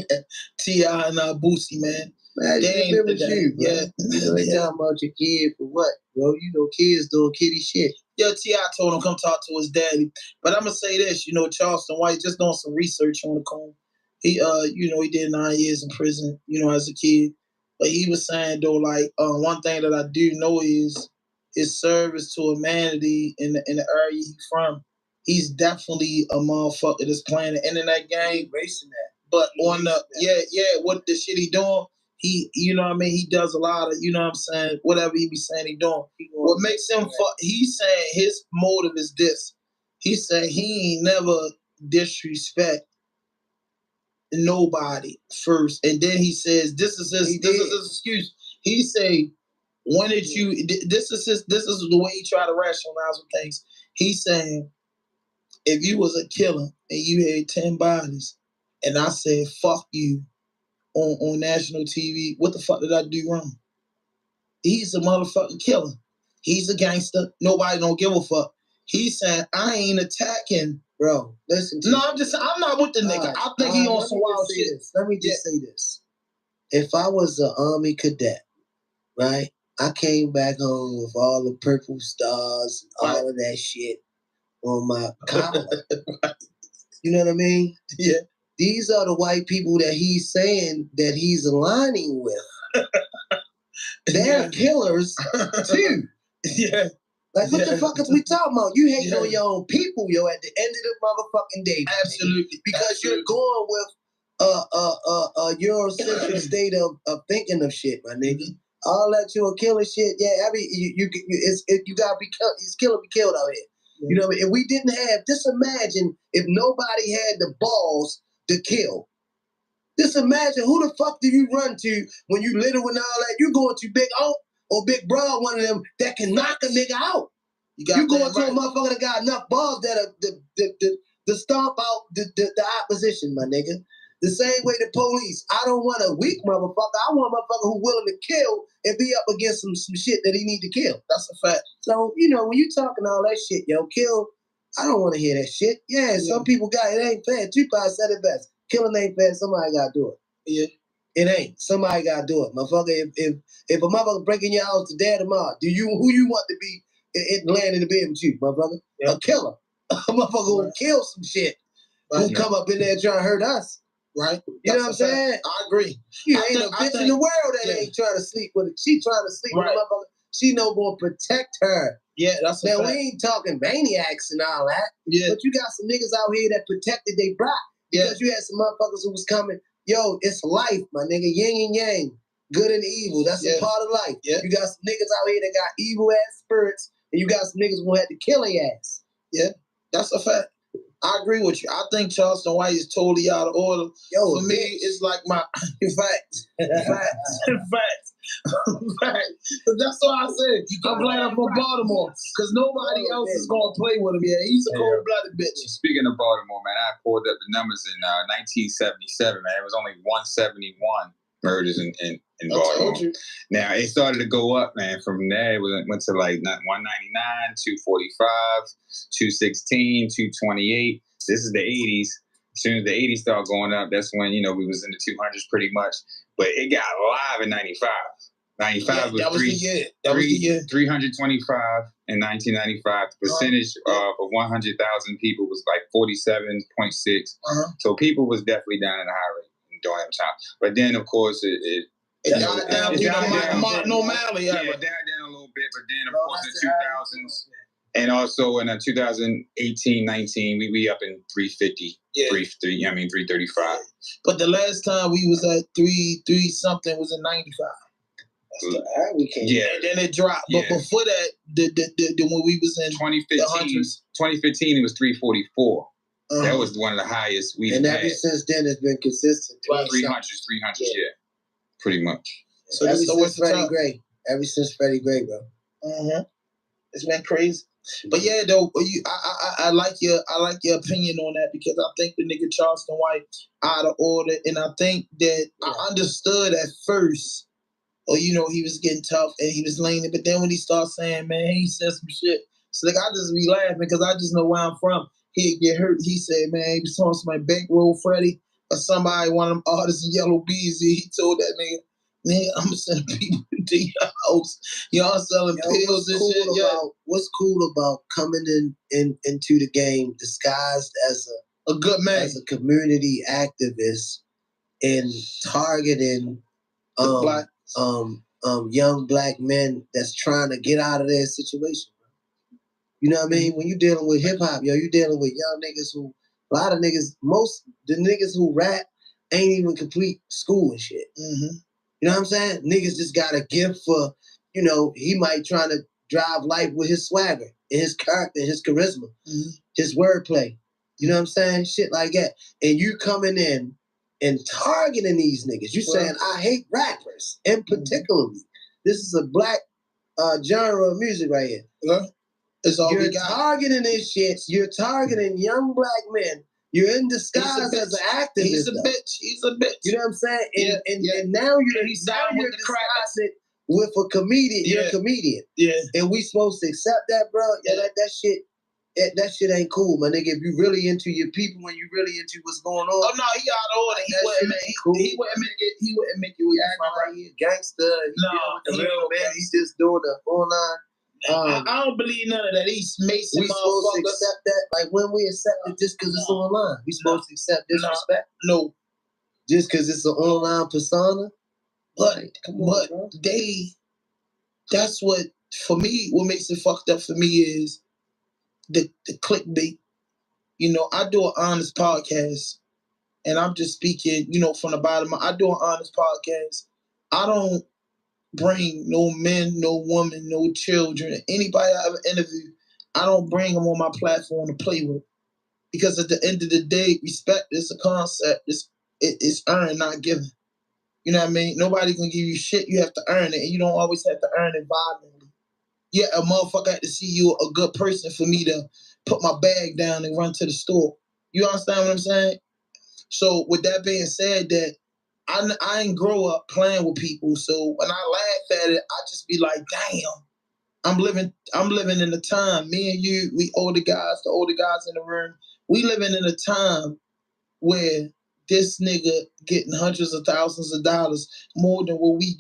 T.I. and Boosie, man. Man, they with you, bro. They talking about your kid for what, bro? Kids doing kiddie shit. Yeah, T.I. told him come talk to his daddy. But I'm going to say this, Charleston White, just doing some research on the cone. He, he did 9 years in prison, as a kid. But he was saying, though, like, one thing that I do know is his service to humanity in the area he's from. He's definitely a motherfucker that's playing the internet game. Racing that. But on the, what the shit he doing, he, he does a lot of, whatever he be saying he doing. What makes him, he's saying his motive is this. He's saying he ain't never disrespect nobody first. And then he says, this is his excuse. He say, when did you, this is the way he try to rationalize with things. He's saying, if you was a killer and you had 10 bodies, and I said fuck you on national TV, what the fuck did I do wrong? He's a motherfucking killer. He's a gangster. Nobody don't give a fuck. He's saying I ain't attacking. Bro, listen. No, I'm not with the nigga. I think he on some wild shit. Let me just say this. If I was an Army cadet, right? I came back home with all the purple stars and all of that shit on my collar. You know what I mean? Yeah. These are the white people that he's saying that he's aligning with. They're killers too. Yeah. Like, what the fuck is we talking about? You hate on your own people, yo, at the end of the motherfucking day. Absolutely. Because you're going with a Eurocentric state of thinking of shit, my nigga. All that you're killing shit, yeah, I mean, you gotta be killed, it's kill or be killed out here. Yeah. You know what I mean? If we didn't have, just imagine if nobody had the balls to kill. Just imagine who the fuck do you run to when you little and all that? You going to Big O or Big Bro, one of them that can knock a nigga out. You going to a motherfucker that got enough balls that to stomp out the opposition, my nigga. The same way the police. I don't want a weak motherfucker. I want a motherfucker who's willing to kill and be up against some shit that he need to kill. That's a fact. So, you know, when you talking all that shit, yo, kill, I don't want to hear that shit. Yeah, some people got, it ain't fair. Tupac said it best. Killing ain't fair. Somebody got to do it. Yeah. It ain't. Somebody got to do it. Motherfucker, if a motherfucker breaking your house today or tomorrow, who you want to be laying in the bed with you, motherfucker? Yeah. A killer. A motherfucker who kill some shit. Who come up in there trying to hurt us. Right? You know what I'm saying? I agree. You ain't a bitch in the world that ain't trying to sleep with it. She trying to sleep with a motherfucker. She know gonna protect her. Yeah, that's a now, fact. we ain't talking maniacs and all that. Yeah. But you got some niggas out here that protected their block. Because you had some motherfuckers who was coming. Yo, it's life, my nigga. Yin and yang. Good and evil. That's a part of life. Yeah. You got some niggas out here that got evil ass spirits. And you got some niggas who had to kill their ass. Yeah. That's a fact. I agree with you. I think Charleston White is totally out of order. Yo, for me, it's like my facts. But that's why I said I'm glad I'm from Baltimore, because nobody else is gonna play with him. Yeah, he's a cold-blooded bitch. Speaking of Baltimore, man, I pulled up the numbers in 1977. Man, it was only 171 murders in Baltimore. Now it started to go up, man. From there, it went to like 199, 245, 216, 228. This is the 80s. As soon as the 80s started going up, that's when, we was in the 200s pretty much. But it got live in 95. 95 was the year. That was the year. 325 in 1995. The percentage of 100,000 people was like 47.6. So people was definitely down in the high rate during that time. But then, of course, it died down to Martin O'Malley. Yeah, it died down a little bit. But then, of course, in the 2000s, and also in 2018-19, we up in 350. 335. But the last time we was at 3 something was in 95. That's the hurricane. Yeah. And then it dropped. But before that, the when we was in 2015, it was 344. That was one of the highest we've had. And ever since then, it's been consistent. 300, pretty much. So ever since Freddie Gray. Ever since Freddie Gray, bro. It's been crazy. But yeah, though, I like your opinion on that, because I think the nigga Charleston White out of order, and I think that I understood at first, he was getting tough and he was leaning, but then when he starts saying, man, he said some shit, so like I just be laughing because I just know where I'm from. He'd get hurt. He said, man, he was talking to my bankroll Freddie or somebody, one of them artists in Yellow Beezy. He told that nigga, man, I'm gonna send people to your house. Y'all selling pills and shit. What's cool about coming into the game disguised as a good man, as a community activist, and targeting young black men that's trying to get out of their situation. You know what I mean? When you dealing with hip hop, you dealing with young niggas who, a lot of niggas, most the niggas who rap ain't even complete school and shit. You know what I'm saying? Niggas just got a gift for, he might try to drive life with his swagger and his character, his charisma, his wordplay. You know what I'm saying? Shit like that. And you coming in and targeting these niggas. You saying, I hate rappers, and particularly, this is a black genre of music right here. It's all you're we got. targeting this shit. You're targeting young black men. You're in disguise as an activist. He's a bitch. He's a bitch. You know what I'm saying? And now you're disguising with a comedian. You're a comedian. Yeah. And we supposed to accept that, bro? Yeah, that shit ain't cool, my nigga. If you really into your people, when you really into what's going on. Oh no, he got order. He wouldn't make you act like he a gangster. No, he real man. He's just doing the online. I don't believe none of that. He's Mason. We supposed to accept that? Like when we accept it just because it's online, we supposed to accept disrespect? No. Just because it's an online persona? But that's what, for me, what makes it fucked up for me is the clickbait. You know, I do an honest podcast, and I'm just speaking, you know, from the bottom. I do an honest podcast. I don't bring no men, no woman, no children, anybody I ever interview. I don't bring them on my platform to play with, because at the end of the day, respect is a concept. It's earned, not given. You know what I mean? Nobody can give you shit. You have to earn it, and you don't always have to earn it violently. Yeah, a motherfucker had to see you a good person for me to put my bag down and run to the store. You understand what I'm saying? So with that being said, that I ain't grow up playing with people. So when I laugh at it, I just be like, damn, I'm living in a time. Me and you, we the older guys in the room, we living in a time where this nigga getting hundreds of thousands of dollars more than what we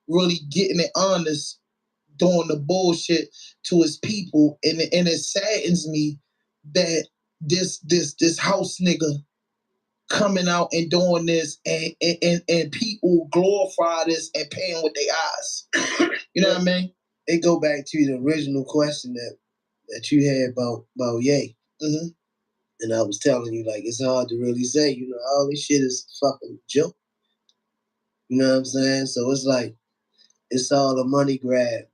really getting it honest, doing the bullshit to his people. And it saddens me that this house nigga coming out and doing this, and people glorify this and paying with their eyes. You know what I mean? It go back to the original question that you had about Ye. Mm-hmm. And I was telling you, like, it's hard to really say, you know, all this shit is fucking joke. You know what I'm saying? So it's like, it's all a money grab.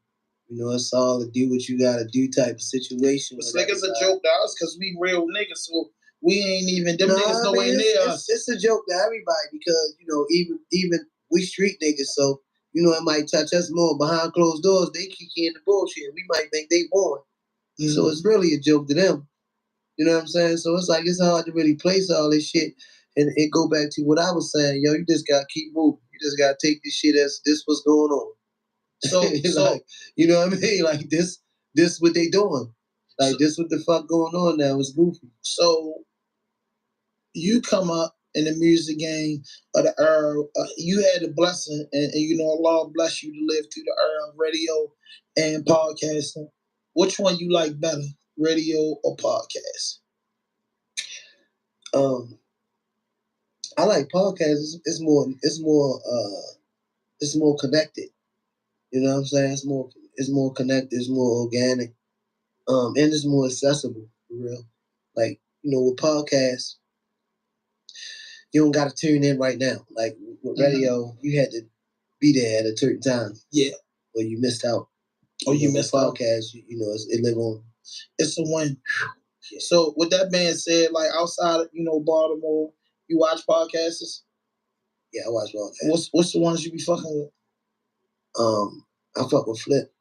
You know, it's all to do what you gotta do type of situation. It's like it's a joke to us because we real niggas, so we ain't even, them niggas nowhere near us. It's a joke to everybody because, you know, even we street niggas, so, you know, it might touch us more. Behind closed doors, they kick in the bullshit. We might think they won. Mm-hmm. So it's really a joke to them. You know what I'm saying? So it's like, it's hard to really place all this shit. And it go back to what I was saying, yo, you just gotta keep moving. You just gotta take this shit as this what's going on. So like, you know what I mean? Like this what they doing. Like this what the fuck going on now. It's goofy. So you come up in the music game of the era. You had the blessing, and you know, Allah bless you to live through the era of radio and podcasting. Which one you like better, radio or podcast? I like podcasts. It's more connected. You know what I'm saying? It's more connected. It's more organic. And it's more accessible for real. Like, you know, with podcasts, you don't got to tune in right now. Like with radio, you had to be there at a certain time. Yeah. Or you missed out. You missed out. Podcast, you know, it live on. It's a win. Yeah. So with that being said, like outside of, you know, Baltimore, you watch podcasts? Yeah, I watch podcasts. What's the ones you be fucking with? I fuck with Flip.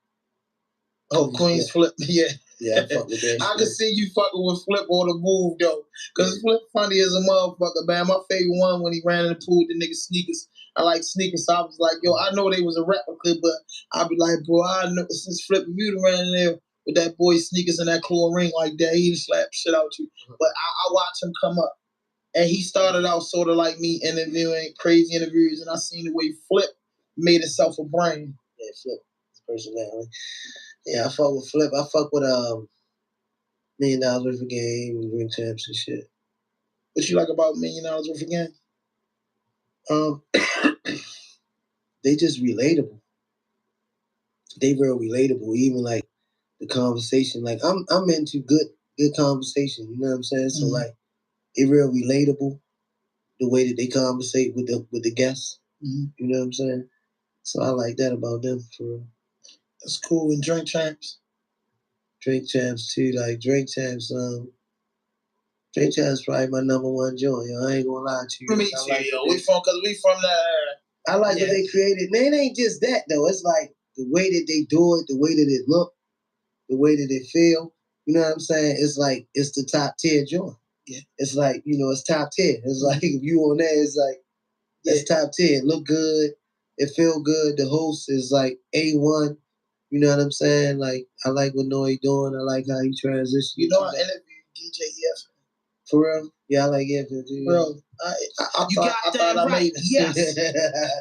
Oh, Queen's Flip. Yeah. Yeah, I fuck with that. I can see you fucking with Flip on the move though. Cause Flip funny as a motherfucker, man. My favorite one when he ran in the pool with the nigga sneakers. I like sneakers, so I was like, yo, I know they was a replica, but I'd be like, bro, I know since Flip, if you'd ran in there with that boy sneakers and that claw ring like that, he'd slap shit out you. But I watched him come up. And he started out sort of like me, interviewing crazy interviews, and I seen the way Flip made himself a brand. Yeah, Flip, his personality. Yeah, I fuck with Flip. I fuck with $1 Million Worth of Game and Drink Champs and shit. What you like about $1 Million Worth of Game? They just relatable. They real relatable. Even like the conversation. Like I'm into good conversation. You know what I'm saying? So like, they real relatable. The way that they conversate with the guests. Mm-hmm. You know what I'm saying? So I like that about them for real. That's cool. And Drink Champs? Drink Champs too. Like Drink Champs, Drink Champs probably my #1 joint. Yo, I ain't gonna lie to you. Me too, like yo. We from that. I like what they created. And it ain't just that though. It's like the way that they do it, the way that it look, the way that it feel, you know what I'm saying? It's like it's the top tier joint. Yeah. It's like, it's top tier. It's like if you on there, it's like it's top tier. It look good. It feel good. The host is like A1. You know what I'm saying? Like I like what Nori doing. I like how he transitioned. I interviewed DJ EF. For real? Yeah, I like EF too. Bro, I thought I made it. Yes.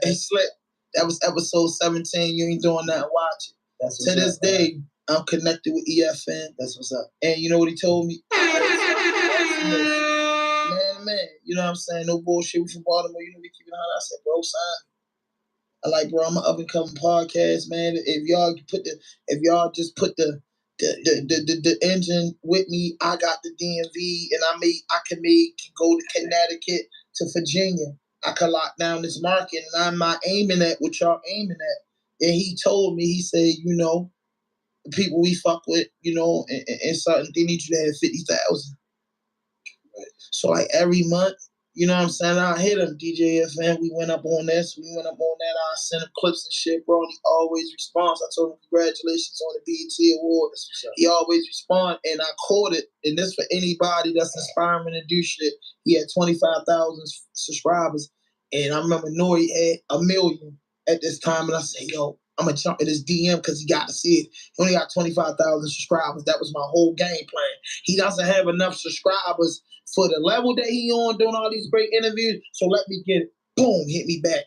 Hey, Slick, that was episode 17. You ain't doing nothing. Watch it. That's to this day, I'm connected with EFN. That's what's up. And you know what he told me? Man, you know what I'm saying? No bullshit. We from Baltimore. You know we keep it on. I said, bro, sign. I like, bro, I'm an up and coming podcast, man. If y'all just put the engine with me, I got the DMV, and I can go to Connecticut to Virginia. I can lock down this market, and I'm not aiming at what y'all aiming at. And he told me, he said, the people we fuck with, and something, they need you to have 50,000. Right. So like every month, you know what I'm saying? I hit him, DJ FM. We went up on this. We went up on that. I sent him clips and shit, bro. And he always responds. I told him congratulations on the BET Award. He always responds. And I caught it. And this for anybody that's inspiring to do shit. He had 25,000 subscribers. And I remember Nori had 1 million at this time. And I said, yo, I'm going to jump in his DM because he got to see it. He only got 25,000 subscribers. That was my whole game plan. He doesn't have enough subscribers for the level that he on, doing all these great interviews. So let me get it. Boom, hit me back.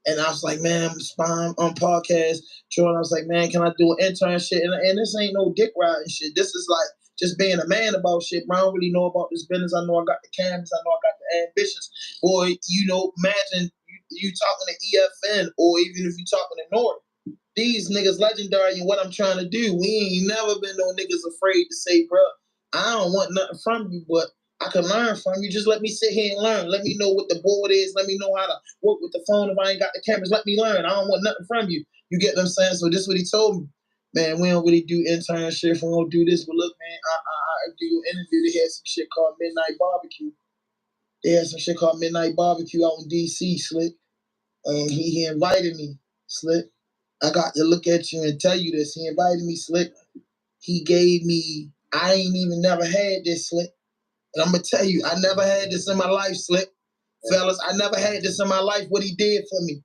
And I was like, man, I'm spying on podcast. Jordan, I was like, man, can I do an intern shit? And this ain't no dick riding shit. This is like just being a man about shit. Bro, I don't really know about this business. I know I got the cameras. I know I got the ambitions. Boy, imagine you talking to EFN or even if you talking to North. These niggas legendary in what I'm trying to do. We ain't never been no niggas afraid to say, bro, I don't want nothing from you, but I can learn from you. Just let me sit here and learn. Let me know what the board is. Let me know how to work with the phone if I ain't got the cameras. Let me learn. I don't want nothing from you. You get what I'm saying? So this is what he told me. Man, we don't really do internship. We don't do this. But look, man, I do an interview. They had some shit called Midnight Barbecue. They had some shit called Midnight Barbecue out in D.C., Slick. And he invited me, Slick. I got to look at you and tell you this. He invited me, Slick. He gave me, I ain't even never had this, Slick. And I'm going to tell you, I never had this in my life, Slick. Fellas, I never had this in my life. What he did for me.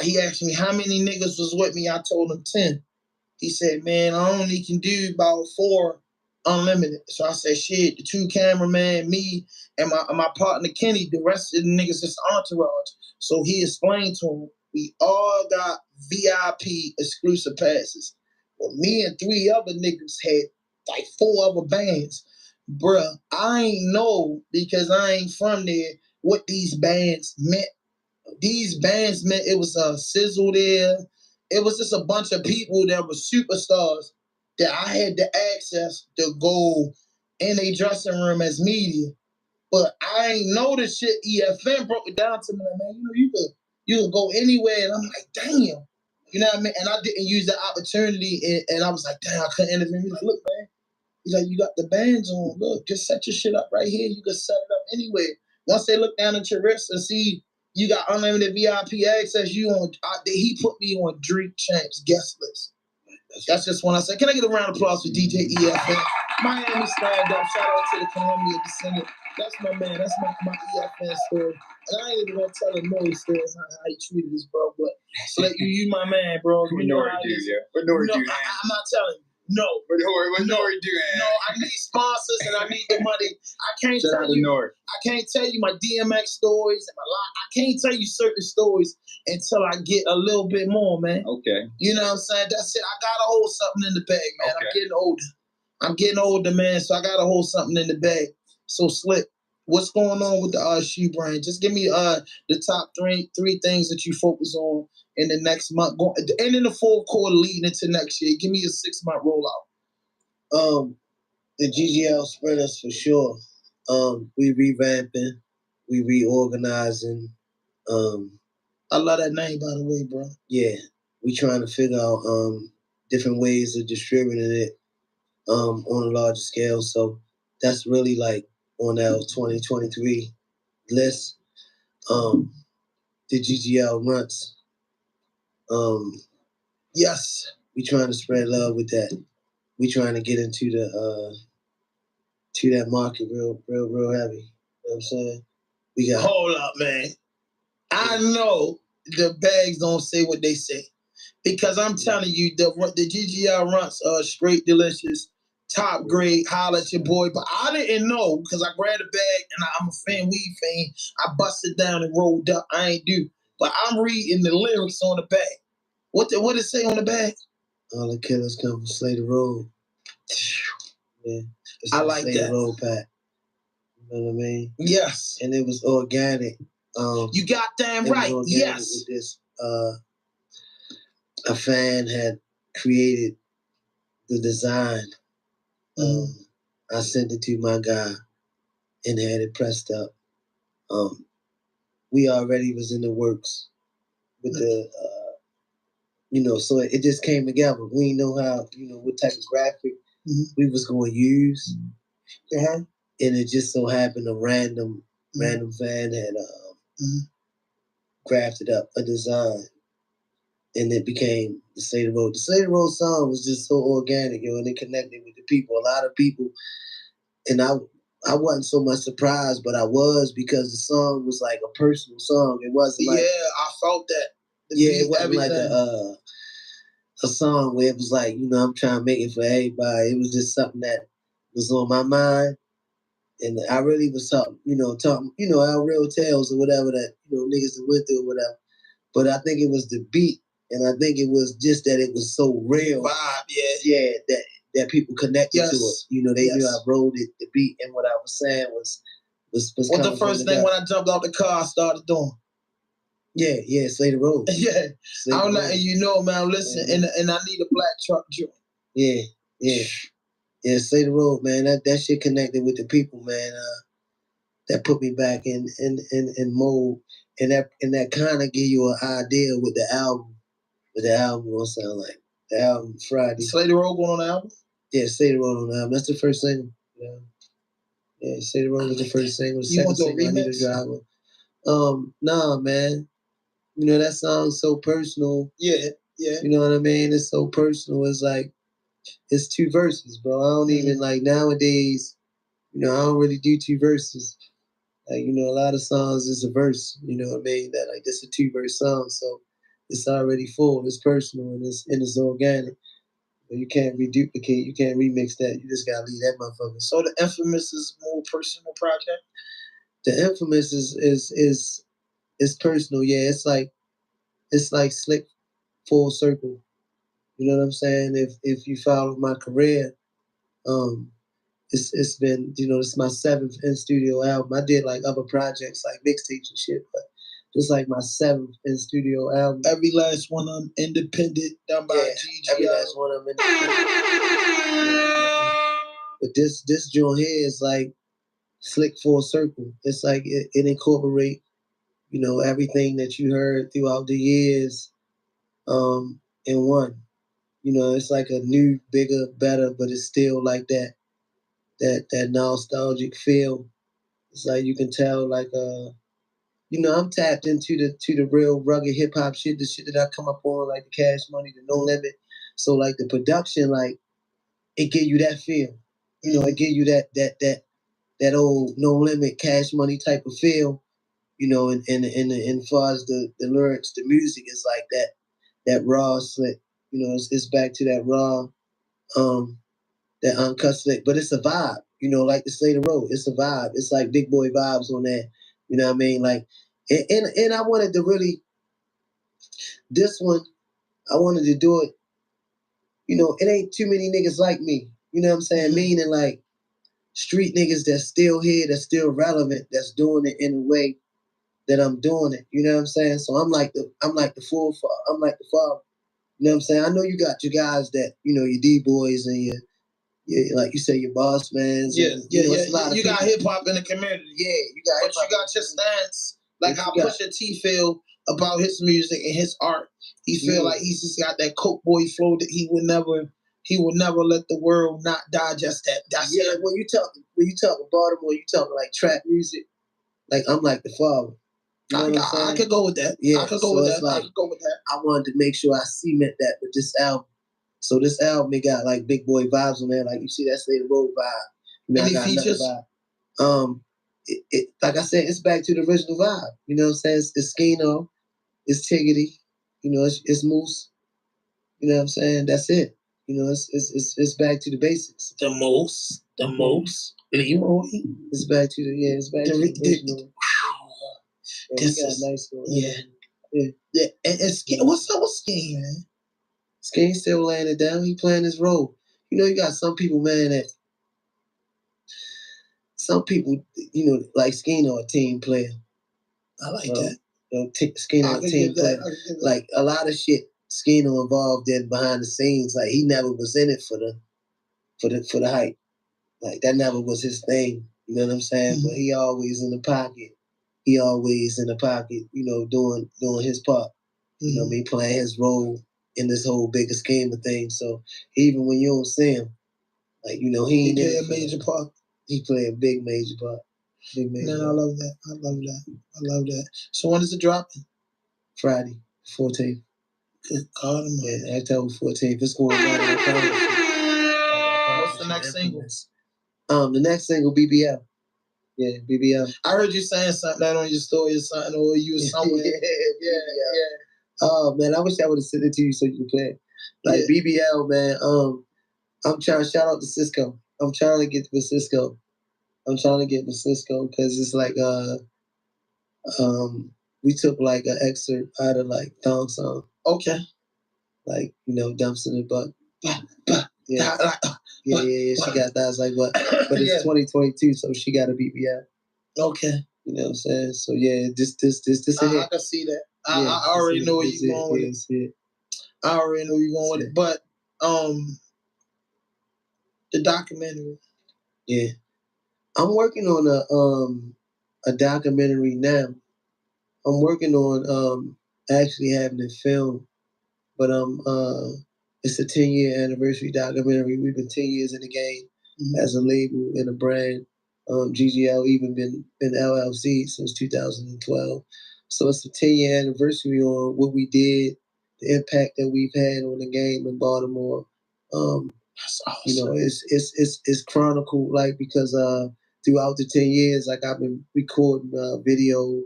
He asked me how many niggas was with me. I told him 10. He said, man, I only can do about 4 unlimited. So I said, shit, the 2 cameraman, me, and my partner Kenny, the rest of the niggas just entourage. So he explained to him, we all got VIP exclusive passes. Well, me and 3 other niggas had like 4 other bands. Bruh, I ain't know because I ain't from there what these bands meant. These bands meant it was a sizzle there. It was just a bunch of people that were superstars that I had the access to go in a dressing room as media. But I ain't know the shit. EFN broke it down to me, like, man, you could go anywhere. And I'm like, damn. You know what I mean? And I didn't use that opportunity. And I was like, damn, I couldn't interview. He's like, look, man. He's like, you got the bands on. Look, just set your shit up right here. You can set it up anywhere. Once they look down at your wrist and see you got unlimited VIP access, he put me on Drink Champs guest list. That's just when I said, can I get a round of applause for DJ EFN? Miami stand up. Shout out to the Columbia descendant. That's my man. That's my EFN story. And I ain't even gonna tell a noise story how he treated us, bro. But so you my man, bro. What Nori do, yeah? What Nori do? I'm not telling you. No. What Nori do, man? No, I need sponsors and I need the money. I can't tell you my DMX stories and I can't tell you certain stories until I get a little bit more, man. Okay. You know what I'm saying? That's it. I gotta hold something in the bag, man. Okay. I'm getting older, man, so I gotta hold something in the bag. So Slick, what's going on with the shoe brand? Just give me the top three things that you focus on in the next month, and in the fourth quarter leading into next year. Give me a 6-month rollout. The GGL spreaders for sure. We revamping, we reorganizing. I love that name, by the way, bro. Yeah, we trying to figure out different ways of distributing it on a larger scale. So that's really like on our 2023 list. The GGL runs. Yes, we trying to spread love with that. we trying to get into the to that market real heavy. You know what I'm saying? We got hold up, man. I know the bags don't say what they say. Because I'm telling you, the GGR runs straight delicious, top grade, holla at your boy. But I didn't know because I grabbed a bag and I'm a fan, weed fan. I busted down and rolled up. I ain't do. But I'm reading the lyrics on the bag. What it say on the bag? All the killers come from Slater Road. Yeah, I like Slater that. Road pack. You know what I mean? Yes. And it was organic. You got damn right. Yes. With this, a fan had created the design. I sent it to my guy and had it pressed up. We already was in the works with the, so it just came together. We didn't know how, what type of graphic we was going to use. And it just so happened a random fan had crafted up a design. And it became the Slater Road. The Slater Road song was just so organic, and it connected with the people. A lot of people, and I wasn't so much surprised, but I was because the song was like a personal song. It wasn't like I felt that. It wasn't like a song where it was like I'm trying to make it for everybody. It was just something that was on my mind, and I really was talking our real tales or whatever that niggas that went through or whatever. But I think it was the beat. And I think it was just that it was so real. Vibe, that people connected to it. They knew I wrote it, the beat, and what I was saying was what the first thing when I jumped out the car I started doing? Yeah, Slater Road. Yeah. I'm letting you know, man, listen, and I need a black truck joint. Yeah, Slater Road, man. That shit connected with the people, man. That put me back in mode. And that kind of give you an idea with the album. What the album gonna sound like. The album Friday. Slater Road going on the album? Yeah, Slater Road on the album. That's the first single. Yeah, Slater Road was the first single. The second single, I Need a Driver. Nah, man. That song's so personal. Yeah. You know what I mean? It's so personal. It's like, it's 2 verses, bro. I don't even, like, nowadays, I don't really do 2 verses. Like, a lot of songs is a verse, you know what I mean? That, like, this is a 2-verse song, so it's already full, it's personal, and it's organic. But you can't reduplicate, you can't remix that. You just gotta leave that motherfucker. So the Infamous is more personal project? The Infamous is personal, yeah. It's like slick full circle. You know what I'm saying? If you follow my career, it's been, it's my 7th in studio album. I did like other projects like mixtapes and shit, but it's like my 7th in studio album. Every last one of them independent, done by GG. Every last one of them independent. But this joint here is like slick full circle. It's like it incorporate, everything that you heard throughout the years, in one. It's like a new, bigger, better, but it's still like that nostalgic feel. It's like you can tell, like I'm tapped into the real rugged hip hop shit, the shit that I come up on, like the Cash Money, the No Limit. So like the production, like it give you that feel. It give you that old No Limit Cash Money type of feel. And as far as the lyrics, the music is like that raw slick. It's back to that raw, that uncut slick, but it's a vibe. Like the Slater Road, it's a vibe. It's like big boy vibes on that. You know what I mean? Like, and I wanted to really, this one, I wanted to do it. It ain't too many niggas like me. You know what I'm saying? Meaning like street niggas that's still here, that's still relevant, that's doing it in a way that I'm doing it. You know what I'm saying? So I'm like the father. You know what I'm saying? I know you got your guys that, your D-boys and your like you say, your boss mans. Yeah. You got hip hop in the community. Yeah, you got hip hop. But you got your stance, like how Pusha T feel about his music and his art. He feel like he's just got that Coke boy flow that he would never let the world not digest that. That's it. When you talk Baltimore, you talk like trap music. Like I'm like the father. You know what I'm saying? I could go with that. Yeah, I could go with that. Like, I could go with that. I wanted to make sure I cement that with this album. So this album, it got like big boy vibes on there. Like you see that State of Road vibe. You know, Any I got features? Vibe. It like I said, it's back to the original vibe. You know what I'm saying? It's Skino, it's Tiggity, you know, it's Moose. You know what I'm saying? That's it. You know, it's back to the basics. The most. Leroy. It's back to the original. We got a nice one. Yeah. And what's up with Skeen, man? Skeen still laying it down. He playing his role. You know, you got some people, man, that some people, you know, like Skino, a team player. I like that. You know, Skino, a team player. Like a lot of shit Skino involved in behind the scenes. Like he never was in it for the hype. Like that never was his thing. You know what I'm saying? Mm-hmm. But he always in the pocket. You know, doing his part. Mm-hmm. You know what I mean? Playing his role in this whole bigger scheme of things. So even when you don't see him, like, you know, he play a major part. He play a big major part. Man, I love that. So when is it dropping? Friday, 14th. Good God, man. Yeah, October 14th. It's going on. What's the next single? The next single, BBL. Yeah, BBL. I heard you saying something that on your story or something, or you was somewhere. yeah. Oh man, I wish I would have sent it to you so you could play it. Like BBL, man. I'm trying to shout out to Cisco. I'm trying to get with Cisco because it's like we took like an excerpt out of like Thong Song. Okay. Like, you know, dumps in the butt. Yeah. Yeah. She got thighs like what? But it's 2022, so she got to beat me out. Okay. You know what I'm saying? So yeah, this a hit. I can see that. I already know where you're going with it. I already know where you're going with it. But the documentary. Yeah. I'm working on a documentary now. I'm working on actually having it filmed, but it's a 10-year anniversary documentary. We've been 10 years in the game as a label and a brand. GGL even been LLC since 2012. So it's a 10-year anniversary on what we did, the impact that we've had on the game in Baltimore. That's awesome. You know, it's chronicled, like, because throughout the 10 years, like, I've been recording video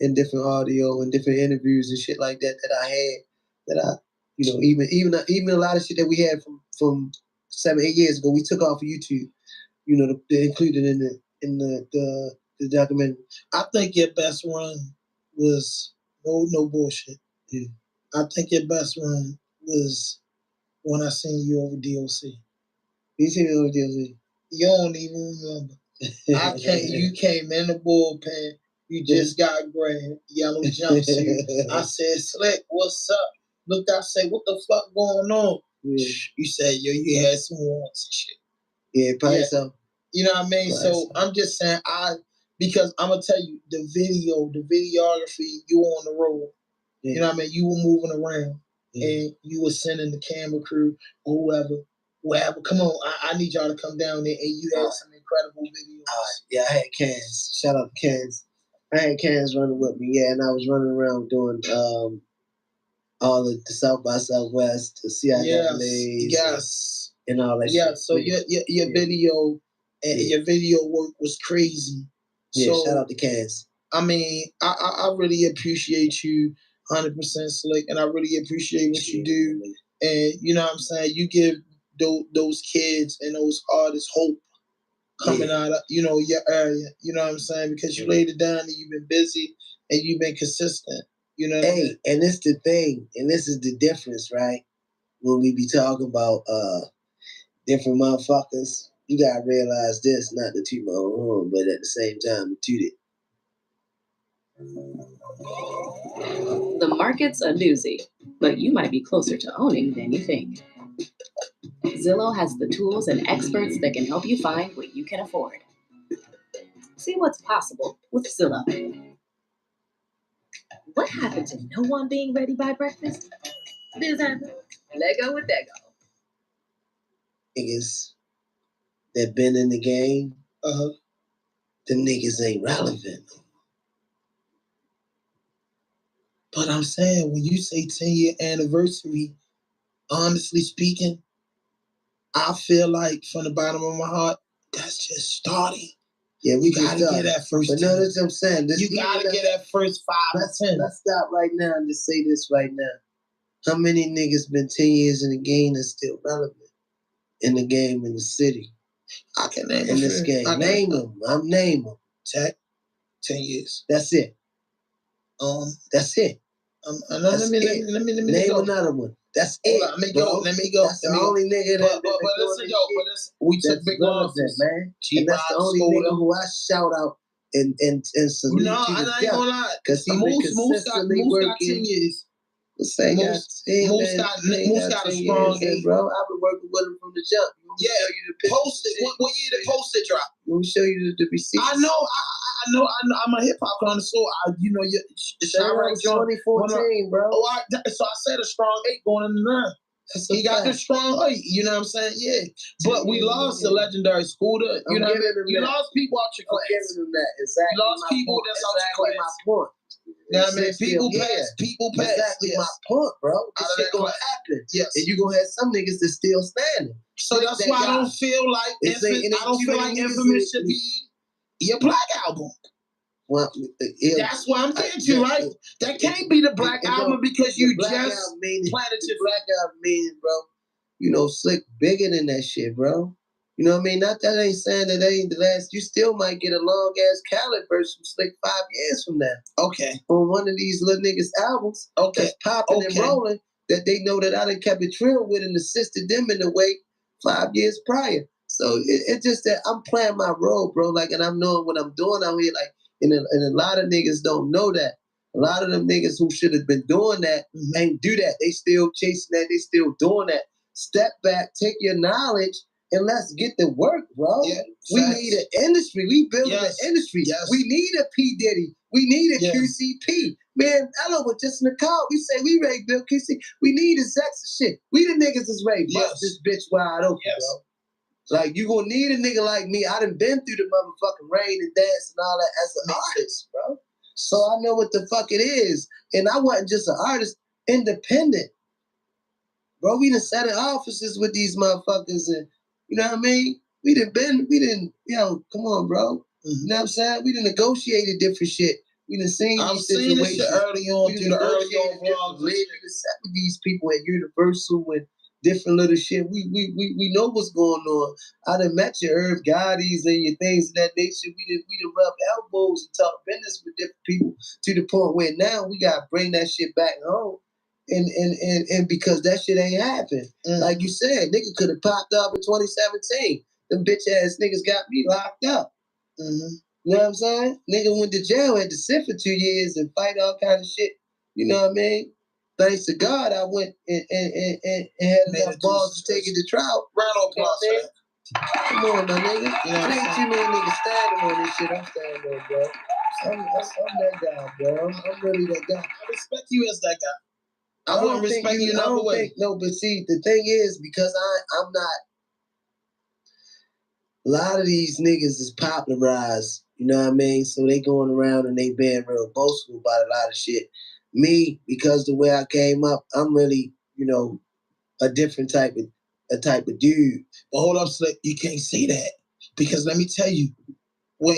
and different audio and different interviews and shit like that I had, that I, you know, even a lot of shit that we had from 7-8 years ago, we took off of YouTube. You know, they included in the documentary. I think your best run was no bullshit. Yeah. I think your best run was when I seen you over DOC. You seen me over DOC? You don't even remember. You came in the bullpen. You just got grabbed, yellow jumpsuit. I said, Slick, what's up? Look, I said, what the fuck going on? Yeah. You said, yo, you had some wants and shit. Yeah, probably so. You know what I mean? So I'm just saying, because I'm gonna tell you, the videography, you were on the road. Yeah. You know what I mean? You were moving around, and you were sending the camera crew or whoever. Come on, I need y'all to come down there, and you had some incredible videos. Yeah, I had Cans. Shout out to Cans. I had Cans running with me, and I was running around doing all of the South by Southwest, the CIAAs, yes, and all that shit. Yeah, so your video and your video work was crazy. Yeah, so, shout out to Cans. I mean, I really appreciate you 100%, Slick, and I really appreciate what you do. And you know what I'm saying? You give those kids and those artists hope coming out of, you know, your area. You know what I'm saying? Because you laid it down and you've been busy and you've been consistent. You know what I mean? And it's the thing, and this is the difference, right? When we be talking about different motherfuckers, you gotta realize this, not to toot my own horn, but at the same time, toot it. The market's a doozy, but you might be closer to owning than you think. Zillow has the tools and experts that can help you find what you can afford. See what's possible with Zillow. What happened to no one being ready by breakfast? This happened. Let go with that go. Niggas that been in the game, them niggas ain't relevant. But I'm saying, when you say 10-year anniversary, honestly speaking, I feel like from the bottom of my heart, that's just starting. Yeah, we gotta get that first. But no, that's what I'm saying. You gotta get that first 5 or 10. Let's stop right now and just say this right now. How many niggas been 10 years in the game that's still relevant in the game in the city? I can name in this game. Name them. I'm name them. Tech, 10 years. That's it. That's it. Let me name go. another one. That's it. Let me go. That's the only nigga that. But listen, we took big losses, man. And that's the only nigga who I shout out and salute you to I ain't gonna lie. Because Moose got 10 years. Moose got a strong years, bro. I've been working with him from the jump. Yeah, show you the post it. What year the post it drop? Let me show you the receipts. I know. I'm a hip hop connoisseur. The Chirac 2014, bro. So I said a strong 8 going in the 9. He got the strong 8. You know what I'm saying? Yeah. But we lost the legendary Scooter. You know what I mean? You lost people out your class. I'm giving them that. Exactly. You lost people that's out your class. My point. You know what I mean? People pass. Exactly my point, bro. This shit gonna happen. Yes. And you gonna have some niggas that's still standing. So that's why I don't feel like Infamous should be your Black album. Well, that's why I'm getting to, right? That can't be the Black album because you just planted your Black album meaning, bro. You know, Slick bigger than that shit, bro. You know what I mean? Not that ain't saying that ain't the last. You still might get a long ass Khaled verse from Slick 5 years from now. Okay. On one of these little niggas albums. Okay. That's popping and rolling. That they know that I done kept it trill with and assisted them in the way 5 years prior. So it's just that I'm playing my role, bro. Like, and I'm knowing what I'm doing out here. Like, and a lot of niggas don't know that. A lot of them niggas who should have been doing that ain't do that. They still chasing that. They still doing that. Step back, take your knowledge, and let's get to work, bro. Yeah, we need an industry. We building an industry. Yes. We need a P. Diddy. We need a QCP. Man, Ella was just in the car. We say we ready to build QC. We need his sex and shit. We the niggas is ready to bust this bitch wide open, bro. Like, you gonna need a nigga like me. I done been through the motherfucking rain and dance and all that as an artist, bro. So I know what the fuck it is. And I wasn't just an artist, independent. Bro, we done sat in offices with these motherfuckers and, you know what I mean? We didn't, come on, bro. You know what I'm saying? We done negotiated different shit. We done seen these situations. I've seen this shit early on through the early on vlogs. We done sat with these people at Universal and different little shit. We know what's going on. I done met your Irv Gotti's and your things of that nature. We done rub elbows and talk business with different people to the point where now we gotta bring that shit back home. And because that shit ain't happened. Like you said, nigga could have popped up in 2017. Them bitch ass niggas got me locked up. You know what I'm saying? Nigga went to jail, had to sit for 2 years and fight all kind of shit. You know what I mean? Thanks to God, I went and had enough balls to take it to trial. Round of applause for that. Come on, my nigga. Ain't too many niggas standing on this shit. I'm standing on, bro. I'm that guy, bro. I'm really that guy. I respect you as that guy. I wouldn't respect you another way. No, but see, the thing is, because I'm not. A lot of these niggas is popularized, you know what I mean? So they going around and they being real boastful about a lot of shit. Me, because the way I came up, I'm really, a different type of dude. But hold up, Slick, you can't say that. Because let me tell you, I'm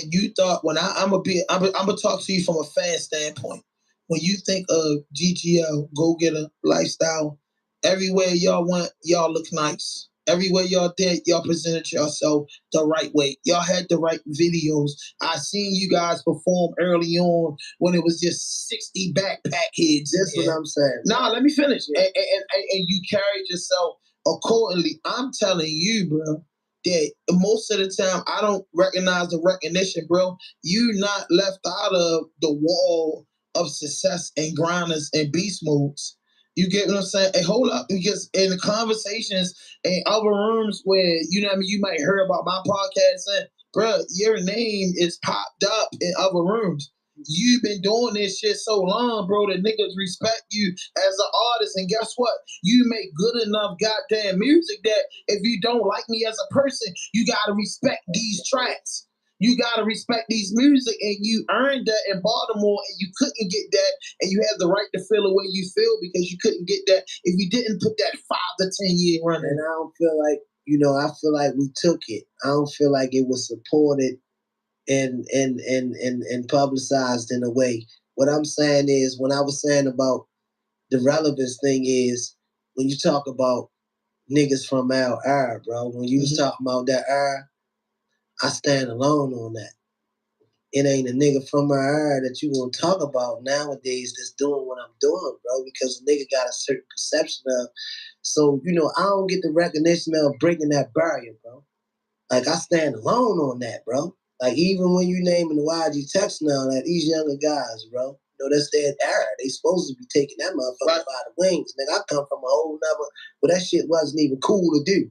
gonna talk to you from a fan standpoint. When you think of GGL, go-getter, lifestyle, everywhere y'all went, y'all look nice. Everywhere y'all did, y'all presented yourself the right way. Y'all had the right videos. I seen you guys perform early on when it was just 60 backpack heads. That's what I'm saying. Nah, let me finish. And you carried yourself accordingly. I'm telling you, bro, that most of the time I don't recognize the recognition, bro. You not left out of the wall of success and grinders and beast modes. You get what I'm saying? Hey, hold up, because in the conversations in other rooms where, you know what I mean, you might hear about my podcast and, bro, your name is popped up in other rooms. You've been doing this shit so long, bro, that niggas respect you as an artist. And guess what? You make good enough goddamn music that if you don't like me as a person, you gotta respect these tracks. You gotta respect these music, and you earned that in Baltimore, and you couldn't get that, and you have the right to feel the way you feel because you couldn't get that if you didn't put that 5 the 10-year run. And I don't feel like, I feel like we took it. I don't feel like it was supported and publicized in a way. What I'm saying is, when I was saying about the relevance thing is, when you talk about niggas from our era, bro, when you was talking about that era, I stand alone on that. It ain't a nigga from our era that you gonna talk about nowadays that's doing what I'm doing, bro, because a nigga got a certain perception of. So, I don't get the recognition of breaking that barrier, bro. Like, I stand alone on that, bro. Like, even when you naming the YG text now, that these younger guys, bro, that's their era. They supposed to be taking that motherfucker by the wings. Nigga, I come from a whole nother, but that shit wasn't even cool to do.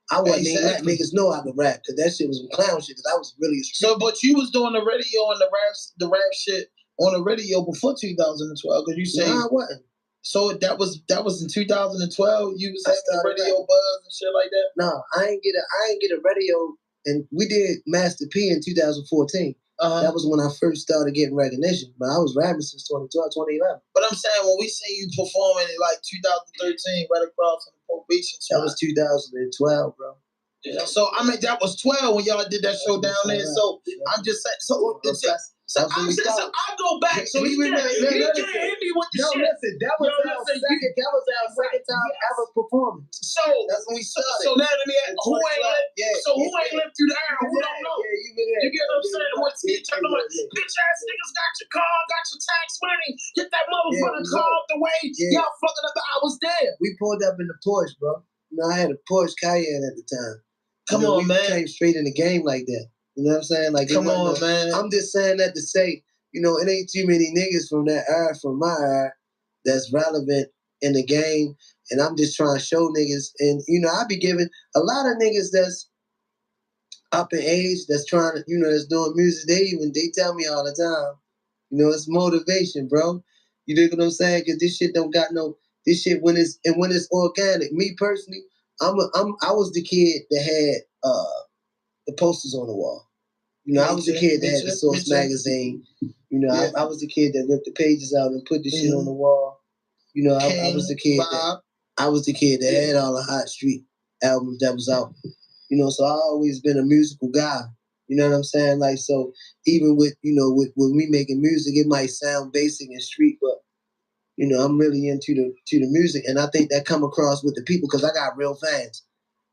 I wasn't even letting niggas know I could rap, because that shit was some clown shit, because I was really a street. So, but you was doing the radio and the rap shit on the radio before 2012, because you say... No, I wasn't. So that was in 2012. You was having a radio buzz and shit like that. No, I ain't get a radio, and we did Master P in 2014. That was when I first started getting recognition. But I was rapping since 2012, 2011. But I'm saying, when we see you performing in like 2013, right across from the probation, that was 2012, bro. Yeah. So I mean, that was 12 when y'all did that show down there. So I'm just saying. So I go back. So he can't hit me with the shit. Listen, that was our second time ever performing. So that's when we started. So now let me ask, who ain't lived through the era? Who don't know? You get what I'm saying? What's he talking about? Bitch ass niggas got your car, got your tax money. Get that motherfucking car out the way. Y'all fucking up. I was there. We pulled up in the Porsche, bro. I had a Porsche Cayenne at the time. Come on, man. We came straight in the game like that. You know what I'm saying? Like, come on, man. I'm just saying that to say, it ain't too many niggas from that era, from my era, that's relevant in the game. And I'm just trying to show niggas. And, I be giving a lot of niggas that's up in age, that's trying to, that's doing music. They tell me all the time, it's motivation, bro. You dig what I'm saying? Because this shit don't got this shit when it's organic. Me personally, I was the kid that had the posters on the wall. I was the kid that had the Source magazine. I was the kid that ripped the pages out and put the shit on the wall. I was the kid that had all the Hot Street albums that was out. So I always been a musical guy. You know what I'm saying? Like, so even with when we making music, it might sound basic and street, but I'm really into the music, and I think that come across with the people, because I got real fans.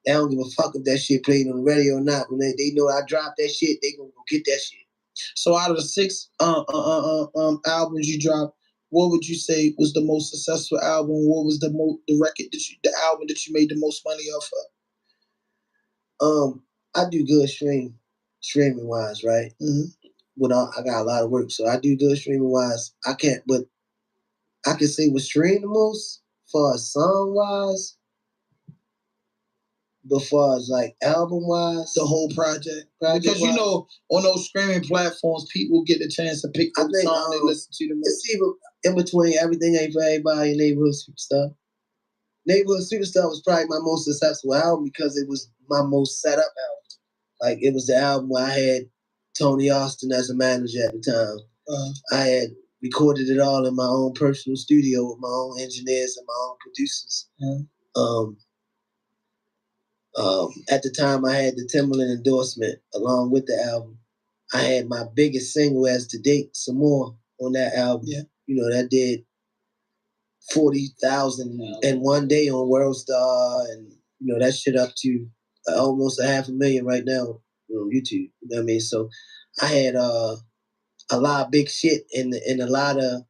They don't give a fuck if that shit played on the radio or not. When they know I drop that shit, they gonna go get that shit. So out of the 6 albums you dropped, what would you say was the most successful album? What was the record the album that you made the most money off of? I do good streaming wise, right? But I got a lot of work, so I do good streaming wise. I can't, but I can say what streamed the most for a song wise. But far as like album wise, the whole project because on those streaming platforms, people get the chance to pick the song they listen to the most. It's even in between. Everything ain't for everybody. Neighborhood Superstar. Neighborhood Superstar was probably my most successful album because it was my most set up album. Like, it was the album where I had Tony Austin as a manager at the time. I had recorded it all in my own personal studio with my own engineers and my own producers. At the time, I had the Timberland endorsement along with the album. I had my biggest single as to date, Some More, on that album. Yeah. That did 40,000 in one day on World Star, and that shit up to almost 500,000 right now on YouTube. You know what I mean? So I had a lot of big shit and a lot of.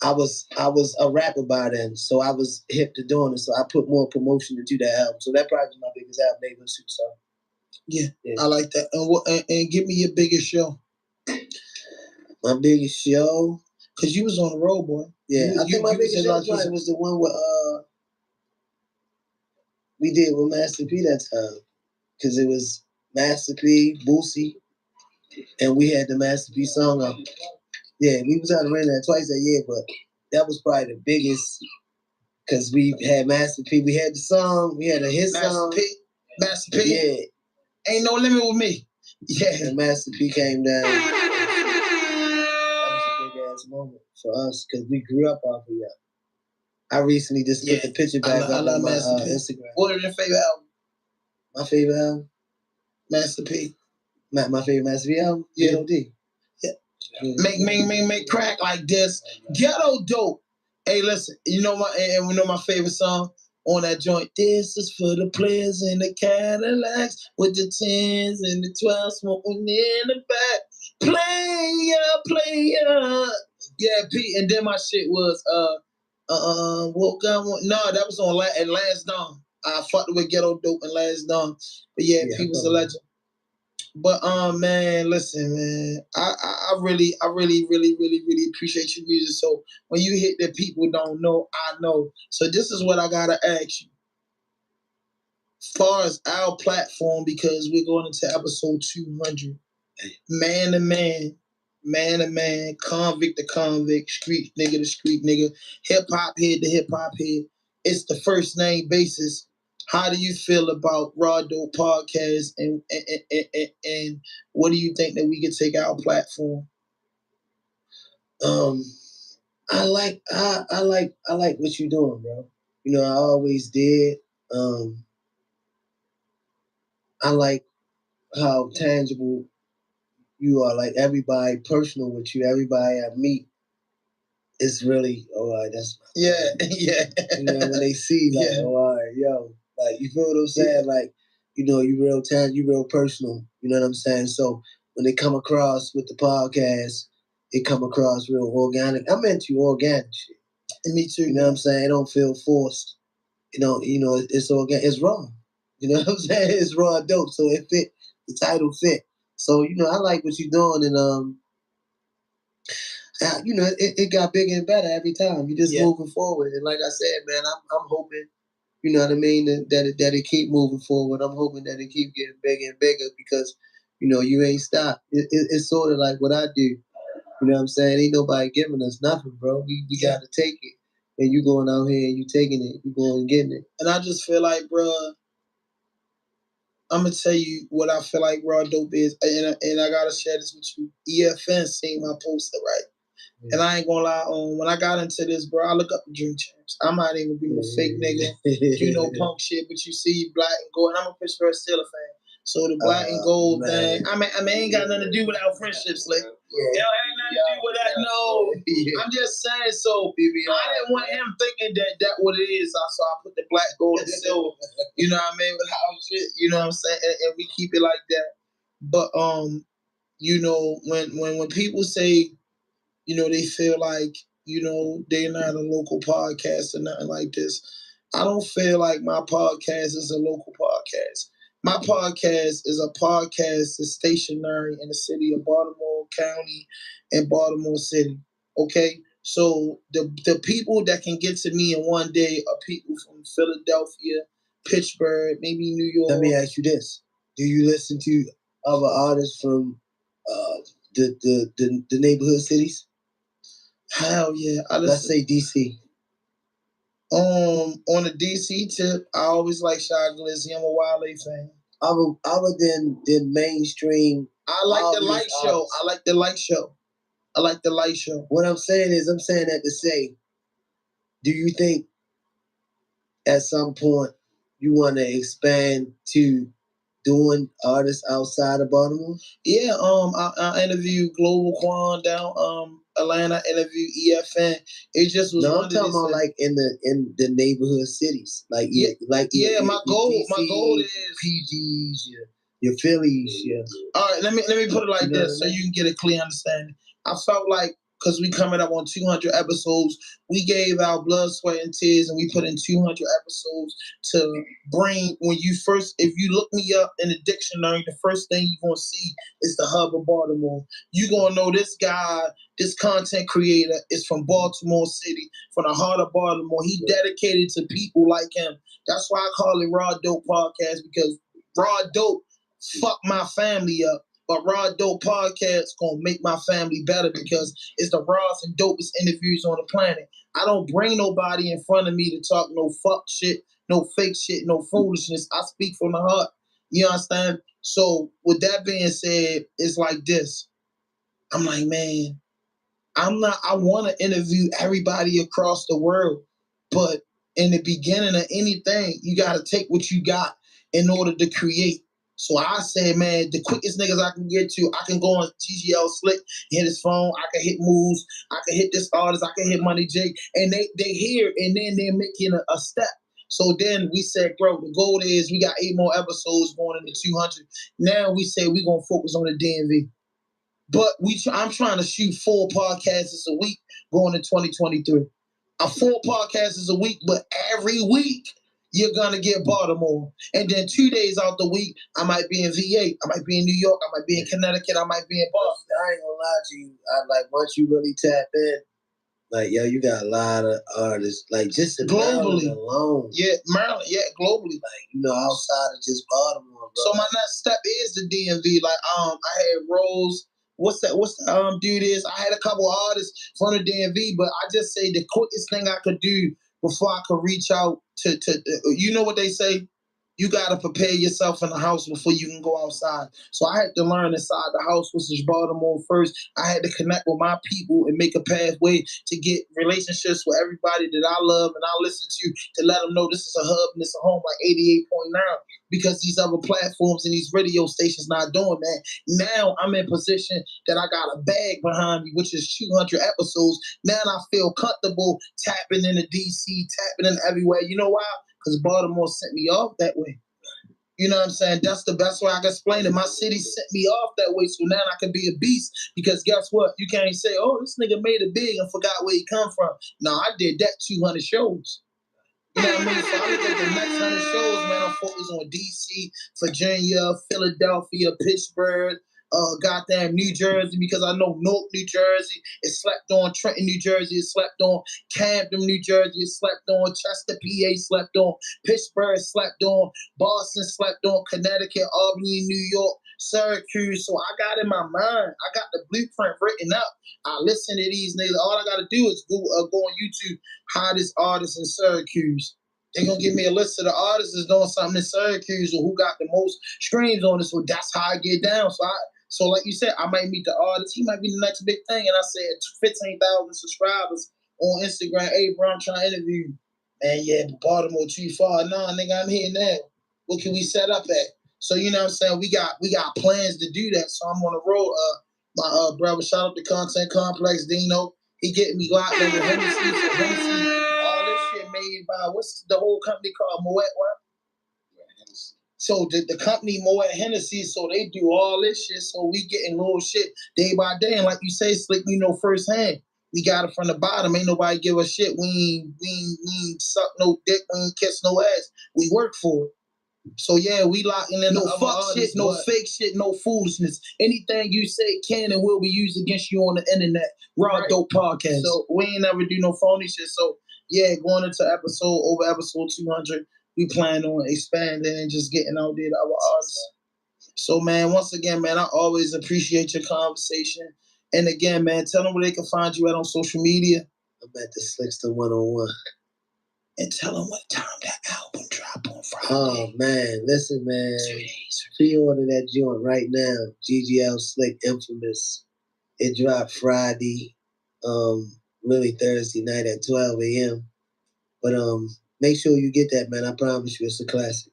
I was a rapper by then, so I was hip to doing it. So I put more promotion into that album. So that probably was my biggest album, Neighborhood Superstar. Yeah, I like that. And give me your biggest show. My biggest show, because you was on the road, boy. Yeah, I think my biggest show probably was the one with we did with Master P that time, because it was Master P, Boosie, and we had the Master P song up. Yeah, we was out of that twice that year, but that was probably the biggest, because we had Master P. We had the song. We had a hit song. Master P. Yeah. Ain't No Limit with Me. Yeah. And Master P came down. That was a big ass moment for us, because we grew up off of y'all. I recently just put the picture back up on my Instagram. What is your favorite album? My favorite album? Master P. My favorite Master P album? Yeah. G.O.D. Yeah. Make crack like this. Ghetto Dope. Hey, listen, you know and we know my favorite song on that joint. This is for the players in the Cadillacs with the 10s and the 12s smoking in the back. Player. Yeah, Pete. And then my shit was what gun? No, that was on Last Dawn. I fucked with Ghetto Dope and Last Dawn. But yeah, Pete was a legend. But man, listen, man, I really appreciate your music. So when you hit that people don't know, I know. So this is what I gotta ask you. As far as our platform, because we're going into episode 200, man to man, convict to convict, street nigga to street nigga, hip hop head to hip hop head. It's the first name basis. How do you feel about Raw Dope Podcast, and what do you think that we could take our platform? I like what you're doing, bro. You know, I always did. I like how tangible you are. Like everybody personal with you. Everybody I meet, it's really that's yeah. You know, when they see like, all right, yo, like you feel what I'm saying? Yeah. Like, you know, you real talented, you real personal. You know what I'm saying? So when they come across with the podcast, it come across real organic. I'm into organic shit. And me too. You know what I'm saying? It don't feel forced. You know, it's organic. It's raw. You know what I'm saying? It's raw dope. So it fit. The title fit. So you know, I like what you're doing, and you know, it got bigger and better every time. You just moving forward, and like I said, man, I'm hoping, you know what I mean, that it keep moving forward. I'm hoping that it keep getting bigger and bigger because, you know, you ain't stopped. It's sort of like what I do. You know what I'm saying? Ain't nobody giving us nothing, bro. We got to take it, and you going out here and you taking it, you going and getting it. And I just feel like, bro, I'm gonna tell you what I feel like Raw Dope is, and I gotta share this with you. EFN seen my poster, right? Yeah. And I ain't gonna lie, when I got into this, bro, I look up the Dream Champs. I might even be a fake nigga, you know, punk shit, but you see black and gold, and I'm a Pittsburgh Steelers fan. So the black and gold thing, I mean, ain't got nothing to do with our friendship, Slick. Yeah. It ain't nothing to do with that. No, I'm just saying. So I didn't want him thinking that what it is. So I put the black, gold, and silver. You know what I mean? With our shit. You know what I'm saying? And we keep it like that. But you know, when people say, you know, they feel like, you know, they're not a local podcast or nothing like this, I don't feel like my podcast is a local podcast. My podcast is a podcast that's stationary in the city of Baltimore County and Baltimore City. Okay? So the people that can get to me in one day are people from Philadelphia, Pittsburgh, maybe New York. Let me ask you this. Do you listen to other artists from the neighborhood cities? Hell yeah. Let's say DC. On the DC tip, I always like Shy Glizzy. I'm a Wale fan. Other than mainstream. I like the light show. I like the light show. What I'm saying that to say, do you think at some point you want to expand to doing artists outside of Baltimore? Yeah, I interviewed Global Quan down Atlanta, interviewed EFN. It just was. No, I'm talking about like in the neighborhood cities, my goal is PGs, your Phillies, yeah. All right, let me put it like this so you can get a clear understanding. I felt like, because we coming up on 200 episodes, we gave our blood, sweat, and tears, and we put in 200 episodes to bring, if you look me up in the dictionary, the first thing you're going to see is the hub of Baltimore. You're going to know this guy, this content creator is from Baltimore City, from the heart of Baltimore. He dedicated to people like him. That's why I call it Raw Dope Podcast, because Raw Dope fucked my family up. But Raw Dope Podcast gonna make my family better because it's the rawest and dopest interviews on the planet. I don't bring nobody in front of me to talk no fuck shit, no fake shit, no foolishness. I speak from the heart. You understand? So with that being said, it's like this. I'm like, man, I want to interview everybody across the world. But in the beginning of anything, you got to take what you got in order to create. So I said, man, the quickest niggas I can get to, I can go on GGL Slick, hit his phone, I can hit Moves, I can hit this artist, I can hit Money J, and they hear, and then they're making a step. So then we said, bro, the goal is we got 8 more episodes going into 200. Now we say we're going to focus on the DMV. But I'm trying to shoot 4 podcasts a week going to 2023. 4 podcasts a week, but every week you're gonna get Baltimore. And then 2 days out the week, I might be in VA, I might be in New York, I might be in Connecticut, I might be in Boston. I ain't gonna lie to you. Once you really tap in, like, yo, you got a lot of artists, like, just in globally Maryland alone. Yeah, Maryland, yeah, globally. Like, outside of just Baltimore, bro. So my next step is the DMV. Like, I had Rose. What's the dude is? I had a couple artists from the DMV, but I just say the quickest thing I could do before I could reach out to you know what they say? You got to prepare yourself in the house before you can go outside. So I had to learn inside the house, which is Baltimore first. I had to connect with my people and make a pathway to get relationships with everybody that I love and I listen to let them know this is a hub and it's a home, like 88.9, because these other platforms and these radio stations not doing that. Now I'm in position that I got a bag behind me, which is 200 episodes. Now I feel comfortable tapping into DC, tapping in everywhere. You know why? Because Baltimore sent me off that way. You know what I'm saying? That's the best way I can explain it. My city sent me off that way, so now I can be a beast. Because guess what? You can't say, oh, this nigga made it big and forgot where he come from. No, I did that 200 shows. You know what I mean? So I look at the next 100 shows, man. I'm focused on DC, Virginia, Philadelphia, Pittsburgh, goddamn New Jersey, because I know Newark, New Jersey. It's slept on. Trenton, New Jersey. It's slept on. Camden, New Jersey. It's slept on. Chester, PA. Slept on. Pittsburgh. Slept on. Boston. Slept on. Connecticut, Albany, New York, Syracuse. So I got in my mind, I got the blueprint written up. I listen to these niggas. All I got to do is go on YouTube, hottest artists in Syracuse. They're going to give me a list of the artists that's doing something in Syracuse or who got the most streams on it. So that's how I get down. So like you said, I might meet the artist. He might be the next big thing. And I said 15,000 subscribers on Instagram. Hey, bro, I'm trying to interview you. Man, yeah, but Baltimore too far. Nah, nigga, I'm here now. What can we set up at? So, you know what I'm saying? We got plans to do that. So I'm on the road. My brother, shout out to Content Complex, Dino. He getting me locked in with Hennessy. All this shit made by, what's the whole company called? Moet what? So the company Moet Hennessy, so they do all this shit. So we getting little shit day by day. And like you say, Slick, we know firsthand. We got it from the bottom. Ain't nobody give us shit. We ain't suck no dick. We ain't kiss no ass. We work for it. So yeah, we locking in. No fuck shit, no fake shit, no foolishness. Anything you say can and will be used against you on the internet. Raw Dope Podcast. So we ain't never do no phony shit. So yeah, going into episode 200, we plan on expanding and just getting out there to our artists. So man, once again, man, I always appreciate your conversation. And again, man, tell them where they can find you at on social media. I'm at the Slickster 101. And tell them what time that album drop on Friday. Oh, man. Listen, man. 2 days. Pre-order that joint right now. GGL Slick Infamous. It dropped Friday, really Thursday night at 12 a.m. But make sure you get that, man. I promise you it's a classic.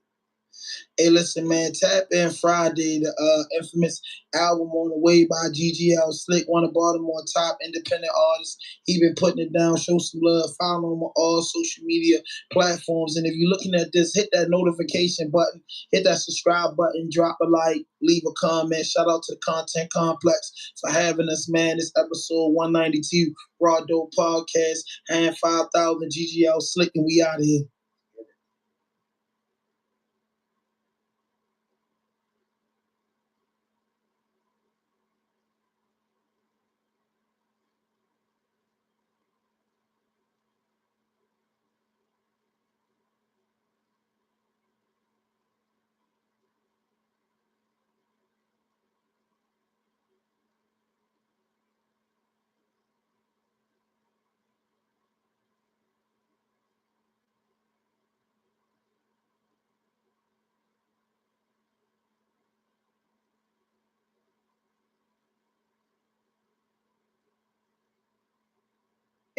Hey, listen, man, tap in Friday, the infamous album on the way by GGL Slick, one of Baltimore's top independent artists. He been putting it down. Show some love. Follow him on all social media platforms. And if you're looking at this, hit that notification button, hit that subscribe button, drop a like, leave a comment. Shout out to the Content Complex for having us, man. This episode 192, Raw Dope Podcast, and 5,000 GGL Slick, and we out of here.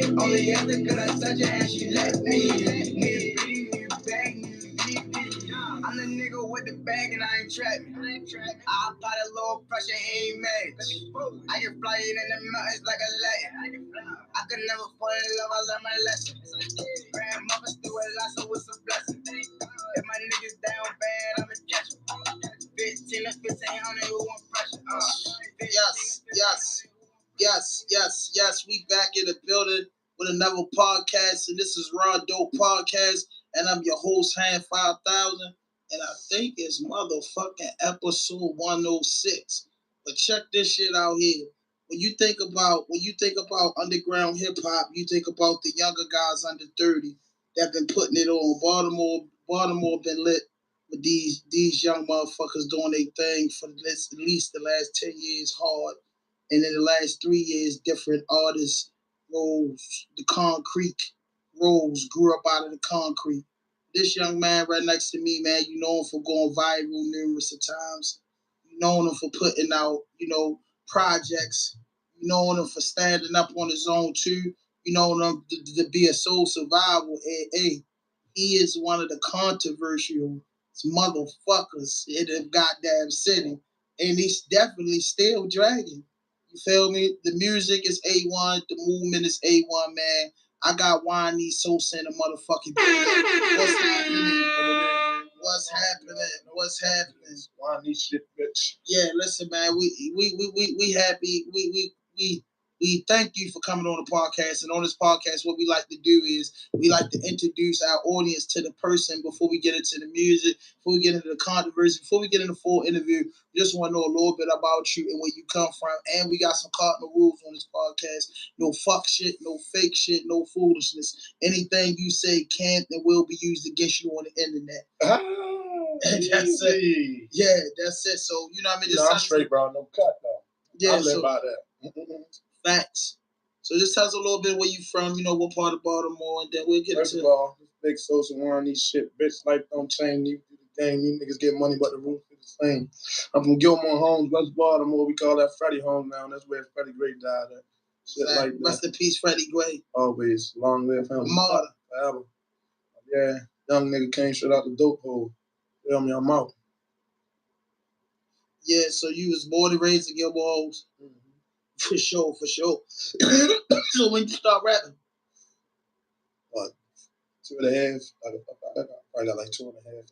Only after could I touch her and she let me. I'm the nigga with the bag and I ain't trapping. I apply the low pressure, he ain't mad. I can fly it in the mountains like a lion. I could never fall in love, I learned my lesson. Grandmother threw a lot, so it's a blessing. If my niggas down bad, I'ma catch them. 15 to 1500, who want pressure? Yes. We back in the building with another podcast, and this is Raw Dope Podcast, and I'm your host, Hand 5000, and I think it's motherfucking episode 106. But check this shit out here. When you think about underground hip hop, you think about the younger guys under 30 that been putting it on. Baltimore been lit with these young motherfuckers doing their thing for at least the last 10 years hard. And in the last 3 years, different artists rose. The concrete rose, grew up out of the concrete. This young man right next to me, man, you know him for going viral numerous of times. You know him for putting out, projects. You know him for standing up on his own too. You know him to be a soul survivor. Hey, he is one of the controversial motherfuckers in the goddamn city. And he's definitely still dragging. You feel me? The music is A1. The movement is A1, man. I got Wani Sosa in the motherfucking What's happening? What's happening? Wani shit, bitch. Yeah, listen, man. We happy. We thank you for coming on the podcast. And on this podcast, what we like to do is we like to introduce our audience to the person before we get into the music, before we get into the controversy, before we get into the full interview. We just want to know a little bit about you and where you come from. And we got some cardinal rules on this podcast. No fuck shit, no fake shit, no foolishness. Anything you say can and will be used against you on the internet. That's it. Yeah, that's it. So, you know what I mean? I'm straight, bro. No cut, though. Yeah, I live by that. Facts. So just tell us a little bit where you from, what part of Baltimore, and then we'll get First into of all, this big social one, these shit, bitch, life don't change. You do the game, these niggas get money, but the roof is the same. I'm from Gilmore Homes, West Baltimore. We call that Freddie Home now. That's where Freddie Gray died at. Shit like that. Rest in peace, Freddie Gray. Always. Long live him. Martyr. Forever. Yeah, young nigga came straight out the dope hole. Feel me, I'm out. Yeah, so you was born and raised in Gilmore Homes? Mm-hmm. For sure. So when you start rapping? What? 2.5. I probably got like 2.5 now.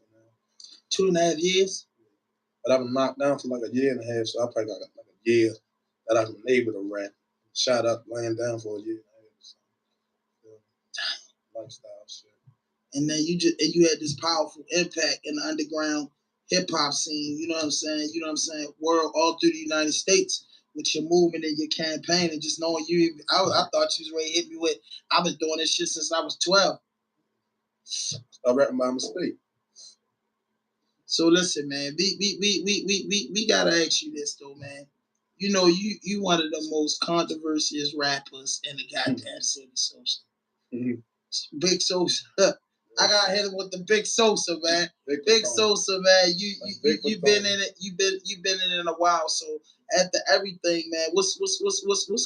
2.5 years? But I've been knocked down for like a year and a half, so I probably got like a year that I've been able to rap. Shot up, laying down for a year and a half. So, lifestyle shit. And then you had this powerful impact in the underground hip hop scene, you know what I'm saying? World, all through the United States with your movement and your campaign, and just knowing you, I thought you was ready to hit me with, I've been doing this shit since I was 12. I rapping by mistake. So listen, man, we gotta ask you this though, man. You one of the most controversial rappers in the goddamn city, Sosa. Mm-hmm. Big Sosa. I got hit with the Big Sosa, man. Big Sosa, man. You've been in it. You've been in it a while. So after everything, man, what's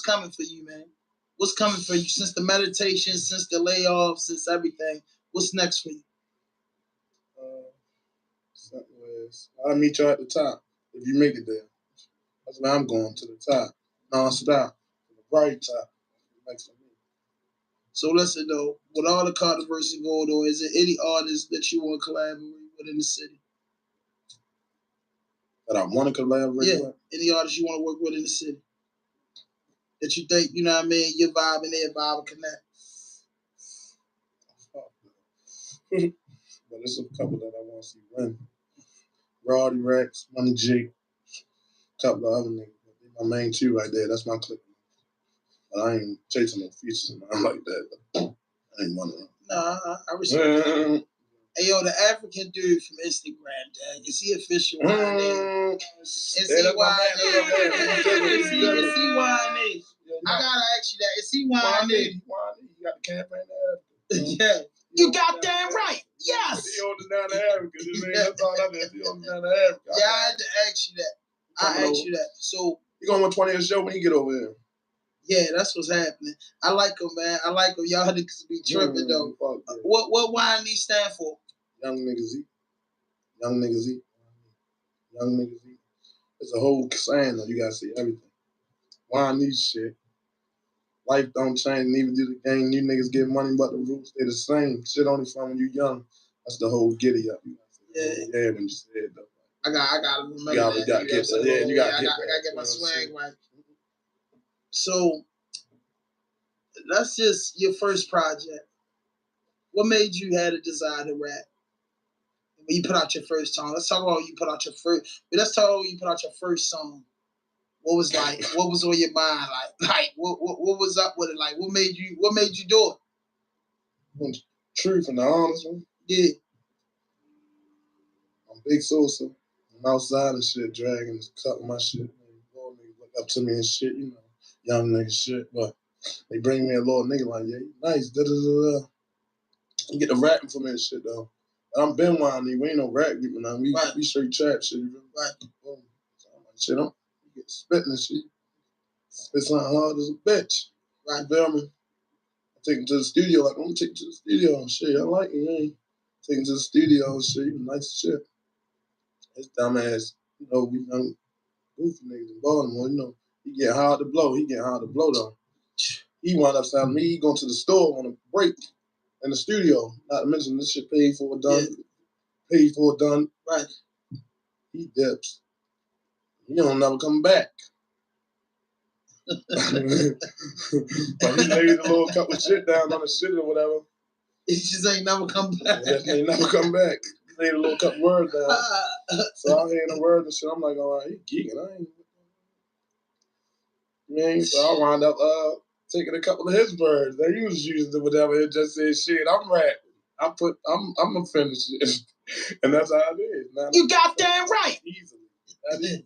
coming for you, man? What's coming for you since the meditation, since the layoff, since everything? What's next for you? I'll meet you at the top if you make it there. That's where I'm going, to the top, non-stop, to the right top. Next for me. So listen though, with all the controversy going on, is there any artists that you want to collaborate with in the city? That I want to collaborate with? Any artists you want to work with in the city? That you think, you know what I mean, your vibe and their vibe connect? But there's a couple that I want to see win. Roddy Rex, Money G, a couple of other niggas. My main two right there, that's my clique. But I ain't chasing no features and nothing like that. I ain't one of them. Nah, I respect that. Hey, yo, the African dude from Instagram, dad, is he official? Is he YNA? Is he YNA? I gotta ask you that. Is he YNA? You got the campaign there. Yeah. You got that right. Yes. He holding down the Africa. That's all I mean. He holding down the Africa. Yeah, I had to ask you that. So he gonna want 20 a show when he get over here. Yeah, that's what's happening. I like them, man. I like them. Y'all niggas be tripping, though. Yeah. What YNE stand for? Young niggas eat. Young niggas eat. Young niggas eat. It's a whole saying, though. You gotta see everything. YNE shit. Life don't change, neither do the game. You niggas get money, but the rules stay the same. Shit only fun when you young. That's the whole giddy up. Yeah, when you said it, though. I gotta remember that. You gotta get that. Yeah, you gotta get my swag right. So that's just your first project. What made you have a desire to rap? When you put out your first song, let's talk about when you put out your first. Let's talk about when you put out your first song. What was like? What was on your mind? Like what was up with it? Like what made you do it? Truth and the honest one. Yeah. I'm Big Sosa. I'm outside and shit, dragging, cutting my shit. Little niggas look up to me and shit, you know, young nigga shit. But they bring me a little nigga like, yeah, you nice, da-da-da-da. You get the rapping for me and shit, though. And I'm been whining. We ain't no rap people now. We straight trap shit. Right. So I'm like, shit, you get spitting and shit. Spit something hard as a bitch. Right. You feel me? I take him to the studio. Like, I'm gonna take you to the studio and shit. I like you, man. Take him to the studio and shit. You nice as shit. His dumbass, you know, we young goofy niggas in Baltimore, you know, he get hard to blow. Though. He wound up sounding me. He going to the store on a break in the studio. Not to mention this shit paid for, done. Yeah. Paid for, done. Right. He dips. He don't never come back. But he laid a little couple shit down on the shit or whatever. He just ain't never come back. Yeah, ain't never come back. He laid a little couple words down. So I ain't a word and shit. I'm like, all right, he geeking. I ain't. Man, so I wound up taking a couple of his words that he was using or whatever. It just said, shit, I'm rapping. I'm gonna finish it. And that's how it is. Now, you got that right. Easily.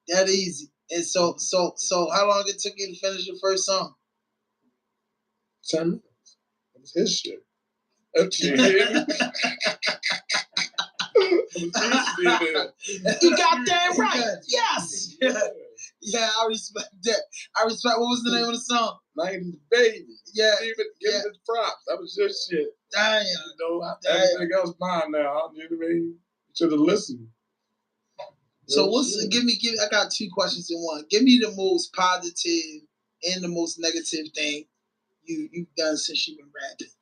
That easy. And so how long it took you to finish your first song? 10 minutes. It was his shit. Okay. You got that right. Yes. Yeah, I respect that. I respect. What was the name of the song? 90s Baby. Yeah. Give it the props. That was your shit. Damn. You know, everything else mine now. You know what I mean? You should have listened. So give me I got two questions in one. Give me the most positive and the most negative thing you've done since you've been rapping.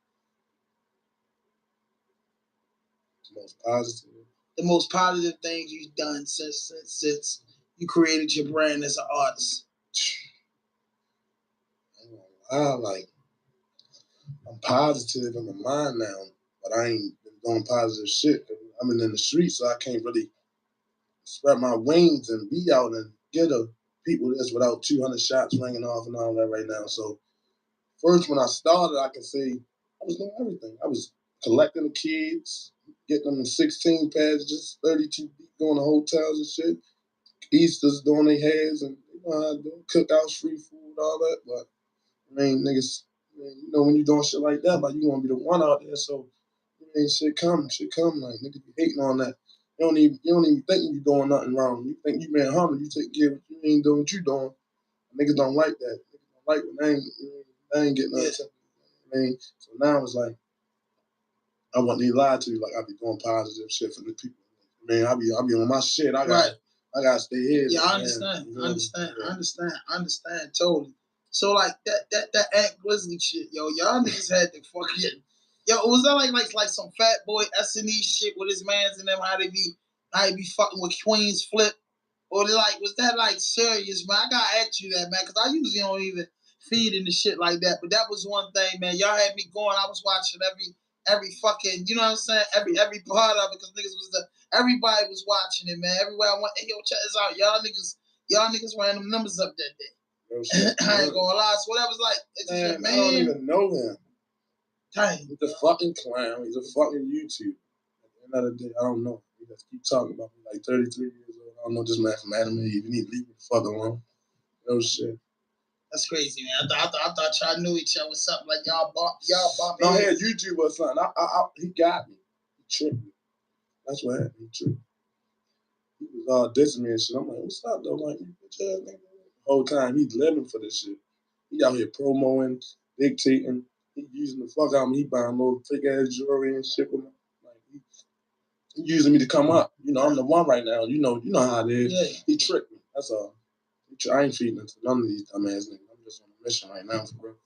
Most positive. The most positive things you've done since you created your brand as an artist. I'm positive in my mind now, but I ain't been doing positive shit. I've been in the streets, so I can't really spread my wings and be out and get people this without 200 shots ringing off and all that right now. So first, when I started, I can say I was doing everything. I was collecting the kids, getting them in 16 packages, 32 deep, going to hotels and shit. Easter's doing their hairs and cookouts, free food, all that. But I mean, niggas, you know, when you doing shit like that, like you want to be the one out there. So I mean, shit come. Like niggas be hating on that. You don't even think you doing nothing wrong. You think you being humble. You take care of what you ain't doing what you doing. Niggas don't like that. Niggas don't like when they ain't getting nothing. I mean, so now it's like I want to lie to you. Like I be doing positive shit for the people. I mean, I be on my shit. I gotta stay here. Yeah, I understand. I understand totally. So like that Act Grizzly shit, yo, y'all niggas had to fucking, yo, was that like some fat boy S&E shit with his mans and them, how they be fucking with Queens Flip, or was that like serious, man? I gotta ask you that, man, because I usually don't even feed into shit like that, but that was one thing, man. Y'all had me going. I was watching every fucking, you know what I'm saying, every part of it, because niggas everybody was watching it, man. Everywhere I went, hey, yo, check this out. Y'all niggas ran them numbers up that day. I ain't gonna lie. So what that was like, man, I don't even know him. Dang. He's a fucking clown. He's a fucking YouTube. At the end of the day, I don't know. He just keep talking about me like 33 years old. I don't know this man from Adam and Eve. You need to leave me the fuck alone. No shit. That's crazy, man. I thought y'all knew each other. Something like y'all bought. No, he had YouTube or something. He got me. He tricked me. That's what happened. He tricked me. He was dissing me and shit. I'm like, what's up though? Like, you bitch ass nigga. The whole time he's living for this shit. He out here promoting, dictating. He using the fuck out of me. He buying little fake ass jewelry and shit with me. Like, he using me to come up. You know, I'm the one right now. You know how it is. Yeah. He tricked me. That's all. I ain't feeding into none of these dumbass niggas. I'm just on a mission right now for real.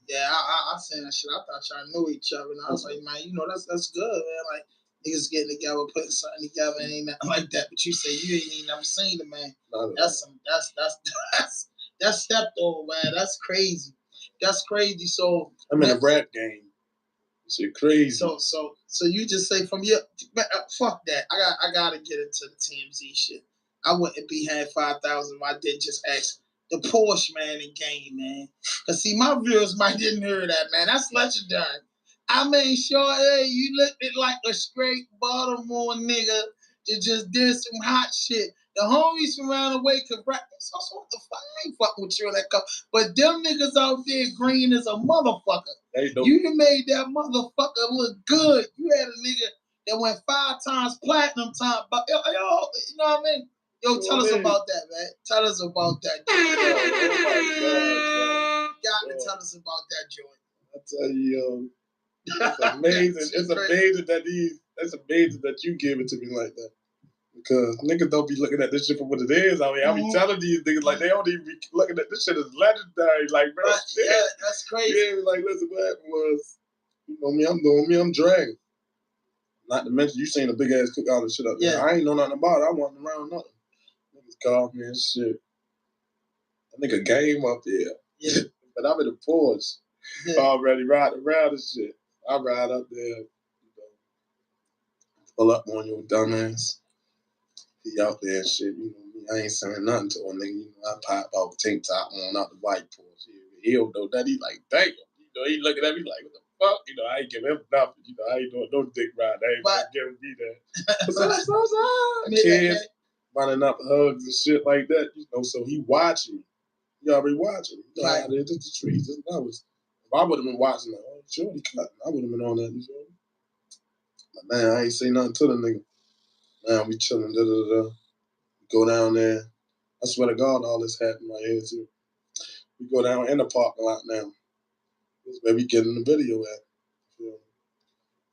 Yeah, I seen that shit. I thought y'all knew each other, and I was like, man, you know, that's good, man. Like niggas getting together, putting something together, and ain't nothing like that. But you say you ain't never seen the man. That's stepped over, man. That's crazy. That's crazy. So I'm in a rap game. Shit crazy. So you just say from your fuck that. I gotta get into the TMZ shit. I wouldn't be had 5,000 if I did just ask the Porsche man in game, man. Cause see, my viewers might didn't hear that, man. That's legendary. I made sure, hey, you looked it like a straight Baltimore nigga that just did some hot shit. The homies from around the way could rap. So what the fuck? I ain't fucking with you in that cup. But them niggas out there green as a motherfucker. You done made that motherfucker look good. You had a nigga that went 5 times platinum time. But yo, you know what I mean? Yo, tell us about that, man. Tell us about that. Got to tell us about that joint. I tell you, it's amazing. It's amazing that you give it to me like that. Because niggas don't be looking at this shit for what it is. I mean, I be telling these niggas, like, they don't even be looking at this shit as legendary. Like, bro, yeah, that's crazy. Yeah, like, listen, what happened was, you know me, I'm doing me, I'm dragging. Not to mention, you seen a big ass cookout and shit up there. Yeah. I ain't know nothing about it. I wasn't around nothing. Niggas called me and shit. That nigga game up there. Yeah. But I'm in the Porsche. Yeah. Already riding around and shit. I ride up there, you know, pull up on your dumbass. He out there and shit, you know me. I ain't saying nothing to a nigga. You know, I pop out tank top on out the white Porsche. He don't know that. He like, damn. You know, he looking at me like, what the fuck? You know, I ain't give him nothing. You know, I ain't doing no dick ride. I ain't giving me that. So, kids running up hugs and shit like that. You know, so he watching me. He already watching me. You know, out there, just the streets. If I would have been watching, like, oh, sure, he cutting. I would have been on that. You feel me? But man, I ain't say nothing to the nigga. Man, we chilling, We go down there. I swear to God, all this happened right here, too. We go down in the parking lot now. This is where we getting the video at. You know?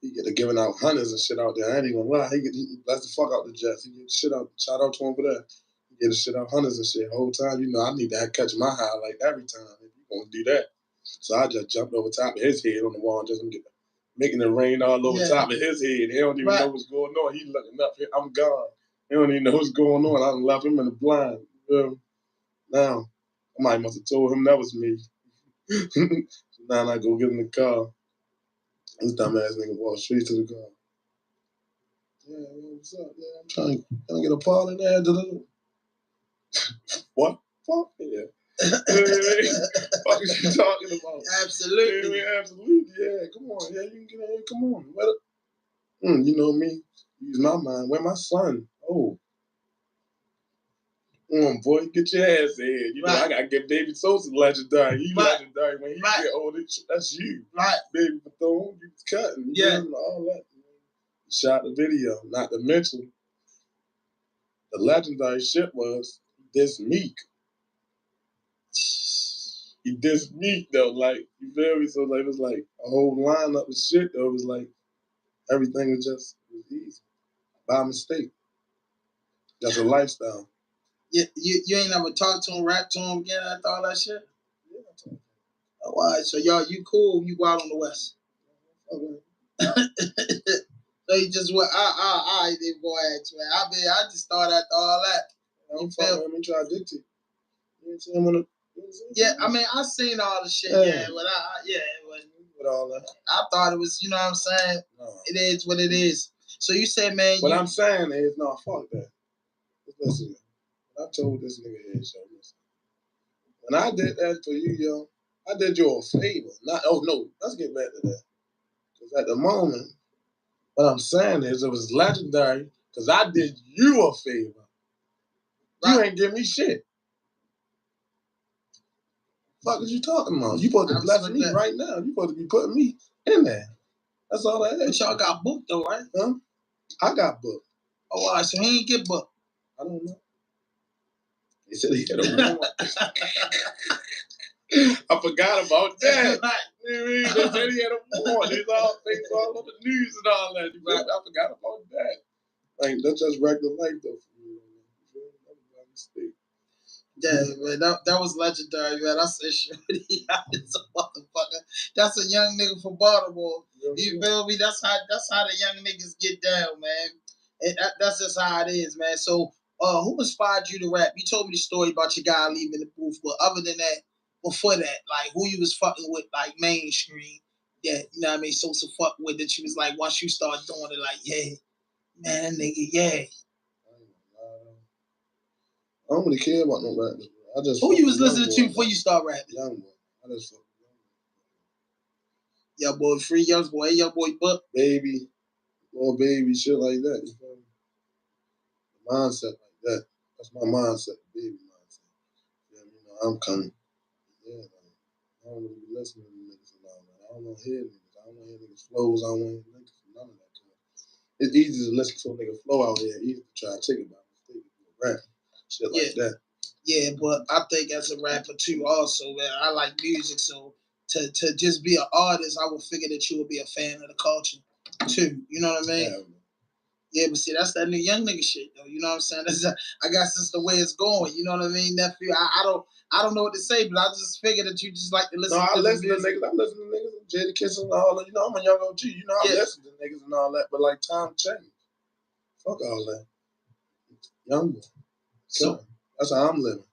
He get to giving out hundreds and shit out there. I ain't even gonna lie. He bless the fuck out the Jets. He get the shit out. Shout out to him for that. He get the shit out hundreds and shit. The whole time, you know, I need to catch my highlight every time if you gonna do that. So I just jumped over top of his head on the wall and just making it rain all over top of his head. He don't even know what's going on. He looking up here. I'm gone. He don't even know what's going on. I done left him in the blind. Now, I must have told him that was me. So now I go get in the car. This dumbass nigga walk straight to the car. Yeah, what's up? Yeah, I'm trying to get a part in there. What? Fuck yeah. What is you talking about? Absolutely. Yeah, absolutely. Yeah, come on. Yeah, you can get in here. Come on. You know me. Use my mind. Where my son? Oh. Come on, boy. Get your ass in. You know, I got to get Baby Sosa legendary. He legendary. When he get older, that's you. Right. Baby Bethune, you was cutting. Yeah. And all that. He shot the video. Not to mention, the legendary shit was this Meek. He dissed Meek though, like, you feel me? So like it was like a whole lineup of shit though. It was like everything was just easy. By mistake. That's a lifestyle. You ain't never talked to him, rap to him again after all that shit? Yeah, I talked to him. Oh, all right, so y'all, you cool, you go out on the West. Okay. So you just went, I didn't go ask, man. I just thought after all that. I'm fucking with him, try to dictate. You ain't seen him on the... Yeah, I mean, I seen all the shit, but with all that. I thought it was, you know what I'm saying? No. It is what it is. So you said, man, what I'm saying is, no, fuck that. Listen, I told this nigga here, so listen. When I did that for you, yo, I did you a favor. Let's get back to that. Because at the moment, what I'm saying is it was legendary because I did you a favor. Right. You ain't give me shit. Fuck is you talking about? You supposed to bless me right now. You supposed to be putting me in there. That's all I had. But y'all got booked though, right? Huh? I got booked. Oh, all right, so he ain't get booked. I don't know. He said he had a warrant. I forgot about that. You know what I mean? They said he had a war. These all things all on the news and all that. You right. I forgot about that. Like, that's just regular life, though, for me. Yeah, man, that was legendary, man. I said, Shorty, it's a motherfucker. That's a young nigga from Baltimore. You feel me? That's how the young niggas get down, man. And that's just how it is, man. So, who inspired you to rap? You told me the story about your guy leaving the booth, but other than that, before that, like who you was fucking with, like mainstream, that you know what I mean, so fuck with that you was like once you start doing it, like yeah, man, that nigga, yeah. I don't really care about no rappers. I just who you was listening to before you start rapping? Young boy. I just fuck Young boy, free young boy, young boy, Buck, baby, more baby, shit like that. You feel me? The mindset like that. That's my mindset, baby mindset. Yeah, you know, I'm coming. Yeah, like, I don't really be listening to niggas and all that. I don't want to hear niggas. I don't want to hear niggas flows. I don't want to hear niggas none of that. It's easy to listen to a nigga flow out here. Easy to try to take it by mistake. Rap, shit like that. Yeah, but I think as a rapper too, also, man, I like music, so to just be an artist, I would figure that you would be a fan of the culture too. You know what I mean? Yeah, but see, that's that new young nigga shit, though. You know what I'm saying? I guess that's the way it's going. You know what I mean, nephew? I don't know what to say, but I just figure that you just like to listen. No, I listen to niggas. I listen to niggas, Jada Kiss and all that. You know, I'm a young OG. You know, I listen to niggas and all that. But like, time change. Fuck all that. Young boy. So that's how I'm living.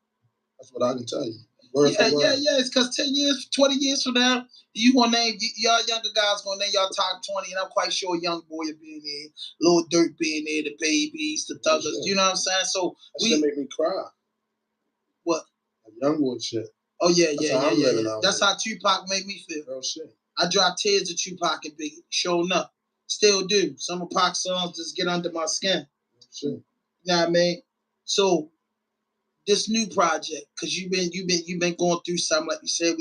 That's what I can tell you. Yeah. It's because 10 years, 20 years from now, you gonna name y'all younger guys gonna name y'all top 20, and I'm quite sure Young Boy will be in there, Lil Durk being there, the Babies, the Thuggers. You know what I'm saying? So that shit make me cry. What? Young boy shit. Oh yeah. That's how Tupac made me feel. Real shit. I dropped tears of Tupac and Biggie. Sure enough, still do. Some of Pac's songs just get under my skin. Sure. You know what I mean? So this new project, because you've been going through something, like you said,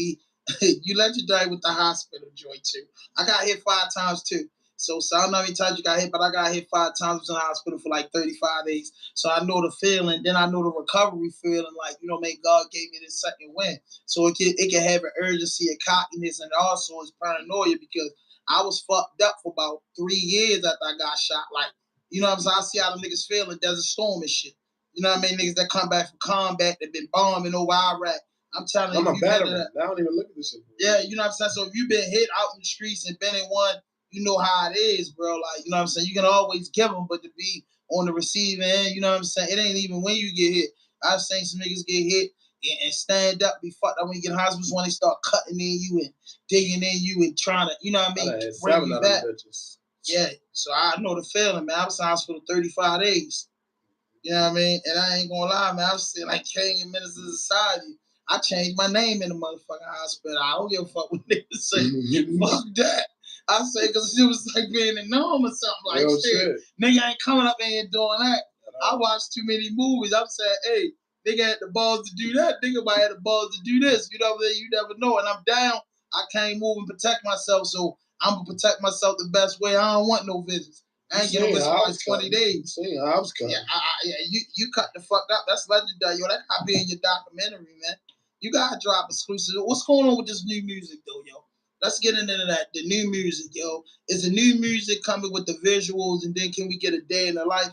you legendary with the hospital joint too. I got hit 5 times too. So I don't know how many times you got hit, but I got hit 5 times. I was in the hospital for like 35 days. So I know the feeling. Then I know the recovery feeling. Like, you know, man, God gave me this second win. So it can have an urgency, a cockiness, and also it's paranoia because I was fucked up for about 3 years after I got shot. Like, you know what I'm saying? I see how the niggas feel in Desert Storm and shit. You know what I mean? Niggas that come back from combat, that been bombing over Iraq. I'm telling you, I'm a veteran. I don't even look at this shit. Yeah, you know what I'm saying? So if you've been hit out in the streets and been in one, you know how it is, bro. Like, you know what I'm saying? You can always give them, but to be on the receiving end, you know what I'm saying? It ain't even when you get hit. I've seen some niggas get hit and stand up, be fucked up when you get in hospitals when they start cutting in you and digging in you and trying to, you know what I mean, bring you back. Yeah, so I know the feeling, man. I was in hospital 35 days. You know what I mean? And I ain't gonna lie, man. I was sitting like King and Minister of Society. I changed my name in the motherfucking hospital. I don't give a fuck what niggas say. Fuck that. I say because it was like being a norm or something like shit. Nigga ain't coming up in here doing that. I watched too many movies. I'm saying, hey, nigga had the balls to do that. Nigga might have the balls to do this. You know what I mean? You never know. And I'm down. I can't move and protect myself. So I'm gonna protect myself the best way. I don't want no visits. I ain't getting this for like 20 days. I was coming. Yeah, you cut the fuck up. That's legendary. Yo, that gotta be in your documentary, man. You gotta drop exclusive. What's going on with this new music, though, yo? Let's get into that. The new music, yo. Is the new music coming with the visuals, and then can we get a day in the life?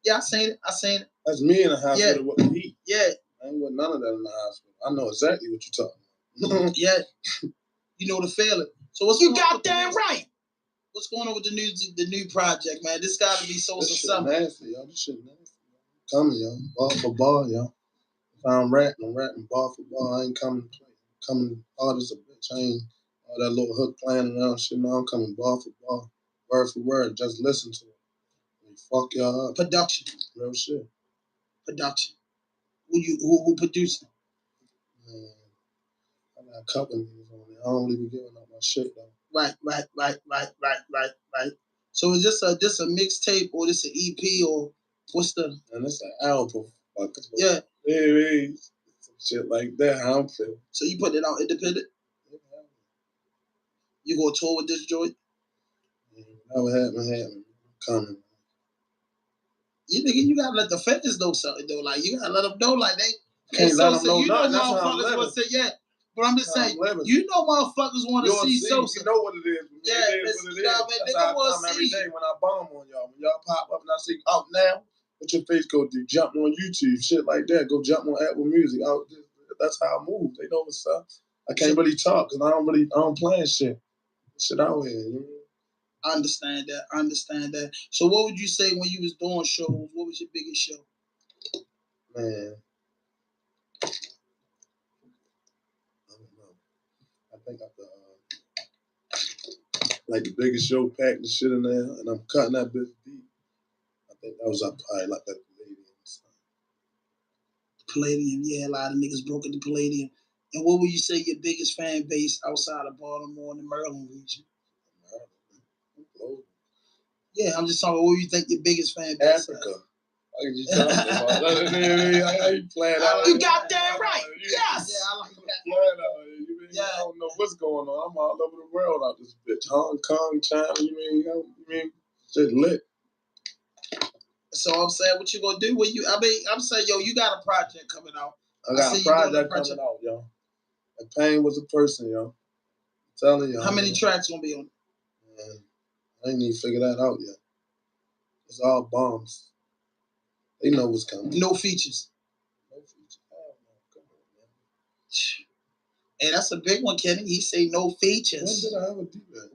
Yeah, I seen it. That's me in the hospital with the heat. Yeah. I ain't with none of that in the hospital. I know exactly what you're talking about. Yeah. You know the feeling. So what's you goddamn right. What's going on with the new project, man? This gotta be so something. Nasty, yo. This shit nasty. Coming, yo. Ball for ball, yo. If I'm rapping ball for ball. I ain't coming to play. I'm coming hard as a bitch. I ain't all that little hook playing around shit. No, I'm coming ball for ball, word for word. Just listen to it. Fuck y'all up. Production. Real shit. Production. Who producing? Man, I got a couple niggas on there. I don't really be giving up my shit though. Right. So is this a mixtape or this an EP or what's the? And it's an album. Yeah. Baby, some shit like that. How I'm feeling. So you put it out independent? Yeah. You gonna tour with this joint? Never happened. Coming. You gotta let the fans know something though. Like you gotta let them know like they can't let them know you nothing. know motherfuckers gonna say yeah. But I'm just saying, you know motherfuckers want to see Sosa. You know what it is. Yeah, it is what it is. That's how I come every day when I bomb on y'all. When y'all pop up and I say, out now, what your face go do? Jump on YouTube, shit like that. Go jump on Apple Music. That's how I move. They know what's up. I can't really talk because I don't plan shit. Shit out here. You know? I understand that. So what would you say when you was doing shows? What was your biggest show? Man. I don't know. I think like the biggest show, packed the shit in there, and I'm cutting that bitch deep. I think that was probably like that Palladium, yeah, a lot of niggas broke at the Palladium. And what would you say your biggest fan base outside of Baltimore and the Maryland region? Yeah, I'm just talking. What do you think your biggest fan base? Africa. You playing out. You got that right. Yes. Yeah, I like that. I don't know what's going on. I'm all over the world out this bitch. Hong Kong, China. You mean shit lit. So I'm saying, what you gonna do? I'm saying, yo, you got a project coming out. I got a project coming out, yo. And Pain was a person, yo. I'm telling you. How many tracks gonna be on it? Man, I ain't even figured that out yet. It's all bombs. They know what's coming. No features. No features. Oh, come on, man. Hey, that's a big one, Kenny. He say no features. When did I ever do that?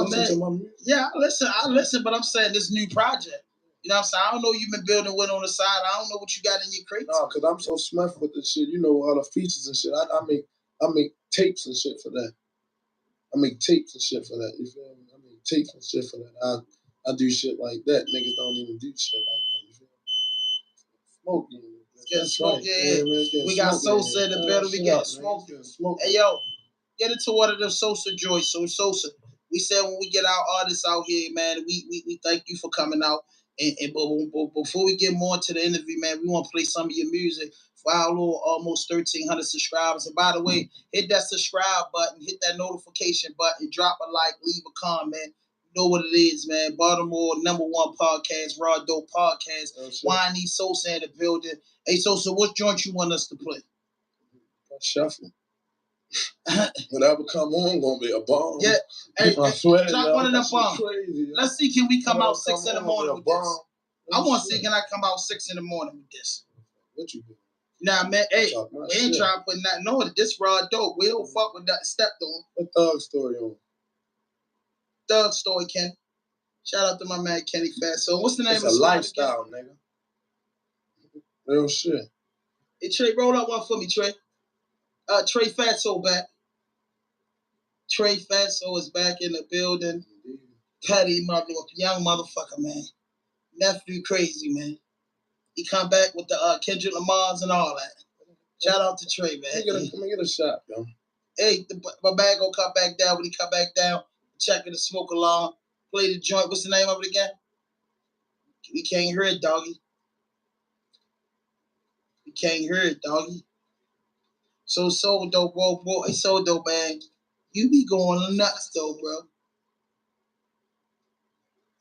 Listen to my music? Yeah, I listen, but I'm saying this new project. You know what I'm saying? I don't know you've been building one on the side. I don't know what you got in your crates. No, because I'm so smart with the shit. You know, all the features and shit. I make tapes and shit for that. You feel me? I make tapes and shit for that. I do shit like that. Niggas don't even do shit like that. You feel me? Smoke, Get smoke, yeah. We got Sosa in the building. We get smoke. Hey, yo, get into one of them Sosa joints. So Sosa, we said when we get our artists out here, man, we thank you for coming out. But before we get more into the interview, man, we want to play some of your music for our little almost 1,300 subscribers. And by the way, hit that subscribe button, hit that notification button, drop a like, leave a comment. You know what it is, man. Baltimore #1 podcast, Raw Dope Podcast. Winy Sosa in the building. Hey, Sosa, what joint you want us to play? Shuffle. Whatever come on, gonna be a bomb. Yeah, hey, I swear, drop one of them bombs. Let's see, can we come out 6 in the morning with this? I want to see, can I come out 6 in the morning with this? What you do? Nah, man, hey, we ain't trying to put nothing on it. This Raw Dope. We don't fuck with that stepped on. What Thug Story on? Thug Story, Ken. Shout out to my man Kenny Fatso. What's the name of the song? It's a lifestyle, nigga. Real shit. Hey, Trey, roll up one for me, Trey. Trey Fatso back. Trey Fatso is back in the building. Petty young motherfucker, man. Nephew crazy, man. He come back with the Kendrick Lamar's and all that. Shout out to Trey, man. Let me get a shot, yo. Hey, my bag gonna come back down. When he come back down, checking the smoke alarm. Play the joint. What's the name of it again? We can't hear it, doggy. We can't hear it, doggy. So dope, bro. It's so dope, man. You be going nuts, though, bro.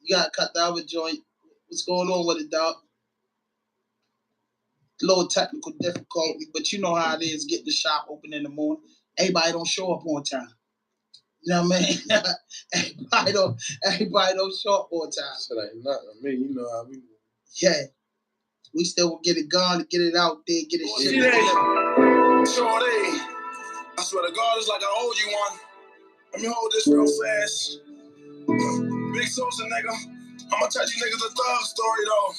You gotta cut the other joint. What's going on with it, dog? Little technical difficulty, but you know how it is getting the shop open in the morning. Everybody don't show up on time. You know what I mean? everybody don't show up on time. That ain't nothing. I mean, you know how we. Yeah. We still will get it gone, get it out there, get it shit. Shorty, I swear to God, it's like I owe you one. Let me hold this real fast. Big Sosa, nigga. I'ma tell you niggas a thug story, though.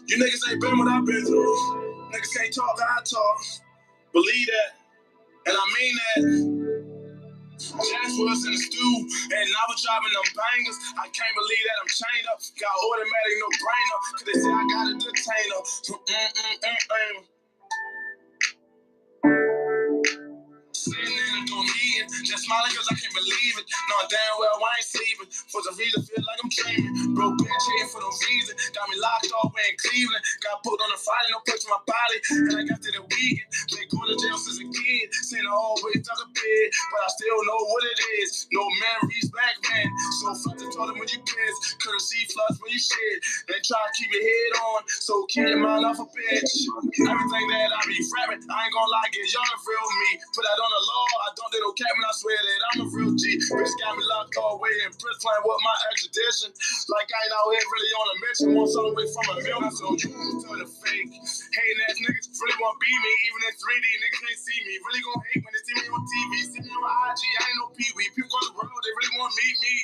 You niggas ain't been what I've been through. Niggas can't talk how I talk. Believe that. And I mean that. Jazz was in the stew, and I was driving them bangers. I can't believe that I'm chained up. Got automatic, no brainer. Cause they say I got a detainer. Sitting in a door meeting, just smiling cause I can't believe it. Knowing damn well I ain't sleeping. For the reason, feel like I'm dreaming. Broke bitch here for no reason. Got me locked off in Cleveland. Got put on a Friday, no push my body. And I got to the weekend. Been going to jail since a kid. Seen always disappear, but I still know what it is. No memories back then. So fuck told him when you piss, courtesy floods when you shit. They try to keep your head on, so keep your mind off a bitch. Everything that I be rapping, I ain't gonna lie, get y'all the real me. Put that on the law, I don't do no cap, and I swear that I'm a real G. Bitch got me locked all the way in prison, playing with my extradition. Like I ain't out here really on a mission, want something away from a million, so you tell the fake. Hating ass niggas really wanna be me, even in 3D, niggas can't see me. Really gonna hate when they see me on TV, see me on IG, I ain't no pee-wee. People on the world, they really wanna meet me.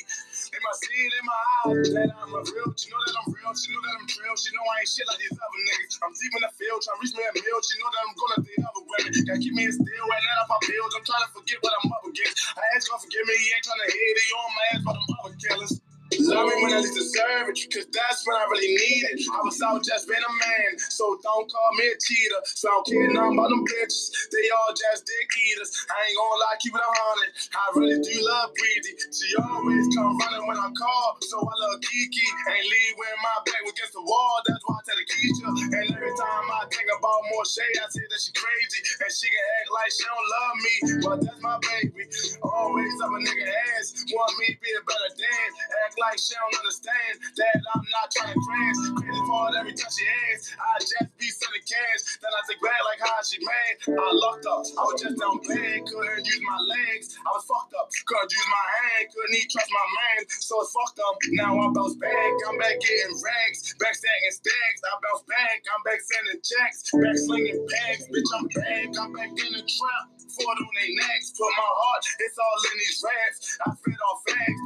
They must see it in my eyes that I'm a real. She know that I'm real, she know that I'm real. She know I ain't shit like these other niggas. I'm deep in the field, trying to reach me a meal. She know that I'm gonna date other women. Gotta keep me in still right now off my bills. I'm trying to forget what I'm up against. I ask God forgive me, he ain't trying to hit it on my ass for them other killers. Love me when I least deserve it, cause that's when I really need it. I was out just being a man, so don't call me a cheater. So I don't care nothing about them bitches, they all just dick eaters. I ain't gonna lie, keep it 100. I really do love Breezy. She always come running when I call, so I love Kiki. Ain't leave when my back was against the wall, that's why I tell the Keisha. And every time I think about more shade, I say that she crazy. And she can act like she don't love me, but that's my baby. Always up a nigga ass, want me to be a better dad. Act like she don't understand that I'm not trying to crash. Crazy for every time she asks, I just be sending cash. Then I take back like how she mad. I locked up, I was just down bad, couldn't use my legs. I was fucked up, couldn't use my hand, couldn't even trust my man. So it's fucked up. Now I bounce back, I'm back getting rags, back stacking stacks. I bounce back, I'm back sending checks, back slinging bags. Bitch, I'm back, I'm back in the trap. Foot on their necks, put my heart, it's all in these raps. I fit off facts.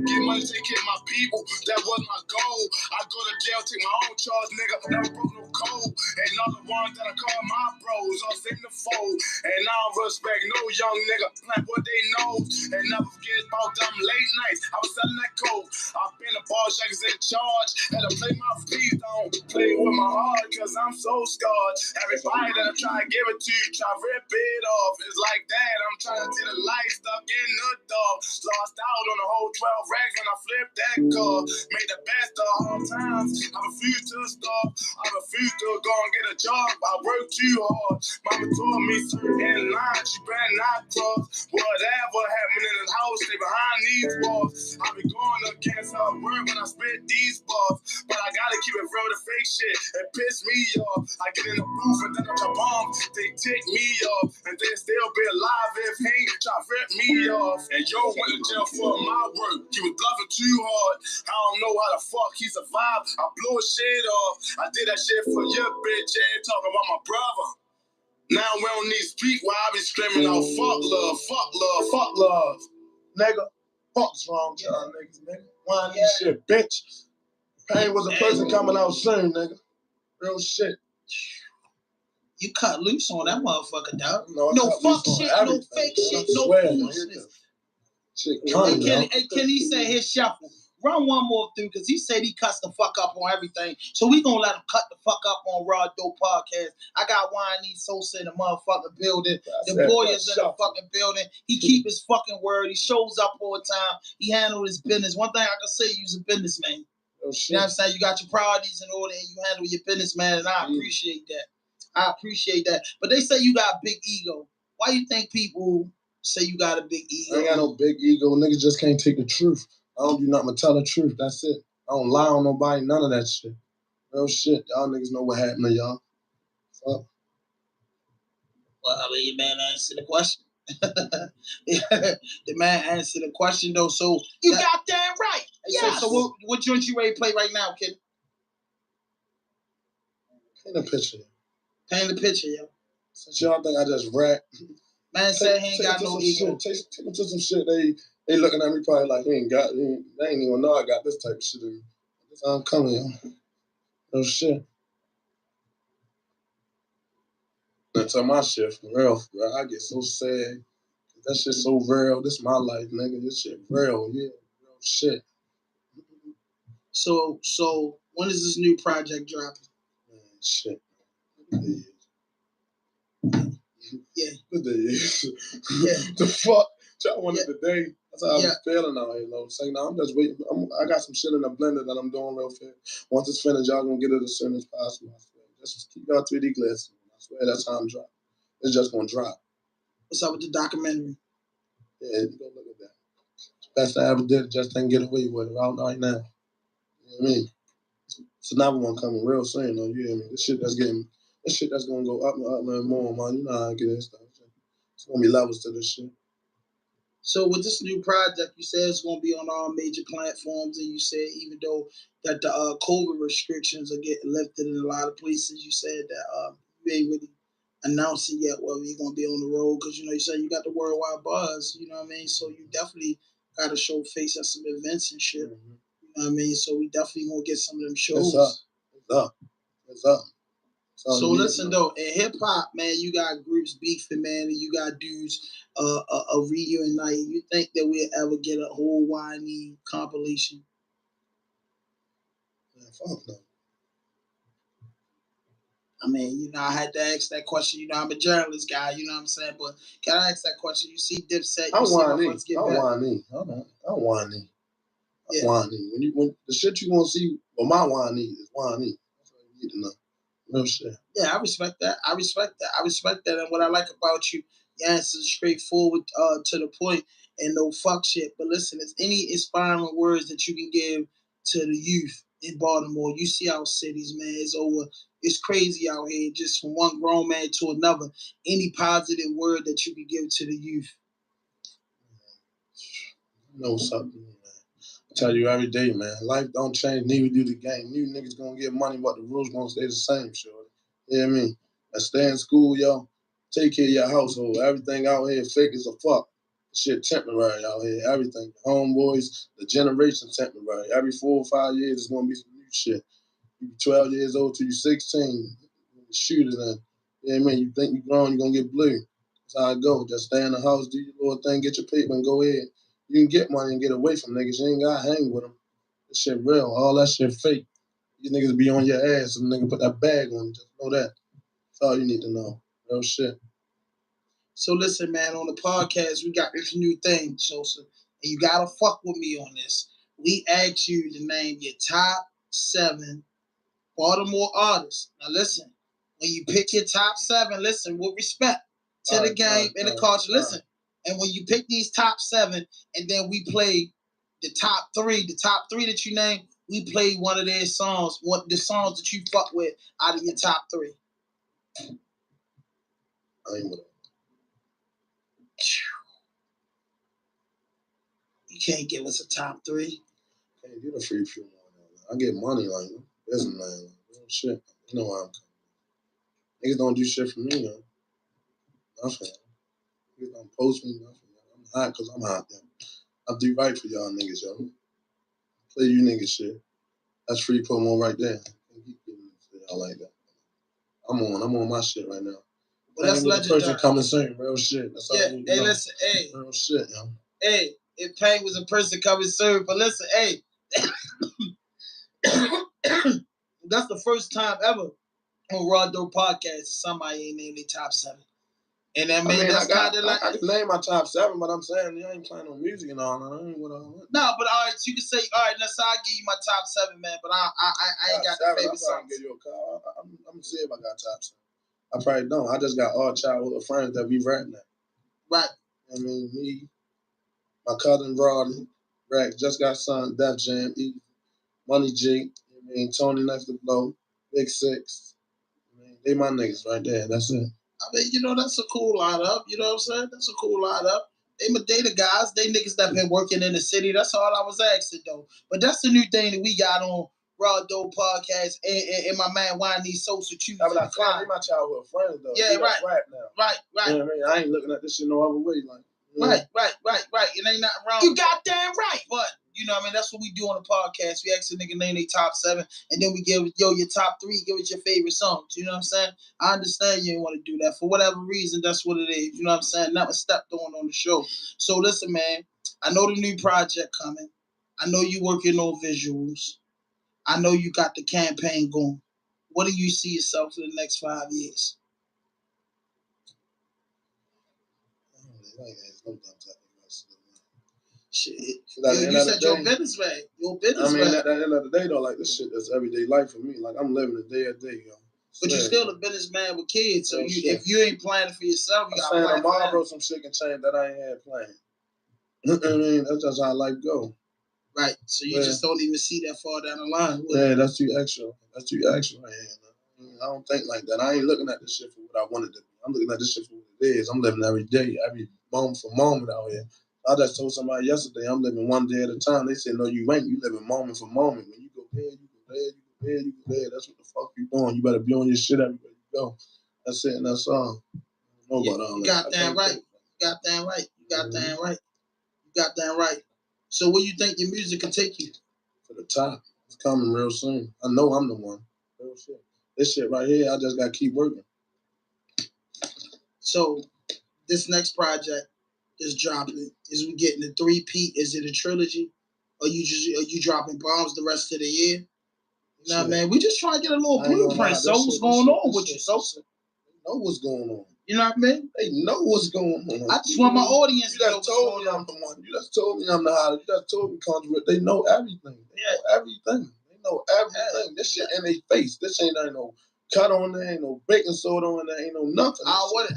Get money, take care of my people, that was my goal. I go to jail, take my own charge, nigga, never broke no code. And all the ones that I call my bros, all seem to fold. And I don't respect no young nigga, like what they know. And never forget about them late nights, I was selling that coke. I've been a ball shakers in charge, had to play my feet, don't play with my heart, cause I'm so scarred. Everybody that I try to give it to, try to rip it off. It's like that, I'm trying to see the light stuck in the door. Lost out on the whole 12 racks when I flipped that car. Made the best of all times. I refuse to stop. I refuse to go and get a job. I work too hard. Mama told me certain lines you better not cross. Whatever happened in the house, stay behind these walls. I be going against her word when I spit these bars. But I gotta keep it real, the fake shit. It piss me off. I get in the booth and then I drop bombs. They tick me off. And they still be alive if he ain't try to rip me off. And yo went to jail for my work. He was bluffing too hard. I don't know how the fuck he survived. I blew his shit off. I did that shit for your bitch and talking about my brother. Now we don't need to speak while I be screaming out fuck love, fuck love, fuck love. Nigga, fuck's wrong with y'all niggas, nigga. Why this shit, bitch? Pain was a person coming out soon, nigga. Real shit. You cut loose on that motherfucker, dog. No fuck shit, no fake shit, no foolishness. Hey, Kenny said his shuffle. Run one more through, because he said he cuts the fuck up on everything. So we gonna let him cut the fuck up on Raw Dope Podcast. I got Wayne Sosa in the motherfucking building. The boy is in the fucking building. He keep his fucking word. He shows up all the time. He handled his business. One thing I can say, you's a businessman. Oh, shit. You know what I'm saying? You got your priorities in order and you handle your business, man, and I appreciate that. I appreciate that. But they say you got a big ego. Why you think people say you got a big ego? I ain't got no big ego. Niggas just can't take the truth. I don't do nothing but tell the truth. That's it. I don't lie on nobody, none of that shit. Real shit. Y'all niggas know what happened to y'all. Fuck. Well, I mean, your man answered the question. The man answered the question, though. So you got damn right. Yes. So what joint you ready to play right now, kid? Paint a picture. Paint the picture, yo. Since y'all think I just rap. Man said he ain't got no ego. Take it to some shit. They looking at me probably like, they ain't even know I got this type of shit in me. That's how I'm coming, yo. No shit. That's my shit for real, bro. I get so sad. That shit so real. This my life, nigga. This shit real, yeah. Real shit. So when is this new project dropping? Man, shit. Yeah. What day is? Yeah. The fuck? Y'all wanted today. That's how I was feeling out here, though. Saying, no, I'm just waiting. I got some shit in the blender that I'm doing real fast. Once it's finished, y'all gonna get it as soon as possible. I swear. Just keep y'all 3D glasses. I swear that's how I'm dropping. It's just gonna drop. What's up with the documentary? Yeah, you go look at that. Best I ever did, just didn't get away with it right now. You know what I mean? It's another one coming real soon, though. You hear me? This shit that's gonna go up and more, man. You know how I get this stuff. It's gonna be levels to this shit. So with this new project, you said it's going to be on all major platforms, and you said even though that the COVID restrictions are getting lifted in a lot of places, you said that you ain't really announcing yet whether you're going to be on the road because, you said you got the worldwide buzz, you know what I mean? So you definitely got to show face at some events and shit, you know what I mean? So we definitely going to get some of them shows. It's up. So listen though, in hip hop, man, you got groups beefing, man, and you got dudes a reunite. You think that we'll ever get a whole whiny compilation? Man, fuck no. I mean, I had to ask that question. I'm a journalist guy, you know what I'm saying? But can I ask that question? You see Dipset, you see my friends get better. I'm whiny. When the shit you want to see, well, my whiny is whiny. That's what you need to know. Real shit. Yeah, I respect that. And what I like about you, your answers are straightforward, to the point, and no fuck shit. But listen, is any inspiring words that you can give to the youth in Baltimore? You see our cities, man. It's crazy out here, just from one grown man to another. Any positive word that you can give to the youth? Know something, man. I tell you every day, man. Life don't change, neither do the game. New niggas gonna get money, but the rules gonna stay the same, sure. You know what I mean? I stay in school, yo. Take care of your household. Everything out here fake as a fuck. Shit temporary out here. Everything. The homeboys, the generation temporary. Every 4 or 5 years, it's gonna be some new shit. You be 12 years old till you 16. Shoot it in. You know what I mean? You think you grown, you're gonna get blue. That's how it go. Just stay in the house, do your little thing, get your paper, and go ahead. You can get money and get away from niggas. You ain't gotta hang with them. This shit real. All that shit fake. These niggas be on your ass and nigga put that bag on you. Just know that. That's all you need to know. Real shit. So listen, man, on the podcast, we got this new thing, Sosa, and you gotta fuck with me on this. We asked you to name your top 7 Baltimore artists. Now listen, when you pick your top 7, listen with respect to the game and the culture. Listen, and when you pick these top 7, and then we play the top 3 that you name, we play one of their songs, the songs that you fuck with out of your top 3. I ain't with it. You can't give us a top 3. Can't get a free few more. I get money like business man. Real shit. You know why I'm coming. Niggas don't do shit for me, yo. Nothing. Niggas don't post me, nothing. I'm hot because I'm hot, yo. I do right for y'all niggas, yo. Play you niggas shit. That's free promo right there. I like that. I'm on my shit right now. Well, that's legendary. Person coming soon, real shit. That's all you need to know. Listen, hey. Real shit, yo. Hey, if Pain was a person coming soon, but listen, hey. That's the first time ever on Raw Dope Podcast somebody ain't named their top 7. And I mean that's kind of like... I can name my top 7, but I'm saying you ain't playing no music and all that. I ain't with all that. No, but all right, so you can say, all right, let's I'll give you my top 7, man, but I ain't got the favorite songs. I'm gonna see if I got top 7. I probably don't. I just got all childhood friends that we rapping at. Right. I mean, me, my cousin Rodney, Rack, Just Got Son, Def Jam, E, Money G, I mean, Tony Next to Blow, Big Six. I mean, they my niggas right there. That's it. I mean, that's a cool lineup. You know what I'm saying? That's a cool lineup. They the guys. They niggas that been working in the city. That's all I was asking, though. But that's the new thing that we got on Raw Dope Podcast and my man Wine Sosa choose. They my childhood friends, though. Yeah, right. Rap now. Right. You know what I mean? I ain't looking at this shit no other way. Like, Right. It ain't nothing wrong. You goddamn right. But, you know what I mean? That's what we do on the podcast. We ask a nigga name their top 7, and then we give, your top 3, give us your favorite songs. You know what I'm saying? I understand you ain't want to do that. For whatever reason, that's what it is. You know what I'm saying? Never stepped on the show. So listen, man, I know the new project coming. I know you working on visuals. I know you got the campaign going. What do you see yourself for the next 5 years? Shit. You said your business man. Your business man. At the end of the day, though, like, this shit is everyday life for me. Like, I'm living a day a day, yo. But you're still a businessman with kids, so if you ain't planning for yourself, you gotta plan for them. Tomorrow some shit can change that I ain't had planned. I mean, that's just how life go. Right. So you just don't even see that far down the line. Yeah, that's too extra. That's too extra right here. I don't think like that. I ain't looking at this shit for what I wanted to be. I'm looking at this shit for what it is. I'm living every day, every moment for moment out here. I just told somebody yesterday, I'm living one day at a time. They said, no, you ain't. You living moment for moment. When you go here, you go there, you go there, you go there. That's what the fuck you doing. You better be on your shit everywhere you go. That's it, and that's all. You got that right. You got that right. You got that right. You got that right. So where you think your music can take you? To the top. It's coming real soon. I know I'm the one. Real shit. This shit right here, I just got to keep working. So this next project is dropping. Is we getting a 3-peat? Is it a trilogy? Are you dropping bombs the rest of the year? Nah, man, we just trying to get a little blueprint. So what's going on with you? So they know what's going on. You know what I mean? They know what's going on. I just want my audience to know what's going on. You just told me I'm the hottest. You just told me controversial. They know everything. They know everything. They know everything. This shit in their face. This ain't no cut on there. Ain't no baking soda on there. Ain't no nothing. I want it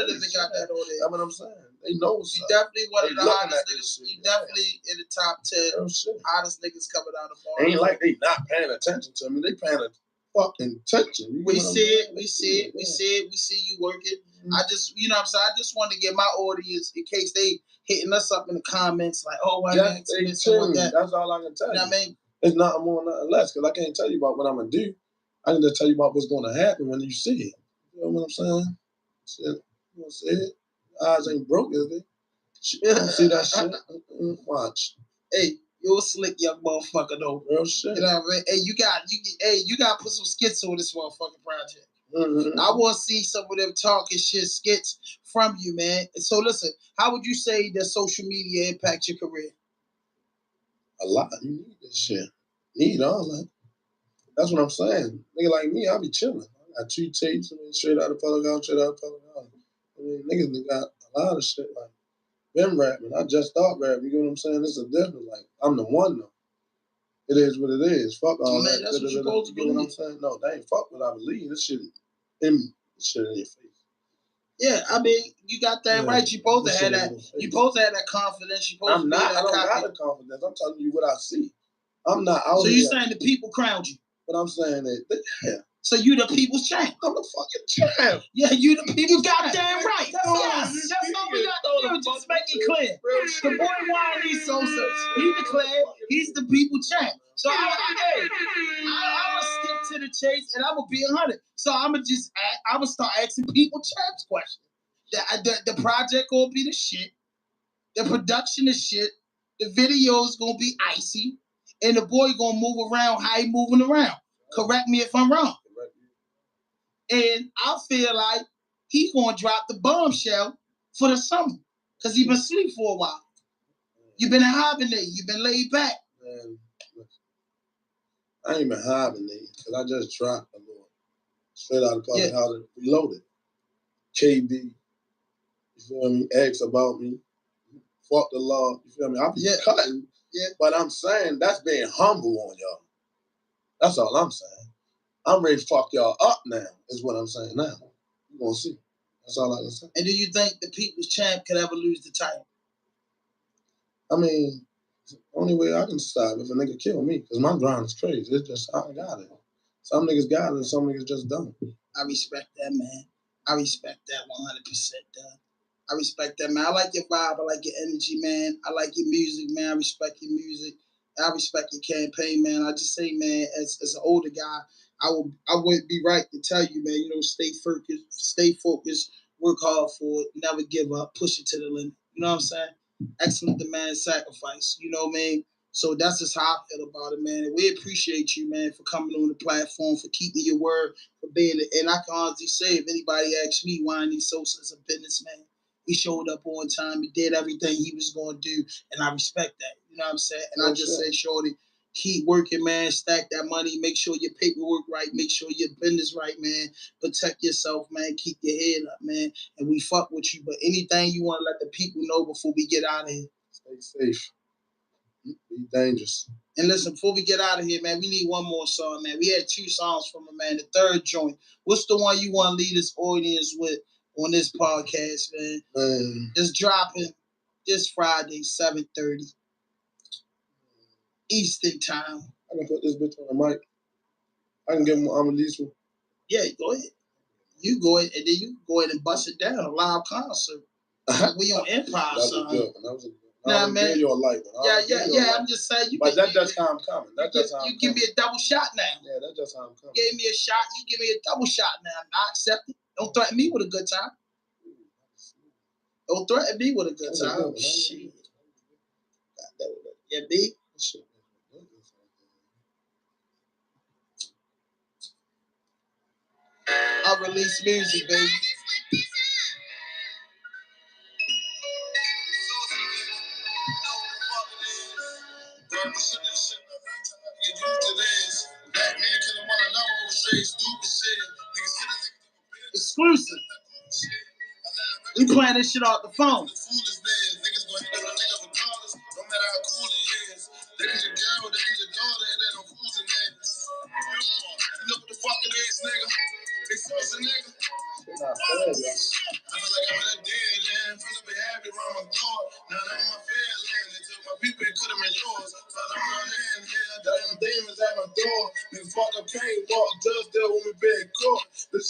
if they got that on there. That's what I'm saying. They know what's up. You definitely one of the hottest niggas. You definitely in the top 10 hottest niggas coming out of the bar. Ain't like they not paying attention to me. They paying fucking attention. We see it. We see you working. I just, you know what I'm saying? I just want to get my audience, in case they hitting us up in the comments, like, oh, why that? That's all I can tell you. Know what I mean? It's nothing more, nothing less, because I can't tell you about what I'm going to do. I can just tell you about what's going to happen when you see it. You know what I'm saying? You want to see it? Eyes ain't broke, is they? You don't see that shit? Watch. Hey, you're a slick young motherfucker, though. Real shit. You know what I mean? Hey, you got to put some skits on this motherfucking project. Mm-hmm. I want to see some of them talking shit skits from you, man. So listen, how would you say that social media impact your career? A lot. You need this shit. Need all that. That's what I'm saying. Nigga like me, I be chilling. I got 2 tapes. I mean, straight out of Pelican, straight out of Pelican. I mean, niggas got a lot of shit. Like, been rapping. I just start rapping. You know what I'm saying? This is a difference. Like, I'm the one, though. It is what it is. Fuck all that. That's what you're supposed to believe. You know what I'm saying? No, that ain't fuck what I believe. This shit in your face. Yeah, I mean, you got that right. You supposed to have that. You supposed to have that confidence. You supposed to be that I don't got the confidence. I'm telling you what I see. I'm not out here. So you're saying the people crowned you? But I'm saying that, yeah. So you the people's champ. I'm the fucking champ. Yeah, you the people's champ. You goddamn right. Yes, that's what we got to do. Just make it clear. The boy Wiley Sosa, he declared he's the people's champ. So I'm gonna skip to the chase and I'm gonna be 100. So I'm gonna start asking people champs questions. The project gonna be the shit. The production is shit. The video's gonna be icy, and the boy gonna move around how he moving around. Correct me if I'm wrong. And I feel like he's gonna drop the bombshell for the summer because he been asleep for a while. You've been hibernating. You've been laid back. Man, I ain't been hibernating because I just dropped a little straight out of public house and reloaded. KB, you feel me? Ask about me. Fuck the law. You feel me? I be cutting. Yeah. But I'm saying that's being humble on y'all. That's all I'm saying. I'm ready to fuck y'all up now, is what I'm saying now. You're going to see. That's all I can say. And do you think the people's champ could ever lose the title? I mean, the only way I can stop if a nigga kill me, because my grind is crazy. It's just, I got it. Some niggas got it and some niggas just don't. I respect that, man. I respect that 100%, dog. I respect that, man. I like your vibe. I like your energy, man. I like your music, man. I respect your music. I respect your campaign, man. I just say, man, as an older guy, I would be right to tell you, man, you know, stay focused, work hard for it, never give up, push it to the limit. You know what I'm saying? Excellent demand, sacrifice. You know what I mean? So that's just how I feel about it, man. And we appreciate you, man, for coming on the platform, for keeping your word, for being it. And I can honestly say, if anybody asks me why Andy Sosa is a businessman, he showed up on time. He did everything he was going to do, and I respect that. You know what I'm saying? And I just say, shorty, keep working, man. Stack that money. Make sure your paperwork right. Make sure your business right, man. Protect yourself, man. Keep your head up, man. And we fuck with you. But anything you want to let the people know before we get out of here? Stay safe. Be dangerous. And listen, before we get out of here, man, we need one more song, man. We had 2 songs from him, man. The third joint. What's the one you want to lead this audience with on this podcast, man? It's dropping this Friday, 7:30 Eastern time. I can put this bitch on the mic. I can give him I'm release one. Yeah, go ahead. You go ahead, and then you go ahead and bust it down, a live concert. We on Empire, That was son. a good one. That was a good one. Nah, man. You a light one. Yeah. I'm just saying. But that's how I'm coming. You give me a double shot now. Yeah, that's just how I'm coming. You gave me a shot. You give me a double shot now. I accept it. Don't threaten me with a good time. Don't threaten me with a good time. Shit. Yeah, B. I release music, baby. Exclusive. We playing this shit off the phone. This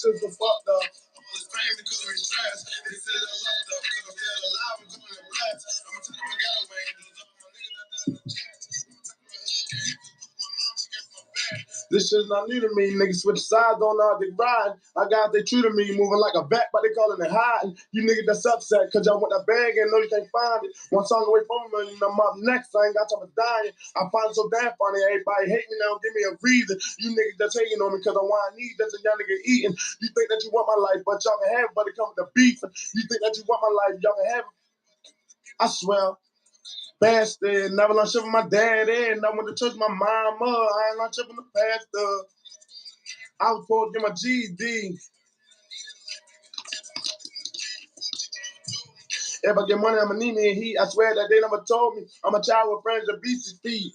is the fucked up. This shit's not new to me. Niggas switch sides on all they ride. I got they true to me, moving like a vet, but they calling it hiding. You niggas that's upset, cause y'all want that bag and know you can't find it. One song away from me, and I'm up next. I ain't got time for dying. I find it so damn funny. Everybody hate me now, give me a reason. You niggas just hating on me cause I'm what I need. That's a young nigga eating. You think that you want my life, but y'all can have it, but it comes with the beef. You think that you want my life, y'all can have it. I swear. Bastard, never learned shit from my dad, and I went to church with my mama. I ain't learned shit from the pastor. I was supposed to get my GED. If I get money, I'ma need me and heat. I swear that they never told me I'm a child with friends that beats his feet.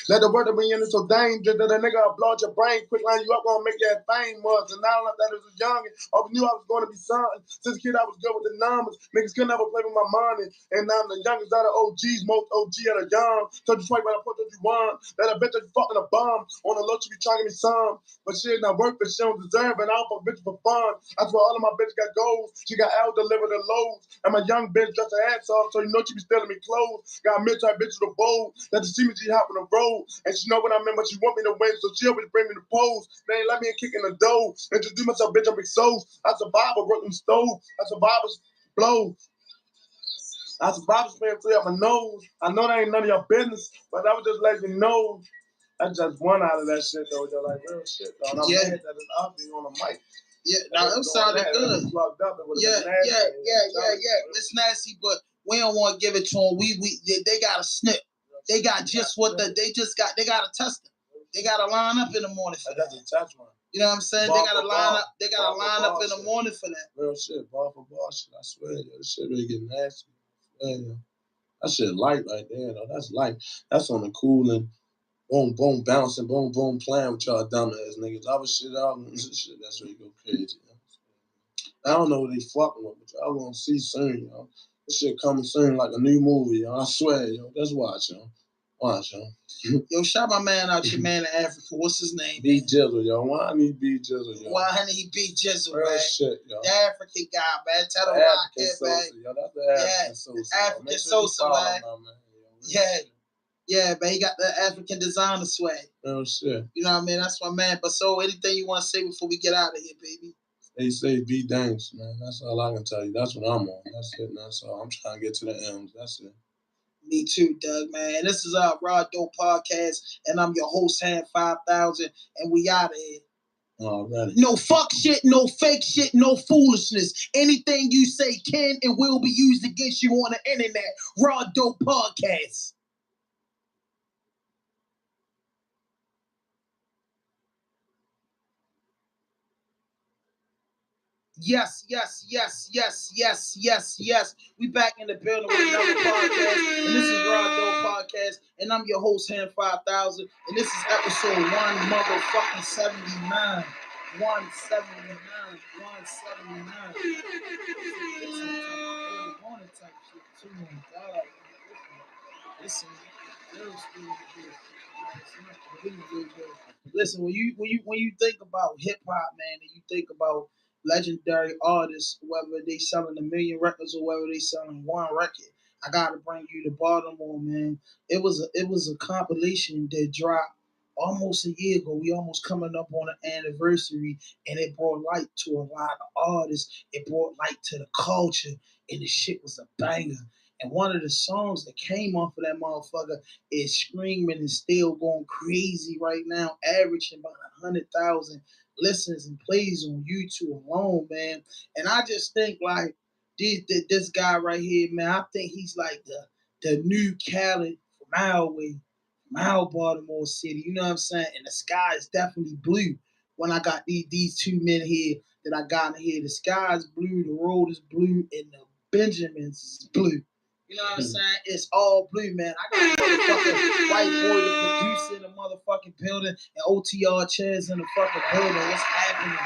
Let the word of me in it so dangerous that a nigga will blow out your brain, quick line you up, gonna make that famous. And now that I was young, I knew I was gonna be something. Since a kid, I was good with the numbers. Niggas could never play with my money. And now I'm the youngest out of OGs, most OG out of young. Told you twice, but I put what you want. That I bet that you fucking a bomb. On the low, you be trying to give me some. But shit not worth it, she don't deserve it. I don't fuck bitches for fun. That's why all of my bitches got goals. She got out deliver the loads. And my young bitch dressed her ass off, so you know she be stealing me clothes. Got a midterm bitch with a bowl. That to see me, she hop on the road. And she know what I meant, but she want me to win, so she always bring me the pose. They ain't let me kick in the dough. Introduce myself, bitch, I'm big soul. I survive a broken stove. I survive a blow. I survive a spraying through up my nose. I know that ain't none of your business, but I was just letting you know. I just won out of that shit, though. They're like, real shit, though. And I'm mad that it's obvious on the mic. Yeah, now it sounded good. Yeah. It's nasty, but we don't want to give it to them. They got a snip. They got just what they got to test it. They got to line up in the morning for that. That's a touch one. You know what I'm saying? They got to line up. They got to line up in the morning for that. Real shit, ball for ball shit. I swear, yo, this shit really get nasty. I swear, yo. That shit light right there, though. That's light. That's on the cool and boom, boom, bouncing, boom, boom, playing with y'all dumb ass niggas. Other shit out, shit, that's where you go crazy. Yo. I don't know what they fucking with, but y'all gonna see soon, yo. This shit coming soon like a new movie, yo. I swear, yo. Just watch, yo. Watch, yo. Yo, shout my man out, your man in Africa. What's his name? B Jizzle, yo. Why I need B Jizzle, yo? Why honey he B Jizzle, real man? Shit, yo. The African guy, man. Tell the rock it, man. Yo, that's the African Sosa. African Sosa, man. Yeah, man. He got the African designer swag. Real shit. You know what I mean? That's my man. But so, anything you want to say before we get out of here, baby? They say be dangerous, man. That's all I can tell you. That's what I'm on. That's it, man. So I'm trying to get to the M's. That's it. Me too, Doug, man. This is our Raw Dope Podcast, and I'm your host, Hand 5000, and we out of here. Alrighty. No fuck shit, no fake shit, no foolishness. Anything you say can and will be used against you on the internet. Raw Dope Podcast. Yes. We back in the building with another podcast, and this is Raw Dope Podcast, and I'm your host, Ham 5000, and this is episode 179. 179. Listen, listen, when you think about hip hop, man, and you think about legendary artists, whether they selling a million records or whether they selling one record, I gotta bring you to Baltimore, man. It was a compilation that dropped almost a year ago. We almost coming up on an anniversary, and it brought light to a lot of artists. It brought light to the culture, and the shit was a banger. And one of the songs that came off of that motherfucker is screaming and still going crazy right now, averaging about 100,000 listens and plays on YouTube alone, man. And I just think like this guy right here, man. I think he's like the new Khaled from our way, from our Baltimore City. You know what I'm saying? And the sky is definitely blue. When I got these two men here that I got in here, the sky is blue, the road is blue, and the Benjamins is blue. You know what I'm saying? It's all blue, man. I got a motherfucking white boy, the producer in the motherfucking building, and OTR chairs in the fucking building. What's happening?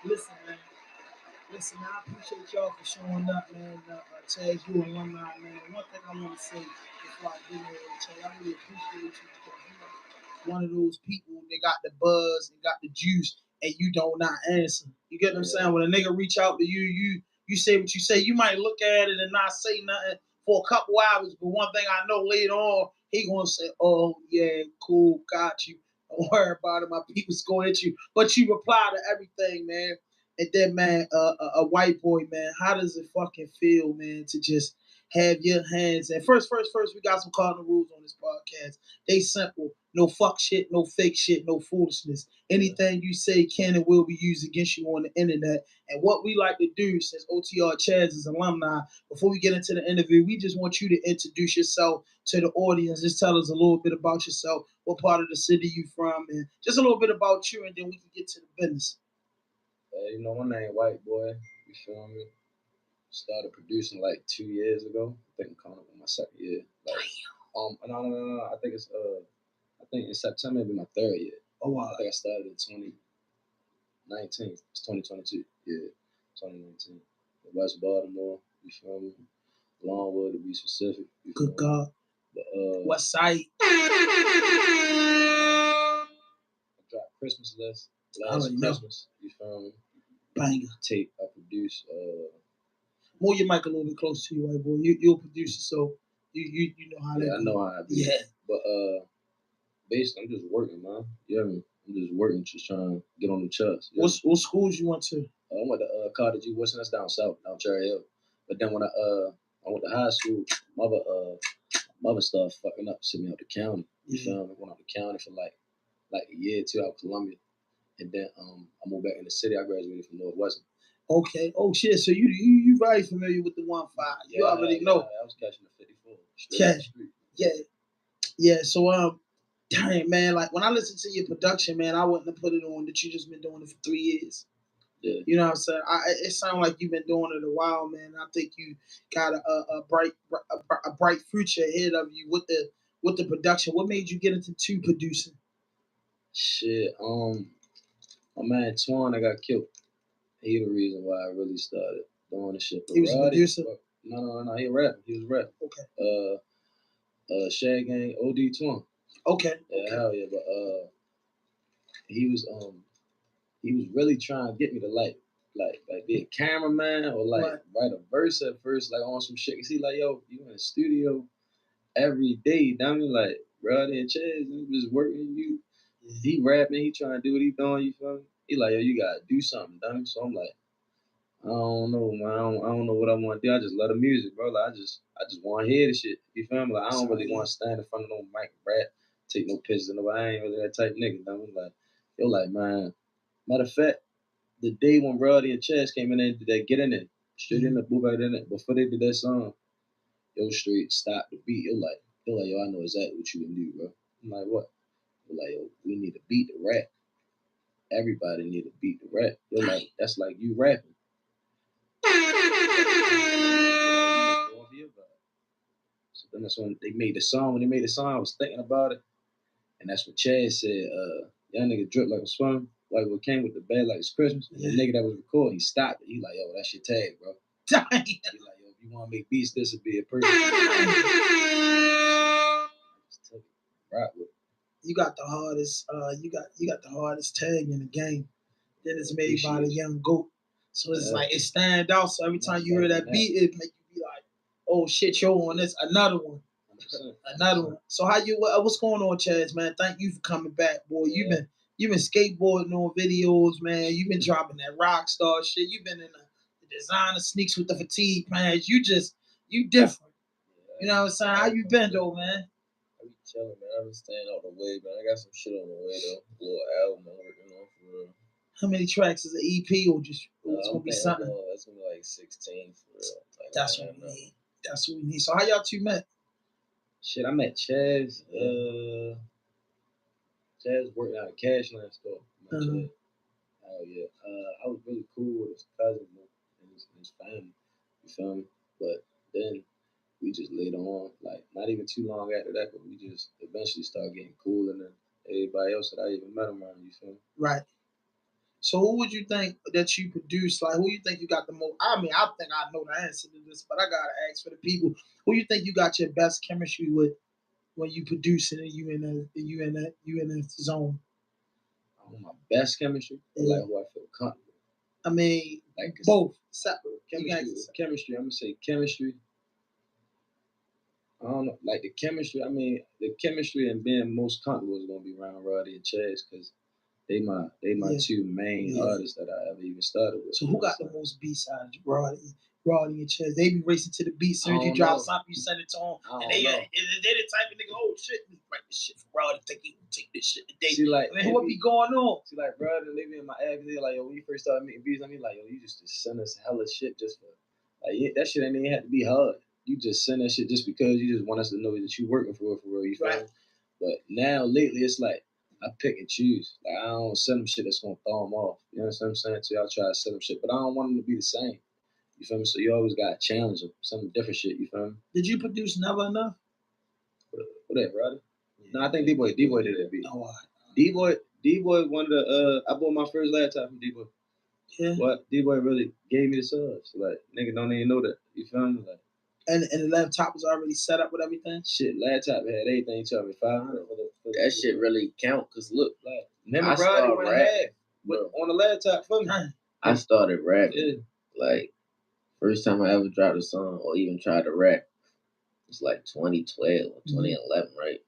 Listen, man. Listen, man, I appreciate y'all for showing up, man. Chaz, you alumni, man. One thing I want to say before I get into it, Chaz, I really appreciate you because you know one of those people that got the buzz and got the juice, and you don't not answer. You get what I'm saying? When a nigga reach out to you say what you say. You might look at it and not say nothing for a couple hours, but one thing I know later on, he gonna say, "Oh yeah, cool, got you. Don't worry about it. My people's going at you." But you reply to everything, man. And then, man, a white boy, man, how does it fucking feel, man, to just have your hands? And first, we got some cardinal rules on this podcast. They simple. No fuck shit, no fake shit, no foolishness. Anything you say can and will be used against you on the internet. And what we like to do, since OTR Chaz is alumni, before we get into the interview, we just want you to introduce yourself to the audience. Just tell us a little bit about yourself, what part of the city you from, and just a little bit about you, and then we can get to the business. My name White Boy. You feel me? Started producing like 2 years ago. I think I'm coming up on my second year. Like, no. I think in September it'll be my third year. Oh wow. I think I started in 2019. It's 2022. Yeah, 2019. West Baltimore. You feel me? Longwood to be specific. Good God. But, West Side. I dropped Christmas list last Christmas. You feel me? Banger. Tape I produced. Move your mic a little bit close to you, white boy. You're a producer, so you know how that. Yeah, I know how I do. Yeah. But basically, I'm just working, man. You hear me? I'm just working, just trying to get on the charts. What schools you went to? I went to Carter G. Wilson. That's down south, down Cherry Hill. But then when I went to high school, mother started fucking up, sent me out the county. You feel me? Went out the county for like a year or two out of Columbia. And then I moved back in the city. I graduated from Northwestern. Okay. Oh shit. So you very familiar with the 1-5. You already know. I was catching the 54. Cash. Yeah. So dang man, like when I listen to your production, man, I wouldn't have put it on that you just been doing it for 3 years. Yeah. You know what I'm saying? It sounds like you've been doing it a while, man. I think you got a bright future ahead of you with the production. What made you get into producing? Shit. My man Twan, I got killed. He the reason why I really started doing the shit. He was a producer? No. He rapping. He was rapping. Okay. Shad Gang, OD Twan. Okay. Yeah, okay. Hell yeah. But he was really trying to get me to like be a cameraman or write a verse at first, like on some shit. Cause he like, yo, you in the studio every day, dummy. Like, Roddy and Chaz, he was working you. Yeah. He rapping, he trying to do what he doing, you feel me? He like, yo, you gotta do something, dummy. So I'm like, I don't know, man. I don't know what I want to do. I just love the music, bro. Like, I just want to hear the shit. You feel me? Like, I don't really want to stand in front of no mic and rap, take no pictures of nobody. I ain't really that type of nigga, dummy. Like, yo, like, man. Matter of fact, the day when Roddy and Chaz came in there, did they get in it? Straight in the booth right in it. Before they did that song, yo, straight stop the beat. Yo, yo, I know exactly what you can do, bro. I'm like, what? Yo, like, yo, we need a beat to rap. everybody need a beat to rap. You're like, that's like you rapping. So then that's when they made the song. When they made the song, I was thinking about it. And that's what Chad said, young nigga drip like a swim. Like what came with the bed like it's Christmas. And the nigga that was recording, he stopped it. He like, yo, that's your tag, bro. He like, yo, if you want to make beats, this would be a person. Right with it. You got the hardest, you got the hardest tag in the game. That is made by the young GOAT. So it's like it stand out. So every time you hear that beat, it make you be like, oh shit, yo, on this, another one. Another one. So how you what's going on, Chaz, man? Thank you for coming back, boy. You've been skateboarding on videos, man. You've been dropping that rock star shit. You've been in the designer sneaks with the fatigue pants. You different. You know what I'm saying? How you been though, man? I be chilling, man. I been staying out the way, man. I got some shit on the way though. A little album I'm working on for real. How many tracks is an EP or just it's gonna be something? That's gonna be like 16 for real. Like, that's what we need. That's what we need. So how y'all two met? Shit, I met Chaz. Chaz worked out a cash line store. Oh yeah. I was really cool with his cousin and his family. You feel me? But then we just later on, like not even too long after that, but we just eventually started getting cooler than everybody else that I even met around. You feel me? Right. So who would you think that you produce? Like who you think you got the most? I mean, I think I know the answer to this, but I gotta ask for the people. Who you think you got your best chemistry with when you producing and you in that zone? My best chemistry, like who I feel comfortable. I mean, like both separate. Chemistry. I'm gonna say chemistry. I don't know, like the chemistry. I mean, the chemistry and being most comfortable is gonna be around Roddy and Chaz because they my two main artists that I ever even started with. So who got the most B-sides? Roddy and Chaz. They be racing to the beat. Soon as you drop something, you send it to them. And they the type of nigga, oh shit, we write this shit for Roddy. Think he will take this shit today. See, like, man, what be going on? See, like, Roddy, they be in my ass. They like, yo, when you first started making beats, I mean, like, yo, you just send us hella shit just for, like, that shit ain't even have to be hard. You just send that shit just because you just want us to know that you working for real, you feel me? But now, lately, it's like, I pick and choose. Like, I don't send them shit that's gonna throw them off. You know what I'm saying? So y'all try to send them shit, but I don't want them to be the same. You feel me? So you always gotta challenge them. Some different shit, you feel me? Did you produce Never Enough? What that, Roddy? Yeah. No, I think D-Boy did that beat. Oh, D-Boy one of the, I bought my first laptop from D-Boy. Yeah. What? D-Boy really gave me the subs. Like, nigga don't even know that. You feel me? Like, and the laptop was already set up with everything? Shit, laptop had everything. Charged me $500 for that shit really count, cause look, like, remember Roddy went ahead on the laptop for me. I started rapping. Like, first time I ever dropped a song or even tried to rap, it's like 2012 or 2011, right?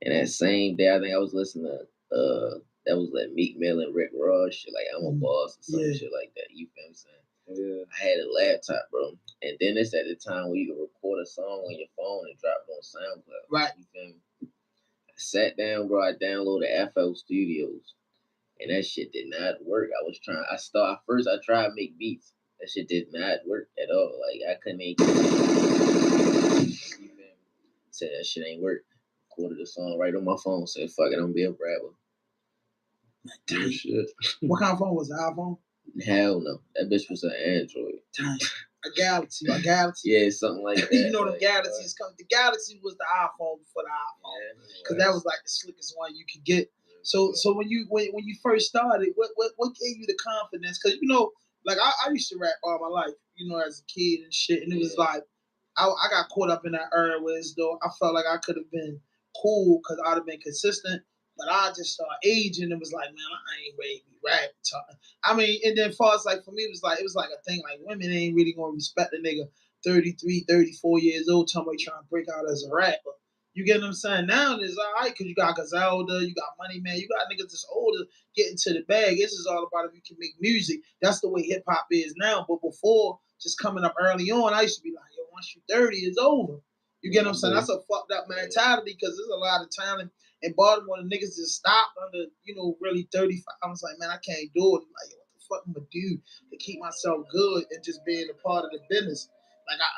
And that same day, I think I was listening to that was like Meek Mill and Rick Ross shit, like I'm a boss or some shit like that. You feel what I'm saying? Yeah. I had a laptop, bro, and then it's at the time where you can record a song on your phone and drop it on SoundCloud. Right. You feel me? I sat down, bro. I downloaded FL Studios, and that shit did not work. First I tried to make beats. That shit did not work at all. Like, I couldn't make said that shit ain't work. Recorded the song right on my phone. Said, fuck it, I'm gonna be a rapper. Damn shit. What kind of phone was it? iPhone? Hell no. That bitch was an Android. A Galaxy. Yeah, something like that. You know the Galaxies come. The Galaxy was the iPhone before the iPhone. Because that was like the slickest one you could get. So when you first started, what gave you the confidence? Because you know, like I used to rap all my life, you know, as a kid and shit, and it was like I got caught up in that era where though I felt like I could have been cool because I'd have been consistent, but I just started aging and was like, man, I ain't ready to be rapping. I mean, and then far as like for me, it was like a thing like women ain't really gonna respect a nigga 33, 34 years old, somebody trying to break out as a rapper. You get what I'm saying? Now it's all right because you got Gazelda, you got Money Man, you got niggas that's older getting to the bag. This is all about if you can make music. That's the way hip hop is now. But before, just coming up early on, I used to be like, yo, once you 30, it's over. You get what I'm saying? That's a fucked up mentality because there's a lot of talent in Baltimore. The niggas just stopped under, really 35. I was like, man, I can't do it. I'm like, yo, what the fuck am I do to keep myself good and just being a part of the business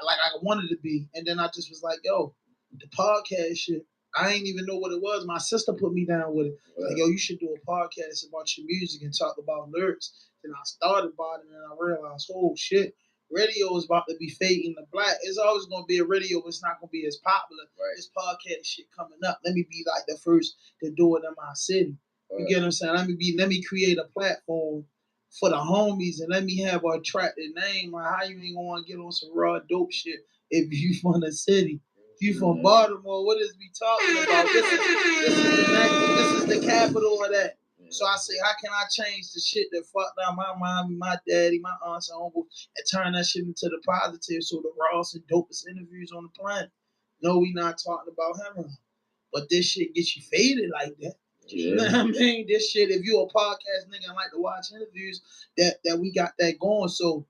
like I wanted to be? And then I just was like, yo, the podcast shit. I ain't even know what it was. My sister put me down with it. Like, yo, you should do a podcast about your music and talk about lyrics. Then I started about it and I realized, oh shit, radio is about to be fading to black. It's always gonna be a radio, but it's not gonna be as popular. Right. This podcast shit coming up. Let me be like the first to do it in my city. You get what I'm saying? Let me create a platform for the homies and let me have an attractive name. Like, how you ain't gonna get on some raw dope shit if you from the city? You from Baltimore? What is we talking about? This is the capital of that. So I say, how can I change the shit that fucked out my mommy, my daddy, my aunts and uncles, and turn that shit into the positive? So the rawest and dopest interviews on the planet. No, we not talking about him, but this shit gets you faded like that. Yeah. You know what I mean? This shit, if you a podcast nigga and like to watch interviews, that we got that going. So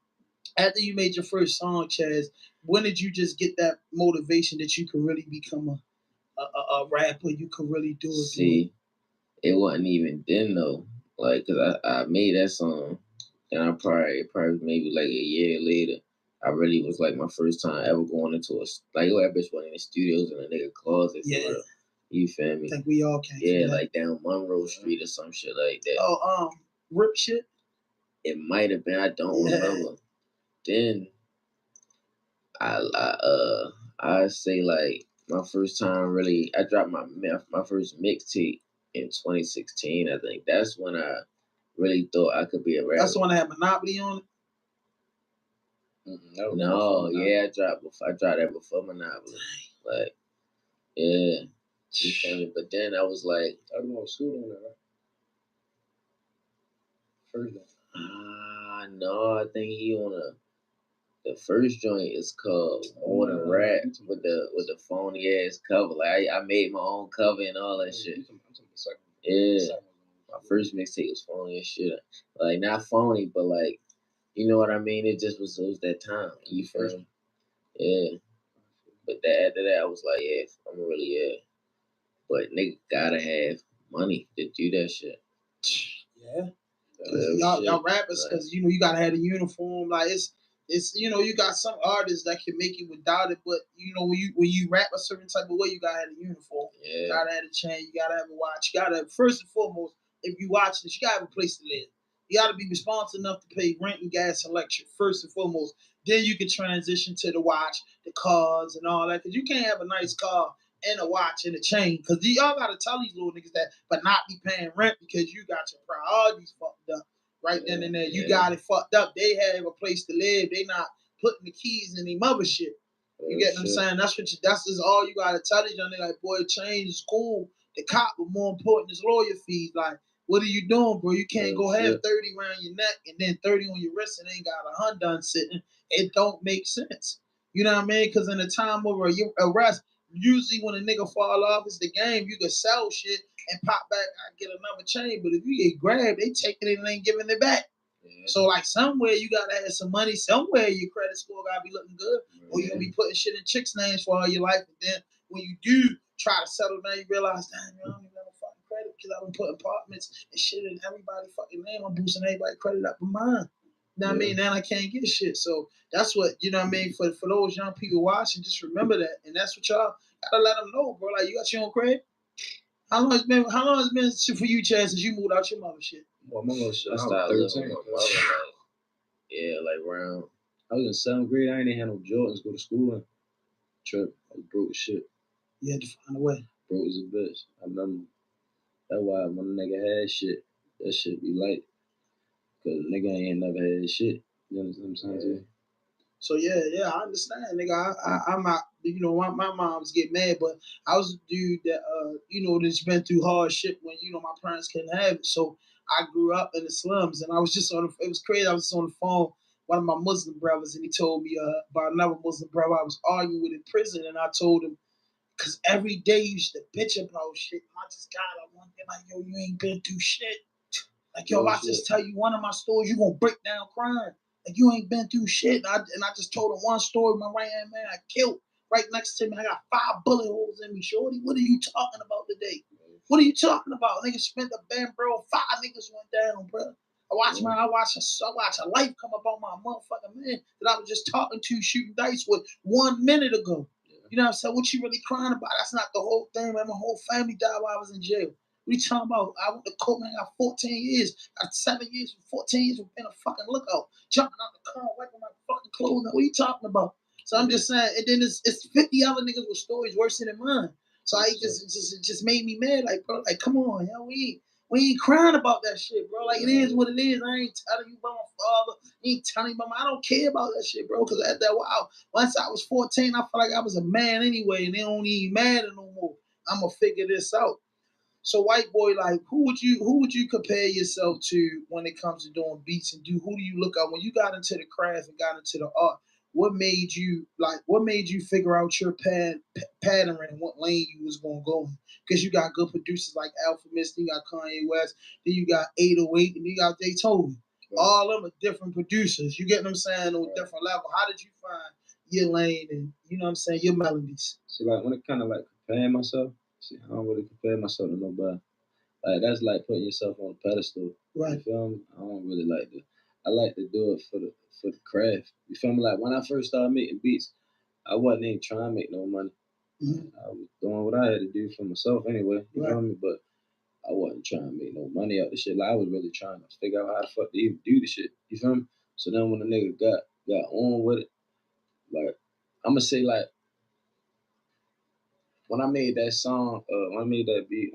after you made your first song, Chaz, when did you just get that motivation that you could really become a rapper? You could really do it. See, it wasn't even then though. Like, cause I made that song, and I probably maybe like a year later, I really was like my first time ever going into that bitch went in the studios in a nigga closet. Yeah. You feel me? I think we all can. Yeah, like down Monroe Street or some shit like that. Oh, Rip shit? It might have been. I don't remember. Then I say like my first time really, I dropped my first mixtape in 2016. I think that's when I really thought I could be a rapper. That's the one that had Monopoly on it. No, yeah, I dropped that before Monopoly. Like, yeah. You feel me? But then I was like, I don't know what school on that, right? No, I think he on the first joint is called More RAWDOPE with the phony ass cover. Like I made my own cover and all that shit. Yeah. My first mixtape was phony as shit. Like not phony, but like, you know what I mean? It was that time. You feel me? Yeah. But after that I was like, yeah, I'm really But nigga gotta have money to do that shit. Yeah. Y'all rappers, because you know you gotta have a uniform. Like it's you know you got some artists that can make it without it, but you know when you rap a certain type of way, you gotta have a uniform. Yeah. You gotta have a chain. You gotta have a watch. You gotta first and foremost, if you watch this, you gotta have a place to live. You gotta be responsible enough to pay rent and gas and electric first and foremost. Then you can transition to the watch, the cars, and all that. Because you can't have a nice car and a watch and a chain. Because y'all got to tell these little niggas that, but not be paying rent because you got your priorities fucked up. Right then and there. You got it fucked up. They have a place to live. They not putting the keys in their mother shit. You get what I'm saying? That's just all you got to tell these young niggas. Like, boy, change is cool. The cop, but more important is lawyer fees. Like, what are you doing, bro? You can't go have 30 around your neck and then 30 on your wrist and ain't got a Honda sitting. It don't make sense. You know what I mean? Because in the time of arrest, usually when a nigga fall off, it's the game. You can sell shit and pop back and get another chain. But if you get grabbed, they taking it and ain't giving it back. Yeah. So like somewhere you gotta have some money. Somewhere your credit score gotta be looking good, or you gonna be putting shit in chicks' names for all your life. And then when you do try to settle down, you realize, damn, I don't even have a fucking credit because I've been putting apartments and shit in everybody's fucking name. I'm boosting everybody's credit up with mine. You know what I mean? Now I can't get shit. So that's what, you know what I mean? For those young people watching, just remember that. And that's what y'all gotta let them know, bro. Like, you got your own credit? How long has it been for you, Chad, since you moved out your mother shit? Well, my mother shit, I started was 13. Living with my mother, like around. I was in 7th grade. I ain't had no Jordans, go to school and trip. I was broke as shit. You had to find a way. Broke as a bitch. That's why when a nigga had shit, that shit be light. Cause nigga ain't never had shit. You understand what I'm saying? So yeah, I understand, nigga. I'm not, you know, my moms get mad, but I was a dude that, you know, that's been through hard shit when, you know, my parents couldn't have it. So I grew up in the slums, and I was just it was crazy. I was on the phone, one of my Muslim brothers, and he told me about another Muslim brother I was arguing with in prison, and I told him, because every day he used to bitch about shit. And I just got up one day like, yo, you ain't been through shit. Like, yo, if I just tell you one of my stories, you gonna break down crying. Like, you ain't been through shit. And I just told him one story. My right hand man I killed right next to me. I got 5 bullet holes in me, shorty. What are you talking about today? What are you talking about? Niggas spent the band, bro. 5 niggas went down, bro. I watch a life come up on my motherfucking man that I was just talking to, shooting dice with 1 minute ago. You know what I'm saying? What you really crying about? That's not the whole thing, man. My whole family died while I was in jail. What you talking about? I went to court, man. I got 14 years. Got 7 years, 14 years for being a fucking lookout. Jumping out the car, wiping my fucking clothes. What are you talking about? So I'm just saying, and then it's 50 other niggas with stories worse than mine. So I just made me mad. Like, bro, like, come on, hell, we ain't crying about that shit, bro. Like, it is what it is. I ain't telling you about my father. I ain't telling you about I don't care about that shit, bro. Because at that while, once I was 14, I felt like I was a man anyway, and they don't even matter no more. I'm gonna figure this out. So, white boy, like, who would you compare yourself to when it comes to doing beats, and who do you look at when you got into the craft and got into the art? What made you figure out your pattern and what lane you was gonna go in? Because you got good producers like Alpha Mist, you got Kanye West, then you got 808, and you got Daytona. Right. All of them are different producers. You get what I'm saying, on a different level. How did you find your lane and you know what I'm saying, your melodies? So like when it kind of like comparing myself, I don't really compare myself to nobody. Like that's like putting yourself on a pedestal. Right. You feel me? I don't really like to. I like to do it for the craft. You feel me? Like when I first started making beats, I wasn't even trying to make no money. Mm-hmm. I was doing what I had to do for myself anyway. You feel me? But I wasn't trying to make no money out the shit. Like I was really trying to figure out how the fuck to even do the shit. You feel me? So then when the nigga got on with it, like I'ma say like when I made that song, when I made that beat,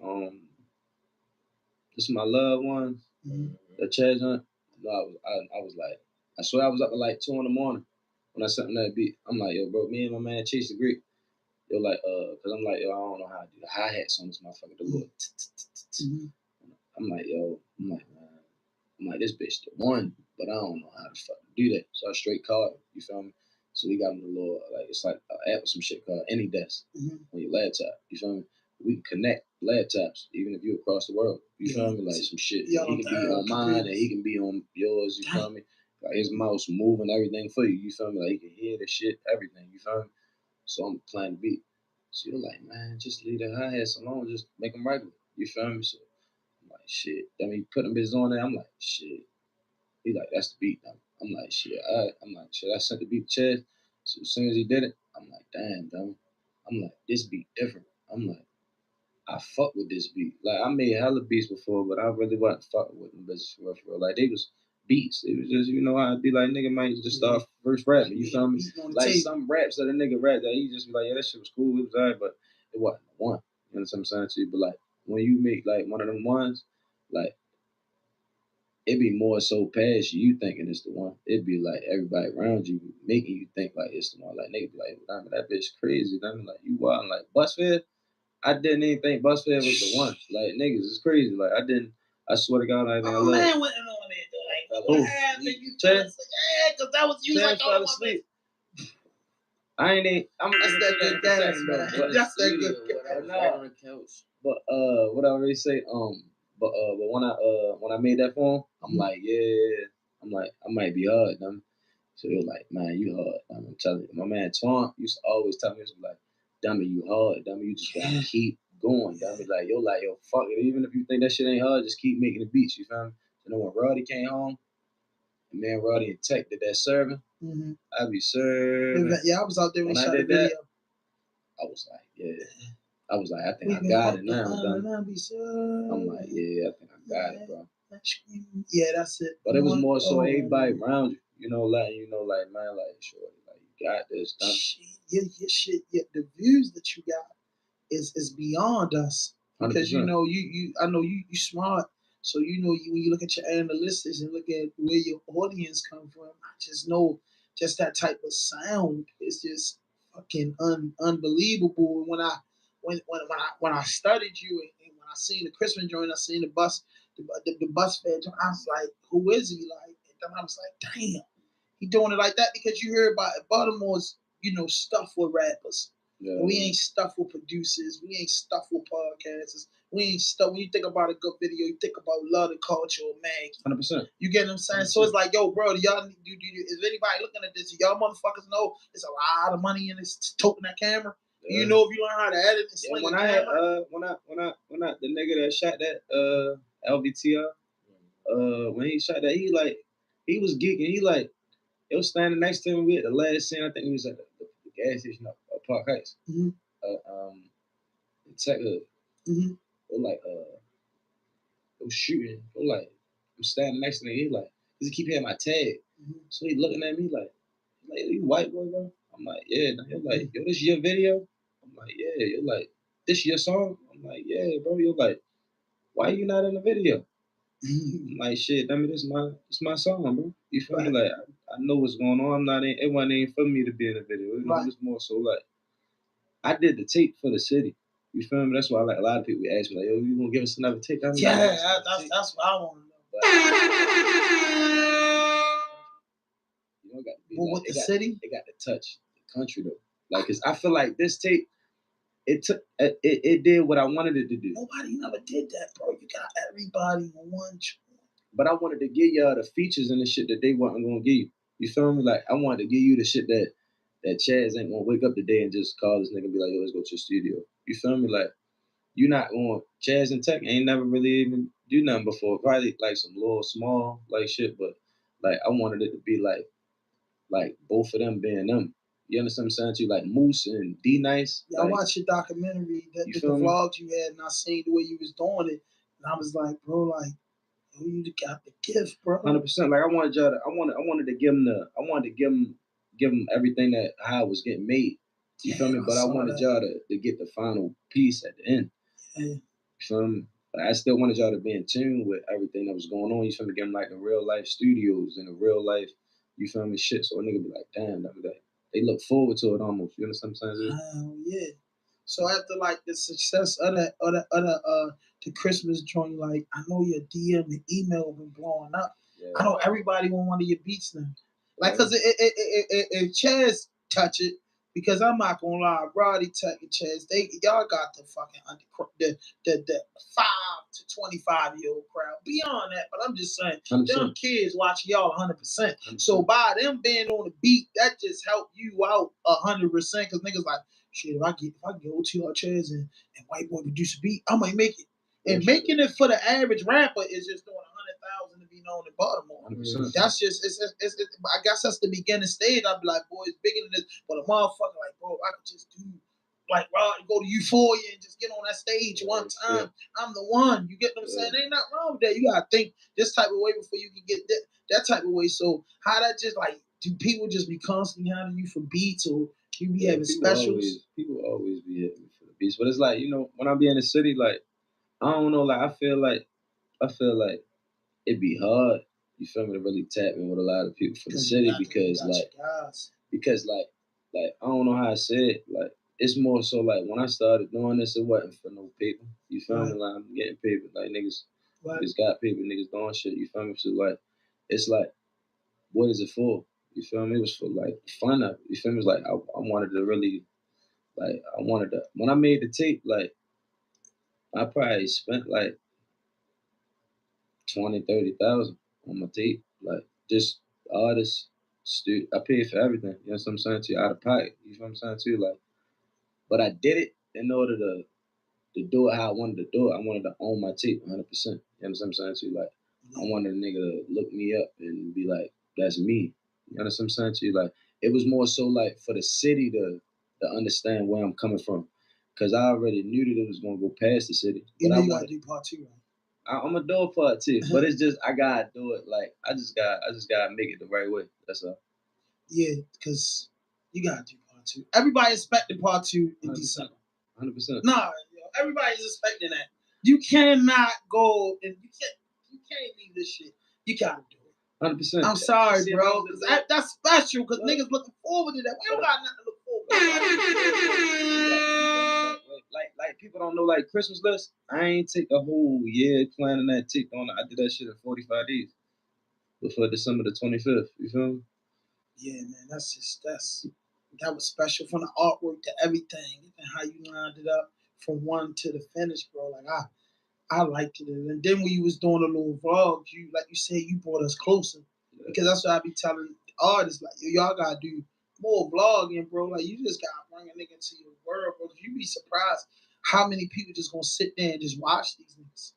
this is my loved one, the Chaz on. No, I was like, I swear I was up at like 2 in the morning when I sent him that beat. I'm like, yo, bro, me and my man Chase the Greek. Yo, like, cause I'm like, yo, I don't know how to do the hi-hats on this motherfucker. The little I'm like, yo, man, I'm like, this bitch the one, but I don't know how to fucking do that. So I straight called him, you feel me? So we got him a little, like, it's like an app or some shit called AnyDesk on your laptop, you feel me? We can connect laptops, even if you're across the world, you feel me? Like some shit. He can be on mine and he can be on yours, you feel me? Like his mouse moving everything for you, you feel me? Like he can hear the shit, everything, you feel me? So I'm playing the beat. So you're like, man, just leave the hi-hats alone, just make them regular, you feel me? So I'm like, shit. Then he put them bitches on there. I'm like, shit. He like, that's the beat. I'm like, shit. I'm like, shit. I sent the beat to Chad. So as soon as he did it, I'm like, damn, dumb. I'm like, this beat different. I'm like, I fuck with this beat. Like I made hella beats before, but I really wasn't fucking with them bitches for real. Like they was beats. It was just, you know, I'd be like, nigga might just start first rapping. You feel me? Like some raps that a nigga rap that he just be like, yeah, that shit was cool. It was alright, but it wasn't the one. You know what I'm saying to you? But like when you make like one of them ones, like it be more so past you thinking it's the one. It'd be like everybody around you making you think like it's the one. Like nigga be like, damn, that bitch crazy. Damn, like you wild. Like Busfed, I didn't even think Busfed was the one. Like niggas, it's crazy. Like I swear to God, I think I love. Man, went on it though. Like what happened? You fell asleep? Yeah, because that was you like all asleep. I ain't even. That's that good gas, man. That's that good gas. Right on the couch. But what I already say, but when I made that for him, I'm like, yeah, I'm like, I might be hard, dummy. So he was like, man, you hard. I'm telling you, my man Twan used to always tell me, he was like, dummy, you hard, dummy, you just gotta keep going, dummy. Like, yo, fuck it. Even if you think that shit ain't hard, just keep making the beats, you feel me? So then when Roddy came home, and me and Roddy and Tech did that serving, I be serving. Yeah, I was out there when I did that. I was like, yeah. I was like, I think I got it now. I'm like, yeah, I think I got it, bro. Yeah, that's it. But it was more so everybody around you, you know, letting you know, like, man, like, sure, like, you got this, done. Your shit, the views that you got is beyond us. Because 100%. You know, I know you smart. So you know, when you look at your analytics and look at where your audience come from, I just know just that type of sound is just fucking unbelievable. When I studied you and when I seen the Christmas joint, I seen the bus fed joint, I was like, who is he? Like, and then I was like, damn, he doing it like that because you hear about Baltimore's, you know, stuff with rappers. Yeah. We ain't stuff with producers. We ain't stuff with podcasters. We ain't stuff. When you think about a good video, you think about Love the Culture or Maggie. 100%. You get what I'm saying? 100%. So it's like, yo, bro, y'all is anybody looking at this? Y'all motherfuckers know it's a lot of money in this toting that camera. Yeah. You know if you learn how to edit and sling when I had the nigga that shot that LVTR, when he shot that, he was geeking. He was standing next to him. We at the last scene. I think he was at the gas station up Park Heights. Mm-hmm. Tech Hood. Mm-hmm. Or like they was shooting. Or like I'm standing next to him. He like, cause he keep hearing my tag. Mm-hmm. So he looking at me like you white boy, bro? I'm like, yeah. You're like, yo, this your video? I'm like, yeah. You're like, this your song? I'm like, yeah, bro. You're like, why you not in the video? I'm like, shit, I mean, this my song, bro. You feel me? Like, I know what's going on. I'm not in. It wasn't even for me to be in the video. You know, it's more so like, I did the tape for the city. You feel me? That's why like a lot of people ask me like, yo, you gonna give us another tape? That's what I want to know. You know, got to be well, like, with the city, it got to touch the country though. Like, cause I feel like this tape, it did what I wanted it to do. Nobody never did that, bro. You got everybody on one. But I wanted to give y'all the features and the shit that they wasn't gonna give you. You feel me? Like I wanted to give you the shit that Chaz ain't gonna wake up today and just call this nigga and be like, yo, let's go to the studio. You feel me? Like you not going Chaz and Tech ain't never really even do nothing before. Probably like some little small like shit, but like I wanted it to be like both of them being them. You understand what I'm saying? To you like Moose and D Nice. Yeah, like, I watched your documentary, the vlogs you had, and I seen the way you was doing it, and I was like, bro, like, yo, you got the gift, bro. 100%. Like I wanted y'all to, I wanted to give them everything that how it was getting made. You feel me? But I wanted y'all to get the final piece at the end. Yeah. You feel me? But I still wanted y'all to be in tune with everything that was going on. You feel me? Give them like the real life studios and the real life. You feel me? Shit. So a nigga be like, damn, they look forward to it almost. You understand what I'm saying? Oh yeah. So after like the success of that, the Christmas joint, like I know your DM and email been blowing up. Yeah. I know everybody want one of your beats now. Like, cause if Chaz touch it, because I'm not gonna lie, Roddy, Tech, and Chaz, y'all got the fucking the 5 to 25-year-old crowd. Beyond that, but I'm just saying, 100%. Them kids watching y'all 100%. So by them being on the beat, that just helped you out 100%. Cause niggas like, shit, if I go to your Chaz and White Boy produce a beat, I might make it. And making it for the average rapper is just doing 100,000 to be known in Baltimore. 100%. That's just it's I guess that's the beginning stage. I'd be like, boy, it's bigger than this. But a motherfucker like, bro, I could just do like Rod, go to Euphoria and just get on that stage one time. I'm the one. You get what I'm saying? Ain't nothing wrong with that. You gotta think this type of way before you can get that type of way. So how that just like, do people just be constantly hounding you for beats, or you be having specials? People always be hitting me for the beats. But it's like, you know, when I be in the city, like I don't know, like I feel like it'd be hard, you feel me, to really tap in with a lot of people from the city because I don't know how I say it. Like it's more so like when I started doing this, it wasn't for no paper. You feel me? Like I'm getting paper. Like niggas got paper, niggas doing shit. You feel me? So like it's like, what is it for? You feel me? It was for like fun of it. You feel me? It's like I wanted to really when I made the tape, like I probably spent like 20,000-30,000 on my tape. Like just artists, I paid for everything. You know what I'm saying to you, out of pocket. You know what I'm saying to you, like. But I did it in order to do it how I wanted to do it. I wanted to own my tape 100%. You know what I'm saying to you, like. I wanted a nigga to look me up and be like, that's me. You know what I'm saying to you, like. It was more so like for the city to understand where I'm coming from, because I already knew that it was gonna go past the city. You know you gotta do part 2, right? I'm a do it part 2, but it's just I gotta do it like I just gotta make it the right way. That's all. Yeah, because you gotta do part 2. Everybody expected part 2 in 100%. December. 100%. Nah, everybody's expecting that. You cannot go and you can't leave this shit. You gotta do it. 100%. I'm sorry, bro. That's special because niggas looking forward to that. We don't got nothing to look forward to. Like people don't know, like Christmas list. I ain't take a whole year planning that tick on. I did that shit in 45 days before December the 25th. You feel me? Yeah, man. That was special, from the artwork to everything and how you lined it up from one to the finish, bro. Like I liked it. And then when you was doing the little vlogs, like you said, you brought us closer. Yeah. Because that's what I be telling artists, like, y'all gotta do more vlogging, bro. Like, you just gotta bring a nigga into your world, bro. You be surprised how many people just gonna sit there and just watch these niggas.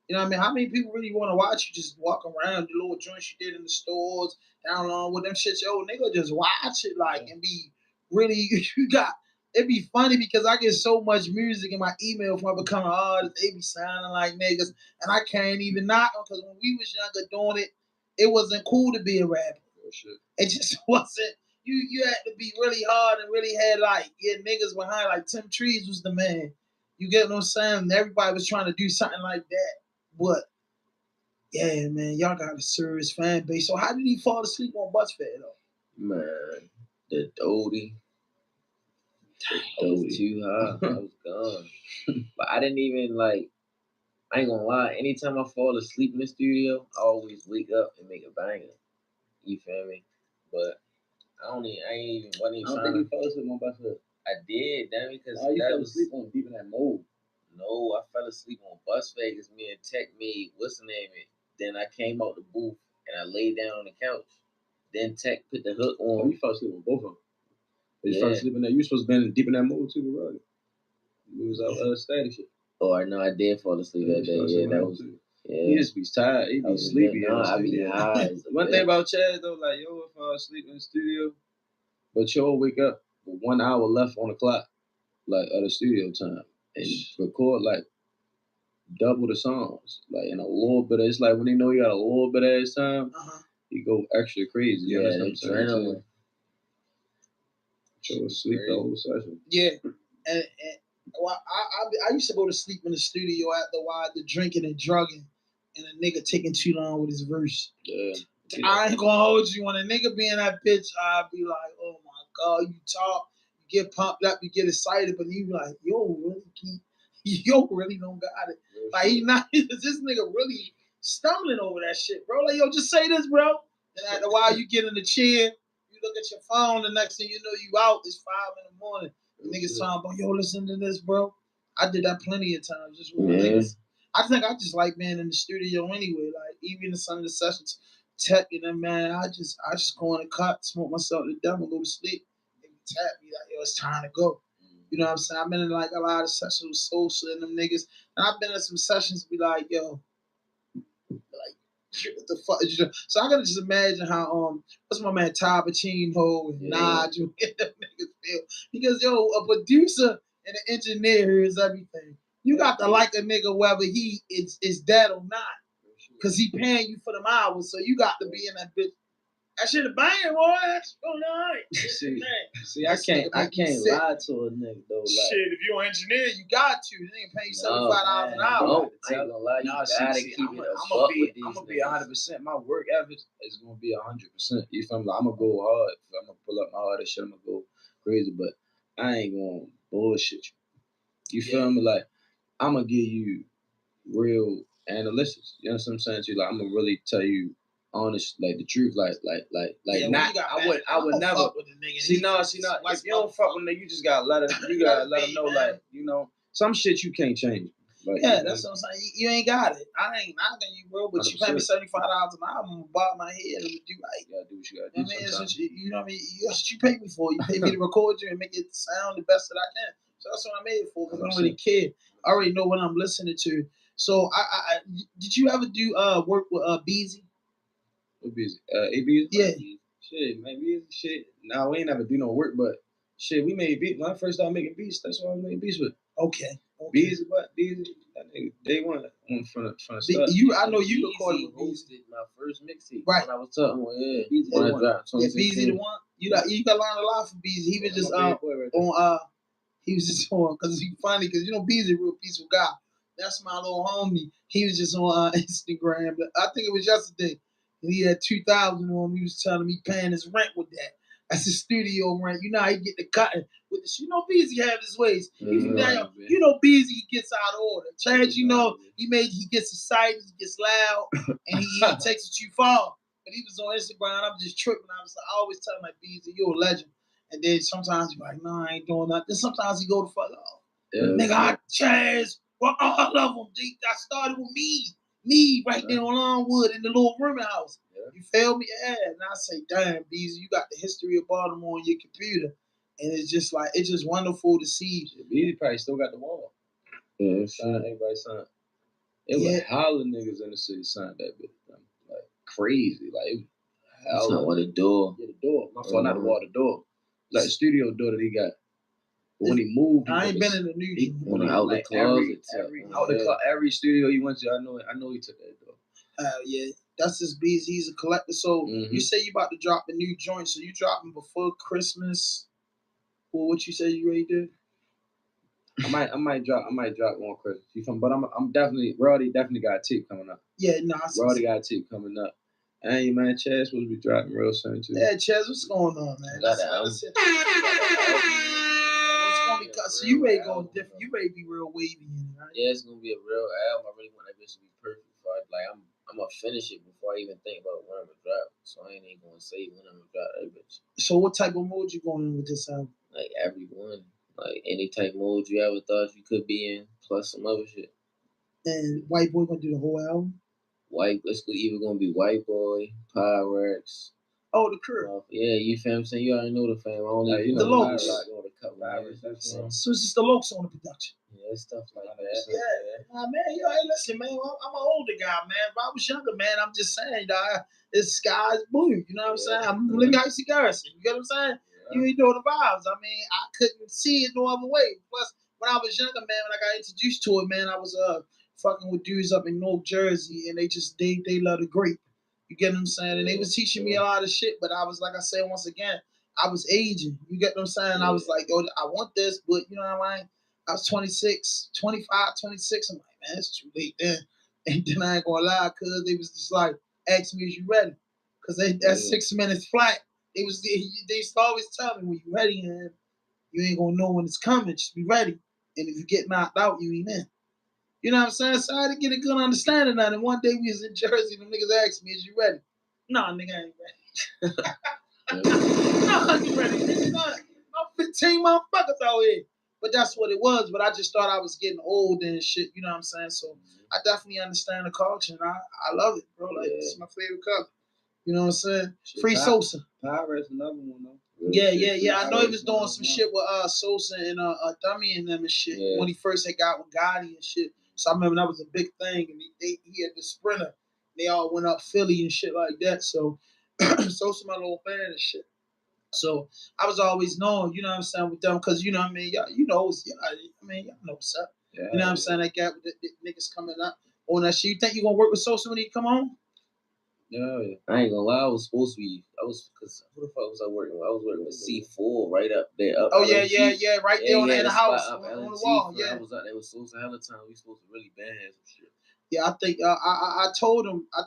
You know what I mean? How many people really want to watch you just walk around, the little joints you did in the stores, down along with them shit? Yo, nigga, just watch it, like, and be really, you got It'd be funny because I get so much music in my email from becoming artists. They be sounding like niggas, and I can't even knock them because when we was younger doing it, it wasn't cool to be a rapper. Oh, shit. It just wasn't. You had to be really hard and really had like niggas behind. Like Tim Trees was the man. You get what I'm saying? Everybody was trying to do something like that, but yeah, man, y'all got a serious fan base. So how did he fall asleep on bus fare though? Man, the Doty. I was too high. I was gone. But I didn't even like. I ain't gonna lie. Anytime I fall asleep in the studio, I always wake up and make a banger. You feel me? But I ain't even. Wasn't even I don't trying think to. you fell asleep on bus fare. I did, damn it, because You that fell was. asleep on Deep in That Mold. No, I fell asleep on bus fare because me and Tech made what's the name it. Then I came out the booth and I laid down on the couch. Then Tech put the hook Oh, on. you fell asleep on both of them. You Yeah. fell asleep in that. You supposed to be Deep in That Mold too, with Roddy. It was out static shit. Oh, I know I did fall asleep that day. Yeah, that was. Yeah. He just be tired. He be sleepy. No, I be high. One thing about Chad though, like yo, if I sleep in the studio, but you'll wake up with 1 hour left on the clock, like of the studio time, and record like double the songs, like in a little bit. It's like when they know you got a little bit of his time, you go extra crazy. Yeah, the adrenaline. So sleep the whole session. Yeah, and well, I used to go to sleep in the studio after a while, the drinking and drugging, and a nigga taking too long with his verse. Yeah. I ain't gonna hold you. When a nigga be in that bitch, I'll be like, oh my God, you talk, you get pumped up, you get excited, but you be like, yo, really don't got it. Like, this nigga really stumbling over that shit, bro. Like, yo, just say this, bro. And after a while, you get in the chair, you look at your phone, the next thing you know, you out. It's 5 a.m. The niggas talking about, yo, listen to this, bro. I did that plenty of times. Just with niggas. I think I just like being in the studio anyway. Like, even in some of the sessions, Tech and them, man, I just go in the cut, smoke myself to death and go to sleep. And tap me like, yo, it's time to go. You know what I'm saying? I've been in like a lot of sessions with Social and them niggas. And I've been in some sessions be like, yo, like, what the fuck is you doing? So I gotta just imagine how what's my man Ty Pacino and Nigel and them niggas feel. Because yo, a producer and an engineer is everything. You got to like a nigga whether he is dead or not. Cause he paying you for them hours, so you got to be in that bitch. That shit a bang, boy. That's all right. See, I can't lie to a nigga though. Like, shit, if you're an engineer, you got to. They ain't pay you $75 an hour. No, I ain't gonna lie. You gotta keep it I'm gonna be 100%. My work ethic is gonna be 100%. You feel me? Like, I'm gonna go hard. I'm gonna pull up my hardest shit. I'm gonna go crazy, but I ain't gonna bullshit you. You feel me? Like, I'm gonna give you real analysis. You know what I'm saying to you? Like, I'm gonna really tell you honest, like the truth, like not. I would never. See, no. If you don't fuck with nigga, you just gotta let it. You gotta let them know, like, you know, some shit you can't change. Like, yeah, that's what I'm saying. You ain't got it. I ain't knocking you, bro. But 100%. You pay me $75 an hour, I'm gonna bob my head and do right. You gotta do what you gotta do. You know what I mean? That's what you pay me for. You pay me to record you and make it sound the best that I can. So that's what I made it for. Because I don't really care. I already know what I'm listening to. So I did you ever do work with Beezy? What Beezy? A-Beezy? Yeah. Shit, man, Beezy, shit. Nah, we ain't never do no work, but shit, we made beats. When I first started making beats, that's what I was making beats with. Okay. Beezy, what? Beezy, that nigga, they one from the start. I know you recorded with hosted my first mixtape. Right. When I was talking about, Beezy the one. You got learn a lot from Beezy. He was just he was just on, because he's funny, because you know Beezy a real peaceful guy. That's my little homie. He was just on Instagram. I think it was yesterday. And he had 2,000 on him. He was telling me paying his rent with that. That's his studio rent. You know how he get the cutting with this. You know Beezy have his ways. You know Beezy gets out of order. Chad, you know, he gets excited, he gets loud, and he takes it too far. But he was on Instagram, I'm just tripping. I always tell him, like, Beezy, you're a legend. And then sometimes he's like, no, I ain't doing that. Then sometimes he go the fuck off. Nigga, Chaz, well, I love him. I started with me right there on Longwood in the little rooming house. Yeah. You feel me? Yeah. And I say, damn, Beezy, you got the history of Baltimore on your computer. And it's just wonderful to see. Beezy probably still got the wall. Yeah, everybody signed. It was hella niggas in the city signed that bitch. Like, crazy. Like, it was hella. The door. Yeah, the door. My fault, not the wall, the door. Like, the studio door that he got. But when he moved, I ain't been in the new joint. When he out the closet, every studio he went to, I know he took that though. Yeah, that's his beats. He's a collector. So you say you about to drop a new joint. So you dropping before Christmas? Well, what you say you ready to do? I might drop one Christmas. You from? But I'm definitely Roddy definitely got a tape coming up. Yeah, no, Roddy got a tape coming up. Hey man, Chaz supposed to be dropping real soon too. Yeah, Chaz, what's going on, man? Got that album. So you ready to go different? You ready to be real wavy in it, right? Yeah, it's gonna be a real album. I really want that bitch to be perfect. Like I'm gonna finish it before I even think about when I'm gonna drop. So I ain't even gonna say when I'm gonna drop that bitch. So what type of mode you going in with this album? Like everyone, like any type of mode you ever thought you could be in, plus some other shit. And White Boy gonna do the whole album? It's either gonna be White Boy, Pyrex. Oh, the crew. Yeah, you feel what I'm saying? You already know the fam. I only the Lokes. So it's just the Lokes on the production. Yeah, stuff like that. Yeah. Nah, man, hey, listen, man, I'm an older guy, man. If I was younger, man, I'm just saying, dog, it's sky's blue. You know what I'm saying? I'm living Icy Garrison. You get what I'm saying? Yeah. You ain't know the vibes. I mean, I couldn't see it no other way. Plus, when I was younger, man, when I got introduced to it, man, I was fucking with dudes up in North Jersey, and they love the grape. You get what I'm saying? And they was teaching me a lot of shit, but I was, like I said, once again, I was aging. You get what I'm saying? I was like, yo, I want this, but you know what I mean? I was 26, 25, 26. I'm like, man, it's too late then. And then I ain't gonna lie, cuz they was just like, ask me, is you ready? Cause that 6 minutes flat, they used to always tell me, when you ready, man, you ain't gonna know when it's coming. Just be ready. And if you get knocked out, you ain't in. You know what I'm saying? So I had to get a good understanding of it. And one day we was in Jersey, and the niggas asked me, is you ready? Nah, nigga, I ain't ready. Nah, I ain't ready. Nigga, I'm 15 motherfuckers out here. But that's what it was. But I just thought I was getting old and shit. You know what I'm saying? So I definitely understand the culture, and I love it, bro. Like, it's my favorite color. You know what I'm saying? Free Sosa. Pyrex another one though. Yeah. I know he was doing some shit with Sosa and Dummy and them and shit when he first had got with Gotti and shit. So I remember that was a big thing, and he had the Sprinter. They all went up Philly and shit like that. So Sosa my little fan and shit. So I was always known, you know what I'm saying, with them, because you know what I mean, y'all, y'all know what's up. Yeah, you know what I'm saying, that gap with the niggas coming up on that shit. You think you gonna work with Sosa when he come home? Yeah, I ain't gonna lie. I was supposed to be. Because who the fuck was I working with? I was working with C4 right up there. Up right there in the house on the wall. Yeah, I was out there with Sosa hella time. We supposed to really band have some shit. Yeah, I think I told him. I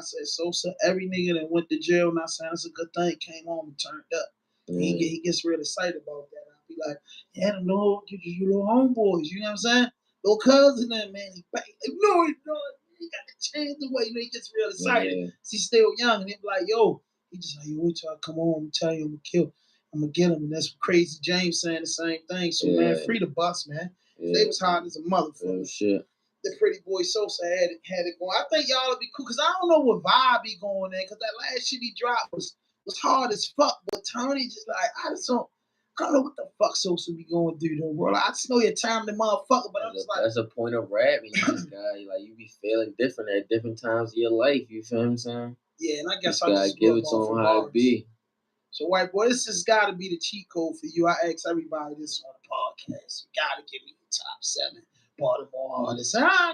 said, Sosa, every nigga that went to jail, and I said it's a good thing, came home and turned up. He gets real excited about that. I'll be like, yeah, the little homeboys, you know what I'm saying? Little cousin, that man, he got to change the way, you know, he gets real excited. Yeah. He's still young, and he be like, yo, he just like, wait till I come home and tell you I'm gonna get him, and that's Crazy James saying the same thing. So man, free the bus, man. They was hard as a motherfucker. Shit. The Pretty Boy Sosa had it going. I think y'all would be cool, because I don't know what vibe be going in, because that last shit he dropped was hard as fuck. But Tony just like, I don't know what the fuck Sosa be going through though, bro. Like, I just know you're talented motherfucker, but I'm just like, that's a point of rap. You just gotta, like, you be feeling different at different times of your life. You feel what I'm saying? Yeah, and I guess I just give it to him how it be. So, White Boy, this has got to be the cheat code for you. I ask everybody this on the podcast. You got to give me the top 7 Baltimore artists. And I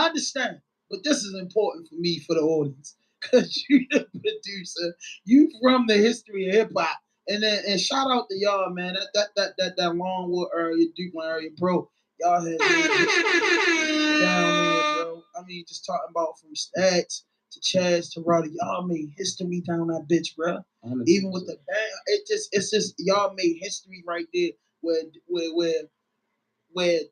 understand, but this is important for me, for the audience, because you the producer, you from the history of hip hop, and shout out to y'all, man. That Longwood area, Dukeland area, bro. Y'all had down there, bro. I mean, just talking about from Stacks to Chaz to Roddy, y'all made history down that bitch, bro. Even with the band, it's just y'all made history right there, where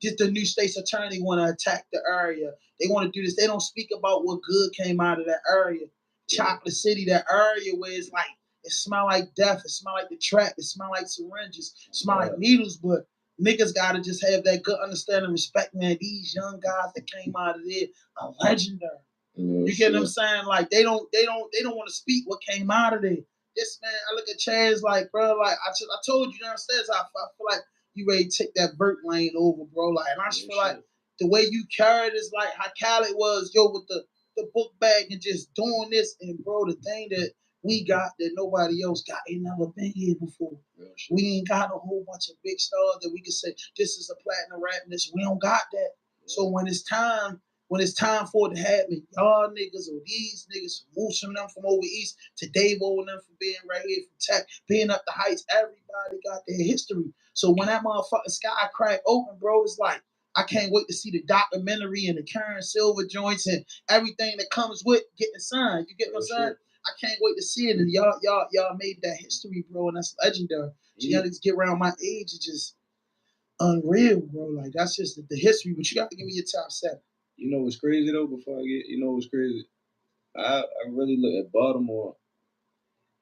just the new state's attorney want to attack the area. They want to do this. They don't speak about what good came out of that area. Chocolate City, that area where it's like, it smell like death, it smell like the trap, it smell like syringes, it smell like needles, but niggas gotta just have that good understanding, respect, man. These young guys that came out of there are legendary. You get what I'm saying? Like, they don't want to speak what came out of there. This man, I look at Chaz like, bro, like I told you downstairs, I feel like you ready to take that Burt lane over, bro. Like, and I just feel like the way you carried is like how Khaled was, yo, with the book bag and just doing this. And bro, the thing that we got that nobody else got. Ain't never been here before. We ain't got a whole bunch of big stars that we can say this is a platinum rap. This we don't got that. So when it's time for it to happen, y'all niggas or these niggas, Moose from them from over east to Dave and them from being right here from Tech, being up the heights, everybody got their history. So when that motherfucking sky crack open, bro, it's like I can't wait to see the documentary and the Karen Silver joints and everything that comes with getting signed. You get what I'm saying? I can't wait to see it. And y'all made that history, bro, and that's legendary. So y'all niggas get around my age, it's just unreal, bro. Like that's just the history. But you gotta give me your top 7. You know what's crazy though? Before I get, you know what's crazy? I really look at Baltimore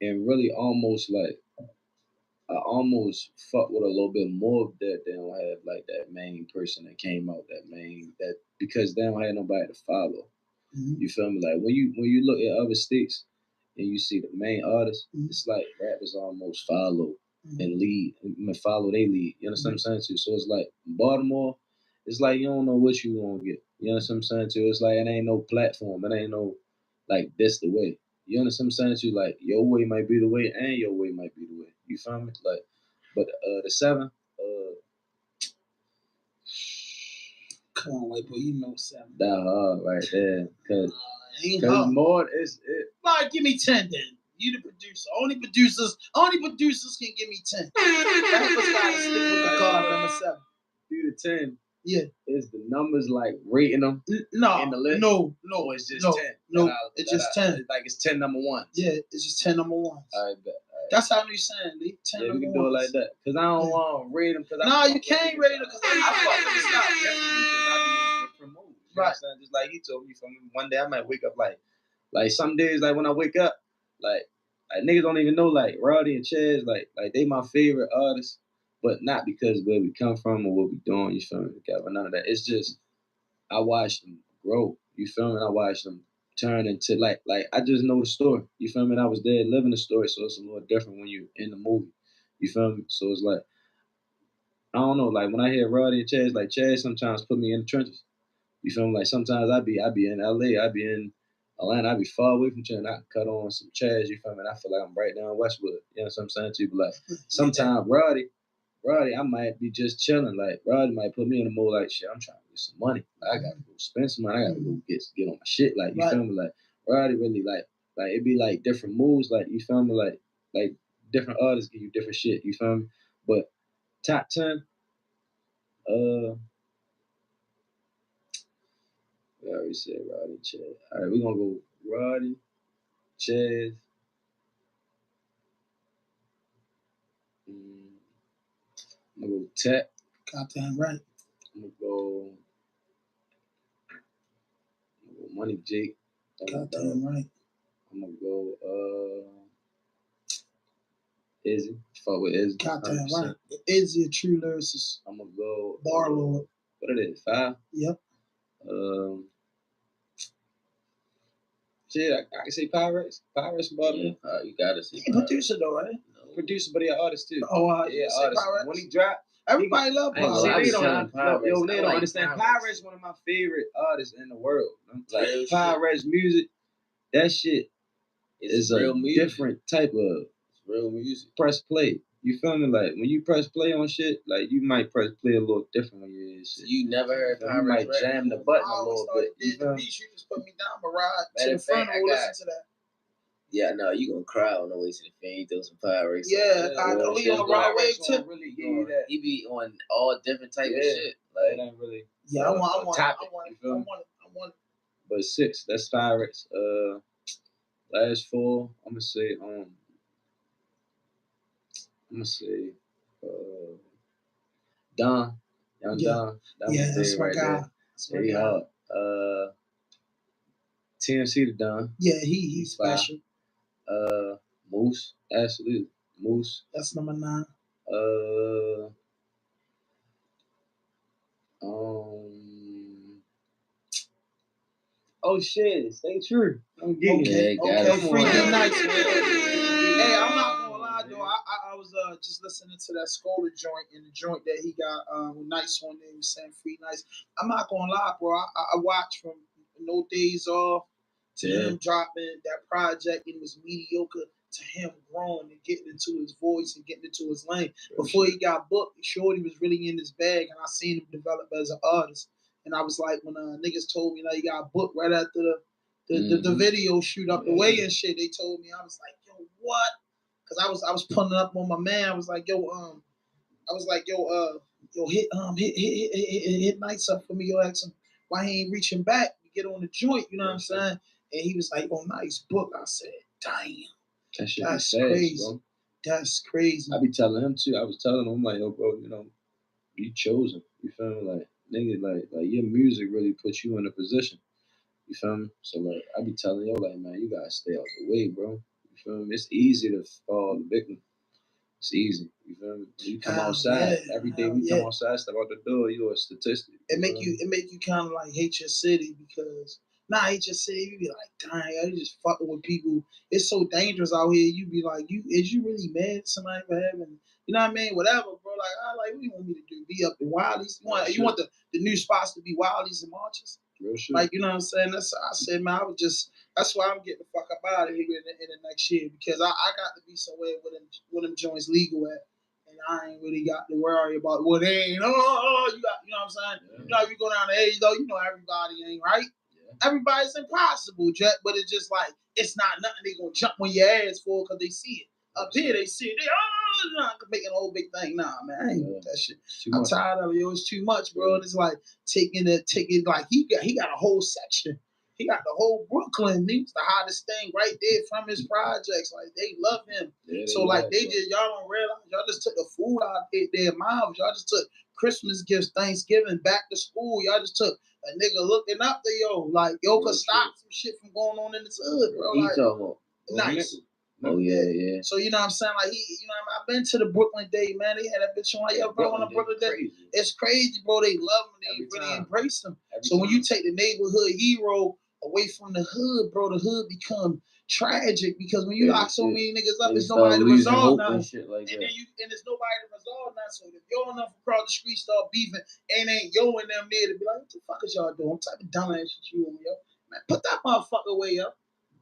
and really almost like I almost fuck with a little bit more of that. They don't have like that main person that came out, that because they don't have nobody to follow. Mm-hmm. You feel me? Like when you look at other states and you see the main artists, it's like rappers almost follow and lead, follow they lead. You understand what I'm saying too? So it's like Baltimore, it's like you don't know what you gonna get. You understand what I'm saying too? It's like it ain't no platform. It ain't no like this the way. You understand what I'm saying too? Like your way might be the way and your way might be the way. You feel me? Like, but the 7, come on, wait, boy, you know 7. That hard right there, cause more is it. Like, give me 10 then. You the producer. Only producers can give me 10. Rappers gotta stick with the card number 7. Do the 10. Yeah. Is the numbers like rating them? No, in the list? No, or it's just 10. No, it's just 10. Like it's 10 number 1s. Yeah, it's just 10 number 1s. I bet. That's how you saying, Lee. 10 yeah, number we can 1s. do it like that. Cause I don't want to rate them. No, you can't rate them because I fuck with the style. Definitely, because I be in different moods. Right. Just like he told me, from one day I might wake up like some days, like when I wake up, like niggas don't even know like Rowdy and Chaz, like they my favorite artists, but not because where we come from or what we doing. You feel me? None of that. It's just I watched them grow. You feel me? I watched them turn into like I just know the story. You feel me? And I was there living the story, so it's a little different when you in the movie. You feel me? So it's like I don't know. Like when I hear Rowdy and Chaz, like Chaz sometimes put me in the trenches. You feel me? Like sometimes I be in LA, I be in Atlanta, I be far away from Chaz, and I cut on some Chaz. You feel me? And I feel like I'm right down Westwood. You know what I'm saying to you? But like sometimes Rowdy, I might be just chilling. Like Rowdy might put me in the mood like shit. I'm trying to get some money. Like, I gotta go spend some money. I gotta go get on my shit. Like you feel me? Like Rowdy really like it be like different moods. Like you feel me? Like different artists give you different shit. You feel me? But top 10. We already said Rowdy, Chaz. All right, we're gonna go Rowdy, Chaz. I'm gonna go Tech. Goddamn right. I'm gonna go Money Jake. Goddamn right. I'm gonna go Izzy. Fuck with Izzy. Goddamn right. Izzy a true lyricist. I'm gonna go Barlord. What it is? 5? Yep. Shit, I can say Pyrex. Pyrex from Baltimore. Yeah, you gotta say He producer though, right? No. Producer, but he an artist too. Oh, yeah, artist. When he dropped, everybody love Pyrex. They don't understand. Pyrex one of my favorite artists in the world. Like Pyrex music, that shit is a different type of real music. Press play. You feel me? Like when you press play on shit, like you might press play a little different when you hear shit. You never heard Pyrex. You might jam the button a little bit. You feel me? You just put me down, Mirage. To the front, listen to that. Yeah, no, you gonna cry on the way to the fan. You throw some Pyrex. Yeah, I know he on Raw Wave too. Really he be on all different type of shit. Like it ain't really. Yeah, I want it. But 6, that's Pyrex. Last 4, I'm gonna say Don. Young Don. That's my guy. That's very hard. TMC to Don. Yeah, he's special. Moose, absolutely. Moose. That's number 9. Oh shit, stay true. I'm getting it. Okay, Freaky Nights, man. Hey, I'm not gonna lie though. I was just listening to that Scholar joint and the joint that he got with Nights one day. He was saying Free Nights. I'm not gonna lie, bro. I watched from No Days Off to him dropping that project and it was mediocre to him growing and getting into his voice and getting into his lane. Before he got booked, Shorty was really in his bag, and I seen him develop as an artist. And I was like, when niggas told me that he got booked right after the video shoot up the way and shit, they told me, I was like, yo, what? Because I was pulling up on my man. I was like, yo, hit Nights up for me. Yo, ask him why he ain't reaching back to get on the joint. You know what I'm saying? And he was like, oh, nice book. I said, damn. That shit That's be fast, crazy. bro. That's crazy. I be telling him too. I was telling him, I'm like, yo, bro, you know, you chosen. You feel me? Like, nigga, like your music really puts you in a position. You feel me? So like, I be telling yo, like, man, you gotta stay out the way, bro. You feel me? It's easy to fall the victim. It's easy. You feel me? You come outside every day. We come outside, step out the door. You're a statistic. It make you kind of like hate your city because hate your city. You be like, dang, I just fucking with people. It's so dangerous out here. You be like, is you really mad at somebody for having, you know what I mean? Whatever, bro. Like, what do you want me to do? Be up in Wiley's? You want the new spots to be Wiley's and Marches? Real shit. Like, you know what I'm saying? That's I said, man, that's why I'm getting the fuck up out of here in the next year because I got to be somewhere where them joints legal at. And I ain't really got to worry about what they ain't. You know what I'm saying? Yeah. You know, if you go down the A, though, you know everybody ain't right. Yeah. Everybody's impossible, Jet, but it's just like, it's not nothing they gonna jump on your ass for because they see it. Up here, they see it. They, not making a whole big thing. Nah, man, I ain't with that shit. I'm tired of it. It was too much, bro. And it's like taking like he got a whole section. He got the whole Brooklyn. He was the hottest thing right there from his projects. Like, they love him. Yeah, so, like, y'all don't realize, y'all just took the food out their mouths. Y'all just took Christmas gifts, Thanksgiving, back to school. Y'all just took a nigga looking up to could stop some shit from going on in this hood, bro. Like, nice. Oh, yeah. So, you know what I'm saying? Like, I've been to the Brooklyn Day, man. They had that bitch on, like, yo, bro, on the Brooklyn Day. It's crazy, bro. They love him. They really embrace him. So, when you take the neighborhood hero away from the hood, bro, the hood become tragic because when you lock so many niggas up, there's nobody to resolve now. And there's nobody to resolve now. So if yo enough across the street start beefing and ain't yo in them there to be like, what the fuck is y'all doing? What type of dumbass shit you on, yo? Man, put that motherfucker away, yo.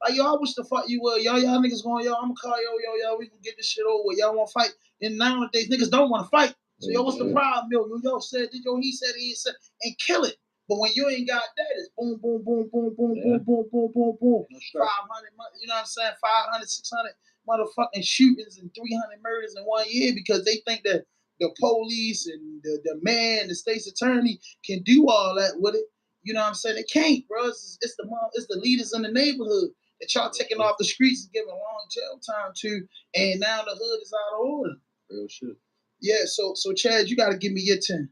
Like, yo, I wish the fuck you were. Y'all niggas going, yo, I'm gonna call yo, we can get this shit over. Y'all wanna fight. And nowadays, niggas don't wanna fight. So, yo, what's the problem, yo? Yo said, he said, and kill it. But when you ain't got that, it's boom, boom, boom, boom, boom, boom, boom, boom, boom, boom. 500, you know what I'm saying? 500, 600 motherfucking shootings and 300 murders in 1 year because they think that the police and the man, the state's attorney can do all that with it. You know what I'm saying? They can't, bro. It's the leaders in the neighborhood that y'all taking off the streets and giving long jail time to, and now the hood is out of order. Real shit. Yeah, so Chad, you got to give me your 10.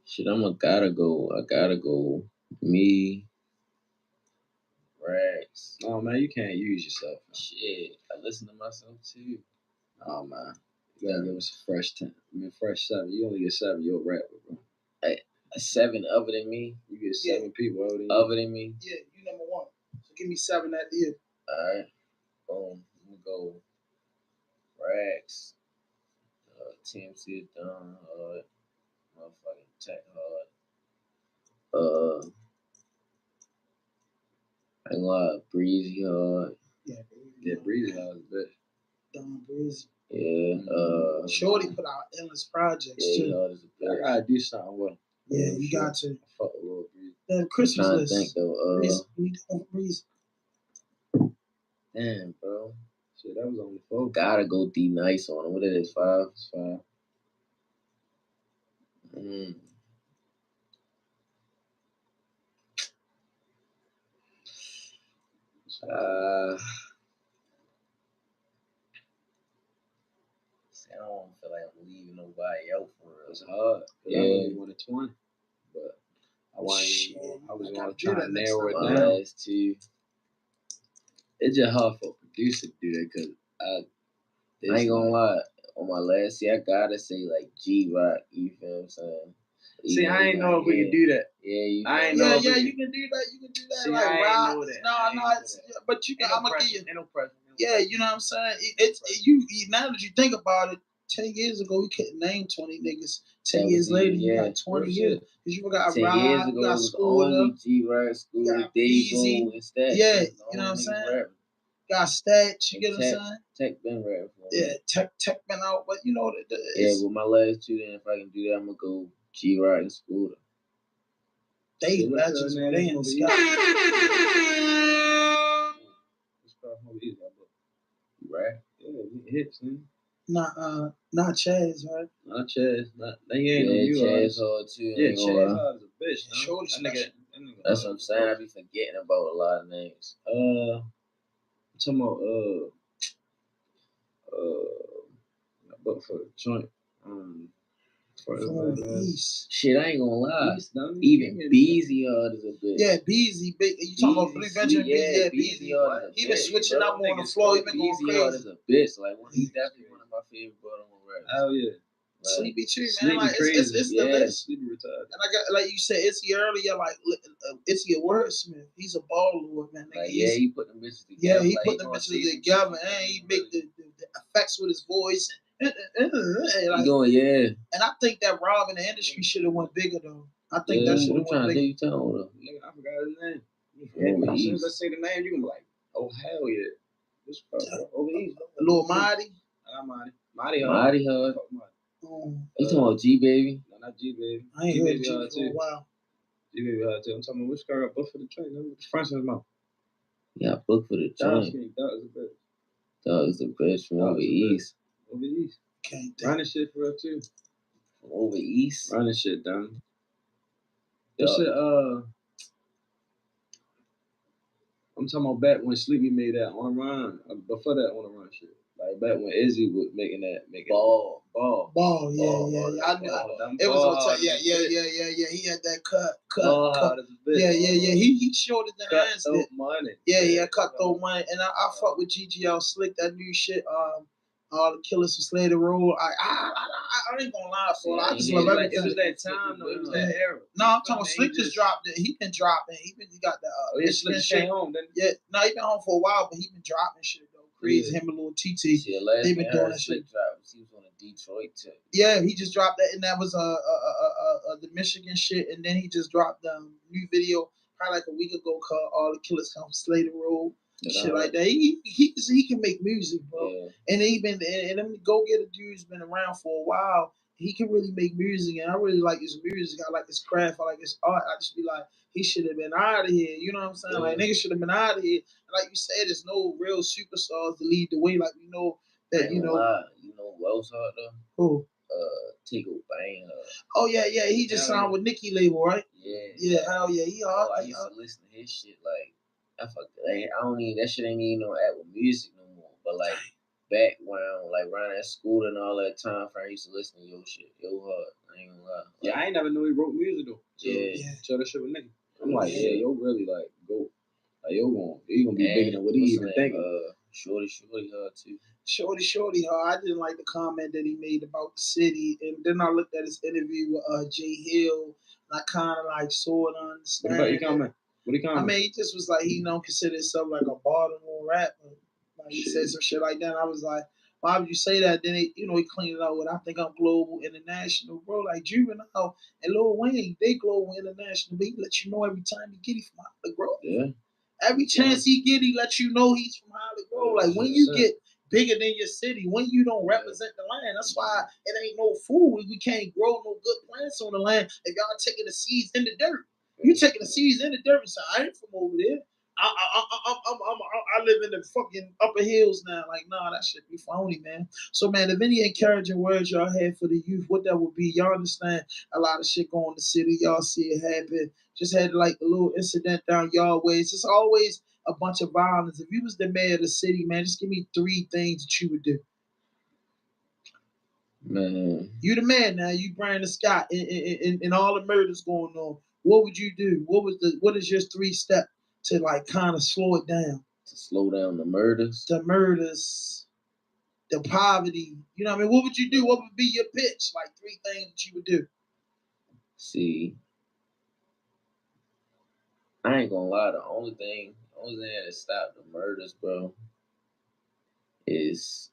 Shit, gotta go. Me, Rags. Oh, man, you can't use yourself. Man. Shit, I listen to myself too. Oh, man. You gotta give us a fresh 10. Fresh 7. You only get 7, you're a rapper, bro. A 7 other than me? You get 7 people other than me? Yeah, you number 1. So give me 7 at the year. All right. Boom. I'm gonna go Rags. TMC is done. Motherfucking Tech Hard. I ain't gonna lie, Breezy Hard. Yeah, Breezy Hard is good. Don Breezy. Yeah. Shorty put out endless projects too. Hard is a I gotta do something with him. Yeah, you got to. Fuck with Lil Breezy. Then Christmas I'm trying list. to think though. We don't Breezy. Damn, bro. Shit, that was only 4. Gotta go D Nice on him. What it is, 5? It's 5. See, I don't feel like I'm leaving nobody out for real. It's hard. Yeah. I really wanted 20, but I was gonna try to narrow it down. Last 2. It's just hard for a producer to do that because I ain't gonna lie. On my last, I gotta say like G-Rock. You feel what I'm saying? See, I ain't know if we could do that. Yeah, I ain't know. Yeah, you can do that. You can do that. See, like, I ain't know that. No, but you can. I'm gonna give you. Ain't no pressure. Yeah, you know what I'm saying. It's you. Now that you think about it, 10 years ago, you couldn't name 20 niggas. 10 years later, you got 20 years. Because you got 10 Rod, years ago, you got it was Scooter, only G-Rap, Scooter, Davo, and Stat. Yeah, you know what I'm saying? Got Stat, you get what I'm saying? Tech been rapping for me. Yeah, Tech been out, but you know, with my last two, then if I can do that, I'm going to go G-Rap and Scooter. They legends, man. They in the sky. Right? Yeah, hits, man. Not Chaz, right? Not Chaz. They ain't no new Chaz artist. hard too. Yeah, Chaz hard is a bitch. Shorty special. That's what I'm saying. I be forgetting about a lot of names. I'm talking about but for the joint. From the East. Shit, I ain't gonna lie. Even Beezy hard is a bitch. Yeah, Beezy. You talking about Blue Benjamin? Yeah, Beezy hard is a bitch. He been switching up on the floor. He been going crazy. Beezy hard is a bitch. Like, he's definitely one of my favorite Baltimore rappers. Hell yeah. Like, Sleepy too, man. Sleepy like crazy. It's the best. Sleepy retired. And I got, like you said, Itzy earlier, like Itzy a wordsmith. He's a ball lord, man. Like, he put them bitches together. Yeah, he put them bitches together, and he make the effects with his voice. Like, and I think that Rob in the industry should have went bigger though. I think that should have went bigger. I forgot his name. As soon as I say the name, you can be like, oh hell yeah. This over East. Lil Marty. Marty hard. You talking about G Baby? No, not G Baby. I ain't heard G for a while. G Baby hard too. I'm talking about which guy got booked for the train. With the French in his mouth. Yeah, booked for the train. Dog is the best from over East. Over East. Running shit for us too. From over East. Running shit down. That shit. I'm talking about back when Sleepy made that on the run. Before that on the run shit. Like back when Izzy was making ball. Yeah. I know. It was on time. Yeah. He had that cut. Yeah. He showed it the hands. Money. Yeah, cut through money. And I fuck with GGL Slick, that new shit. All the Killers from Slater Road. I ain't gonna lie for it. I just love everything. It was that time though. It was that era. No, I'm talking about Slick just dropped it. He been dropping. He got the Slick came home. Yeah, no, he been home for a while, but he been dropping shit though. Crazy, him and Lil TT. They been doing that shit. He was on a Detroit tip. Yeah, he just dropped that, and that was the Michigan shit, and then he just dropped the new video probably like a week ago called "All the Killers Come from Slater Road." Shit like that. He can make music, bro. Yeah. And them Go Getter dude's been around for a while. He can really make music, and I really like his music. I like his craft. I like his art. I just be like, he should have been out of here. You know what I'm saying? Yeah. Like niggas should have been out of here. And like you said, there's no real superstars to lead the way. Like we know that you know who else hard though? Who? Tickle Bang. Oh yeah. He just signed with Nicki label, right? Yeah. Hell yeah. He hard. I used to listen to his shit like. I don't need that shit. Ain't even no Apple Music no more. But like back when around at school and all that time, I used to listen to your shit. Yo hard. I ain't gonna lie. Yeah, I ain't never knew he wrote music though. Yeah. So that shit with nigga. I'm like, yeah, yo really like go. Like yo gonna be bigger than what he even thinking. Shorty hard too. Shorty hard. I didn't like the comment that he made about the city, and then I looked at his interview with Jay Hill, and I kind of like sort of understand. What about your comment? I mean, he just was like, he don't consider himself like a Baltimore rapper. Like he said some shit like that. And I was like, why would you say that? Then he cleaned it out with, I think I'm global, international, bro. Like Juvenile and Lil Wayne, they global, international. But he let you know every time he get it from Hollywood, bro. Yeah. Every chance he get, he let you know he's from Hollywood, bro. Like when you get bigger than your city, when you don't represent the land, that's why it ain't no food. We can't grow no good plants on the land if y'all taking the seeds in the dirt. You taking the seeds in the dirt, so I ain't from over there. I live in the fucking upper hills now. Like, nah, that shit be phony, man. So, man, if any encouraging words y'all had for the youth, what that would be? Y'all understand a lot of shit going in the city. Y'all see it happen. Just had like a little incident down y'all ways. It's always a bunch of violence. If you was the mayor of the city, man, just give me 3 things that you would do. Man, you the man now. You Brandon Scott, and all the murders going on. What would you do? What is your 3 step to like kind of slow it down? To slow down the murders? The murders, the poverty. You know what I mean? What would you do? What would be your pitch? Like 3 things that you would do. See, I ain't gonna lie, the only thing that stop the murders, bro, is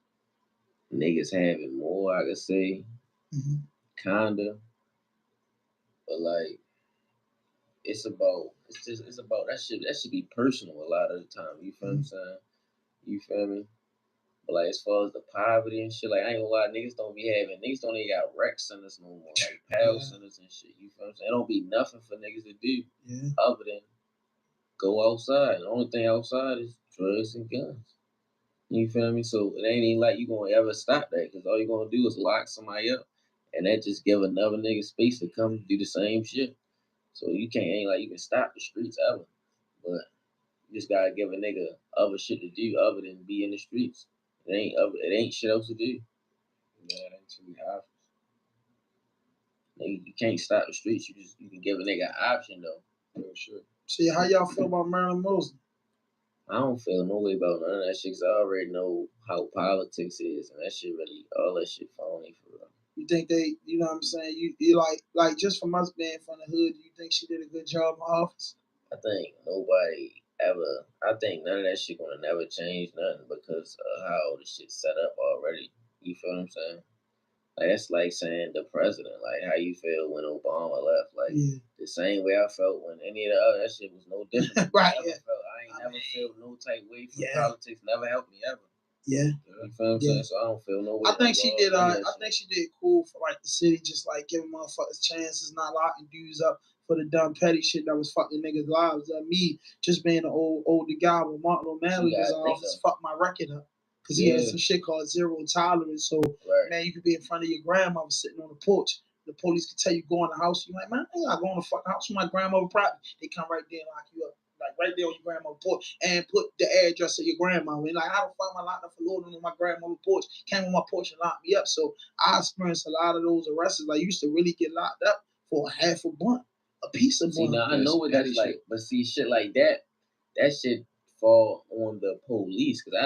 niggas having more, I could say. Kinda. But like it's about that should be personal a lot of the time. You feel what I'm saying? You feel me? But like as far as the poverty and shit, like I ain't gonna lie, niggas don't even got rec centers no more, like PAL centers and shit. You feel what I'm saying? It don't be nothing for niggas to do other than go outside. The only thing outside is drugs and guns. You feel me? So it ain't even like you gonna ever stop that, because all you gonna do is lock somebody up, and that just give another nigga space to come do the same shit. So you ain't like you can stop the streets ever, but you just gotta give a nigga other shit to do other than be in the streets. It ain't shit else to do. Yeah, it ain't too many options. Nigga, you can't stop the streets. You can give a nigga an option though. For sure. See, how y'all feel about Marilyn Mosley? I don't feel no way about none of that shit, 'cause I already know how politics is, and that shit really, all that shit phony for real. You think you know what I'm saying? You like just from us being from the hood, you think she did a good job in office? I think none of that shit gonna never change nothing because of how the shit's set up already. You feel what I'm saying? Like, that's like saying the president, like how you feel when Obama left. Like the same way I felt when any of the other, that shit was no different. Right. I ain't never felt no type way from politics. Never helped me ever. Yeah. You feel what I'm saying? So I don't feel no way. I think she did. I think she did cool for like the city, just like giving motherfuckers chances, not locking dudes up for the dumb petty shit that was fucking niggas' lives. Me just being an older guy when Martin O'Malley was in office, fucked my record up. Because he had some shit called zero tolerance. So, man, you could be in front of your grandmother sitting on the porch. The police could tell you go in the house. You're like, man, I ain't going to the fucking house with my grandmother property. They come right there and lock you up. Like right there on your grandmother's porch, and put the address of your grandmother. And like, how the fuck am I locked up for loading on my grandmother's porch? Came on my porch and locked me up. So I experienced a lot of those arrests. Like, used to really get locked up for half a blunt, a piece of blunt. See, now I know what that's like, but see, shit like that shit fall on the police, because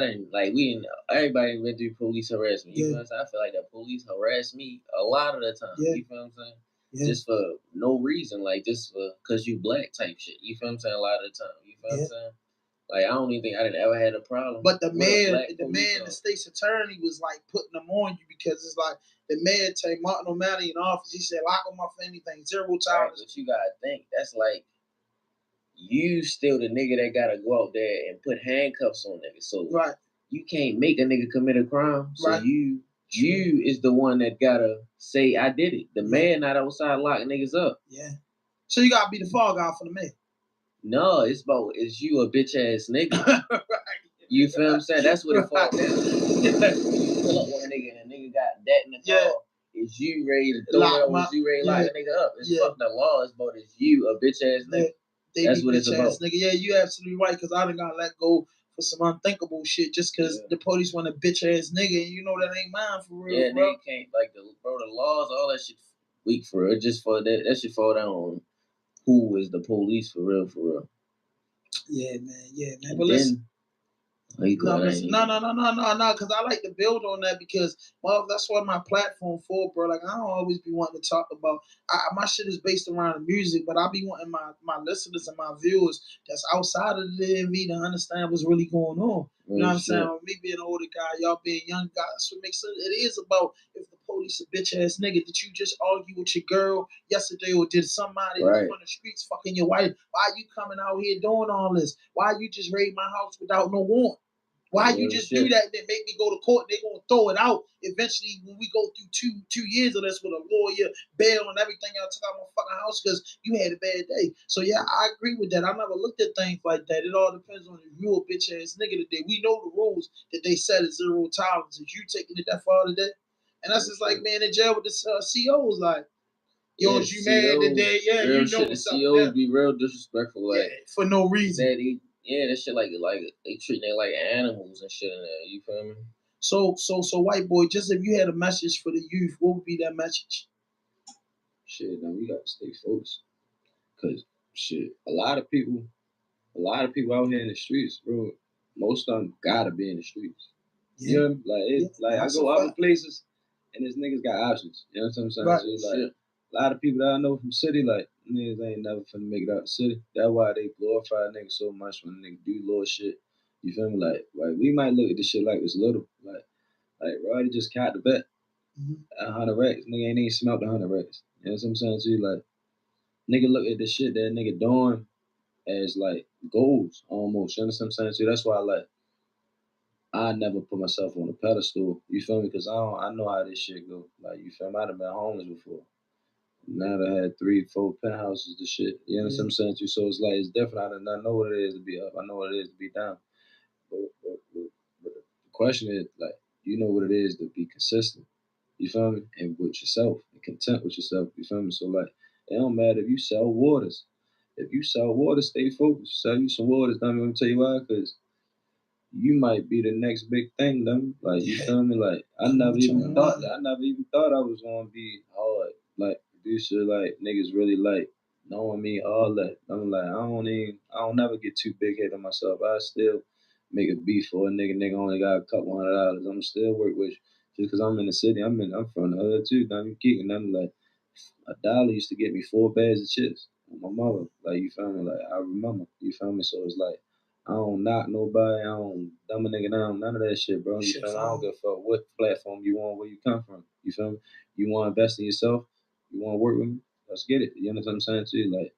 everybody went through police harassment. You feel what I'm saying? I feel like the police harass me a lot of the time. You feel what I'm saying? Just for no reason, like just for cause you black type shit. You feel what I'm saying? A lot of the time. You feel what I'm saying? Like, I don't even think I didn't ever had a problem. But the state's attorney was like putting them on you, because it's like the mayor take Martin O'Malley in office. He said, lock them up for anything, zero tolerance. Right, but you gotta think, that's like you still the nigga that gotta go out there and put handcuffs on niggas. So you can't make a nigga commit a crime. So you is the one that gotta say I did it. The man not outside locking niggas up. Yeah. So you gotta be the fall guy for the man. No, it's you a bitch ass nigga. You feel what I'm saying? That's what it falls down. You pull up on a nigga and a nigga got that in the car. Is you ready to throw it, or is you ready to lock a nigga up? It's fuck the law. It's about is you a bitch ass nigga. That's what it's about. Nigga. Yeah, you absolutely right, because I done got let go for some unthinkable shit just because the police want a bitch ass nigga, and you know that ain't mine for real. Yeah, nigga can't, like, the laws, all that shit weak for real. Just for that shit fall down on who is the police for real, for real. Yeah, man. And but listen. No, because I like to build on that, because that's what my platform for, bro. Like, I don't always be wanting to talk about my shit is based around the music, but I be wanting my listeners and my viewers that's outside of the DMV to understand what's really going on. You know what I'm saying? Me being an older guy, y'all being young guys, that's what makes sense. It is about, if the police a bitch ass nigga, did you just argue with your girl yesterday, or did somebody on the streets fucking your wife? Why you coming out here doing all this? Why you just raid my house without no warrant? Why you just do that and then make me go to court? They're going to throw it out eventually when we go through two years of this with a lawyer, bail, and everything. Y'all took out my fucking house because you had a bad day. So, yeah, I agree with that. I never looked at things like that. It all depends on if you a bitch-ass nigga today. We know the rules that they set at zero tolerance. Is you taking it that far today? And that's just like being in jail with the COs. Like, yo, is you mad today? Yeah, you know what's up. The COs be real disrespectful. Like, for no reason. That shit like they treat them like animals and shit in there. You feel me? So white boy, just if you had a message for the youth, what would be that message? Shit, now we gotta stay focused. Cause shit, a lot of people out here in the streets, bro. Most of them gotta be in the streets. You know what I mean? Like I go other places and these niggas got options. You know what I'm saying? Right. So like a lot of people that I know from the city, like, niggas ain't never finna make it out the city. That's why they glorify niggas so much when niggas do little shit. You feel me? Like we might look at this shit like it's little. Like, Roddy just caught the bet. 100 racks. Nigga ain't even smelt the 100 racks. You know what I'm saying to you? Like, nigga look at the shit that nigga doing as like goals almost. You know what I'm saying to you? That's why I never put myself on a pedestal. You feel me? Because I know how this shit go. Like, you feel me? I'd have been homeless before. Now I had 3-4 penthouses to shit. You know what I'm saying to you? So it's like, it's different. I know what it is to be up. I know what it is to be down. But the question is, like, you know what it is to be consistent. You feel me? And with yourself. And content with yourself. You feel me? So, like, it don't matter if you sell waters. If you sell waters, stay focused. Sell you some waters. I'm going to tell you why. Because you might be the next big thing, them. Like, you feel me? Like, I never even thought I was gonna be hard. Like, producer, like, niggas really like knowing me, all that. I'm like, I don't never get too big headed on myself. I still make a beat for a nigga only got a couple $100. I'm still work with you. Just cause I'm in the city, I'm from the hood too. I'm geeking. I'm like, $1 used to get me 4 bags of chips with my mother. Like, you feel me? Like, I remember. You feel me? So it's like, I don't knock nobody. I don't dumb a nigga down. None of that shit, bro. You feel me? I don't give a fuck what platform you want, where you come from. You feel me? You want to invest in yourself? You want to work with me? Let's get it. You know what I'm saying to you? Like,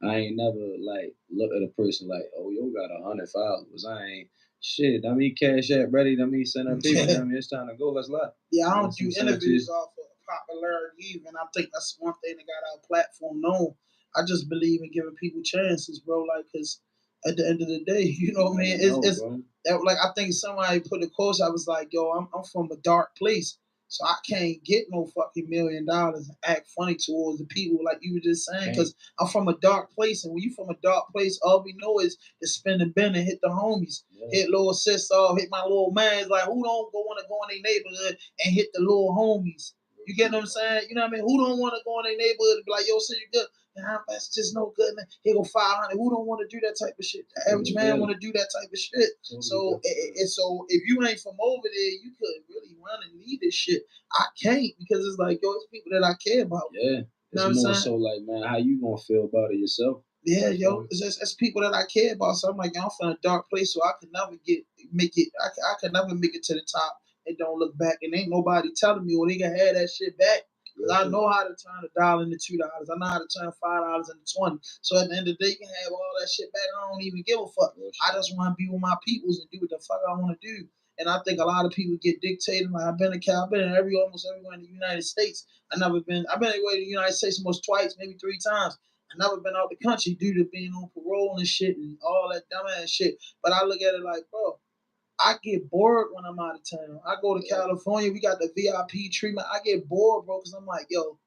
I ain't never, like, look at a person like, oh, yo got 100 followers. I ain't shit. I mean, Cash App ready. I mean, send her people. I mean, it's time to go. Let's live. Yeah, I don't do interviews off of popularity even. I think that's one thing that got our platform known. I just believe in giving people chances, bro. Like, cause at the end of the day, you know what I mean? It's that, like, I think somebody put a quote. I was like, yo, I'm from a dark place, so I can't get no fucking $1 million and act funny towards the people, like you were just saying. Cause I'm from a dark place, and when you from a dark place, all we know is to spin the bin and hit the homies, hit little sister, hit my little man. Like, who don't want to go in their neighborhood and hit the little homies? You get what I'm saying? You know what I mean? Who don't want to go in their neighborhood and be like, yo, so you good? Nah, that's just no good. Here go 500. Who don't want to do that type of shit? The average man want to do that type of shit. So if you ain't from over there, you could really run and lead this shit. I can't, because it's like, yo, it's people that I care about. Yeah. It's more so like, man, how you gonna feel about it yourself? Yeah, yo, it's people that I care about. So I'm like, I'm from a dark place, so I could never make it. I could never make it to the top and don't look back. And ain't nobody telling me, well, they can have that shit back. Because I know how to turn $1 into $2. I know how to turn $5 into 20. So at the end of the day, you can have all that shit back. I don't even give a fuck. I just want to be with my peoples and do what the fuck I want to do. And I think a lot of people get dictated. Like, I've been in almost everywhere in the United States. I've been anywhere in the United States almost twice, maybe 3 times. I've never been out the country due to being on parole and shit and all that dumbass shit. But I look at it like, bro, I get bored when I'm out of town. I go to California, we got the VIP treatment. I get bored, bro, because I'm like, yo,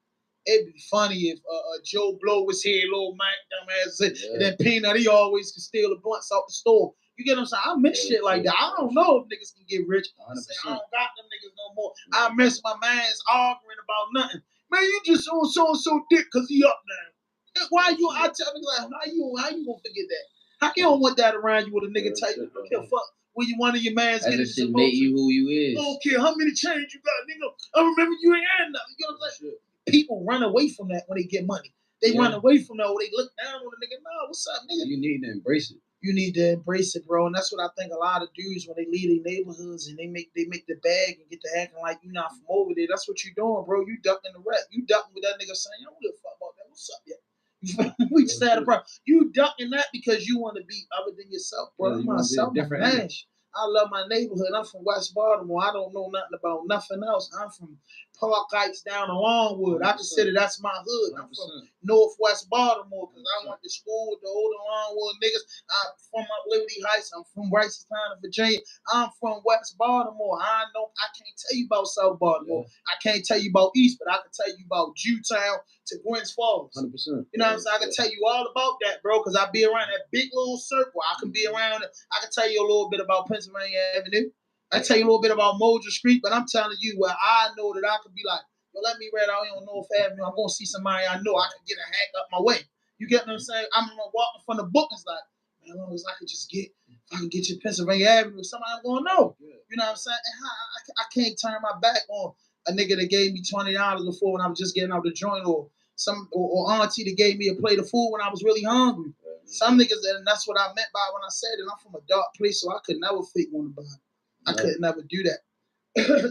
it'd be funny if Joe Blow was here, little Mike, dumbass, and then Peanut, he always could steal the blunts out the store. You get what I'm saying? I miss shit like that. I don't know if niggas can get rich. I don't got them niggas no more. I miss my mans arguing about nothing. Man, you just on so dick because he up now. Why you? I tell me, like, how you gonna forget that? How you don't want that around you with a nigga type? I don't give a fuck when you one of your mans that get just should make you who you is. I don't care how many chains you got, nigga. I remember you ain't had nothing. You know what I'm saying? People run away from that when they get money. They run away from that when they look down on a nigga. No, what's up, nigga? You need to embrace it. You need to embrace it, bro. And that's what I think a lot of dudes, when they leave their neighborhoods and they make the bag and get to acting like you not from over there. That's what you doing, bro. You ducking the rap. You ducking with that nigga saying, I don't give a fuck about that. What's up, yeah? We just had a problem. You ducking that because you want to be other than yourself, bro. I'm myself, man. I love my neighborhood. I'm from West Baltimore. I don't know nothing about nothing else. I'm from Park Heights down to Longwood. 100%. I consider that's my hood. 100%. I'm from Northwest Baltimore because I went to school with the older Longwood niggas. I'm from Liberty Heights. I'm from Ricestown, Virginia. I'm from West Baltimore. I can't tell you about South Baltimore. I can't tell you about East, but I can tell you about Jewtown to Gwynns Falls. 100%. You know what I'm saying? I can tell you all about that, bro, because I be around that big little circle. I can be around it. I can tell you a little bit about Pennsylvania Avenue. I tell you a little bit about Mojo Street, but I'm telling you where I know that I could be like, yo, let me ride out here on North Avenue. I'm going to see somebody I know. I can get a hack up my way. You get what I'm saying? I'm walking from the book. It's like, man, as long as I can just if I can get you Pennsylvania Avenue, somebody I'm going to know. You know what I'm saying? And I can't turn my back on a nigga that gave me $20 before when I was just getting out the joint, or auntie that gave me a plate of food when I was really hungry. Some niggas, and that's what I meant by when I said it. I'm from a dark place, so I could never fake one about it. I could never do that.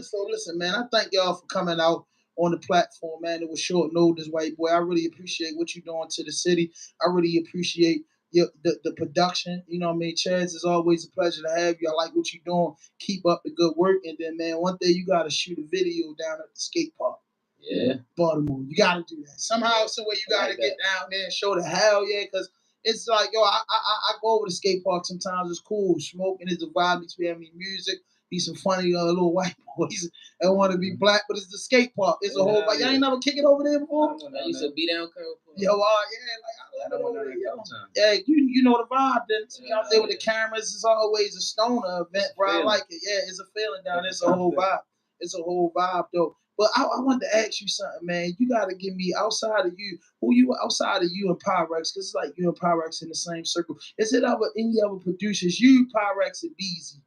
So listen, man, I thank y'all for coming out on the platform, man. It was short notice, white boy. I really appreciate what you're doing to the city. I really appreciate the production. You know what I mean? Chaz, it's always a pleasure to have you. I like what you're doing. Keep up the good work. And then, man, one day you got to shoot a video down at the skate park. Yeah. Baltimore. You got to do that. Somehow, some way you got to get down there and show the hell yeah, because it's like, yo, I go over to skate park sometimes. It's cool. Smoking is the vibe. We having music. Be some funny little white boys that want to be black, but it's the skate park. It's a whole. Like, y'all ain't never kick it over there before. I used to be down curve. Yo, yeah, like I love it over there. Yeah, you know the vibe. Then be out there with the cameras. It's always a stoner event, bro. I like it. Yeah, it's a feeling down there. It's a whole vibe. It's a whole vibe though. But I wanted to ask you something, man. You got to give me, outside of you, who you outside of you and Pyrex, because it's like you and Pyrex in the same circle. Is it ever any other producers, you, Pyrex, and Beezy?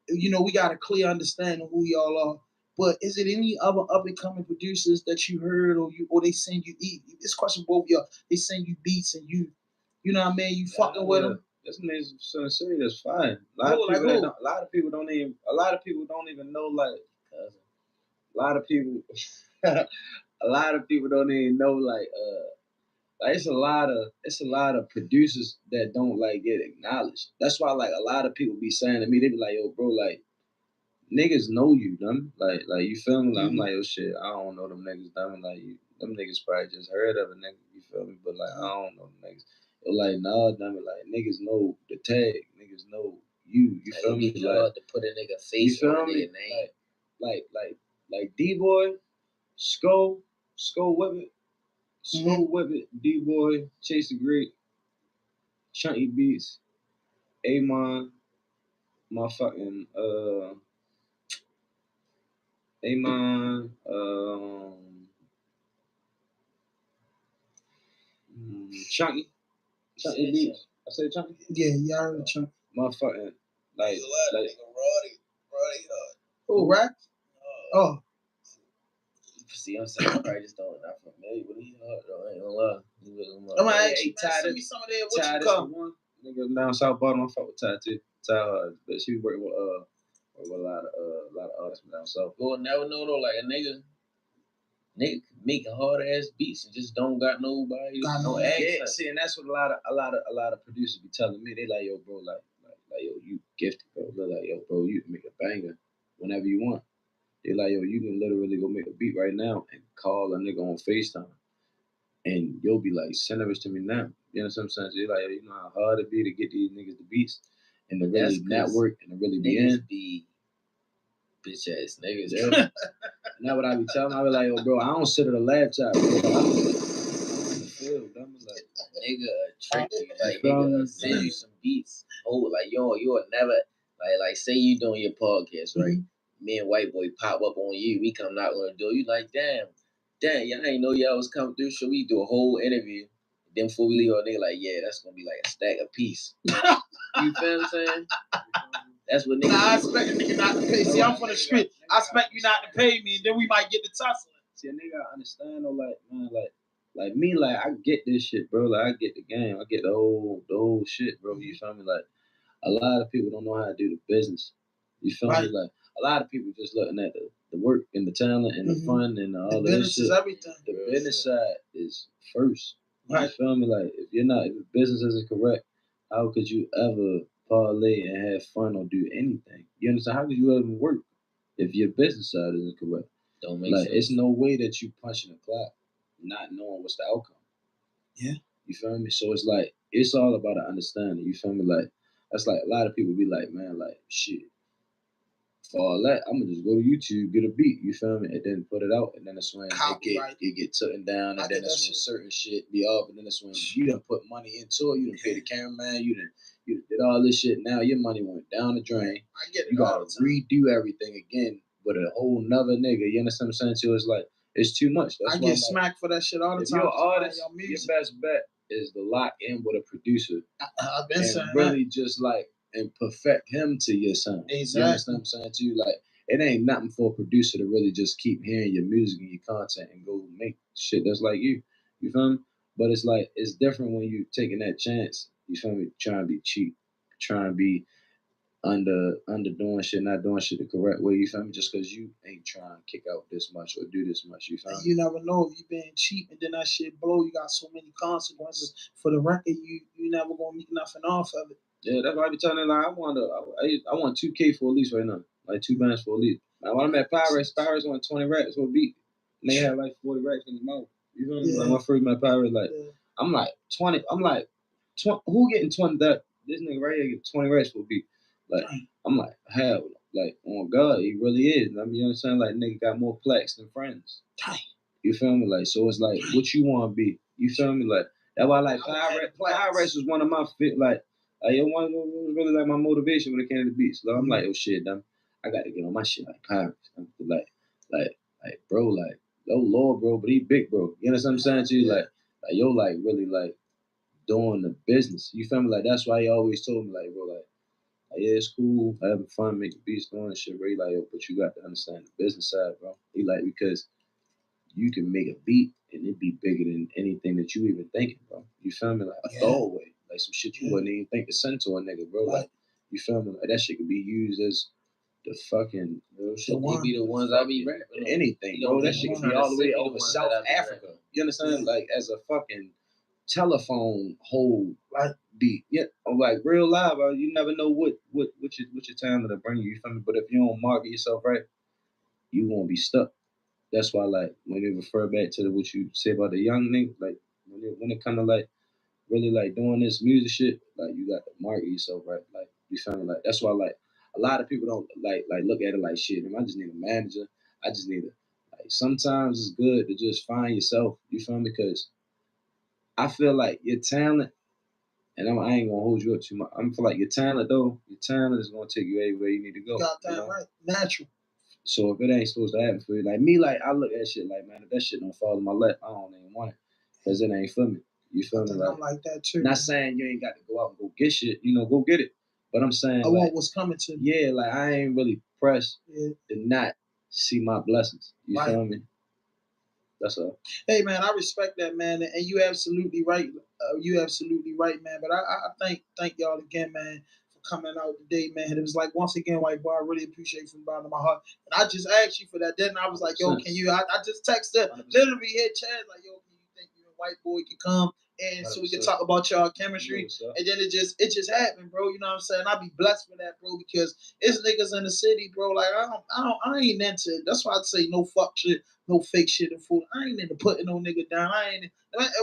You know, we got a clear understanding of who y'all are. But is it any other up-and-coming producers that you heard or they send you, this question both of y'all, they send you beats and you know what I mean, you fucking with them? That's sincerely, that's fine. A lot of people don't even know, like, a lot of people don't even know, like it's a lot of producers that don't like get acknowledged. That's why, like, a lot of people be saying to me, they be like, yo, bro, like, niggas know you, dumb. Like you feel me? Like, I'm like, oh shit, I don't know them niggas, dumb. Like, them niggas probably just heard of a nigga, you feel me? But like, I don't know them niggas. They're like, nah, dumb. Like, niggas know the tag, niggas know you feel me? Like, to put a nigga face on their name. Like D-Boy, Skull Whippet, D-Boy, Chase the Great, Chunky Beats, Amon, motherfucking Amon, Chunky Beats. I said Chunky? Yeah, y'all heard Chunky. Motherfucking, like. Oh, right? Oh. See, I'm saying I probably just not familiar with him. I ain't gonna lie. I'm gonna ask you, man, send me some of that. What you call? Nigga down South Baltimore, I fuck with Ty too. Ty, but she working with a lot of artists from down south. You'll never know though, like a nigga making hard ass beats and just don't got nobody. No accent. Yeah, see, and that's what a lot of producers be telling me. They like, yo, bro, like yo, you gifted, bro. They're like, yo, bro, you can make a banger whenever you want. They're like, yo, you can literally go make a beat right now and call a nigga on FaceTime. And you'll be like, send it to me now. You know what I'm saying? So you're like, yo, you know how hard it be to get these niggas the beats and to really network and to really be in? Be bitch ass niggas. Yeah. And that's what I be telling them. I be like, yo, bro, I don't sit at a laptop, bro. I'm in the field. I'm like, nigga trick you. Like, nigga send you some beats. Oh, like, yo, you'll never, like, say you doing your podcast, right? Me and white boy pop up on you. We come knock on the door. You like, damn, y'all ain't know y'all was coming through. Should we do a whole interview? Then before we leave, our nigga like, yeah, that's gonna be like a stack of piece. You feel what I'm saying? That's what niggas. Nah, I expect a nigga not to pay. See, I'm from the street. I expect you not to pay me, and then we might get the tussling. See, a nigga, I understand though, like, man, like me, like, I get this shit, bro. Like, I get the game. I get the whole shit, bro. You feel me? Like, a lot of people don't know how to do the business. You feel me? Like, a lot of people just looking at the work and the talent and the fun and all the of this shit. Is everything. The business side is first. You feel me? Like, if the business isn't correct, how could you ever parlay and have fun or do anything? You understand? How could you ever work if your business side isn't correct? Don't make sense. Like, it's no way that you punching a clock not knowing what's the outcome. Yeah. You feel me? So it's like, it's all about an understanding. You feel me? Like, that's like a lot of people be like, man, like, shit. For all that, I'm gonna just go to YouTube, get a beat, you feel me, and then put it out, and then that's when it get taken down, and then that's when certain shit be up, and then that's when you done put money into it, you done pay the cameraman, you did all this shit. Now your money went down the drain. I get it. You gotta redo everything again with a whole nother nigga. You understand what I'm saying? So it's like, it's too much. That's I get smacked for that shit all the time. If you're an artist, your best bet is to lock in with a producer. I've been saying really just like, and perfect him to your sound. Exactly. You understand what I'm saying to you? Like, it ain't nothing for a producer to really just keep hearing your music and your content and go make shit that's like you. You feel me? But it's like, it's different when you taking that chance. You feel me? Trying to be cheap, trying to be under doing shit, not doing shit the correct way, you feel me? Just because you ain't trying to kick out this much or do this much, you feel me? You never know if you being cheap and then that shit blow. You got so many consequences for the record. You never gonna make nothing off of it. Yeah, that's why I be telling them, like, I want 2K for a lease right now, like 2 bands for a lease. Like, when I'm at Pirates want 20 racks for a beat, and they have like 40 racks in the mouth. You feel me? Yeah. Like my first met Pirates, like I'm like 20. I'm like, who getting 20? That this nigga right here get 20 racks for a beat. Like I'm like, hell, like on God, he really is. I mean, you know what I'm saying? Like nigga got more plaques than friends. You feel me? Like so, it's like what you want to be. You feel me? Like that's why like Pirates was one of my fit like. One was really like my motivation when it came to the beats. Like, I'm like, oh shit, I got to get on my shit like Pirates. Like, bro, like, oh Lord, bro, but he big, bro. You know what I'm saying to you? Like, yo, like, really, like, doing the business. You feel me? Like, that's why he always told me, like, bro, like yeah, it's cool, having fun, making beats, doing shit, bro. He like, yo, but you got to understand the business side, bro. He like, because you can make a beat and it be bigger than anything that you even thinking, bro. You feel me? Like a throwaway. Like some shit you wouldn't even think to send to a nigga, bro. Like, you feel me? Like that shit could be used as the fucking They be the ones I be rapping. Anything, bro. That shit could be all the way over South Africa. You understand? Like as a fucking telephone hold beat. Yeah, like real live, bro. You never know what your talent to bring you. You feel me? But if you don't market yourself right, you won't be stuck. That's why, like, when they refer back to what you say about the young nigga, like, when it kind of like really like doing this music shit, like, you got to market yourself right. Like, you feel me? Like, that's why, like, a lot of people don't like look at it like shit. I just need a manager. I just need like. Sometimes it's good to just find yourself. You feel me? Because I feel like your talent, and I ain't gonna hold you up too much. I feel like your talent though. Your talent is gonna take you everywhere you need to go. You got that right. Natural. So if it ain't supposed to happen for you, like me, like I look at shit like, man, if that shit don't fall in my lap, I don't even want it, cause it ain't for me. You feel me? I'm like that too. Not saying you ain't got to go out and go get shit, go get it. But I'm saying I want what's coming to me. Yeah, like I ain't really pressed to not see my blessings. You feel me? That's all. Hey man, I respect that, man, and you absolutely right. You absolutely right, man. But I thank y'all again, man, for coming out today, man. It was like once again, white boy, I really appreciate you from the bottom of my heart. And I just asked you for that. Then I was like, yo, can you? I just texted, literally hit Chad like, yo, can you think you and white boy can come? And so we can talk about y'all chemistry, and then it just happened, bro. You know what I'm saying? I be blessed for that, bro, because it's niggas in the city, bro. Like I ain't into it. That's why I say no fuck shit, no fake shit and fool. I ain't into putting no nigga down.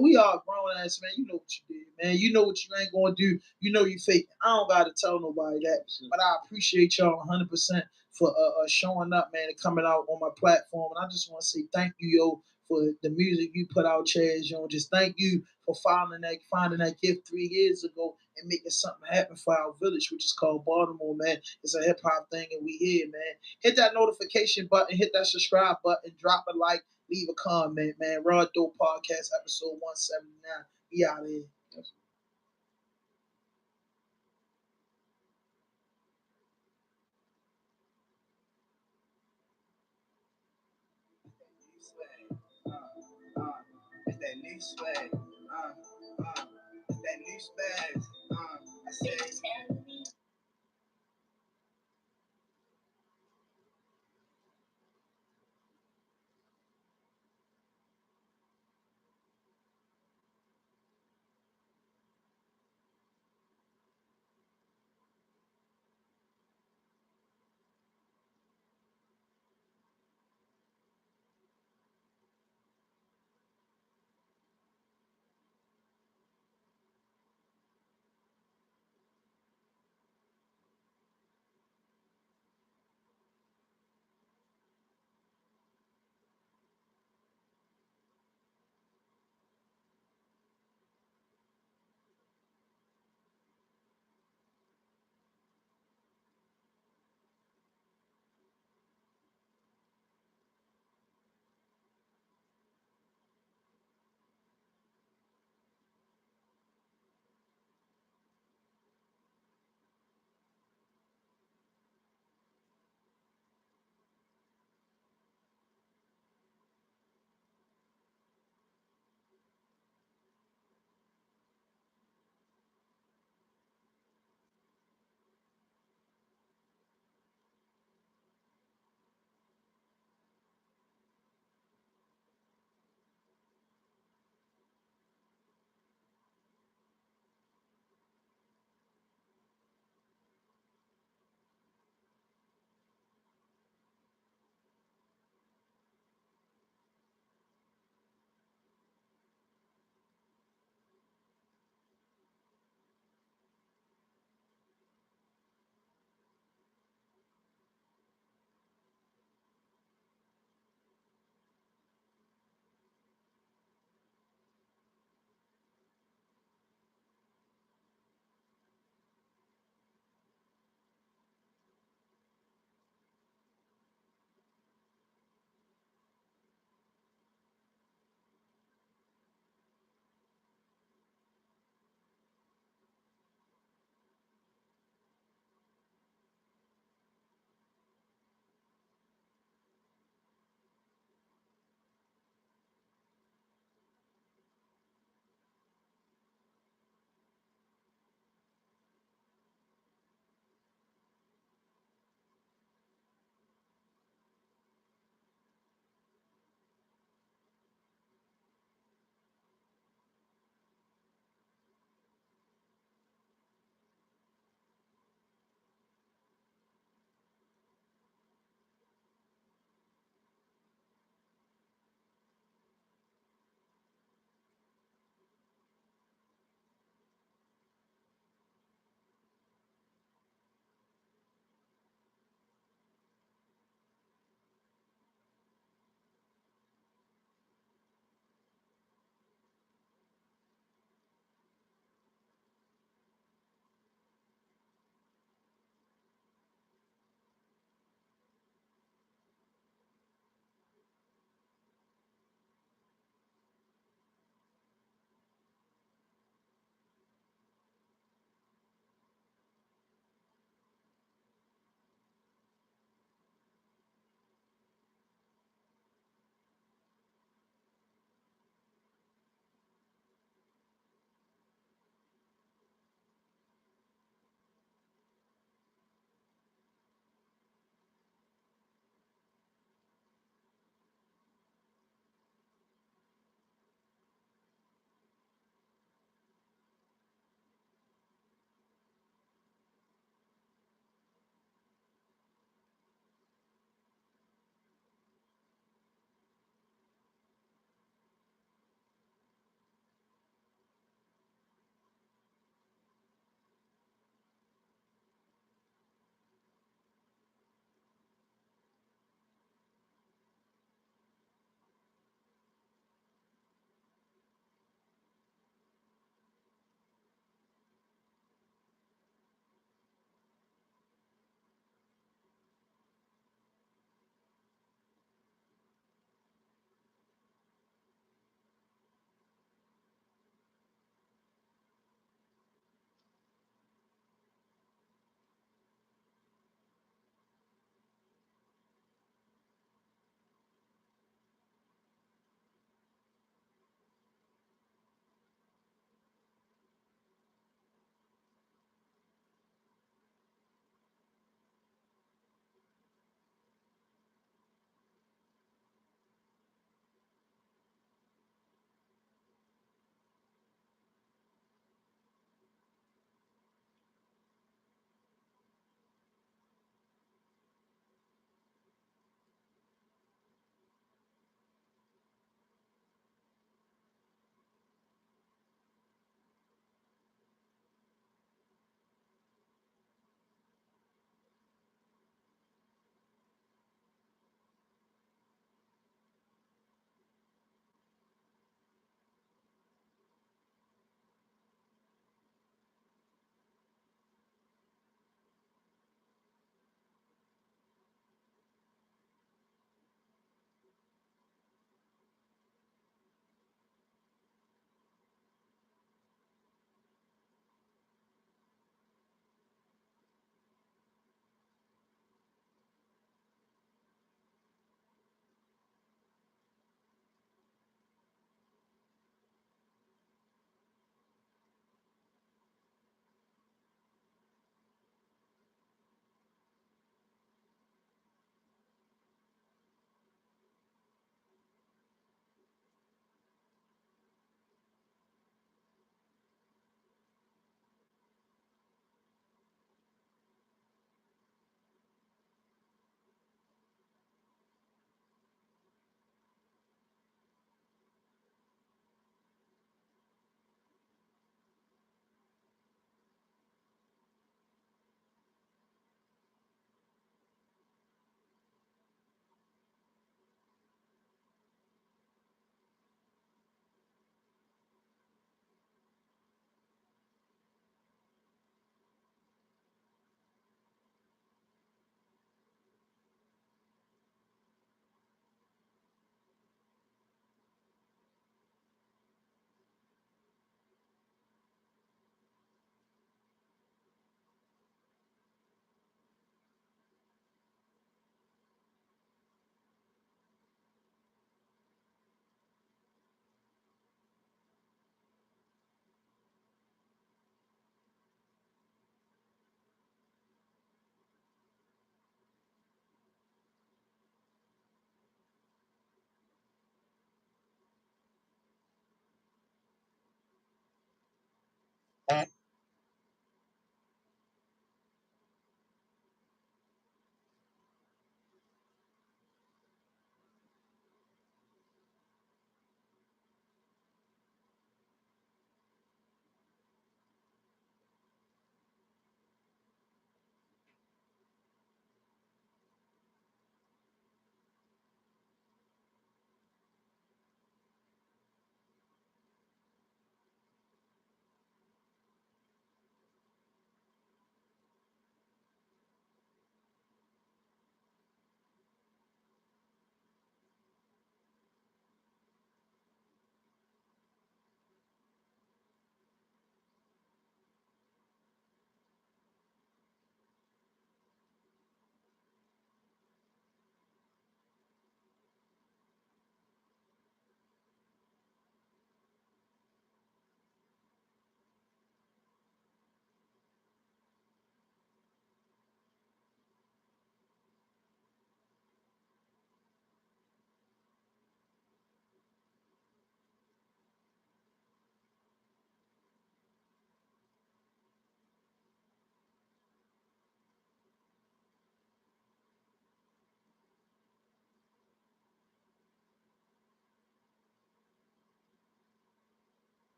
We all grown ass, man. You know what you did, man. You know what you ain't gonna do. You know you fake. I don't gotta tell nobody that, but I appreciate y'all 100% for showing up, man, and coming out on my platform. And I just want to say thank you, yo, for the music you put out, Chaz. You know, just thank you for finding that gift 3 years ago and making something happen for our village, which is called Baltimore, man. It's a hip hop thing, and we here, man. Hit that notification button, hit that subscribe button, drop a like, leave a comment, man. Raw Dope Podcast, episode 179. We out here. It's that new swag. It's that new spaz. I said.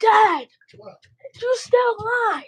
Dad, you're still alive.